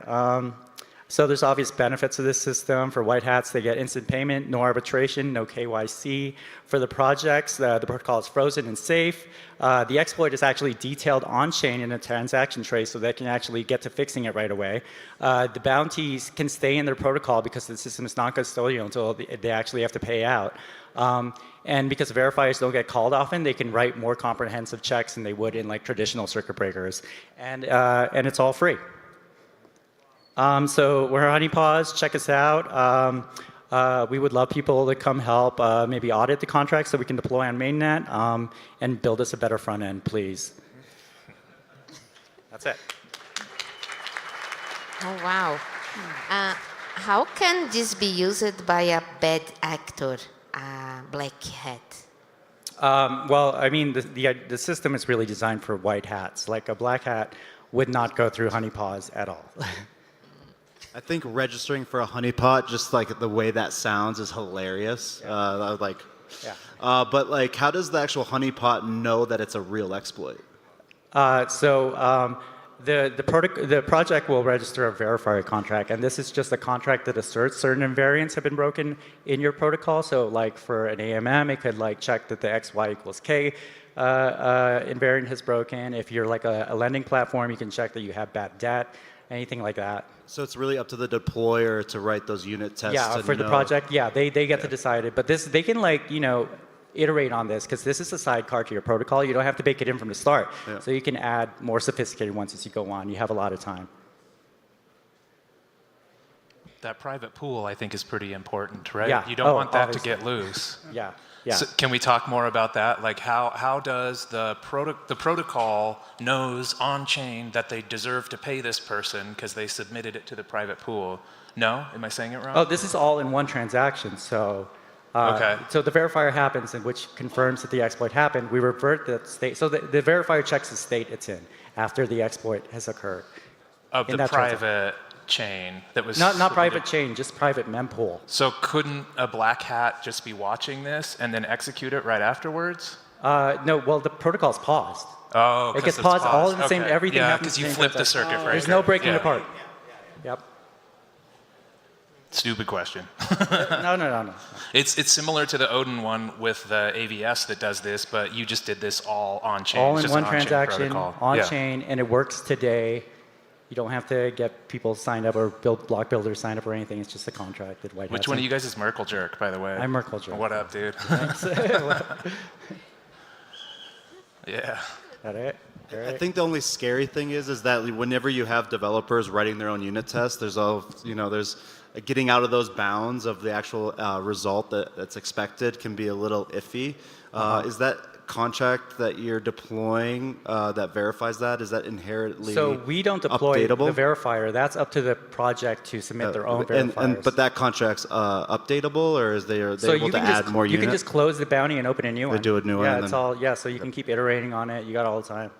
So there's obvious benefits of this system. For white hats, they get instant payment, no arbitration, no KYC. For the projects, the protocol is frozen and safe. The exploit is actually detailed on-chain in a transaction trace, so they can actually get to fixing it right away. The bounties can stay in their protocol because the system is not custodial until they actually have to pay out. And because verifiers don't get called often, they can write more comprehensive checks than they would in like traditional circuit breakers. And it's all free. So we're Honeypaws. Check us out. We would love people to come help, maybe audit the contract so we can deploy on mainnet, and build us a better front end, please. That's it. Oh, wow. How can this be used by a bad actor, a black hat? Well, I mean, the system is really designed for white hats. Like a black hat would not go through Honeypaws at all. I think registering for a honeypot, just like the way that sounds, is hilarious. Yeah. But like, how does the actual honeypot know that it's a real exploit? The project will register a verifier contract, and this is just a contract that asserts certain invariants have been broken in your protocol. So, like for an AMM, it could like check that the XY equals K invariant has broken. If you're like a lending platform, you can check that you have bad debt, anything like that. So it's really up to the deployer to write those unit tests. Yeah, for the project, yeah, they get to decide it. But they can iterate on this because this is a sidecar to your protocol. You don't have to bake it in from the start. Yeah. So you can add more sophisticated ones as you go on. You have a lot of time. That private pool, I think, is pretty important, right? Yeah. You don't want that obviously. to get loose. Yeah. Yeah. So can we talk more about that? Like how does the protocol knows on-chain that they deserve to pay this person because they submitted it to the private pool? No? Am I saying it wrong? Oh, this is all in one transaction. So, okay. So the verifier happens, and which confirms that the exploit happened. We revert the state. So the verifier checks the state it's in after the exploit has occurred. Of the private chain that was not private chain, just private mempool. So couldn't a black hat just be watching this and then execute it right afterwards? No, well, the protocol's paused. Oh, it gets paused all in the same. Everything happens. Yeah, because you flip the circuit breaker. There's no breaking it apart. Yep. Stupid question. No. It's similar to the Odin one with the AVS that does this, but you just did this all on chain. All in one transaction, on chain, and it works today. You don't have to get people signed up or block builders signed up or anything. It's just a contract that white. Which one of you guys is Merkle Jerk, by the way? I'm Merkle Jerk. What up, dude? Yeah. That it? I think the only scary thing is that whenever you have developers writing their own unit tests, there's getting out of those bounds of the actual result that's expected can be a little iffy. Is that contract that you're deploying that verifies that? Is that inherently So we don't deploy updatable? the verifier. That's up to the project to submit their own verifiers. But that contract's updatable, or is they able to add more units? You can just close the bounty and open a new one. They do a new one. Yeah, it's all. Yeah, so you can keep iterating on it. You got all the time.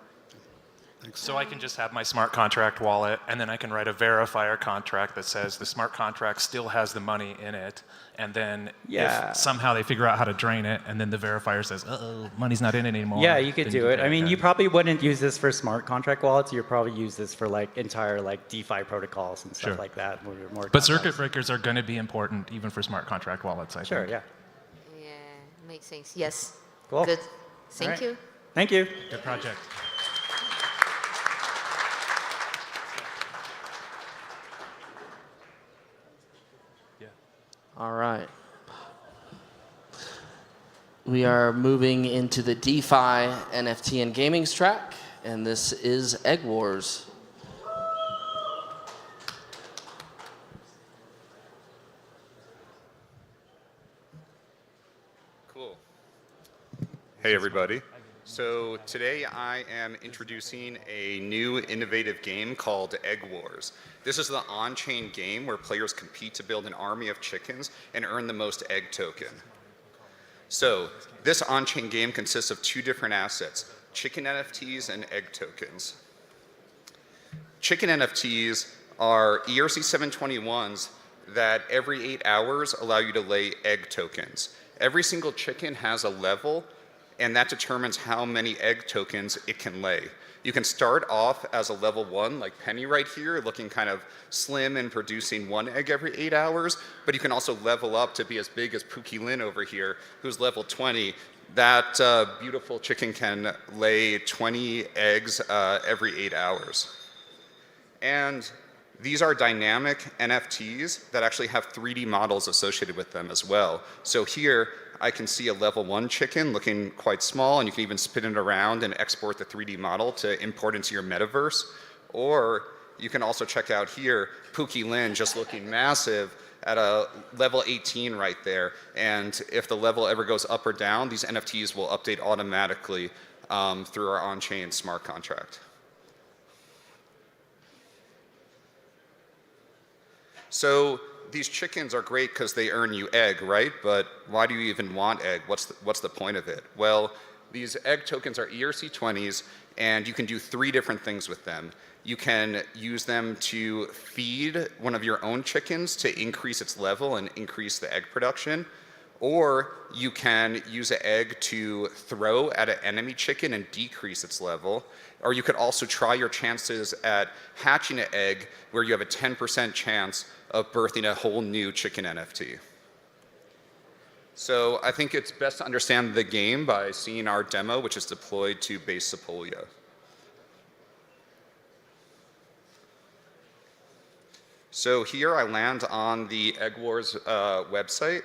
So I can just have my smart contract wallet, and then I can write a verifier contract that says the smart contract still has the money in it, and then if somehow they figure out how to drain it, and then the verifier says, uh-oh, money's not in it anymore. Yeah, you could do it. I mean, you probably wouldn't use this for smart contract wallets. You'd probably use this for like entire like DeFi protocols and stuff like that. But circuit breakers are going to be important even for smart contract wallets, I think. Sure, yeah. Yeah, makes sense. Yes. Cool. Good. Thank you. Thank you. Good project. All right. We are moving into the DeFi, NFT, and gaming track, and this is Egg Wars. Hey everybody. So today I am introducing a new innovative game called Egg Wars. This is the on-chain game where players compete to build an army of chickens and earn the most egg token. So this on-chain game consists of two different assets, chicken NFTs and egg tokens. Chicken NFTs are ERC 721s that every 8 hours allow you to lay egg tokens. Every single chicken has a level, and that determines how many egg tokens it can lay. You can start off as a level 1, like Penny right here, looking kind of slim and producing 1 egg every 8 hours, but you can also level up to be as big as Pookie Lynn over here, who's level 20. That beautiful chicken can lay 20 eggs every 8 hours. And these are dynamic NFTs that actually have 3D models associated with them as well. So here, I can see a level 1 chicken looking quite small, and you can even spin it around and export the 3D model to import into your metaverse. Or you can also check out here, Pookie Lynn just looking massive at a level 18 right there. And if the level ever goes up or down, these NFTs will update automatically through our on-chain smart contract. So these chickens are great because they earn you egg, right? But why do you even want egg? What's the point of it? Well, these egg tokens are ERC 20s, and you can do 3 different things with them. You can use them to feed one of your own chickens to increase its level and increase the egg production. Or you can use an egg to throw at an enemy chicken and decrease its level. Or you could also try your chances at hatching an egg where you have a 10% chance of birthing a whole new chicken NFT. So I think it's best to understand the game by seeing our demo, which is deployed to base Sepolia. So here I land on the Egg Wars website.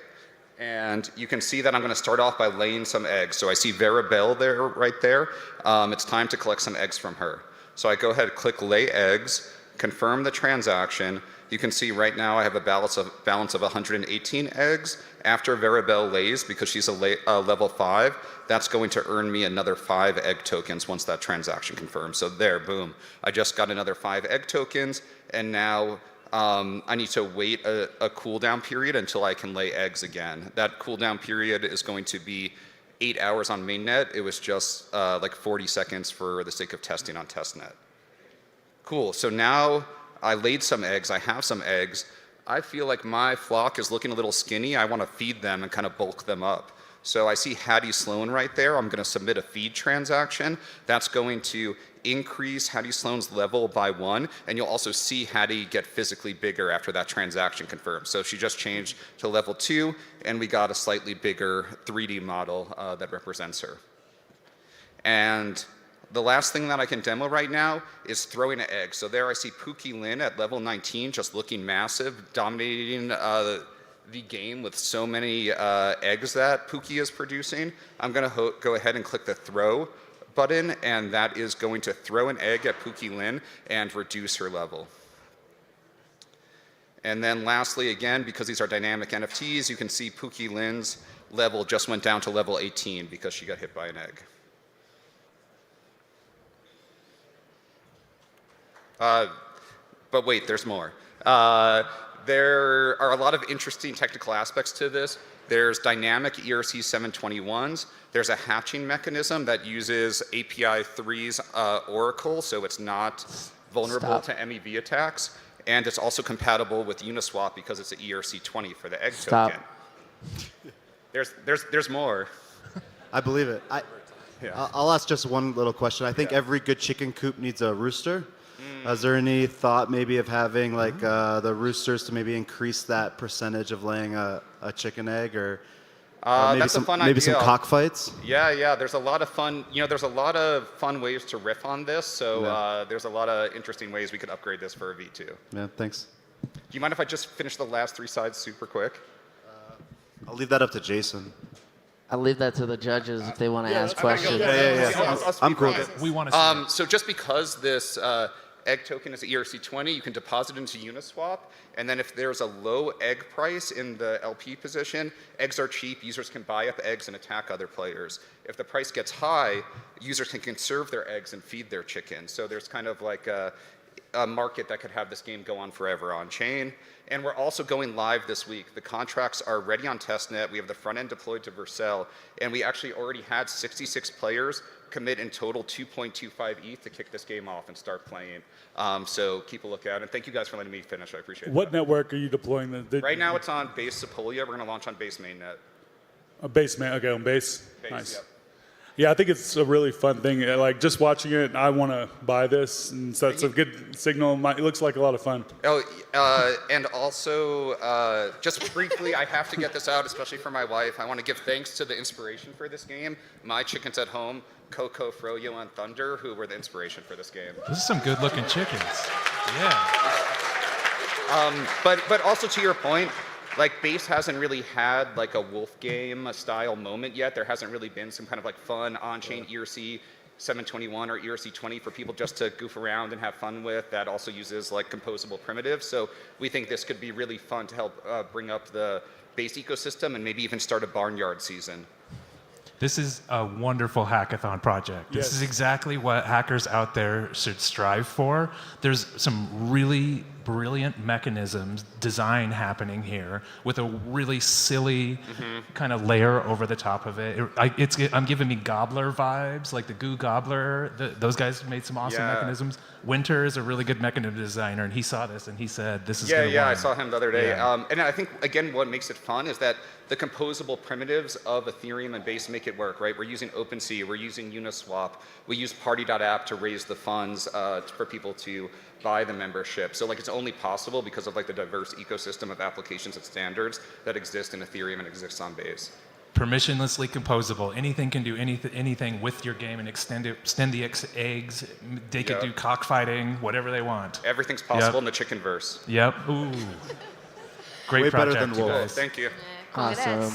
And you can see that I'm going to start off by laying some eggs. So I see Veribel there, right there. It's time to collect some eggs from her. So I go ahead, click Lay Eggs, confirm the transaction. You can see right now I have a balance of 118 eggs. After Veribel lays, because she's a level 5, that's going to earn me another 5 egg tokens once that transaction confirms. So there, boom. I just got another 5 egg tokens, and now I need to wait a cooldown period until I can lay eggs again. That cooldown period is going to be 8 hours on mainnet. It was just like 40 seconds for the sake of testing on testnet. Cool, so now I laid some eggs, I have some eggs. I feel like my flock is looking a little skinny. I want to feed them and kind of bulk them up. So I see Hattie Sloan right there. I'm going to submit a feed transaction. That's going to increase Hattie Sloan's level by 1, and you'll also see Hattie get physically bigger after that transaction confirms. So she just changed to level 2, and we got a slightly bigger 3D model that represents her. And the last thing that I can demo right now is throwing an egg. So there I see Pookie Lynn at level 19, just looking massive, dominating the game with so many eggs that Pookie is producing. I'm going to go ahead and click the throw button, and that is going to throw an egg at Pookie Lynn and reduce her level. And then lastly, again, because these are dynamic NFTs, you can see Pookie Lynn's level just went down to level 18 because she got hit by an egg. But wait, there's more. There are a lot of interesting technical aspects to this. There's dynamic ERC 721s. There's a hatching mechanism that uses API 3's Oracle, so it's not vulnerable to MEV attacks. And it's also compatible with Uniswap because it's an ERC 20 for the egg token. There's more. I believe it. I'll ask just one little question. I think every good chicken coop needs a rooster. Is there any thought maybe of having like the roosters to maybe increase that percentage of laying a chicken egg, or maybe that's a fun idea. Maybe some cockfights? Yeah. There's a lot of fun. There's a lot of fun ways to riff on this. So there's a lot of interesting ways we could upgrade this for a V2. Yeah. Thanks. Do you mind if I just finish the last 3 sides super quick? I'll leave that up to Jason. I'll leave that to the judges if they want to ask questions. Yeah. I'm cool. We want to. So just because this egg token is ERC20. You can deposit into Uniswap, and then if there's a low egg price in the LP position, eggs are cheap. Users can buy up eggs and attack other players. If the price gets high, users can conserve their eggs and feed their chickens. So there's kind of like a market that could have this game go on forever on chain. And we're also going live this week. The contracts are ready on testnet. We have the front end deployed to Vercel, and we actually already had 66 players commit in total 2.25 ETH to kick this game off and start playing. So keep a lookout. And thank you guys for letting me finish. I appreciate it. What network are you deploying? Right now it's on base Sepolia. We're going to launch on base mainnet. Base man. Okay, on base. Base, Nice. yep. Yeah, I think it's a really fun thing. Like just watching it, I want to buy this, and so it's a good signal. It looks like a lot of fun. Oh, and also, just briefly, I have to get this out, especially for my wife. I want to give thanks to the inspiration for this game. My chickens at home, Coco, Froyo, and Thunder, who were the inspiration for this game. Those are some good-looking chickens. Yeah. But also to your point, like base hasn't really had like a wolf game style moment yet. There hasn't really been some kind of like fun on-chain ERC 721 or ERC 20 for people just to goof around and have fun with that also uses like composable primitives. So we think this could be really fun to help bring up the base ecosystem and maybe even start a barnyard season. This is a wonderful hackathon project. This is exactly what hackers out there should strive for. There's some really brilliant mechanisms, design happening here with a really silly kind of layer over the top of it. I'm giving me Gobbler vibes, like the Goo Gobbler. Those guys made some awesome mechanisms. Winter is a really good mechanism designer, and he saw this and he said, "This is gonna win." I saw him the other day. Yeah. And I think again, what makes it fun is that the composable primitives of Ethereum and Base make it work, right? We're using OpenSea, we're using Uniswap, we use Party.app to raise the funds for people to buy the membership. So like it's only possible because of like the diverse ecosystem of applications and standards that exist in Ethereum and exists on Base. Permissionlessly composable. Anything can do anything with your game and extend the eggs. They could do cockfighting, whatever they want. Everyth's possible in the chickenverse. Yep. Ooh. Great Way project, better than you Wolf. guys. Thank you. Awesome.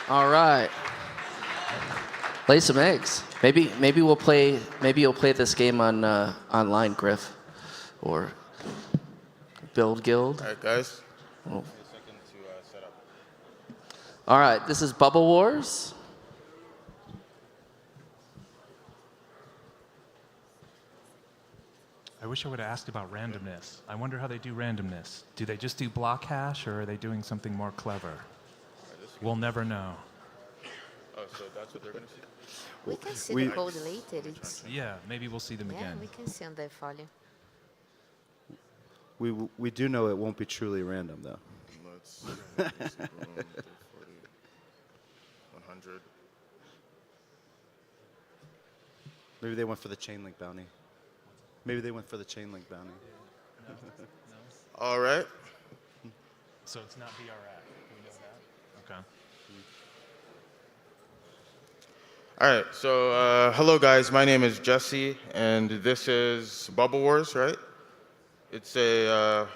All right. Lay some eggs. Maybe we'll play. Maybe you'll play this game on online, Griff, or Build Guild. All right, guys. Oh. All right. This is Bubble Wars. I wish I would have asked about randomness. I wonder how they do randomness. Do they just do block hash, or are they doing something more clever? We'll never know. Oh, so that's what they're going to see? We can see the code later. Yeah, maybe we'll see them again. Yeah, we can see on the folio. We do know it won't be truly random, though. Let's see. 40, 100. Maybe they went for the chain link bounty. Maybe they went for the chain link bounty. All right. So it's not BRI. We know that. Okay. All right, so hello guys, my name is Jesse, and this is Bubble Wars, right? It's a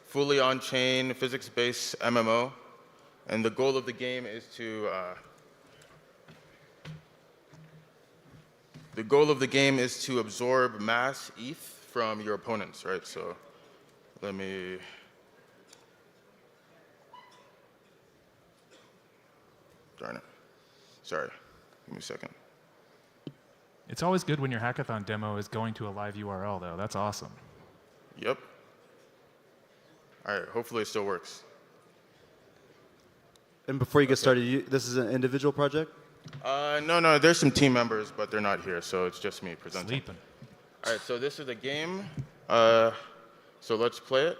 fully on-chain, physics-based MMO, and the goal of the game is to absorb mass ETH from your opponents, right? So let me. Darn it. Sorry. Give me a second. It's always good when your hackathon demo is going to a live URL, though. That's awesome. Yep. All right, hopefully it still works. And before you get started, this is an individual project? No, there's some team members, but they're not here, so it's just me presenting. Sleeping. All right, so this is the game. So let's play it.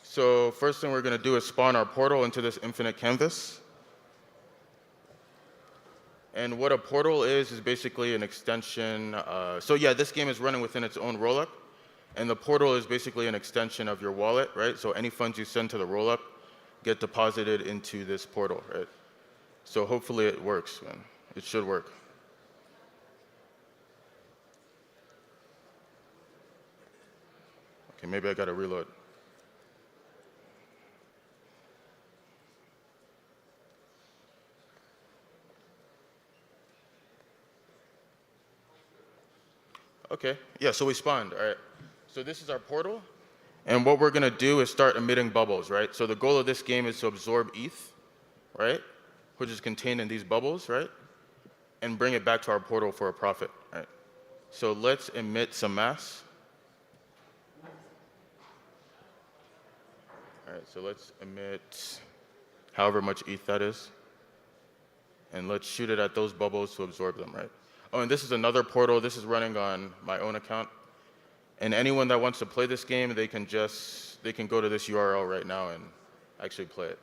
So first thing we're going to do is spawn our portal into this infinite canvas. And what a portal is basically an extension. So yeah, this game is running within its own rollup. And the portal is basically an extension of your wallet, right? So any funds you send to the rollup get deposited into this portal, right? So hopefully it works, man. It should work. Okay, maybe I gotta reload. Okay, yeah, so we spawned, all right. So this is our portal, and what we're gonna do is start emitting bubbles, right? So the goal of this game is to absorb ETH, right? Which is contained in these bubbles, right? And bring it back to our portal for a profit, right? So let's emit some mass. All right, so let's emit however much ETH that is. And let's shoot it at those bubbles to absorb them, right? Oh, and this is another portal. This is running on my own account. And anyone that wants to play this game, they can go to this URL right now and actually play it.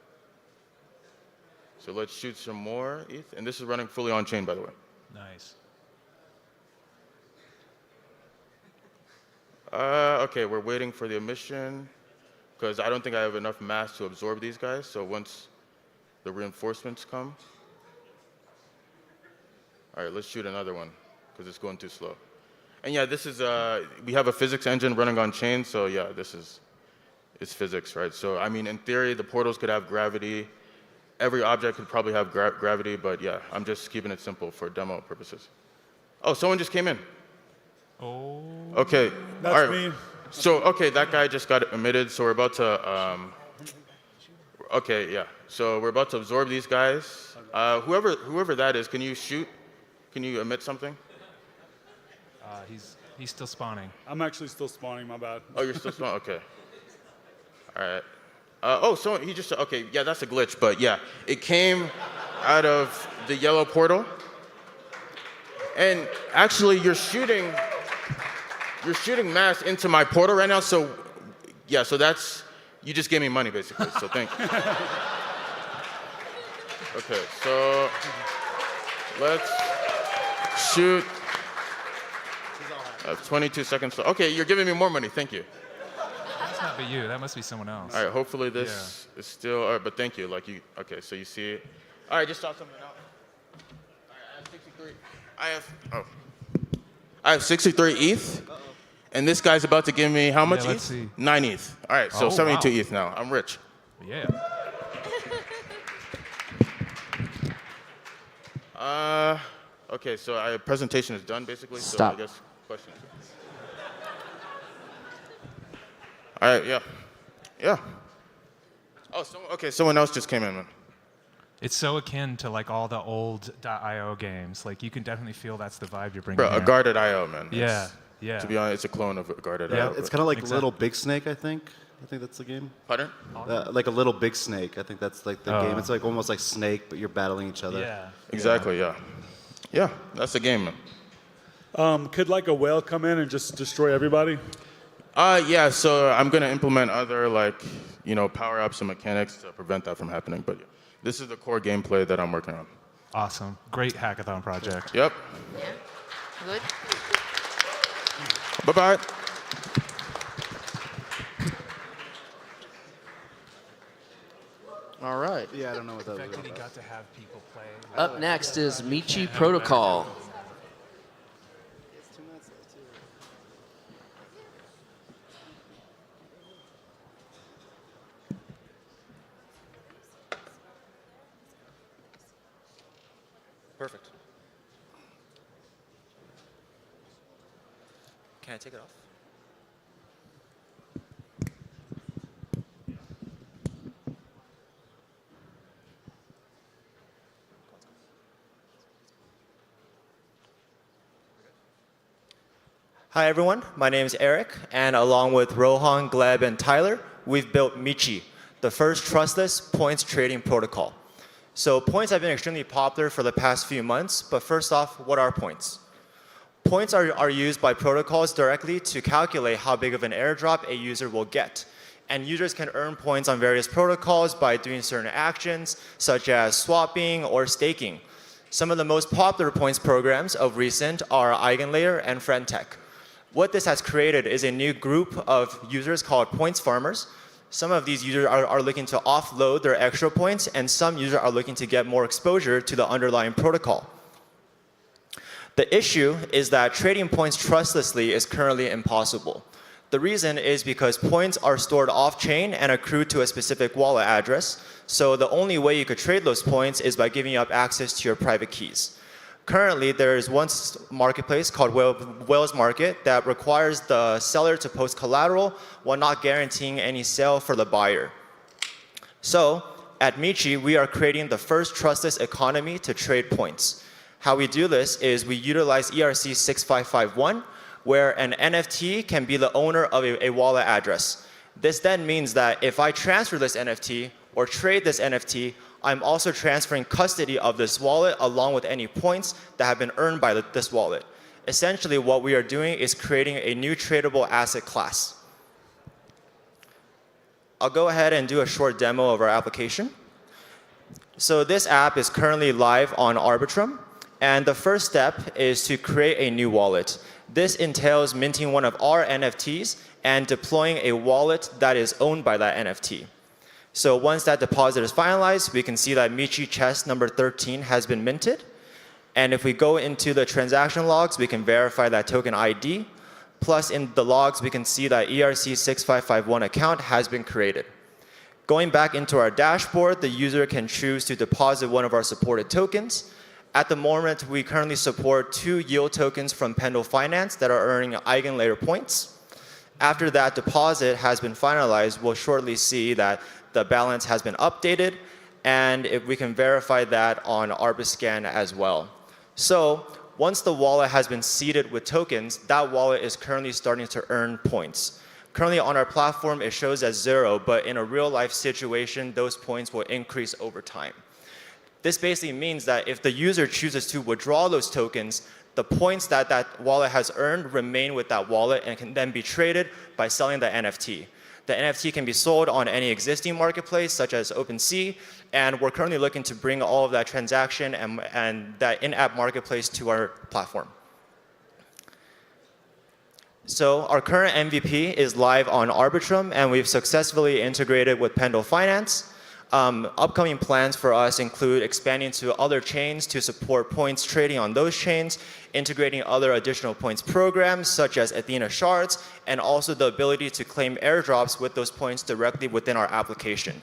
So let's shoot some more ETH. And this is running fully on chain, by the way. Nice. Okay, we're waiting for the emission because I don't think I have enough mass to absorb these guys. So once the reinforcements come. All right, let's shoot another one because it's going too slow. And yeah, this is, we have a physics engine running on chain. So yeah, it's physics, right? So I mean, in theory, the portals could have gravity. Every object could probably have gravity, but yeah, I'm just keeping it simple for demo purposes. Oh, someone just came in. Oh. Okay. That's all right. me. So, okay, that guy just got emitted, so we're about to, okay, yeah. So we're about to absorb these guys. Whoever that is, can you shoot? Can you emit something? He's still spawning. I'm actually still spawning, my bad. Oh, you're still spawning? Okay. All right. Oh, so he just, okay, yeah, that's a glitch, but yeah. It came out of the yellow portal. And actually, you're shooting mass into my portal right now, so yeah, so that's, you just gave me money basically, so thank you. Okay, so let's shoot. I have 22 seconds. Okay, you're giving me more money, thank you. That's not be you, that must be someone else. All right, hopefully this is still, all right, but thank you, okay, so you see it. All right, just saw something out. All right, I have 63. I have 63 ETH. And this guy's about to give me how much let's ETH? see. 9 ETH. All right, so 72 ETH now. I'm rich. Yeah. Okay, so our presentation is done basically. Stop. So I guess questions. All right, yeah. Yeah. Oh, okay, someone else just came in, man. It's so akin to like all the old .io games. Like you can definitely feel that's the vibe you're bringing. Bro, a here. guarded IO, man. Yeah. It's, Yeah. To be honest, it's a clone of a guarded Yeah. IO. It's kind of like Little Big Snake, I think. I think that's the game. Pardon? Like a Little Big Snake. I think that's like the game. It's like almost like Snake, but you're battling each other. Yeah. Exactly, yeah. Yeah, that's the game, man. Could like a whale come in and just destroy everybody? Yeah, so I'm going to implement other power-ups and mechanics to prevent that from happening. But this is the core gameplay that I'm working on. Awesome. Great hackathon project. Yep. Yeah. Good. Bye-bye. All right. Yeah, I don't know what that The was. fact that he got to have people play. Up next is Mei Protocol. Perfect. Can I take it off? Hi everyone, my name is Eric, and along with Rohan, Gleb, and Tyler, we've built Mei, the first trustless points trading protocol. So points have been extremely popular for the past few months, but first off, what are points? Points are used by protocols directly to calculate how big of an airdrop a user will get. And users can earn points on various protocols by doing certain actions, such as swapping or staking. Some of the most popular points programs of recent are EigenLayer and Friendtech. What this has created is a new group of users called points farmers. Some of these users are looking to offload their extra points, and some users are looking to get more exposure to the underlying protocol. The issue is that trading points trustlessly is currently impossible. The reason is because points are stored off-chain and accrued to a specific wallet address, so the only way you could trade those points is by giving up access to your private keys. Currently, there is one marketplace called Whales Market that requires the seller to post collateral while not guaranteeing any sale for the buyer. So, at Michi, we are creating the first trustless economy to trade points. How we do this is we utilize ERC 6551, where an NFT can be the owner of a wallet address. This then means that if I transfer this NFT or trade this NFT, I'm also transferring custody of this wallet along with any points that have been earned by this wallet. Essentially, what we are doing is creating a new tradable asset class. I'll go ahead and do a short demo of our application. So this app is currently live on Arbitrum, and the first step is to create a new wallet. This entails minting one of our NFTs and deploying a wallet that is owned by that NFT. So once that deposit is finalized, we can see that Michi chest number 13 has been minted. And if we go into the transaction logs, we can verify that token ID. Plus in the logs, we can see that ERC 6551 account has been created. Going back into our dashboard, the user can choose to deposit one of our supported tokens. At the moment, we currently support 2 yield tokens from Pendle Finance that are earning eigenlayer points. After that deposit has been finalized, we'll shortly see that the balance has been updated, and if we can verify that on Arbiscan as well. So once the wallet has been seeded with tokens, that wallet is currently starting to earn points. Currently on our platform, it shows as 0, but in a real life situation, those points will increase over time. This basically means that if the user chooses to withdraw those tokens, the points that that wallet has earned remain with that wallet and can then be traded by selling the NFT. The NFT can be sold on any existing marketplace, such as OpenSea, and we're currently looking to bring all of that transaction and that in-app marketplace to our platform. So our current MVP is live on Arbitrum, and we've successfully integrated with Pendle Finance. Upcoming plans for us include expanding to other chains to support points trading on those chains, integrating other additional points programs such as Athena shards, and also the ability to claim airdrops with those points directly within our application.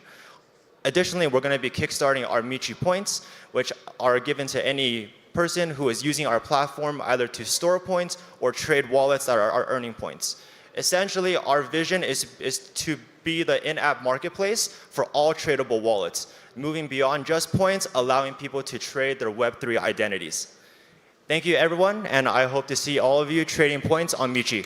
Additionally, we're going to be kickstarting our Michi points, which are given to any person who is using our platform either to store points or trade wallets that are earning points. Essentially, our vision is to be the in-app marketplace for all tradable wallets, moving beyond just points, allowing people to trade their Web3 identities. Thank you, everyone, and I hope to see all of you trading points on Michi.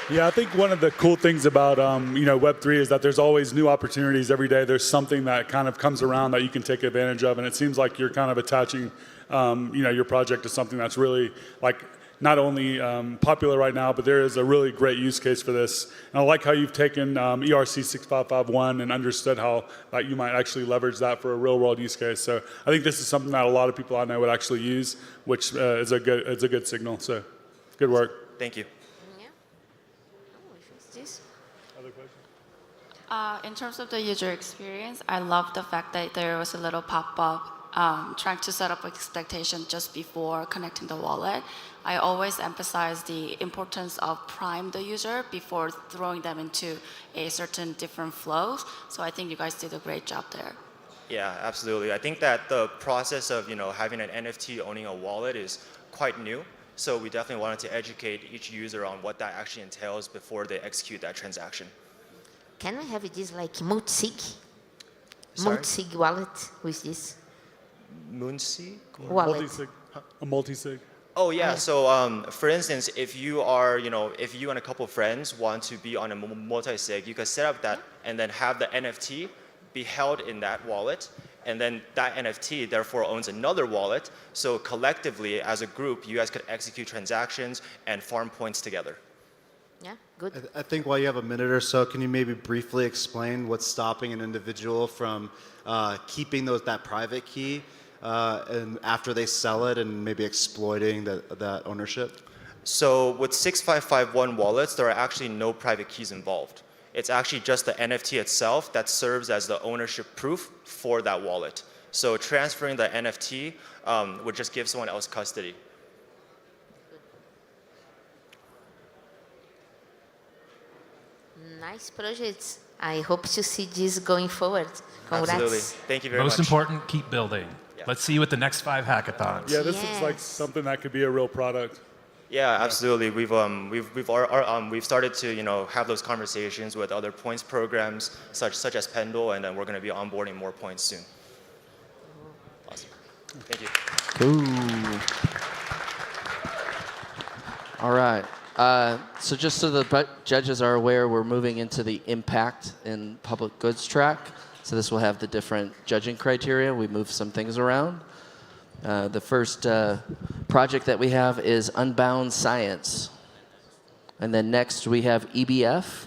Yeah, I think one of the cool things about Web3 is that there's always new opportunities every day. There's something that kind of comes around that you can take advantage of, and it seems like you're kind of attaching your project to something that's really like not only popular right now, but there is a really great use case for this. And I like how you've taken ERC 6551 and understood how you might actually leverage that for a real world use case. So I think this is something that a lot of people I know would actually use, which is a good signal. So good work. Thank you. In terms of the user experience, I love the fact that there was a little pop-up trying to set up expectation just before connecting the wallet. I always emphasize the importance of prime the user before throwing them into a certain different flows. So I think you guys did a great job there. Yeah, absolutely. I think that the process of having an NFT owning a wallet is quite new. So we definitely wanted to educate each user on what that actually entails before they execute that transaction. Can we have this like multi-sig? Sorry? Multi-sig wallet with this? Moonsea? Wallet. Multi-sig. A multi-sig. Oh yeah, so for instance, if you are, if you and a couple of friends want to be on a multi-sig, you can set up that and then have the NFT be held in that wallet, and then that NFT therefore owns another wallet, so collectively as a group, you guys could execute transactions and farm points together. Yeah, good. I think while you have a minute or so, can you maybe briefly explain what's stopping an individual from keeping that private key and after they sell it and maybe exploiting that ownership? So with 6551 wallets, there are actually no private keys involved. It's actually just the NFT itself that serves as the ownership proof for that wallet. So transferring the NFT would just give someone else custody. Nice projects. I hope to see this going forward. Congrats. Absolutely. Thank you very much. Most important, keep building. Let's see you at the next 5 hackathons. Yeah, this looks like something that could be a real product. Yeah, absolutely. We've started to have those conversations with other points programs such as Pendle, and then we're going to be onboarding more points soon. Awesome. Thank you. Ooh. All right. So just so the judges are aware, we're moving into the impact in public goods track. So this will have the different judging criteria. We move some things around. The first project that we have is Unbound Science. And then next we have EBF,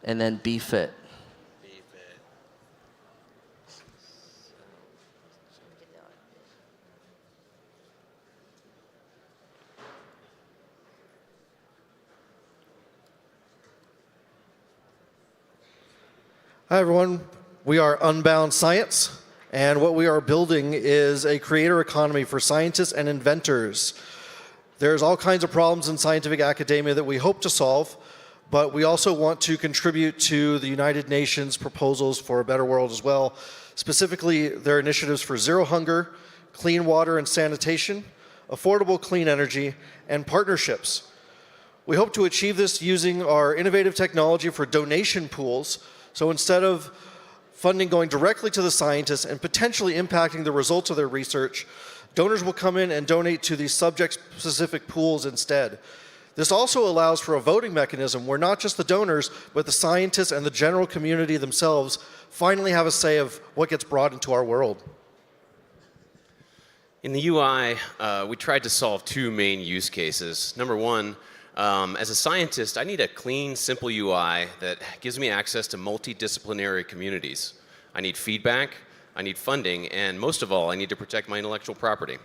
and then Beefit. Hi, everyone. We are Unbound Science, and what we are building is a creator economy for scientists and inventors. There's all kinds of problems in scientific academia that we hope to solve, but we also want to contribute to the United Nations proposals for a better world as well, specifically their initiatives for zero hunger, clean water and sanitation, affordable clean energy, and partnerships. We hope to achieve this using our innovative technology for donation pools. So instead of funding going directly to the scientists and potentially impacting the results of their research, donors will come in and donate to these subject-specific pools instead. This also allows for a voting mechanism where not just the donors, but the scientists and the general community themselves finally have a say of what gets brought into our world. In the UI, we tried to solve 2 main use cases. Number one, as a scientist, I need a clean, simple UI that gives me access to multidisciplinary communities. I need feedback, I need funding, and most of all, I need to protect my intellectual property.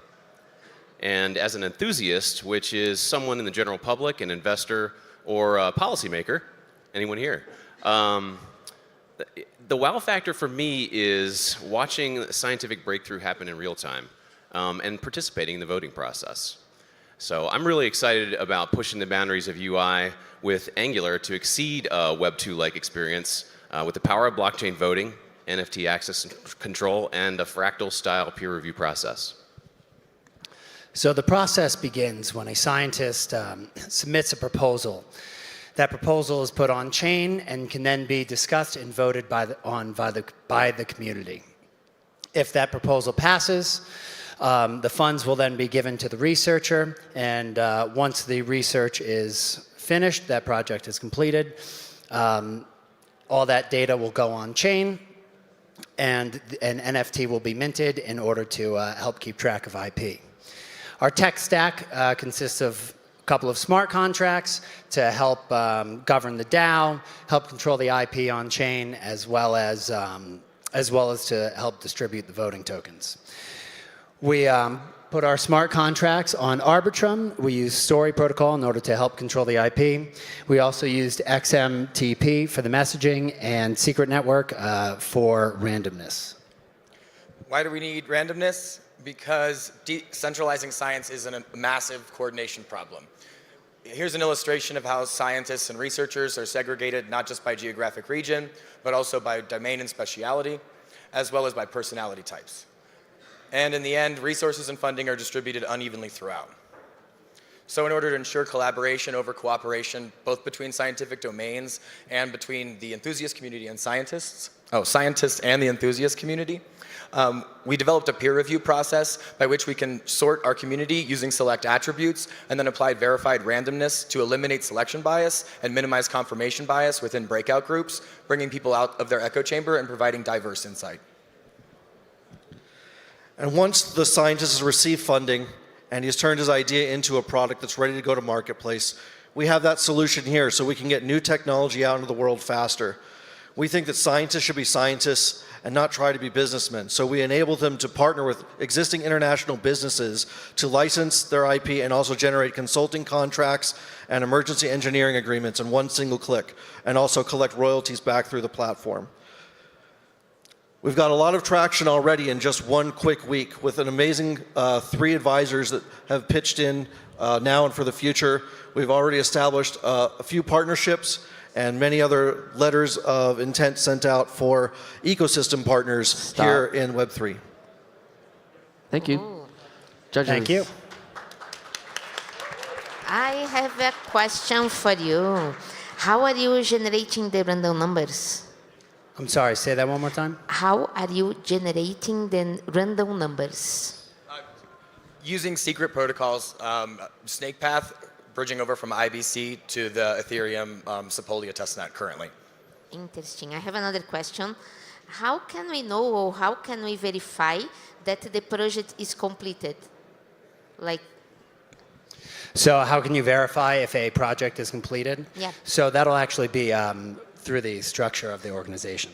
And as an enthusiast, which is someone in the general public, an investor, or a policymaker, anyone here, the wow factor for me is watching scientific breakthrough happen in real time and participating in the voting process. So I'm really excited about pushing the boundaries of UI with Angular to exceed a Web 2-like experience with the power of blockchain voting, NFT access control, and a fractal-style peer review process. So the process begins when a scientist submits a proposal. That proposal is put on chain and can then be discussed and voted by the community. If that proposal passes, the funds will then be given to the researcher, and once the research is finished, that project is completed, all that data will go on chain, and an NFT will be minted in order to help keep track of IP. Our tech stack consists of a couple of smart contracts to help govern the DAO, help control the IP on chain, as well as to help distribute the voting tokens. We put our smart contracts on Arbitrum. We use Story Protocol in order to help control the IP. We also used XMTP for the messaging and Secret Network for randomness. Why do we need randomness? Because decentralizing science is a massive coordination problem. Here's an illustration of how scientists and researchers are segregated not just by geographic region, but also by domain and speciality, as well as by personality types. And in the end, resources and funding are distributed unevenly throughout. So in order to ensure collaboration over cooperation, both between scientific domains and between the enthusiast community and scientists and the enthusiast community, we developed a peer review process by which we can sort our community using select attributes and then applied verified randomness to eliminate selection bias and minimize confirmation bias within breakout groups, bringing people out of their echo chamber and providing diverse insight. And once the scientist has received funding and he's turned his idea into a product that's ready to go to marketplace, we have that solution here so we can get new technology out into the world faster. We think that scientists should be scientists and not try to be businessmen. So we enable them to partner with existing international businesses to license their IP and also generate consulting contracts and emergency engineering agreements in one single click, and also collect royalties back through the platform. We've got a lot of traction already in just one quick week with an amazing 3 advisors that have pitched in now and for the future. We've already established a few partnerships and many other letters of intent sent out for ecosystem partners here in Web3. Thank you. Judges. Thank you. I have a question for you. How are you generating the random numbers? I'm sorry, say that one more time. How are you generating the random numbers? Using secret protocols, Snake Path, bridging over from IBC to the Ethereum Sepolia testnet currently. Interesting. I have another question. How can we know or how can we verify that the project is completed? Like, So how can you verify if a project is completed? Yeah. So that'll actually be through the structure of the organization.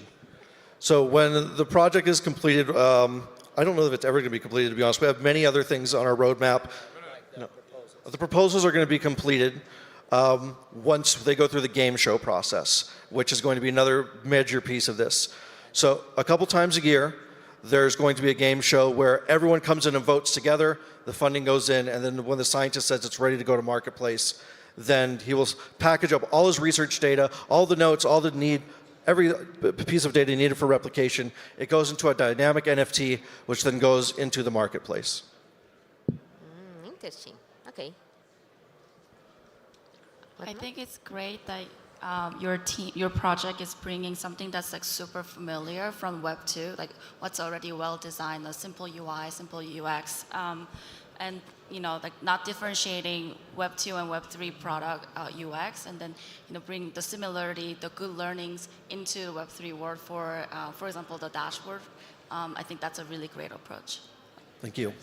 So when the project is completed, I don't know if it's ever going to be completed, to be honest. We have many other things on our roadmap. No. The proposals are going to be completed once they go through the game show process, which is going to be another major piece of this. So a couple times a year, there's going to be a game show where everyone comes in and votes together, the funding goes in, and then when the scientist says it's ready to go to marketplace, then he will package up all his research data, all the notes, all the need, every piece of data needed for replication. It goes into a dynamic NFT, which then goes into the marketplace. Interesting. Okay. I think it's great that your project is bringing something that's like super familiar from Web 2, like what's already well designed, a simple UI, simple UX, and like not differentiating Web 2 and Web 3 product UX, and then bring the similarity, the good learnings into the Web 3 world for example, the dashboard. I think that's a really great approach. Thank you.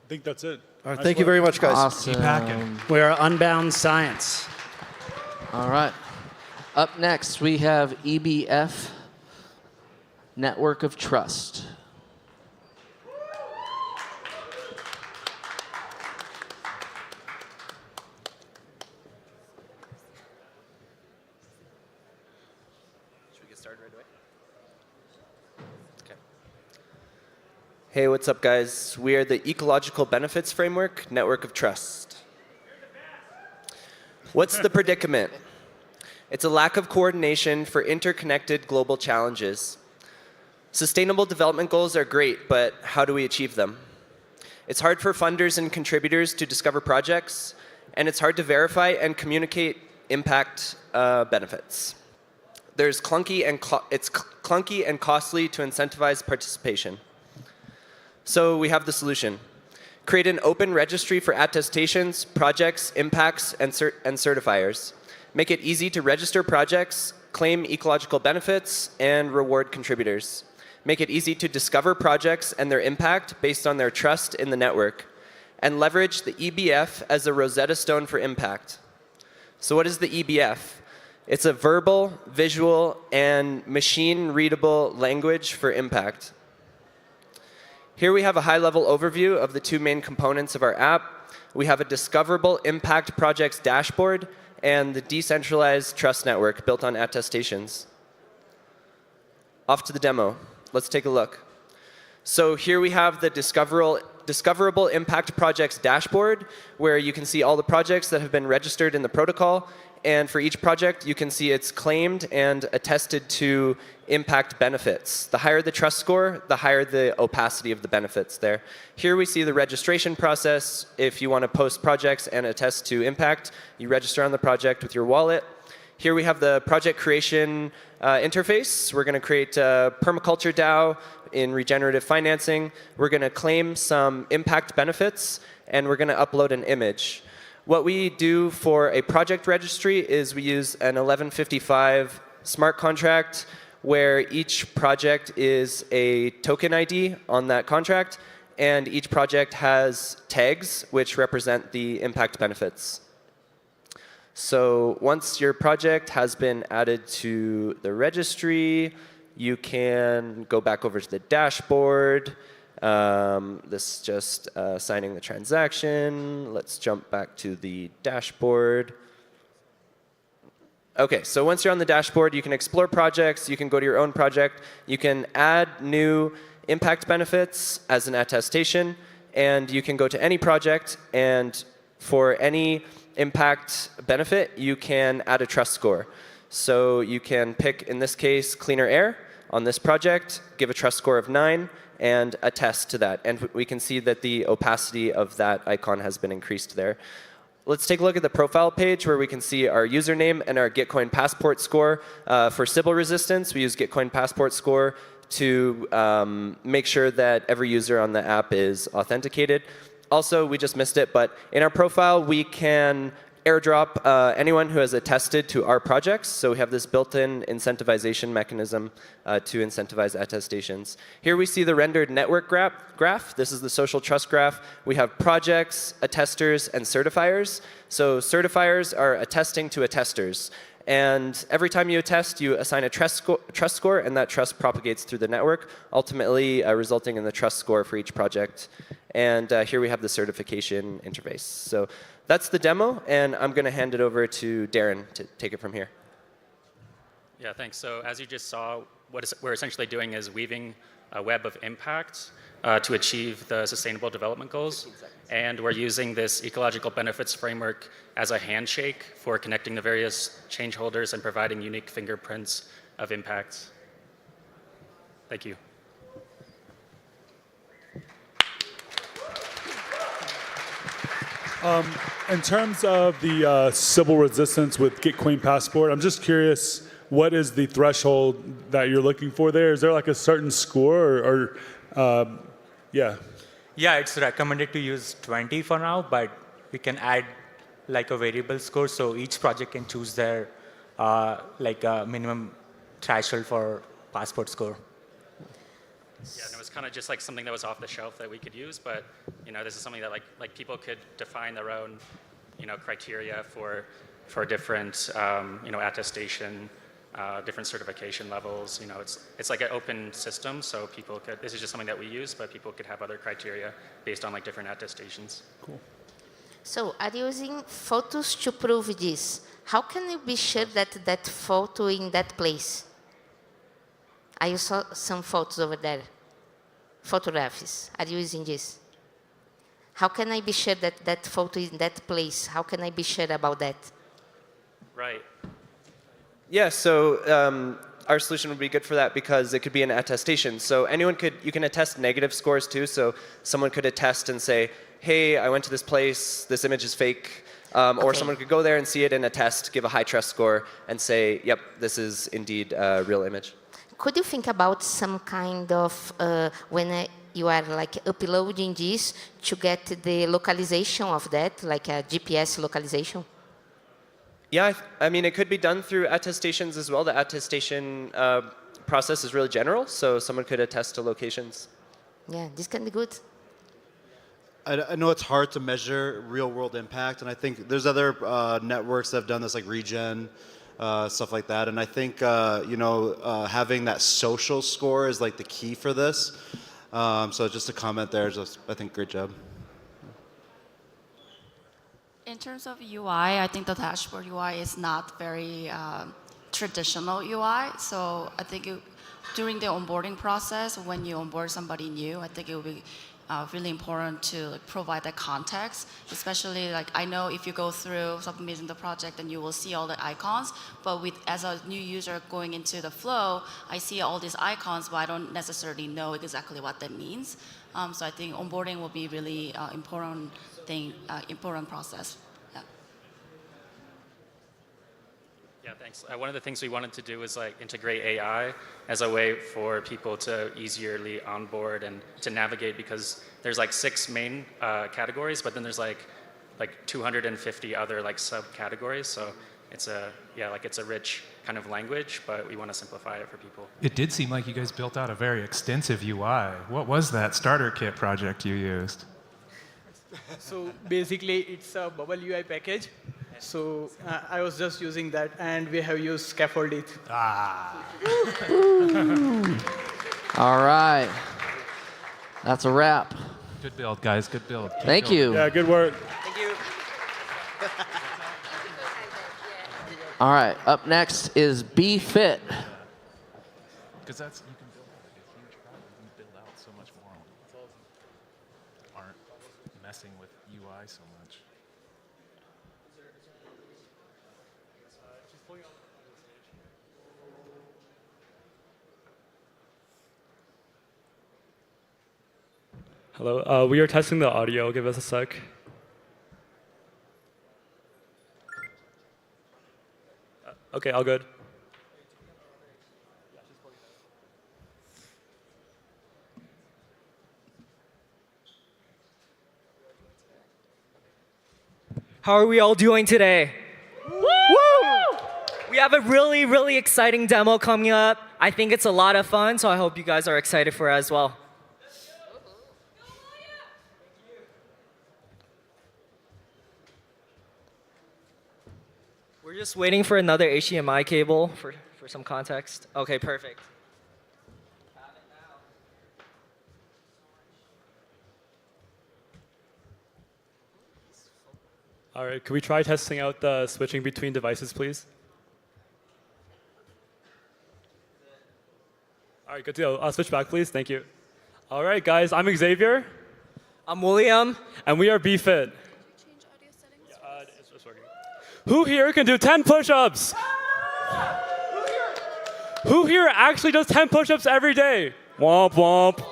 I think that's it. All right, thank you very much, guys. Awesome. Keep hacking. We are Unbound Science. All right. Up next, we have EBF Network of Trust. Should we get started right away? Okay. Hey, what's up, guys? We are the Ecological Benefits Framework Network of Trust. What's the predicament? It's a lack of coordination for interconnected global challenges. Sustainable development goals are great, but how do we achieve them? It's hard for funders and contributors to discover projects, and it's hard to verify and communicate impact benefits. It's clunky and costly to incentivize participation. So we have the solution. Create an open registry for attestations, projects, impacts, and certifiers. Make it easy to register projects, claim ecological benefits, and reward contributors. Make it easy to discover projects and their impact based on their trust in the network. And leverage the EBF as a Rosetta Stone for impact. So what is the EBF? It's a verbal, visual, and machine-readable language for impact. Here we have a high-level overview of the two main components of our app. We have a discoverable impact projects dashboard and the decentralized trust network built on attestations. Off to the demo. Let's take a look. So here we have the discoverable impact projects dashboard, where you can see all the projects that have been registered in the protocol. And for each project, you can see it's claimed and attested to impact benefits. The higher the trust score, the higher the opacity of the benefits there. Here we see the registration process. If you want to post projects and attest to impact, you register on the project with your wallet. Here we have the project creation interface. We're going to create a permaculture DAO in regenerative financing. We're going to claim some impact benefits, and we're going to upload an image. What we do for a project registry is we use an 1155 smart contract where each project is a token ID on that contract, and each project has tags which represent the impact benefits. So once your project has been added to the registry, you can go back over to the dashboard. This is just signing the transaction. Let's jump back to the dashboard. OK, so once you're on the dashboard, you can explore projects. You can go to your own project. You can add new impact benefits as an attestation. And you can go to any project. And for any impact benefit, you can add a trust score. So you can pick, in this case, cleaner air on this project, give a trust score of 9, and attest to that. And we can see that the opacity of that icon has been increased there. Let's take a look at the profile page where we can see our username and our Gitcoin passport score. For Sybil resistance, we use Gitcoin passport score to make sure that every user on the app is authenticated. Also, we just missed it, but in our profile, we can airdrop anyone who has attested to our projects. So we have this built-in incentivization mechanism to incentivize attestations. Here we see the rendered network graph. This is the social trust graph. We have projects, attesters, and certifiers. So certifiers are attesting to attesters. And every time you attest, you assign a trust score, and that trust propagates through the network, ultimately resulting in the trust score for each project. And here we have the certification interface. So that's the demo, and I'm going to hand it over to Darren to take it from here. Yeah, thanks. So as you just saw, what we're essentially doing is weaving a web of impact to achieve the Sustainable Development Goals. And we're using this ecological benefits framework as a handshake for connecting the various change holders and providing unique fingerprints of impact. Thank you. In terms of the Sybil resistance with Gitcoin passport, I'm just curious, what is the threshold that you're looking for there? Is there like a certain score or yeah? Yeah, it's recommended to use 20 for now, but we can add like a variable score, so each project can choose their like a minimum threshold for passport score. Yeah, and it was kind of just like something that was off the shelf that we could use, but this is something that like people could define their own criteria for different attestation, different certification levels. It's like an open system, so people could. This is just something that we use, but people could have other criteria based on like different attestations. Cool. So, are you using photos to prove this? How can you be sure that that photo in that place? I saw some photos over there. Photographs. Are you using this? How can I be sure that that photo is in that place? How can I be sure about that? Right. Yeah, so our solution would be good for that because it could be an attestation. So you can attest negative scores too. So someone could attest and say, hey, I went to this place, this image is fake. Or someone could go there and see it and attest, give a high trust score, and say, yep, this is indeed a real image. Could you think about some kind of, when you are like uploading this to get the localization of that, like a GPS localization? Yeah, I mean, it could be done through attestations as well. The attestation process is really general, so someone could attest to locations. Yeah, this can be good. I know it's hard to measure real-world impact, and I think there's other networks that have done this, like Regen, stuff like that. And I think having that social score is like the key for this. So just a comment there, I think great job. In terms of UI, I think the dashboard UI is not very traditional UI. So I think during the onboarding process, when you onboard somebody new, I think it will be really important to provide that context, especially I know if you go through submitting the project, then you will see all the icons, but as a new user going into the flow, I see all these icons, but I don't necessarily know exactly what that means. So I think onboarding will be really important process. Yeah, thanks. One of the things we wanted to do was integrate AI as a way for people to easily onboard and to navigate, because there's 6 main categories, but then there's like 250 other subcategories. So it's a rich kind of language, but we want to simplify it for people. It did seem like you guys built out a very extensive UI. What was that starter kit project you used? So basically, it's a bubble UI package. So I was just using that, and we have used scaffolding. All right. That's a wrap. Good build, guys. Good build. Thank you. Yeah, good work. Thank you. All right. Up next is Beefit. Because you can build out a huge problem. You can build out so much more. Aren't messing with UI so much. Hello. We are testing the audio. Give us a sec. Okay, all good. How are we all doing today? Woo! We have a really, really exciting demo coming up. I think it's a lot of fun, so I hope you guys are excited for it as well. We're just waiting for another HDMI cable for some context. Okay, perfect. All right, can we try testing out the switching between devices, please? All right, good to go. I'll switch back, please. Thank you. All right, guys, I'm Xavier. I'm William. And we are Beefit. It's working. Who here can do 10 push-ups? Who here actually does 10 push-ups every day? Womp womp.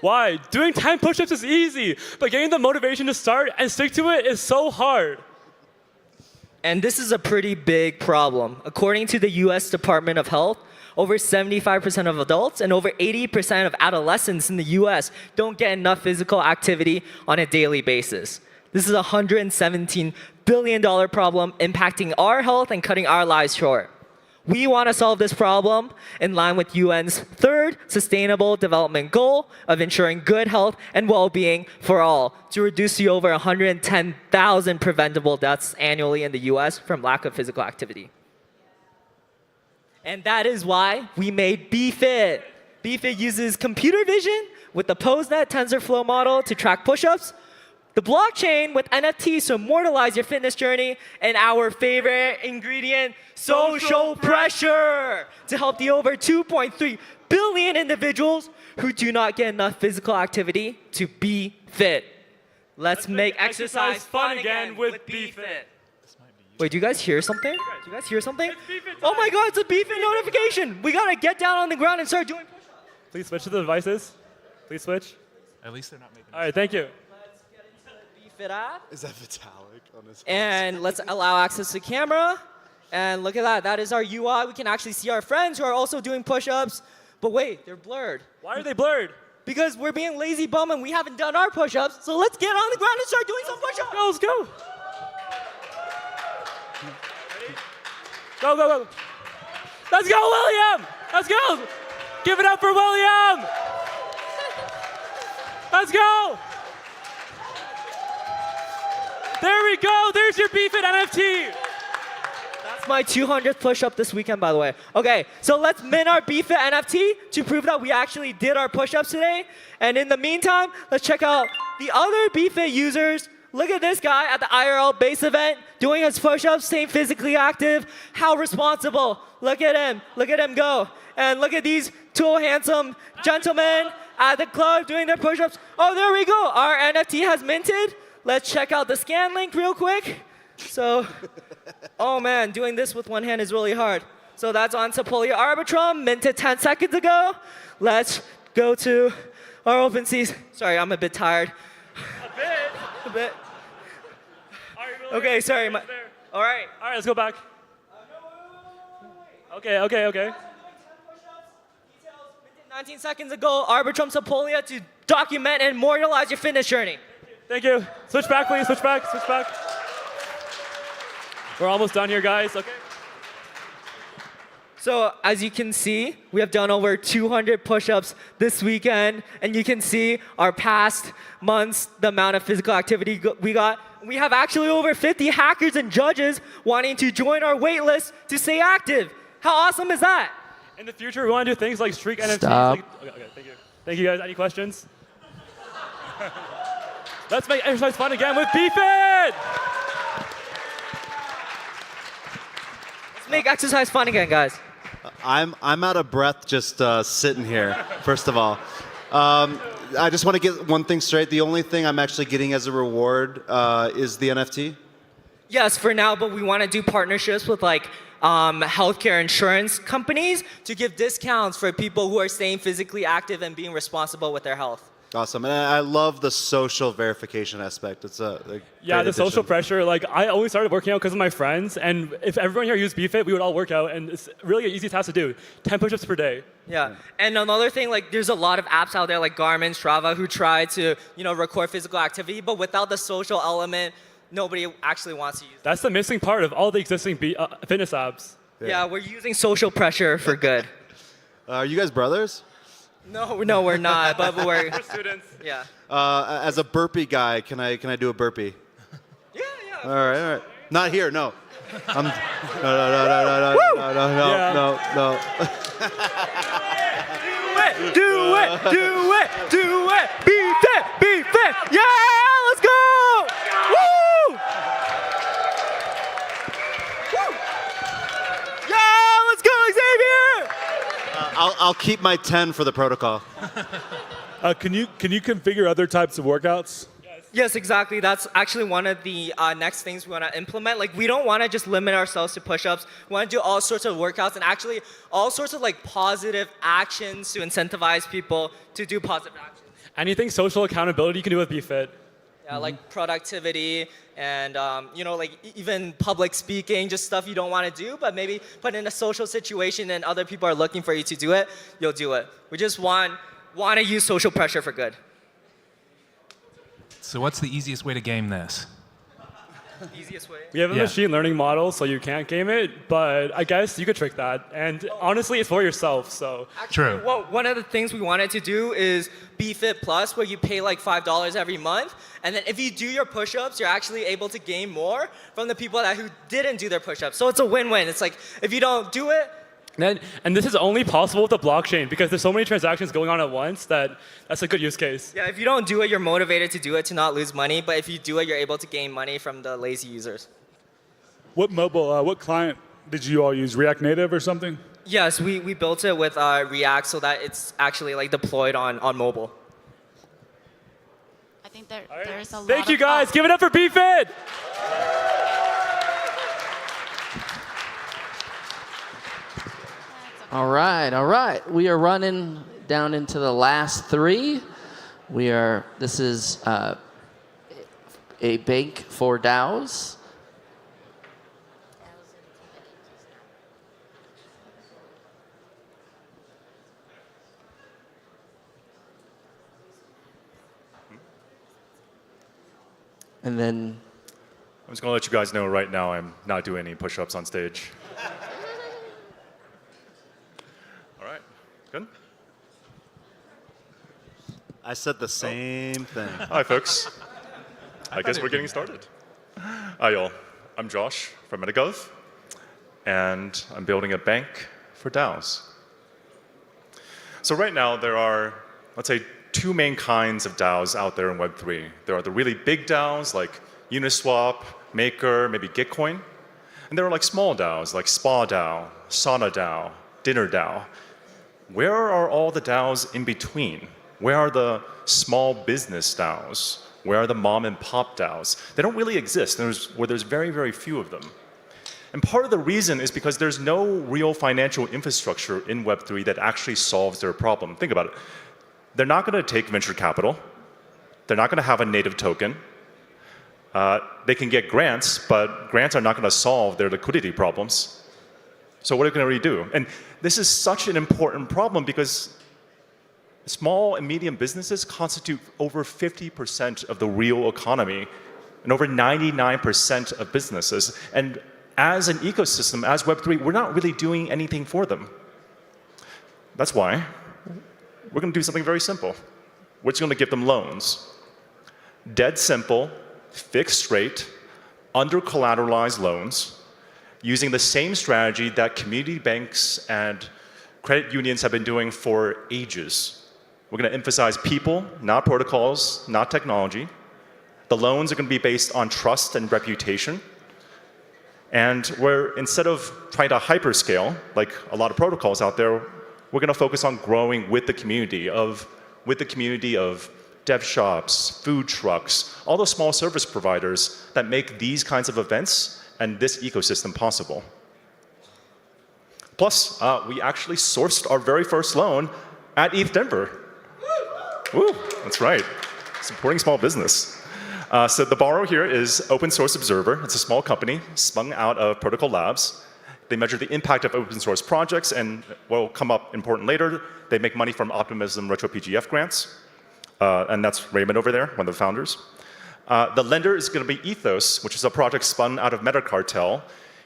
Why? Doing 10 push-ups is easy, but getting the motivation to start and stick to it is so hard. And this is a pretty big problem. According to the US Department of Health, over 75% of adults and over 80% of adolescents in the US don't get enough physical activity on a daily basis. This is a $117 billion problem impacting our health and cutting our lives short. We want to solve this problem in line with UN's third Sustainable Development Goal of ensuring good health and well-being for all to reduce the over 110,000 preventable deaths annually in the US from lack of physical activity. And that is why we made Beefit. Beefit uses computer vision with the PoseNet TensorFlow model to track push-ups, the blockchain with NFTs to immortalize your fitness journey, and our favorite ingredient, social pressure, to help the over 2.3 billion individuals who do not get enough physical activity to be fit. Let's make exercise fun again with Beefit. Wait, do you guys hear something? Do you guys hear something? Oh my God, it's a Beefit notification. We gotta get down on the ground and start doing push-ups. Please switch to the devices. Please switch. At least they're not making. All right, thank you. Let's get into the Beefit app. Is that Vitalik on his? And let's allow access to camera. And look at that. That is our UI. We can actually see our friends who are also doing push-ups. But wait, they're blurred. Why are they blurred? Because we're being lazy bum and we haven't done our push-ups. So let's get on the ground and start doing some push-ups. Let's go. Go, go, go. Let's go, William. Let's go. Give it up for William. Let's go. There we go. There's your Beefit NFT. That's my 200th push-up this weekend, by the way. Okay, so let's mint our Beefit NFT to prove that we actually did our push-ups today. And in the meantime, let's check out the other Beefit users. Look at this guy at the IRL base event doing his push-ups, staying physically active. How responsible. Look at him go. And look at these two handsome gentlemen at the club doing their push-ups. Oh, there we go. Our NFT has minted. Let's check out the scan link real quick. So, oh man, doing this with one hand is really hard. So that's on Sepolia Arbitrum, minted 10 seconds ago. Let's go to our OpenSeas. Sorry, I'm a bit tired. A bit. Okay, sorry. All right, let's go back. 19 seconds ago, Arbitrum Sepolia to document and immortalize your fitness journey. Thank you. Switch back, please. Switch back. Switch back. We're almost done here, guys. Okay. So as you can see, we have done over 200 push-ups this weekend, and you can see our past months, the amount of physical activity we got. We have actually over 50 hackers and judges wanting to join our wait list to stay active. How awesome is that? In the future, we want to do things like streak NFTs. Stop. Okay, thank you. Thank you, guys. Any questions? Let's make exercise fun again with Beefit! Let's make exercise fun again, guys. I'm out of breath just sitting here, first of all. I just want to get one thing straight. The only thing I'm actually getting as a reward is the NFT. Yes, for now, but we want to do partnerships with like healthcare insurance companies to give discounts for people who are staying physically active and being responsible with their health. Awesome, and I love the social verification aspect. It's a Yeah, great the social addition. pressure. Like, I only started working out because of my friends, and if everyone here used Beefit, we would all work out, and it's really an easy task to do. 10 push-ups per day. Yeah, and another thing, like there's a lot of apps out there like Garmin, Strava, who try to, record physical activity, but without the social element, nobody actually wants to use it. That's the missing part of all the existing fitness apps. Yeah, we're using social pressure for good. Are you guys brothers? No, we're not, but we're students. Yeah. As a burpee guy, can I do a burpee? Yeah. All right. Not here, no. No. Do it. Beefit. Yeah, let's go. Woo! Yeah, let's go, Xavier. I'll keep my 10 for the protocol. Can you configure other types of workouts? Yes, exactly. That's actually one of the next things we want to implement. Like, we don't want to just limit ourselves to push-ups. We want to do all sorts of workouts and actually all sorts of like positive actions to incentivize people to do positive actions. Anything social accountability you can do with Beefit. Yeah, like productivity and like even public speaking, just stuff you don't want to do, but maybe put in a social situation and other people are looking for you to do it, you'll do it. We just want to use social pressure for good. So what's the easiest way to game this? Easiest way? We have a machine learning model, so you can't game it, but I guess you could trick that. And honestly, it's for yourself, so. True. Well, one of the things we wanted to do is Beefit Plus, where you pay like $5 every month, and then if you do your push-ups, you're actually able to gain more from the people who didn't do their push-ups. So it's a win-win. It's like, if you don't do it, And this is only possible with the blockchain because there's so many transactions going on at once that's a good use case. yeah, if you don't do it, you're motivated to do it to not lose money, but if you do it, you're able to gain money from the lazy users. What client did you all use? React Native or something? Yes, we built it with React so that it's actually like deployed on mobile. I think there's a lot Thank you of guys. Give it up for Beefit. All right. We are running down into the last three. This is a bank for DAOs. And then I'm just going to let you guys know right now I'm not doing any push-ups on stage. All right, good? I said the same thing. Hi, folks. I guess we're getting started. Hi, y'all. I'm Josh from Metagov, and I'm building a bank for DAOs. So right now, there are, let's say, two main kinds of DAOs out there in Web3. There are the really big DAOs like Uniswap, Maker, maybe Gitcoin. And there are like small DAOs like Spa DAO, Sauna DAO, Dinner DAO. Where are all the DAOs in between? Where are the small business DAOs? Where are the mom and pop DAOs? They don't really exist. There's very, very few of them. And part of the reason is because there's no real financial infrastructure in Web3 that actually solves their problem. Think about it. They're not going to take venture capital. They're not going to have a native token. They can get grants, but grants are not going to solve their liquidity problems. So what are they going to really do? And this is such an important problem because small and medium businesses constitute over 50% of the real economy and over 99% of businesses. And as an ecosystem, as Web3, we're not really doing anything for them. That's why we're going to do something very simple. We're just going to give them loans. Dead simple, fixed rate, under-collateralized loans, using the same strategy that community banks and credit unions have been doing for ages. We're going to emphasize people, not protocols, not technology. The loans are going to be based on trust and reputation. And instead of trying to hyperscale, like a lot of protocols out there, we're going to focus on growing with the community of dev shops, food trucks, all those small service providers that make these kinds of events and this ecosystem possible. Plus, we actually sourced our very first loan at ETHDenver. Woo, that's right, supporting small business. So the borrower here is Open Source Observer. It's a small company spun out of Protocol Labs. They measure the impact of open source projects, and what will come up important later, they make money from Optimism Retro PGF grants. And that's Raymond over there, one of the founders. The lender is going to be Ethos, which is a project spun out of Metacartel.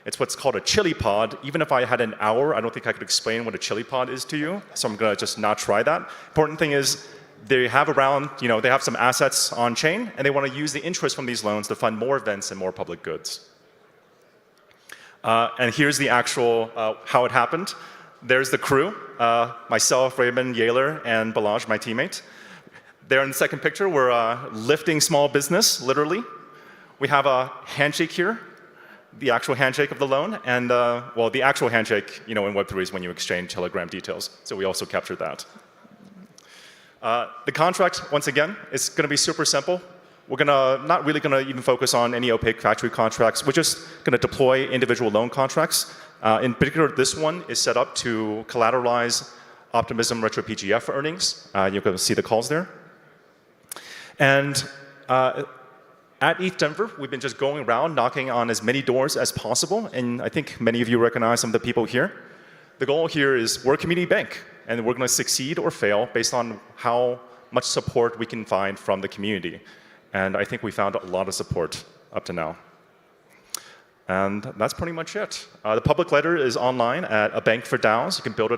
It's what's called a chili pod. Even if I had an hour, I don't think I could explain what a chili pod is to you, so I'm going to just not try that. Important thing is they have around, they have some assets on chain, and they want to use the interest from these loans to fund more events and more public goods. And here's the actual, how it happened. There's the crew, myself, Raymond, Yaler, and Balaj, my teammate. There in the second picture, we're lifting small business, literally. We have a handshake here, the actual handshake of the loan, and well, the actual handshake, in Web3 is when you exchange Telegram details, so we also captured that. The contract, once again, is going to be super simple. We're not really going to even focus on any opaque factory contracts. We're just going to deploy individual loan contracts. In particular, this one is set up to collateralize Optimism Retro PGF earnings. You can see the calls there. And at ETHDenver, we've been just going around knocking on as many doors as possible, and I think many of you recognize some of the people here. The goal here is we're a community bank, and we're going to succeed or fail based on how much support we can find from the community. And I think we found a lot of support up to now. And that's pretty much it. The public letter is online at A Bank for DAOs. You can build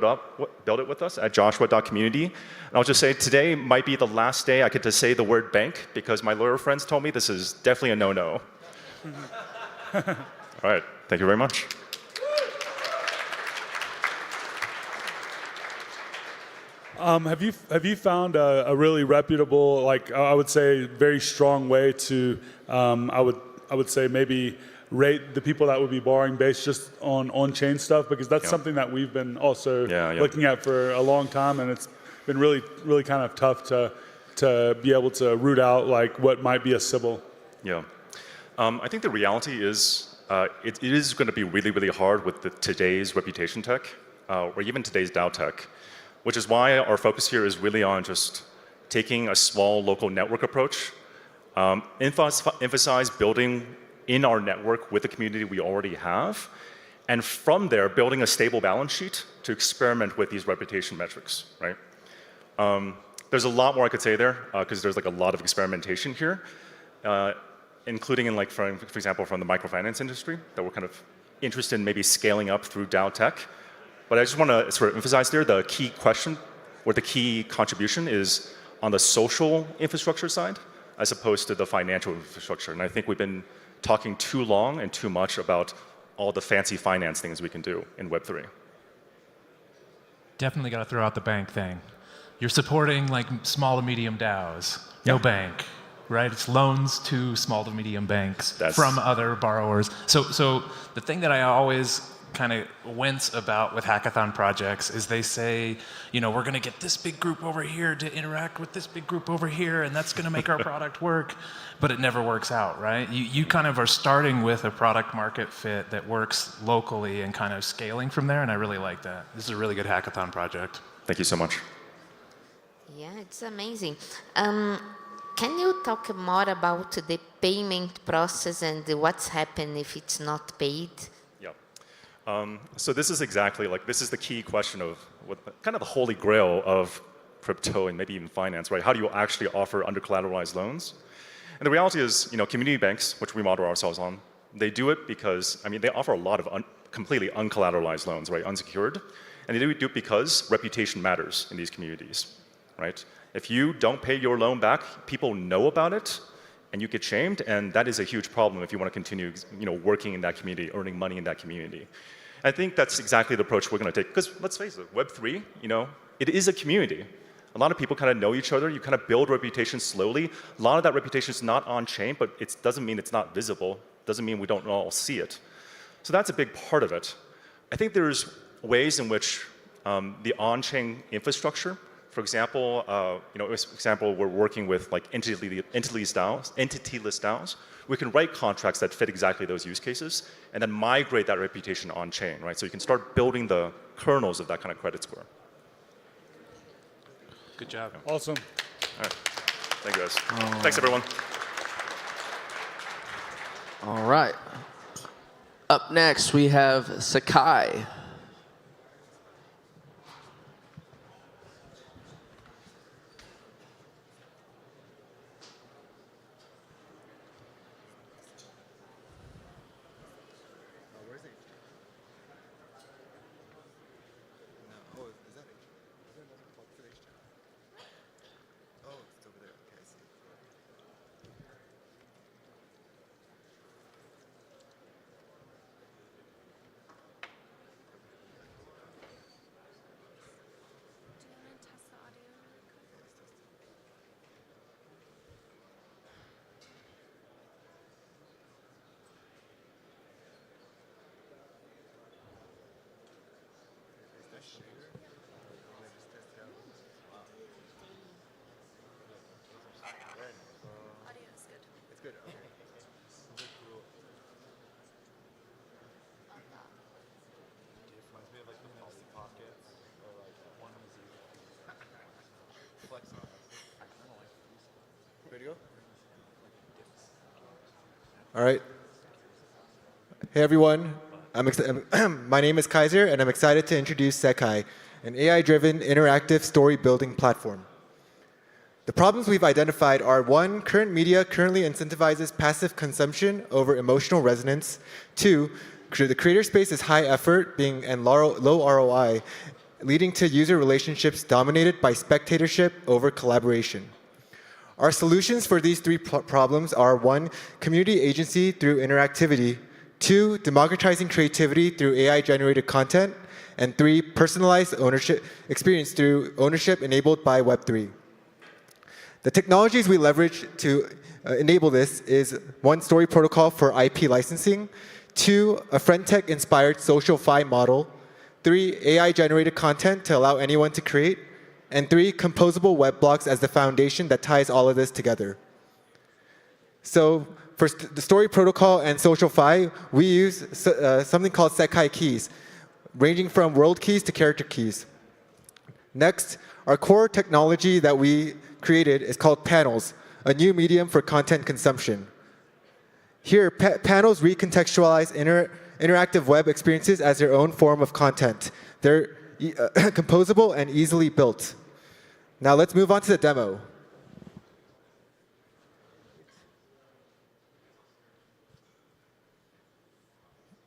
it with us at joshua.community. And I'll just say today might be the last day I get to say the word bank because my lawyer friends told me this is definitely a no-no. All right, thank you very much. Have you found a really reputable, I would say, very strong way to, I would say maybe rate the people that would be borrowing based just on on-chain stuff? Because that's something that we've been also looking at for a long time, and it's been really, really kind of tough to be able to root out what might be a Sybil. Yeah, I think the reality is it is going to be really, really hard with today's reputation tech, or even today's DAO tech, which is why our focus here is really on just taking a small local network approach, emphasize building in our network with the community we already have, and from there, building a stable balance sheet to experiment with these reputation metrics, right? There's a lot more I could say there, because there's a lot of experimentation here, including in for example, from the microfinance industry, that we're kind of interested in maybe scaling up through DAO tech. But I just want to sort of emphasize there, the key question, or the key contribution is on the social infrastructure side, as opposed to the financial infrastructure. And I think we've been talking too long and too much about all the fancy finance things we can do in Web3. Definitely got to throw out the bank thing. You're supporting small to medium DAOs, no bank, right? It's loans to small to medium banks from other borrowers. So the thing that I always kind of wince about with hackathon projects is they say, we're going to get this big group over here to interact with this big group over here, and that's going to make our product work, but it never works out, right? You kind of are starting with a product market fit that works locally and kind of scaling from there, and I really like that. This is a really good hackathon project. Thank you so much. Yeah, it's amazing. Can you talk more about the payment process and what's happened if it's not paid? So this is exactly this is the key question of kind of the holy grail of crypto and maybe even finance, right? How do you actually offer under-collateralized loans? And the reality is, community banks, which we model ourselves on, they do it because, they offer a lot of completely uncollateralized loans, right, unsecured. And they do it because reputation matters in these communities, right? If you don't pay your loan back, people know about it, and you get shamed, and that is a huge problem if you want to continue, working in that community, earning money in that community. I think that's exactly the approach we're going to take, because let's face it, Web3, it is a community. A lot of people kind of know each other. You kind of build reputation slowly. A lot of that reputation is not on-chain, but it doesn't mean it's not visible. Doesn't mean we don't all see it. So that's a big part of it. I think there's ways in which the on-chain infrastructure For example, we're working with like entityless DAOs. We can write contracts that fit exactly those use cases and then migrate that reputation on chain, right? So you can start building the kernels of that kind of credit score. Good job. Awesome. All right. Thank you guys. Thanks everyone. All right. Up next, we have Sakai. All right. Hey everyone, my name is Kaiser and I'm excited to introduce Sekai, an AI-driven interactive story building platform. The problems we've identified are 1, current media currently incentivizes passive consumption over emotional resonance. 2, the creator space is high effort and low ROI, leading to user relationships dominated by spectatorship over collaboration. Our solutions for these 3 problems are 1, community agency through interactivity, 2, democratizing creativity through AI-generated content, and 3, personalized ownership experience through ownership enabled by Web3. The technologies we leverage to enable this is 1, story protocol for IP licensing, 2, a FriendTech-inspired social fi model, 3, AI-generated content to allow anyone to create, and 3, composable web blocks as the foundation that ties all of this together. So for the story protocol and social fi, we use something called Sekai keys, ranging from world keys to character keys. Next, our core technology that we created is called panels, a new medium for content consumption. Here, panels recontextualize interactive web experiences as their own form of content. They're composable and easily built. Now let's move on to the demo.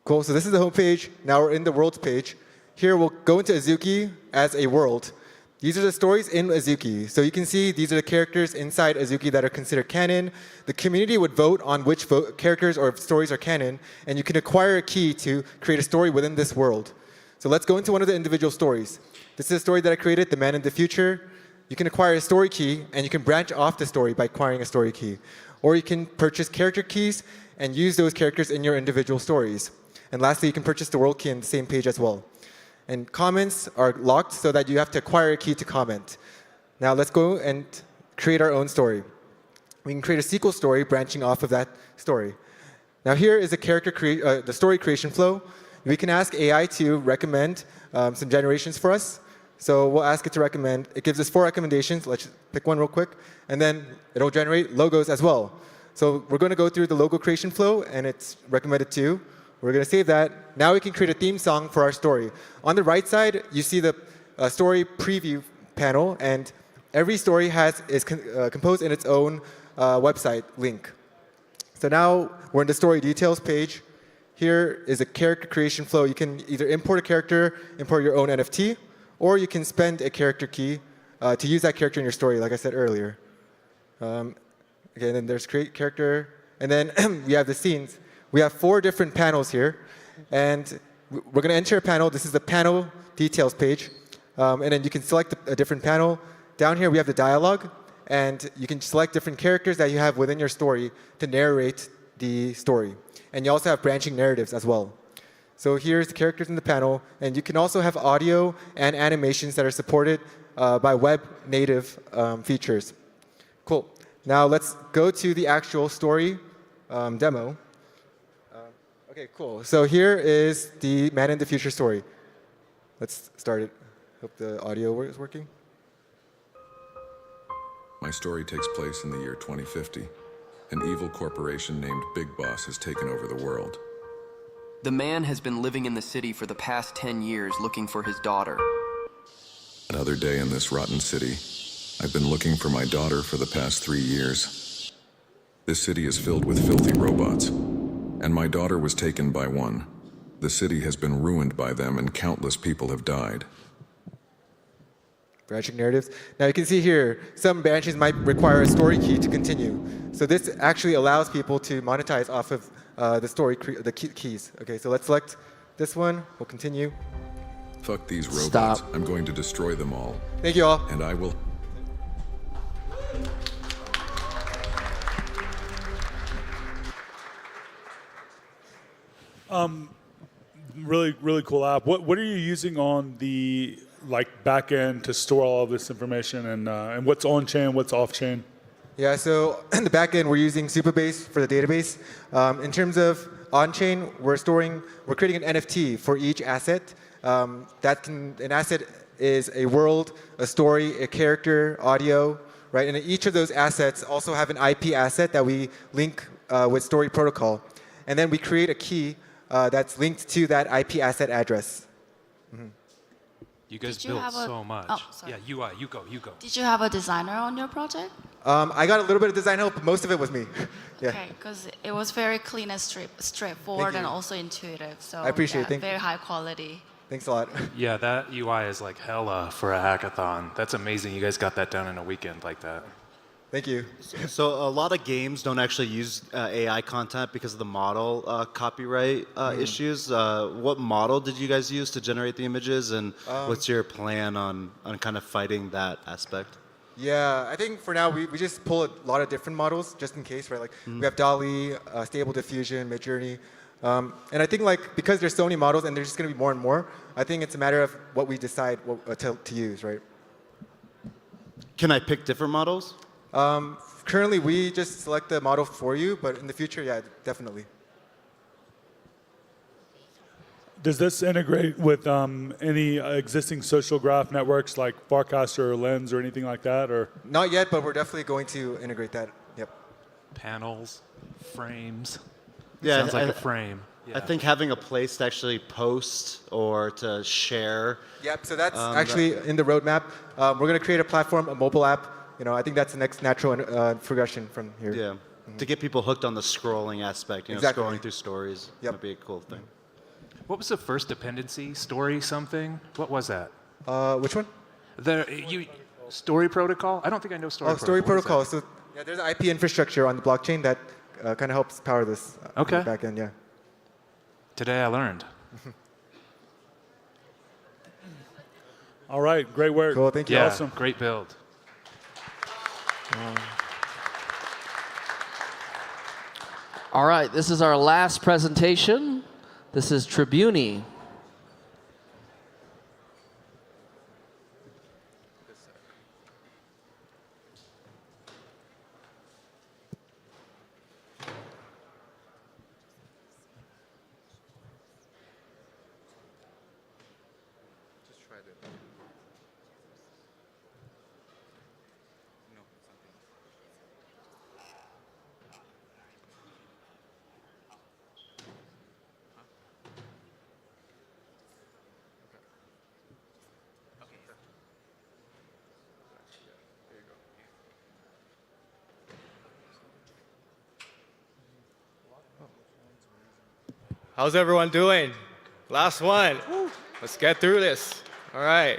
Cool, so this is the home page. Now we're in the worlds page. Here we'll go into Azuki as a world. These are the stories in Azuki. So you can see these are the characters inside Azuki that are considered canon. The community would vote on which characters or stories are canon, and you can acquire a key to create a story within this world. So let's go into one of the individual stories. This is a story that I created, The Man in the Future. You can acquire a story key, and you can branch off the story by acquiring a story key. Or you can purchase character keys and use those characters in your individual stories. And lastly, you can purchase the world key on the same page as well. And comments are locked so that you have to acquire a key to comment. Now let's go and create our own story. We can create a sequel story branching off of that story. Now here is the story creation flow. We can ask AI to recommend some generations for us. So we'll ask it to recommend. It gives us 4 recommendations. Let's pick one real quick. And then it'll generate logos as well. So we're going to go through the logo creation flow, and it's recommended 2. We're going to save that. Now we can create a theme song for our story. On the right side, you see the story preview panel, and every story is composed in its own website link. So now we're in the story details page. Here is a character creation flow. You can either import a character, import your own NFT, or you can spend a character key to use that character in your story, like I said earlier. Okay, and then there's create character, and then we have the scenes. We have 4 different panels here, and we're going to enter a panel. This is the panel details page, and then you can select a different panel. Down here we have the dialogue, and you can select different characters that you have within your story to narrate the story. And you also have branching narratives as well. So here's the characters in the panel, and you can also have audio and animations that are supported by web native features. Cool. Now let's go to the actual story demo. Okay, cool. So here is the Man in the Future story. Let's start it. Hope the audio is working. My story takes place in the year 2050. An evil corporation named Big Boss has taken over the world. The man has been living in the city for the past 10 years looking for his daughter. Another day in this rotten city. I've been looking for my daughter for the past 3 years. This city is filled with filthy robots, and my daughter was taken by one. The city has been ruined by them, and countless people have died. Branching narratives. Now you can see here, some branches might require a story key to continue. So this actually allows people to monetize off of the story, the keys. Okay, so let's select this one. We'll continue. Fuck these robots. Stop. I'm going to destroy them all. Thank you all. And I will... Really cool app. What are you using on the back end to store all of this information, and what's on chain, what's off chain? Yeah, so in the back end, we're using Supabase for the database. In terms of on-chain, we're creating an NFT for each asset. An asset is a world, a story, a character, audio, right? And each of those assets also have an IP asset that we link with Story Protocol. And then we create a key that's linked to that IP asset address. Mm-hmm. You guys Did you built have a- so much. oh, sorry. Yeah, UI, you go. Did you have a designer on your project? I got a little bit of design help, but most of it was me. Yeah. Okay, because it was very clean and straightforward Thank and you. also intuitive. So I appreciate it. Thank very you. high quality. Thanks a lot. Yeah, that UI is like hella for a hackathon. That's amazing. You guys got that done in a weekend like that. Thank you. So a lot of games don't actually use AI content because of the model copyright issues. What model did you guys use to generate the images, and what's your plan on kind of fighting that aspect? Yeah, I think for now we just pull a lot of different models just in case, right? Like we have DALL-E, Stable Diffusion, Midjourney. And I think because there's so many models and there's just going to be more and more, I think it's a matter of what we decide to use, right? Can I pick different models? Currently, we just select the model for you, but in the future, yeah, definitely. Does this integrate with any existing social graph networks like Farcaster or Lens or anything like that? Or Not yet, but we're definitely going to integrate that. Yep. Panels, frames. Yeah, Sounds like a frame. I think having a place to actually post or to share. Yep. So that's actually in the roadmap. We're going to create a platform, a mobile app. I think that's the next natural progression from here. Yeah. Mm-hmm. To get people hooked on the scrolling aspect, Exactly. scrolling through stories. Would be a cool thing. What was the first dependency? Story something? What was that? Which one? Story Protocol? I don't think I know Story Protocol. Story What is Protocol. So yeah, there's an IP infrastructure on the blockchain that kind of helps power this Okay. back end. Yeah. Today I learned. all right, great work. Cool. Thank you. Yeah, Awesome. great build. All right, this is our last presentation. This is Tribun. How's everyone doing? Last one. Let's get through this. All right.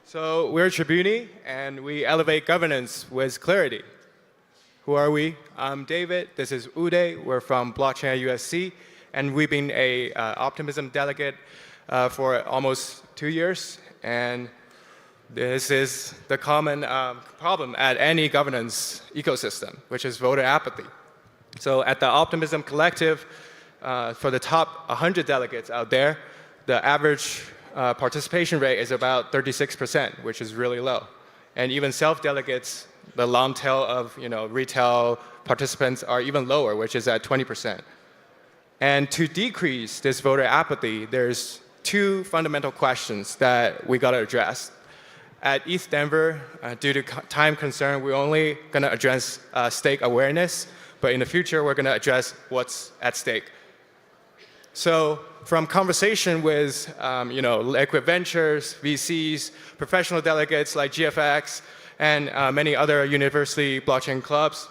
So we're Tribun, and we elevate governance with clarity. Who are we? I'm David. This is Uday. We're from Blockchain at USC, and we've been a optimism delegate for almost 2 years. And this is the common problem at any governance ecosystem, which is voter apathy. So at the Optimism Collective, for the top 100 delegates out there, the average participation rate is about 36%, which is really low. And even self-delegates, the long tail of retail participants are even lower, which is at 20%. And to decrease this voter apathy, there's two fundamental questions that we got to address. At ETHDenver, due to time concern, we're only going to address stake awareness, but in the future, we're going to address what's at stake. So from conversation with Liquid Ventures, VCs, professional delegates like GFX, and many other university blockchain clubs,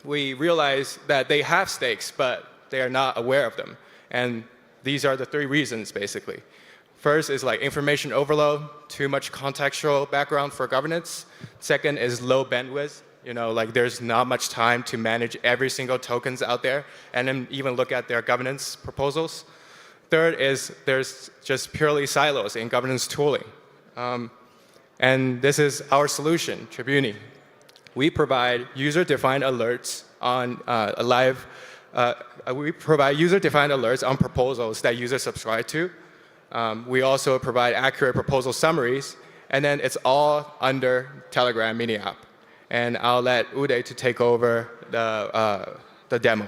we realized that they have stakes, but they are not aware of them. And these are the three reasons, basically. First is like information overload, too much contextual background for governance. Second is low bandwidth. Like there's not much time to manage every single tokens out there and then even look at their governance proposals. Third is there's just purely silos in governance tooling. And this is our solution, Tribun. We provide user-defined alerts on we provide user-defined alerts on proposals that users subscribe to. We also provide accurate proposal summaries, and then it's all under Telegram mini app. And I'll let Uday to take over the demo.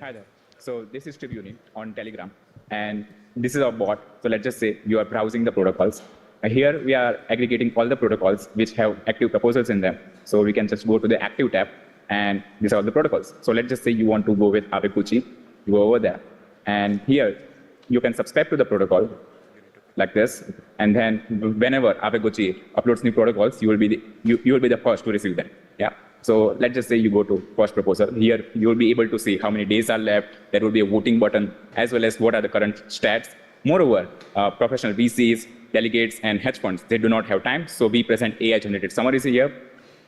Hi there. So this is Tribun on Telegram, and this is our bot. So let's just say you are browsing the protocols. Here we are aggregating all the protocols which have active proposals in them. So we can just go to the active tab, and these are all the protocols. So let's just say you want to go with Aveguchi, you go over there. And here, you can subscribe to the protocol like this. And then whenever Aveguchi uploads new protocols, you will be the first to receive them. Yeah. So let's just say you go to first proposal. Here, you will be able to see how many days are left. There will be a voting button, as well as what are the current stats. Moreover, professional VCs, delegates, and hedge funds, they do not have time. So we present AI-generated summaries here.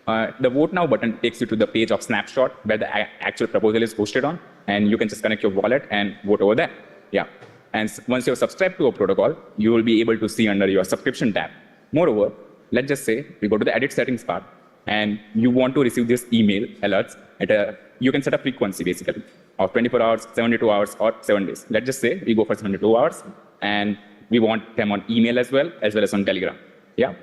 The Vote Now button takes you to the page of Snapshot where the actual proposal is posted on, and you can just connect your wallet and vote over there. Yeah. And once you're subscribed to a protocol, you will be able to see under your subscription tab. Moreover, let's just say we go to the edit settings part, and you want to receive this email alerts you can set a frequency basically of 24 hours, 72 hours, or 7 days. Let's just say we go for 72 hours, and we want them on email as well as on Telegram. Yeah.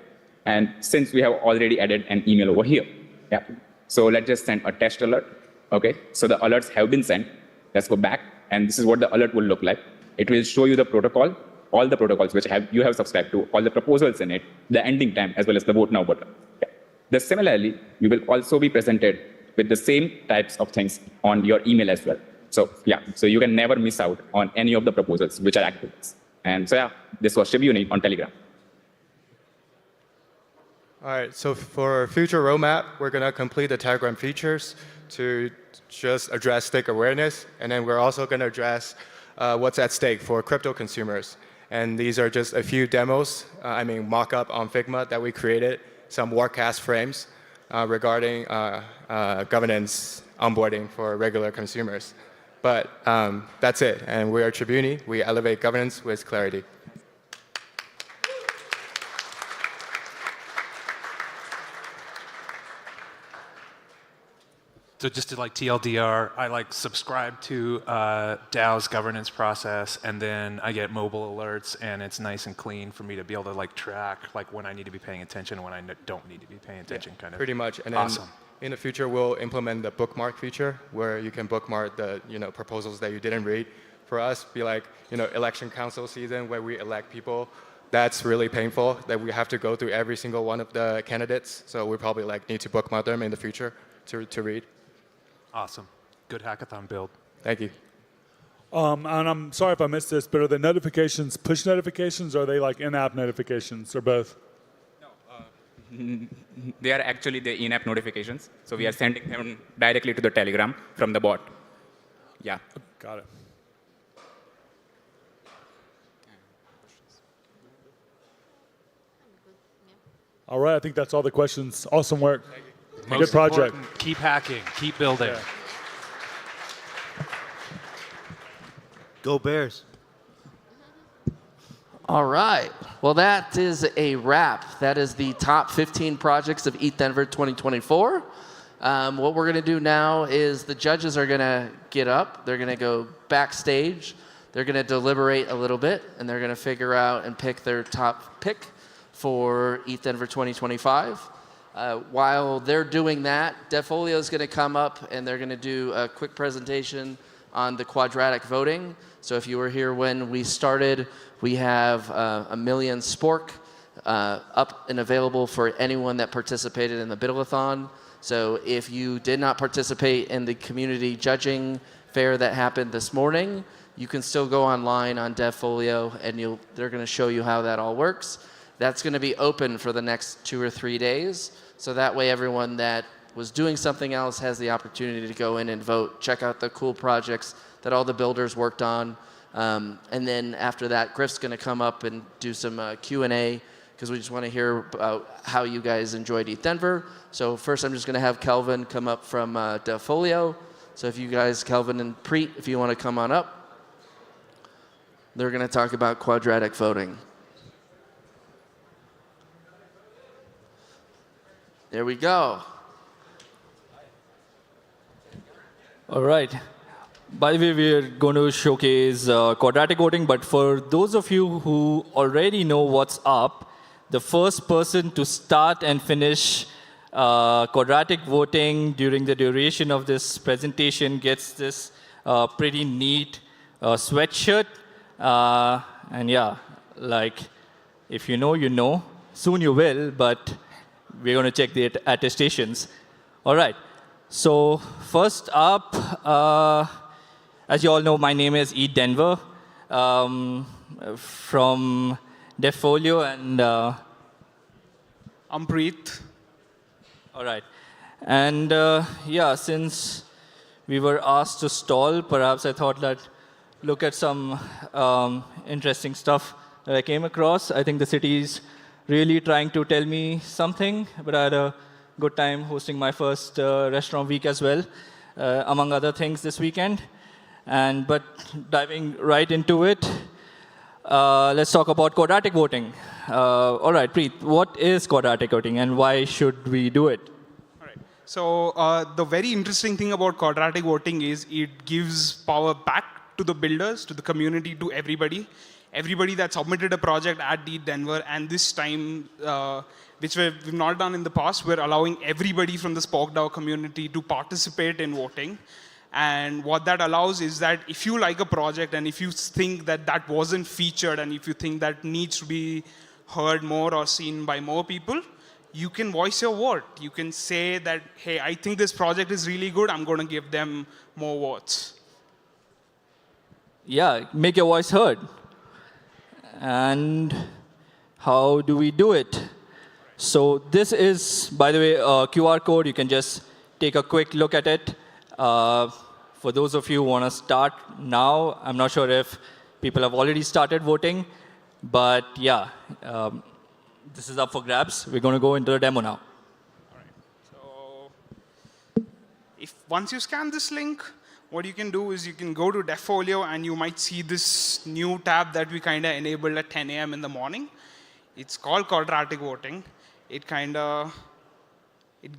And since we have already added an email over here, yeah. So let's just send a test alert. Okay. So the alerts have been sent. Let's go back, and this is what the alert will look like. It will show you the protocol, all the protocols which you have subscribed to, all the proposals in it, the ending time, as well as the Vote Now button. Yeah. Similarly, you will also be presented with the same types of things on your email as well. So yeah, so you can never miss out on any of the proposals which are active. And so yeah, this was Tribun on Telegram. All right, so for future roadmap, we're going to complete the Telegram features to just address stake awareness, and then we're also going to address what's at stake for crypto consumers. And these are just a few demos, mock-up on Figma that we created, some Warcast frames regarding governance onboarding for regular consumers. But that's it, and we are Tribun. We elevate governance with clarity. So just to TLDR, I subscribe to DAO's governance process, and then I get mobile alerts, and it's nice and clean for me to be able to track when I need to be paying attention and when I don't need to be paying attention. Yeah, pretty much. And then awesome. In the future, we'll implement the bookmark feature where you can bookmark the proposals that you didn't read. For us, be election council season where we elect people. That's really painful that we have to go through every single one of the candidates. So we probably need to bookmark them in the future to read. Awesome. Good hackathon build. Thank you. And I'm sorry if I missed this, but are the notifications push notifications, or are they in-app notifications, or both? No, they are actually the in-app notifications. So we are sending them directly to the Telegram from the bot. Yeah. Got it. All right, I think that's all the questions. Awesome work. Good project. Important, keep hacking. Keep building. Yeah. Go Bears. All right. Well, that is a wrap. That is the top 15 projects of ETHDenver 2024. What we're going to do now is the judges are going to get up. They're going to go backstage. They're going to deliberate a little bit, and they're going to figure out and pick their top pick for ETHDenver 2025. While they're doing that, DevFolio is going to come up, and they're going to do a quick presentation on the quadratic voting. So if you were here when we started, we have 1 million spork up and available for anyone that participated in the Biddle-a-thon. So if you did not participate in the community judging fair that happened this morning, you can still go online on DevFolio, and they're going to show you how that all works. That's going to be open for the next 2 or 3 days. So that way everyone that was doing something else has the opportunity to go in and vote, check out the cool projects that all the builders worked on. And then after that, Griff's going to come up and do some Q&A, because we just want to hear about how you guys enjoyed ETHDenver. So first I'm just going to have Kelvin come up from DevFolio. So if you guys, Kelvin and Preet, if you want to come on up. They're going to talk about quadratic voting. There we go. All right. By the way, we're going to showcase quadratic voting, but for those of you who already know what's up, the first person to start and finish quadratic voting during the duration of this presentation gets this pretty neat sweatshirt. And yeah, like, if you know, you know. Soon you will, but we're going to check the attestations. All right. So first up, as you all know, my name is ETHDenver from DevFolio, and I'm Preet. All right. And yeah, since we were asked to stall, perhaps I thought that look at some interesting stuff that I came across. I think the city's really trying to tell me something, but I had a good time hosting my first restaurant week as well, among other things this weekend. But diving right into it, let's talk about quadratic voting. All right, Preet, what is quadratic voting and why should we do it? So the very interesting thing about quadratic voting is it gives power back to the builders, to the community, to everybody. Everybody that submitted a project at ETHDenver, and this time, which we've not done in the past, we're allowing everybody from the SporkDAO community to participate in voting. And what that allows is that if you like a project and if you think that that wasn't featured and if you think that needs to be heard more or seen by more people, you can voice your vote. You can say that, hey, I think this project is really good, I'm going to give them more votes. Yeah, make your voice heard. And how do we do it? So this is, by the way, a QR code. You can just take a quick look at it. For those of you who want to start now, I'm not sure if people have already started voting, but yeah, this is up for grabs. We're going to go into the demo now. If once you scan this link, what you can do is you can go to DevFolio and you might see this new tab that we kind of enabled at 10 a.m. in the morning. It's called quadratic voting. It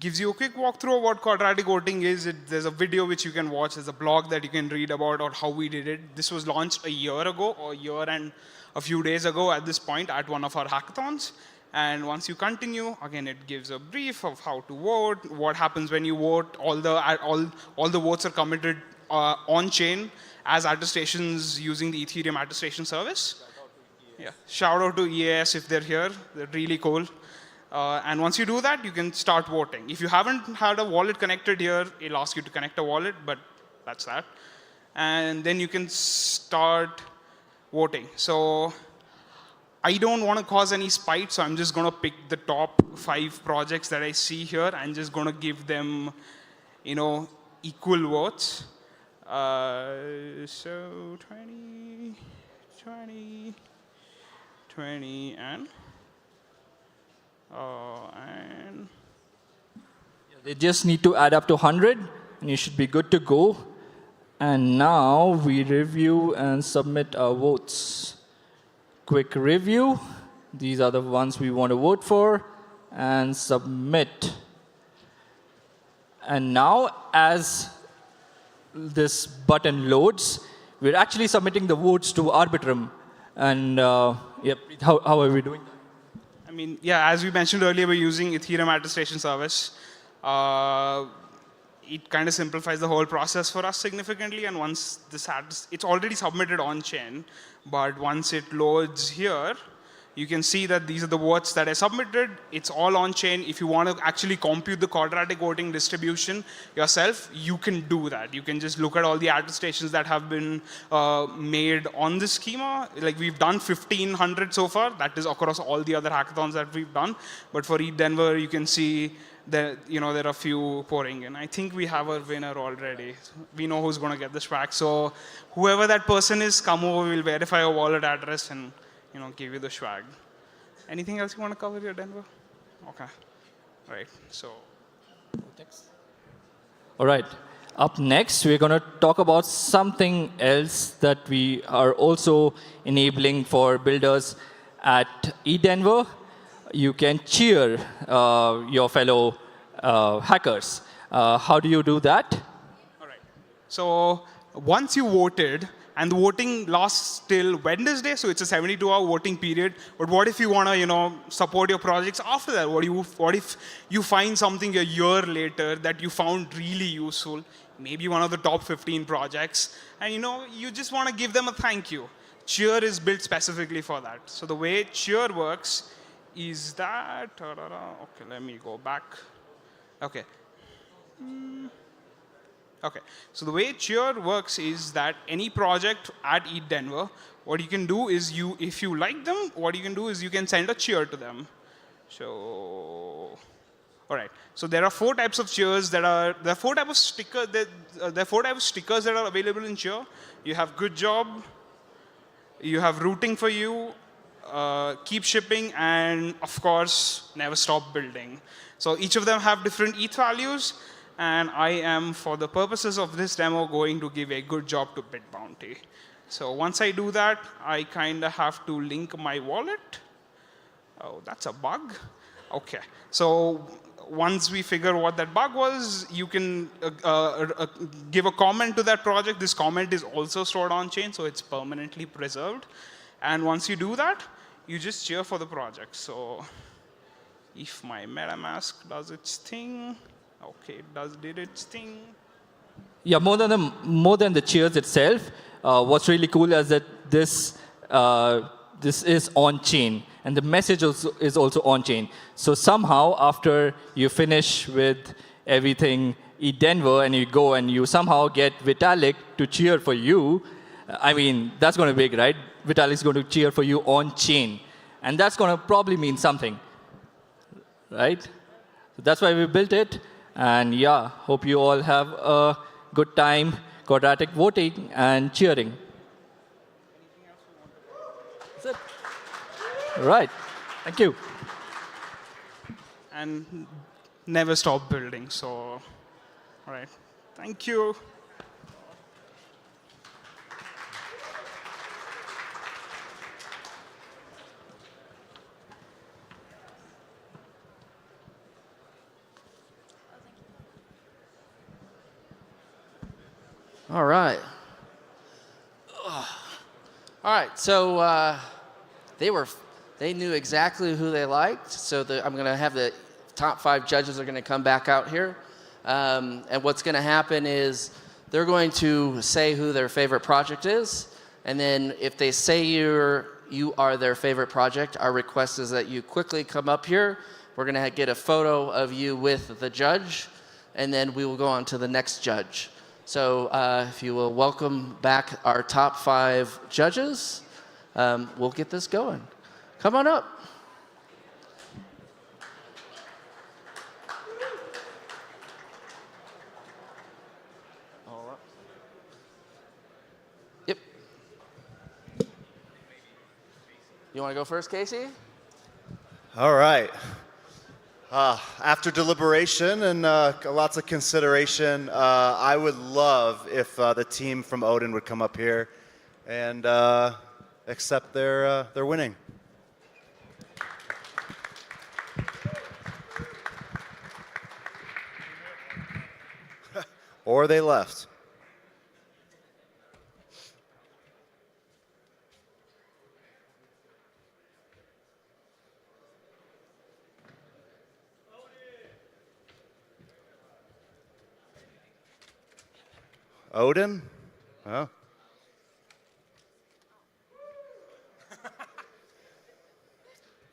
gives you a quick walkthrough of what quadratic voting is. There's a video which you can watch. There's a blog that you can read about or how we did it. This was launched a year ago, or a year and a few days ago at this point at one of our hackathons. And once you continue, again, it gives a brief of how to vote, what happens when you vote. All the votes are committed on-chain as attestations using the Ethereum attestation service. Yeah. Shout out to EAS if they're here. They're really cool. And once you do that, you can start voting. If you haven't had a wallet connected here, it'll ask you to connect a wallet, but that's that. And then you can start voting. So I don't want to cause any spite, so I'm just going to pick the top 5 projects that I see here and just going to give them, equal votes. So 20, 20, 20, and they just need to add up to 100, and you should be good to go. And now we review and submit our votes. Quick review. These are the ones we want to vote for, and submit. And now, as this button loads, we're actually submitting the votes to Arbitrum. And yep, how are we doing? I mean, yeah, as we mentioned earlier, we're using Ethereum attestation service. It kind of simplifies the whole process for us significantly. And once this it's already submitted on-chain, but once it loads here, you can see that these are the votes that I submitted. It's all on-chain. If you want to actually compute the quadratic voting distribution yourself, you can do that. You can just look at all the attestations that have been made on this schema. Like we've done 1,500 so far. That is across all the other hackathons that we've done. But for ETHDenver, you can see that there are a few pouring in. I think we have a winner already. We know who's going to get the swag. So whoever that person is, come over. We'll verify your wallet address and give you the swag. Anything else you want to cover here, Denver? Okay. Right. So, thanks. All right. Up next, we're going to talk about something else that we are also enabling for builders at ETHDenver. You can cheer your fellow hackers. How do you do that? All right. So once you voted, and the voting lasts till Wednesday, so it's a 72-hour voting period. But what if you want to, support your projects after that? What if you find something a year later that you found really useful, maybe one of the top 15 projects, and you just want to give them a thank you? Cheer is built specifically for that. So the way Cheer works is that, okay, let me go back. Okay. Okay, so the way Cheer works is that any project at ETHDenver, what you can do is if you like them, what you can do is you can send a cheer to them. So, all right. So there are 4 types of cheers there are 4 types of stickers. There are 4 types of stickers that are available in Cheer. You have good job, you have rooting for you, keep shipping, and of course, never stop building. So each of them have different ETH values. And I am, for the purposes of this demo, going to give a good job to Bit Bounty. So once I do that, I kind of have to link my wallet. Oh, that's a bug. OK. So once we figure what that bug was, you can give a comment to that project. This comment is also stored on-chain, so it's permanently preserved. And once you do that, you just cheer for the project. So if my MetaMask does its thing, okay, did its thing. Yeah, more than the cheers itself, what's really cool is that this is on-chain, and the message is also on-chain. So somehow, after you finish with everything ETHDenver, and you go and you somehow get Vitalik to cheer for you, I mean, that's going to be big, right? Vitalik's going to cheer for you on-chain, and that's going to probably mean something, right? So that's why we built it. And yeah, hope you all have a good time quadratic voting and cheering. That's it. All right. Thank you. And never stop building. So, all right. Thank you. All right. All right. So they knew exactly who they liked. So I'm going to have the top 5 judges are going to come back out here. And what's going to happen is they're going to say who their favorite project is. And then if they say you are their favorite project, our request is that you quickly come up here. We're going to get a photo of you with the judge. And then we will go on to the next judge. So if you will welcome back our top 5 judges, we'll get this going. Come on up. All right. Yep. You want to go first, Casey? All right. After deliberation and lots of consideration, I would love if the team from Odin would come up here and accept their winning. Or they left. Odin? Oh.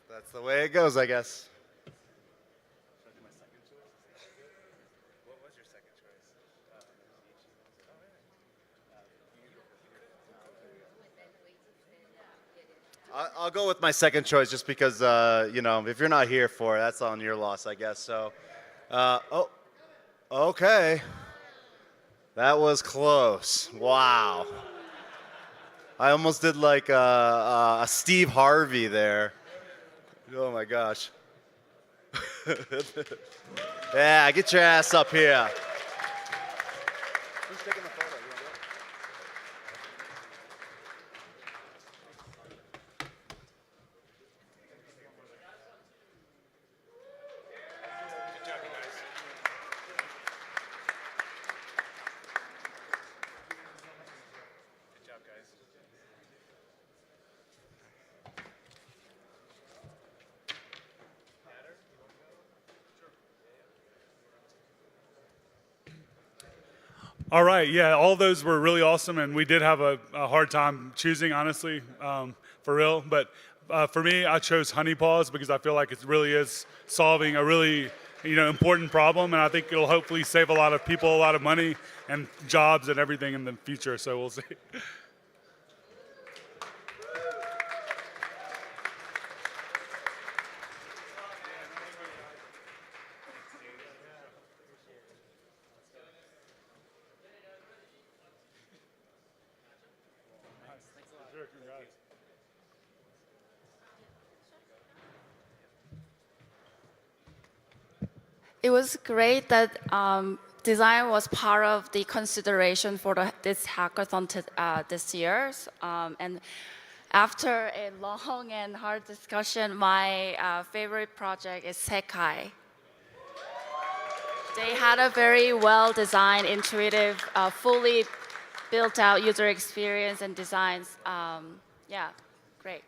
That's the way it goes, I guess. I'll go with my second choice just because, you know, if you're not here for it, that's on your loss, I guess. So, oh, okay. That was close. Wow. I almost did like a Steve Harvey there. Oh my gosh. Yeah, get your ass up here. Who's taking the photo? All right, yeah, all those were really awesome, and we did have a hard time choosing, honestly, for real. But for me, I chose honey paws because I feel like it really is solving a really, you know, important problem, and I think it'll hopefully save a lot of people a lot of money and jobs and everything in the future. So we'll see. It was great that design was part of the consideration for this hackathon this year. And after a long and hard discussion, my favorite project is Sekai. They had a very well-designed, intuitive, fully built-out user experience and designs. Yeah, great.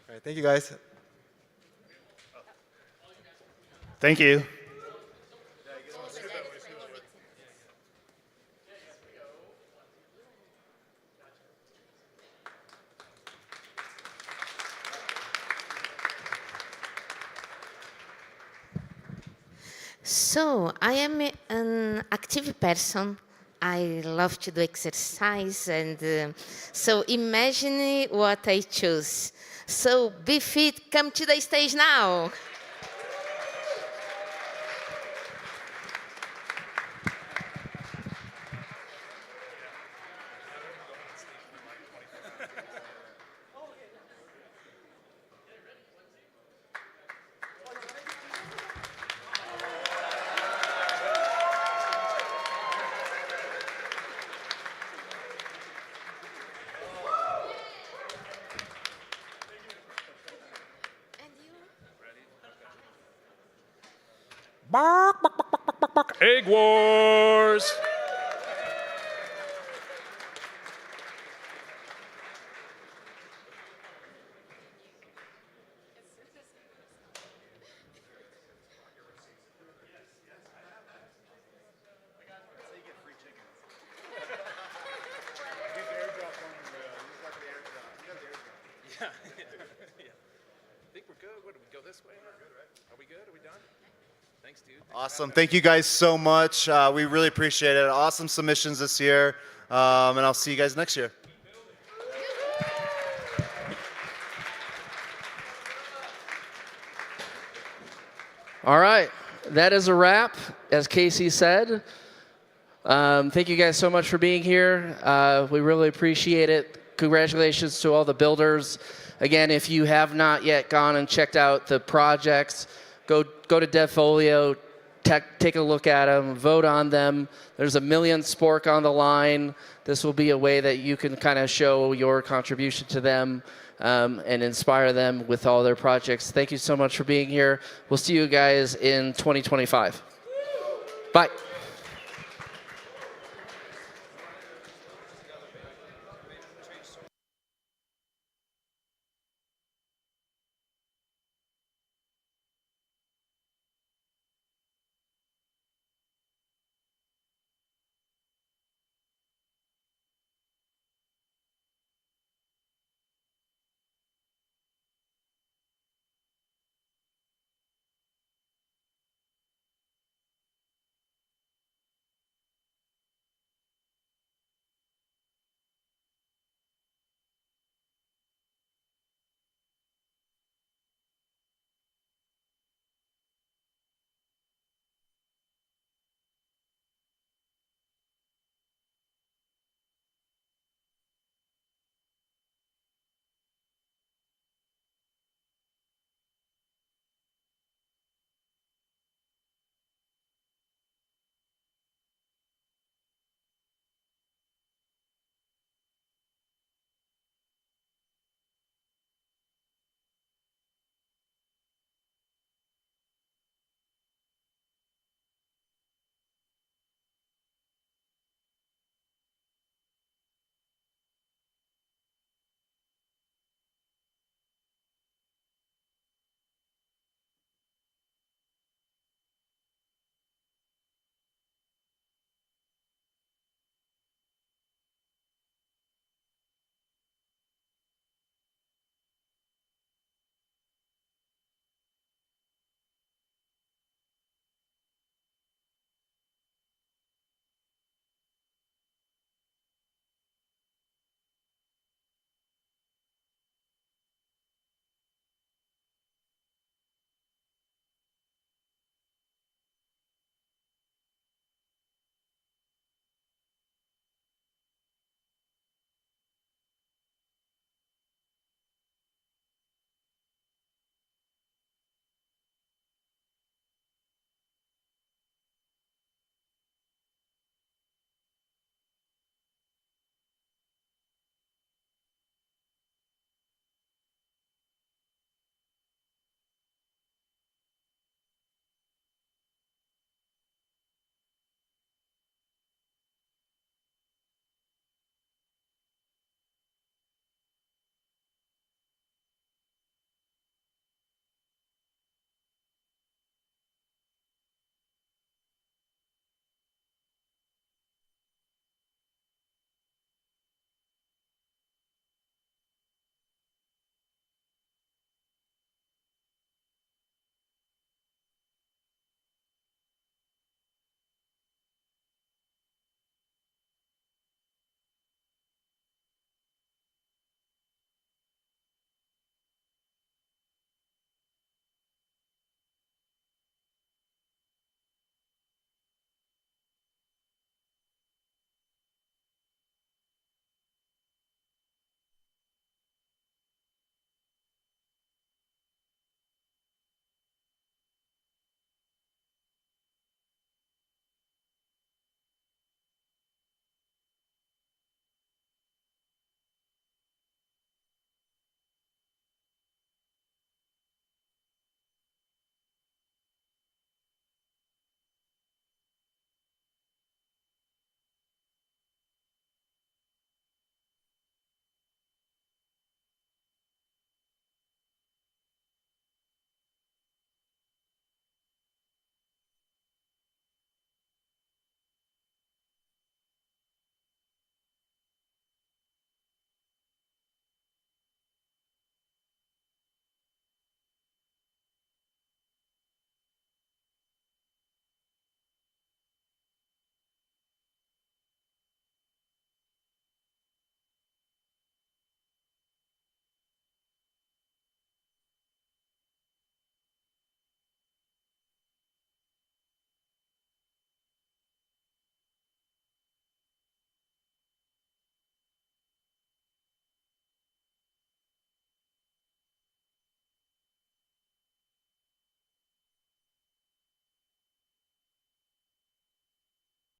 All right, thank you guys. Thank you. So I am an active person. I love to do exercise, and so imagine what I choose. So Beefit, come to the stage now. Egg Wars! Yeah. I think we're good. What, do we go this way? Are we good? Are we done? Thanks, dude. Awesome. Thank you guys so much. We really appreciate it. Awesome submissions this year. And I'll see you guys next year. All right, that is a wrap, as Casey said. Thank you guys so much for being here. We really appreciate it. Congratulations to all the builders. Again, if you have not yet gone and checked out the projects, go to DevFolio, take a look at them, vote on them. There's a million spork on the line. This will be a way that you can kind of show your contribution to them. and inspire them with all their projects. Thank you so much for being here. We'll see you guys in 2025. Bye.